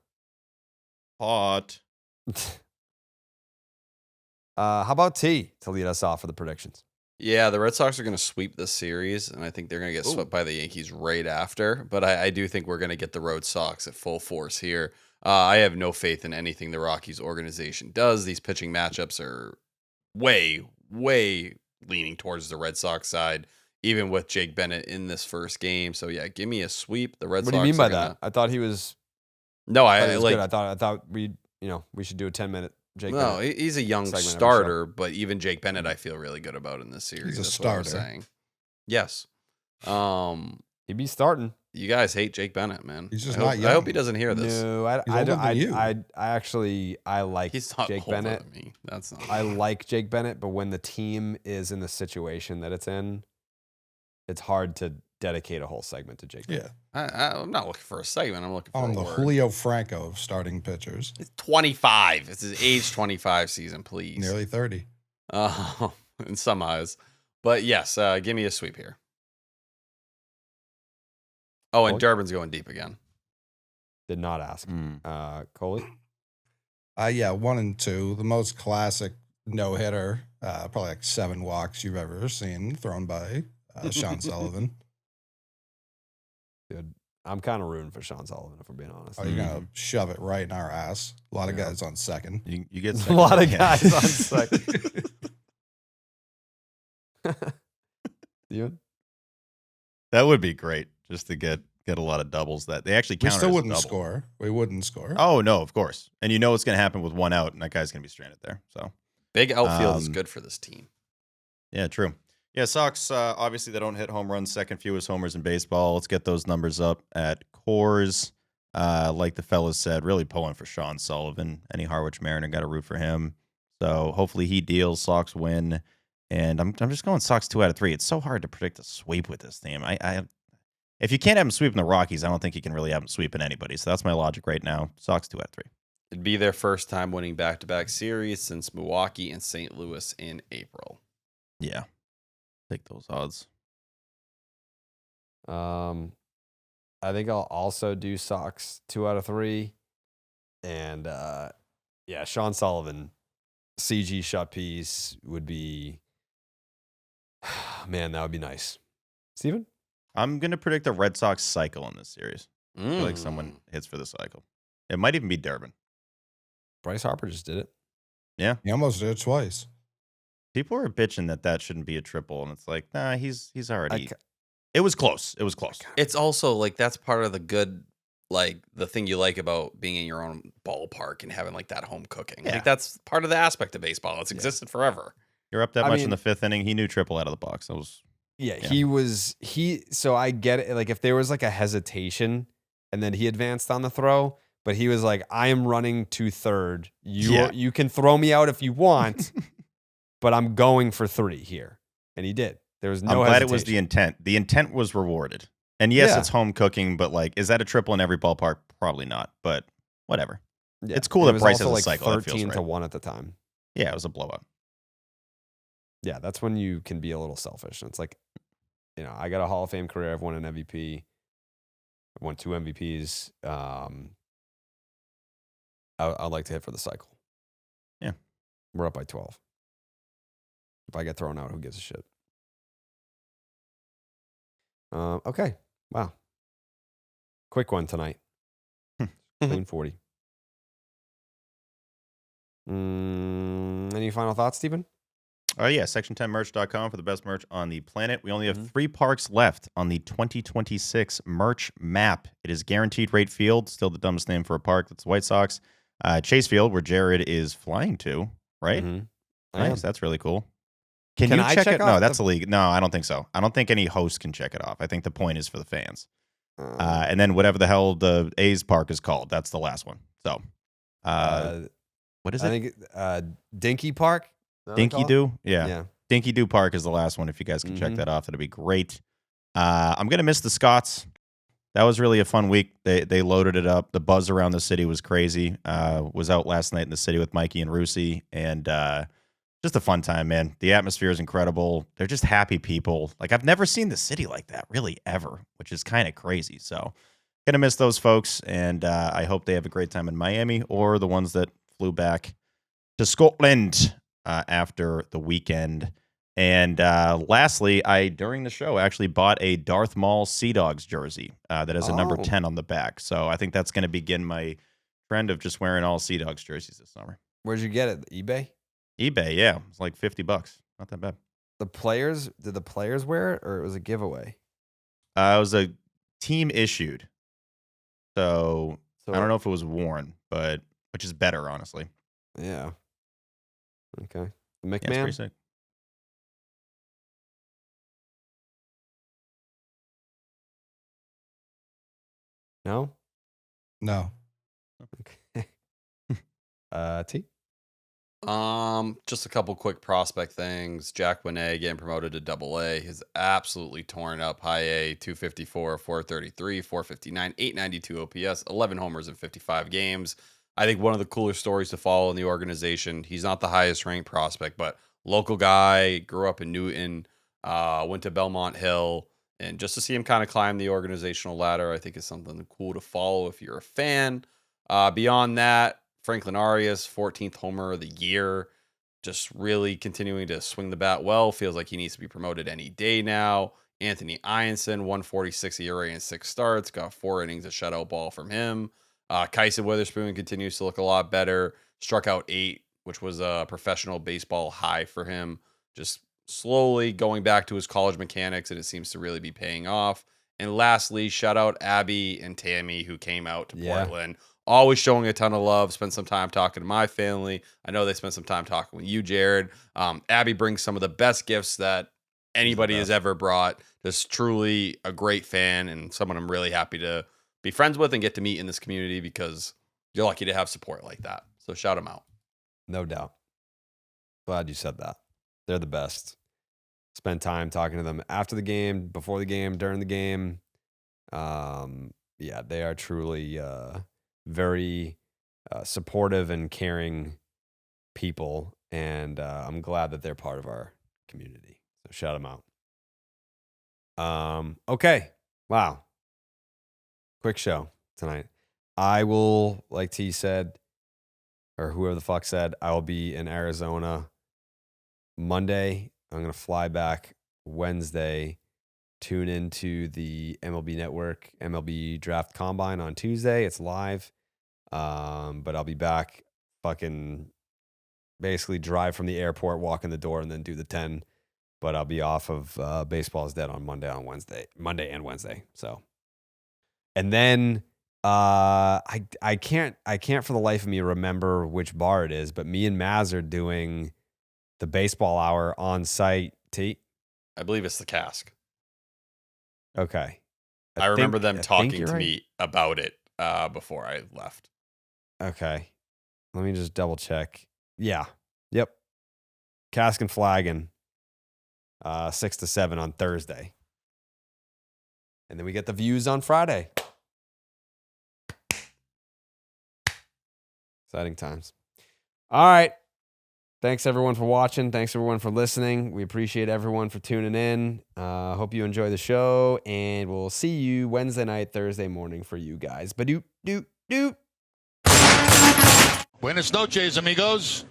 Pot.
How about T to lead us off for the predictions?
Yeah, the Red Sox are going to sweep this series, and I think they're going to get swept by the Yankees right after. But I do think we're going to get the Red Sox at full force here. I have no faith in anything the Rockies organization does. These pitching matchups are way
leaning towards the Red Sox side, even with Jake Bennett in this first game. So yeah, give me a sweep. The Red Sox.
What do you mean by that? I thought he was.
No,
I like. Good. I thought we should do a 10-minute. Jake
no,
Bennett
he's a young starter, but even Jake Bennett, I feel really good about in this series.
He's a
That's
starter.
What I'm saying. Yes.
He'd be starting.
You guys hate Jake Bennett, man.
He's just
not young. I hope he doesn't hear this.
No, I like
He's not
Jake
older
Bennett.
than me. That's not.
I like Jake Bennett, but when the team is in the situation that it's in, it's hard to dedicate a whole segment to Jake Bennett.
I'm not looking for a segment. I'm looking for
the Julio Franco of starting pitchers.
It's 25. It's his age 25 season, please.
Nearly 30.
In some eyes. But yes, give me a sweep here. Oh, and Durbin's going deep again.
Did not ask. Coley?
Yeah, 1 and 2. The most classic no-hitter, probably like 7 walks you've ever seen thrown by Sean Sullivan.
Dude, I'm kind of rooting for Sean Sullivan, if I'm being honest.
Oh, you're going to shove it right in our ass. A lot of guys on second.
You get
second. A lot of guys on second. Steven?
That would be great, just to get a lot of doubles. That they actually count.
We still wouldn't score. We wouldn't score.
Oh no, of course. And you know what's going to happen with 1 out, and that guy's going to be stranded there. So
big outfield is good for this team.
Yeah, true. Yeah, Sox. Obviously, they don't hit home runs. Second fewest homers in baseball. Let's get those numbers up at Coors. Like the fellas said, really pulling for Sean Sullivan. Any Harwich Mariner got to root for him. So hopefully he deals. Sox win. And I'm just going Sox 2 out of 3. It's so hard to predict a sweep with this team. If you can't have them sweeping the Rockies, I don't think you can really have them sweeping anybody. So that's my logic right now. Sox 2 out of 3.
It'd be their first time winning back-to-back series since Milwaukee and St. Louis in April.
Yeah, take those odds.
I think I'll also do Sox 2 out of 3, and Sean Sullivan, CG shot piece would be. Man, that would be nice. Steven?
I'm going to predict a Red Sox cycle in this series. I feel like someone hits for the cycle. It might even be Durbin.
Bryce Harper just did it.
Yeah.
He almost did it twice.
People are bitching that shouldn't be a triple, and it's like, nah, he's already. It was close. It was close.
It's also like that's part of the good, like the thing you like about being in your own ballpark and having like that home cooking.
Yeah.
Like that's part of the aspect of baseball. It's existed forever.
You're up that much in the 5th inning. He knew triple out of the box. That was.
Yeah, so I get it. Like if there was like a hesitation and then he advanced on the throw, but he was like, I am running to third. You can throw me out if you want, but I'm going for 3 here. And he did. There was no
I'm glad
hesitation.
it was the intent. The intent was rewarded. And yes, it's home cooking, but like, is that a triple in every ballpark? Probably not, but whatever.
Yeah.
It's cool that Bryce has a
like
cycle.
13-1 at the time.
Yeah, it was a blowout.
Yeah, that's when you can be a little selfish. And it's like, I got a Hall of Fame career. I've won an MVP. I've won 2 MVPs. I'd like to hit for the cycle.
Yeah.
We're up by 12. If I get thrown out, who gives a shit? Okay. Wow. Quick one tonight. Clean 40. Any final thoughts, Stephen?
Yeah, section10merch.com for the best merch on the planet. We only have 3 parks left on the 2026 merch map. It is Guaranteed Rate Field, still the dumbest name for a park. That's White Sox. Chase Field, where Jared is flying to, right? Nice, that's really cool. Can you check it? No, that's a league. No, I don't think so. I don't think any host can check it off. I think the point is for the fans. And then whatever the hell the A's park is called, that's the last one. So, what is it?
I think Dinky Park.
Dinky Doo? Yeah. Dinky Doo Park is the last one. If you guys can check that off, that'd be great. I'm going to miss the Scots. That was really a fun week. They loaded it up. The buzz around the city was crazy. Was out last night in the city with Mikey and Rusi, and just a fun time, man. The atmosphere is incredible. They're just happy people. Like, I've never seen the city like that, really, ever, which is kind of crazy. So, going to miss those folks, and I hope they have a great time in Miami or the ones that flew back to Scotland after the weekend. And lastly, I, during the show, actually bought a Darth Maul Sea Dogs jersey that has a number 10 on the back. So I think that's going to begin my trend of just wearing all Sea Dogs jerseys this summer.
Where'd you get it? eBay?
eBay, yeah. It's like $50. Not that bad.
the players, did the players wear it or it was a giveaway?
It was a team issued. So I don't know if it was worn, but which is better, honestly.
Yeah. Okay. The
Yeah, it's
McMahon.
pretty sick.
No?
No.
Okay. T?
Just a couple quick prospect things. Jack Winay getting promoted to AA has absolutely torn up high A, 254, 433, 459, 892 OPS, 11 homers in 55 games. I think one of the cooler stories to follow in the organization. He's not the highest ranked prospect, but local guy, grew up in Newton, went to Belmont Hill, and just to see him kind of climb the organizational ladder, I think is something cool to follow if you're a fan. Beyond that, Franklin Arias, 14th homer of the year, just really continuing to swing the bat well. Feels like he needs to be promoted any day now. Anthony Ianson, 146 ERA and 6 starts, got 4 innings of shutout ball from him. Kyson Witherspoon continues to look a lot better. Struck out 8, which was a professional baseball high for him. Just slowly going back to his college mechanics, and it seems to really be paying off. And lastly, shout out Abby and Tammy, who came out to Portland. Always showing a ton of love. Spent some time talking to my family. I know they spent some time talking with you, Jared. Abby brings some of the best gifts that anybody has ever brought. Just truly a great fan and someone I'm really happy to be friends with and get to meet in this community because you're lucky to have support like that. So shout them out.
No doubt. Glad you said that. They're the best. Spend time talking to them after the game, before the game, during the game. Yeah, they are truly very supportive and caring people, and I'm glad that they're part of our community. So shout them out. Okay. Wow. Quick show tonight. I will, like T said, or whoever the fuck said, I will be in Arizona Monday. I'm going to fly back Wednesday, tune into the MLB Network, MLB Draft Combine on Tuesday. It's live. But I'll be back fucking basically drive from the airport, walk in the door, and then do the 10. But I'll be off of Baseball is Dead on Monday and Wednesday. So, and then I can't for the life of me remember which bar it is, but me and Maz are doing the baseball hour on site. T,
I believe it's the Cask.
Okay.
I remember them talking to me about it before I left.
Okay. Let me just double check. Yeah. Yep. Cask and Flagon. 6 to 7 on Thursday. And then we get the views on Friday. Exciting times. All right. Thanks everyone for watching. Thanks everyone for listening. We appreciate everyone for tuning in. Hope you enjoy the show, and we'll see you Wednesday night, Thursday morning for you guys. Ba-doop, doop, doop.
Buenas noches, amigos.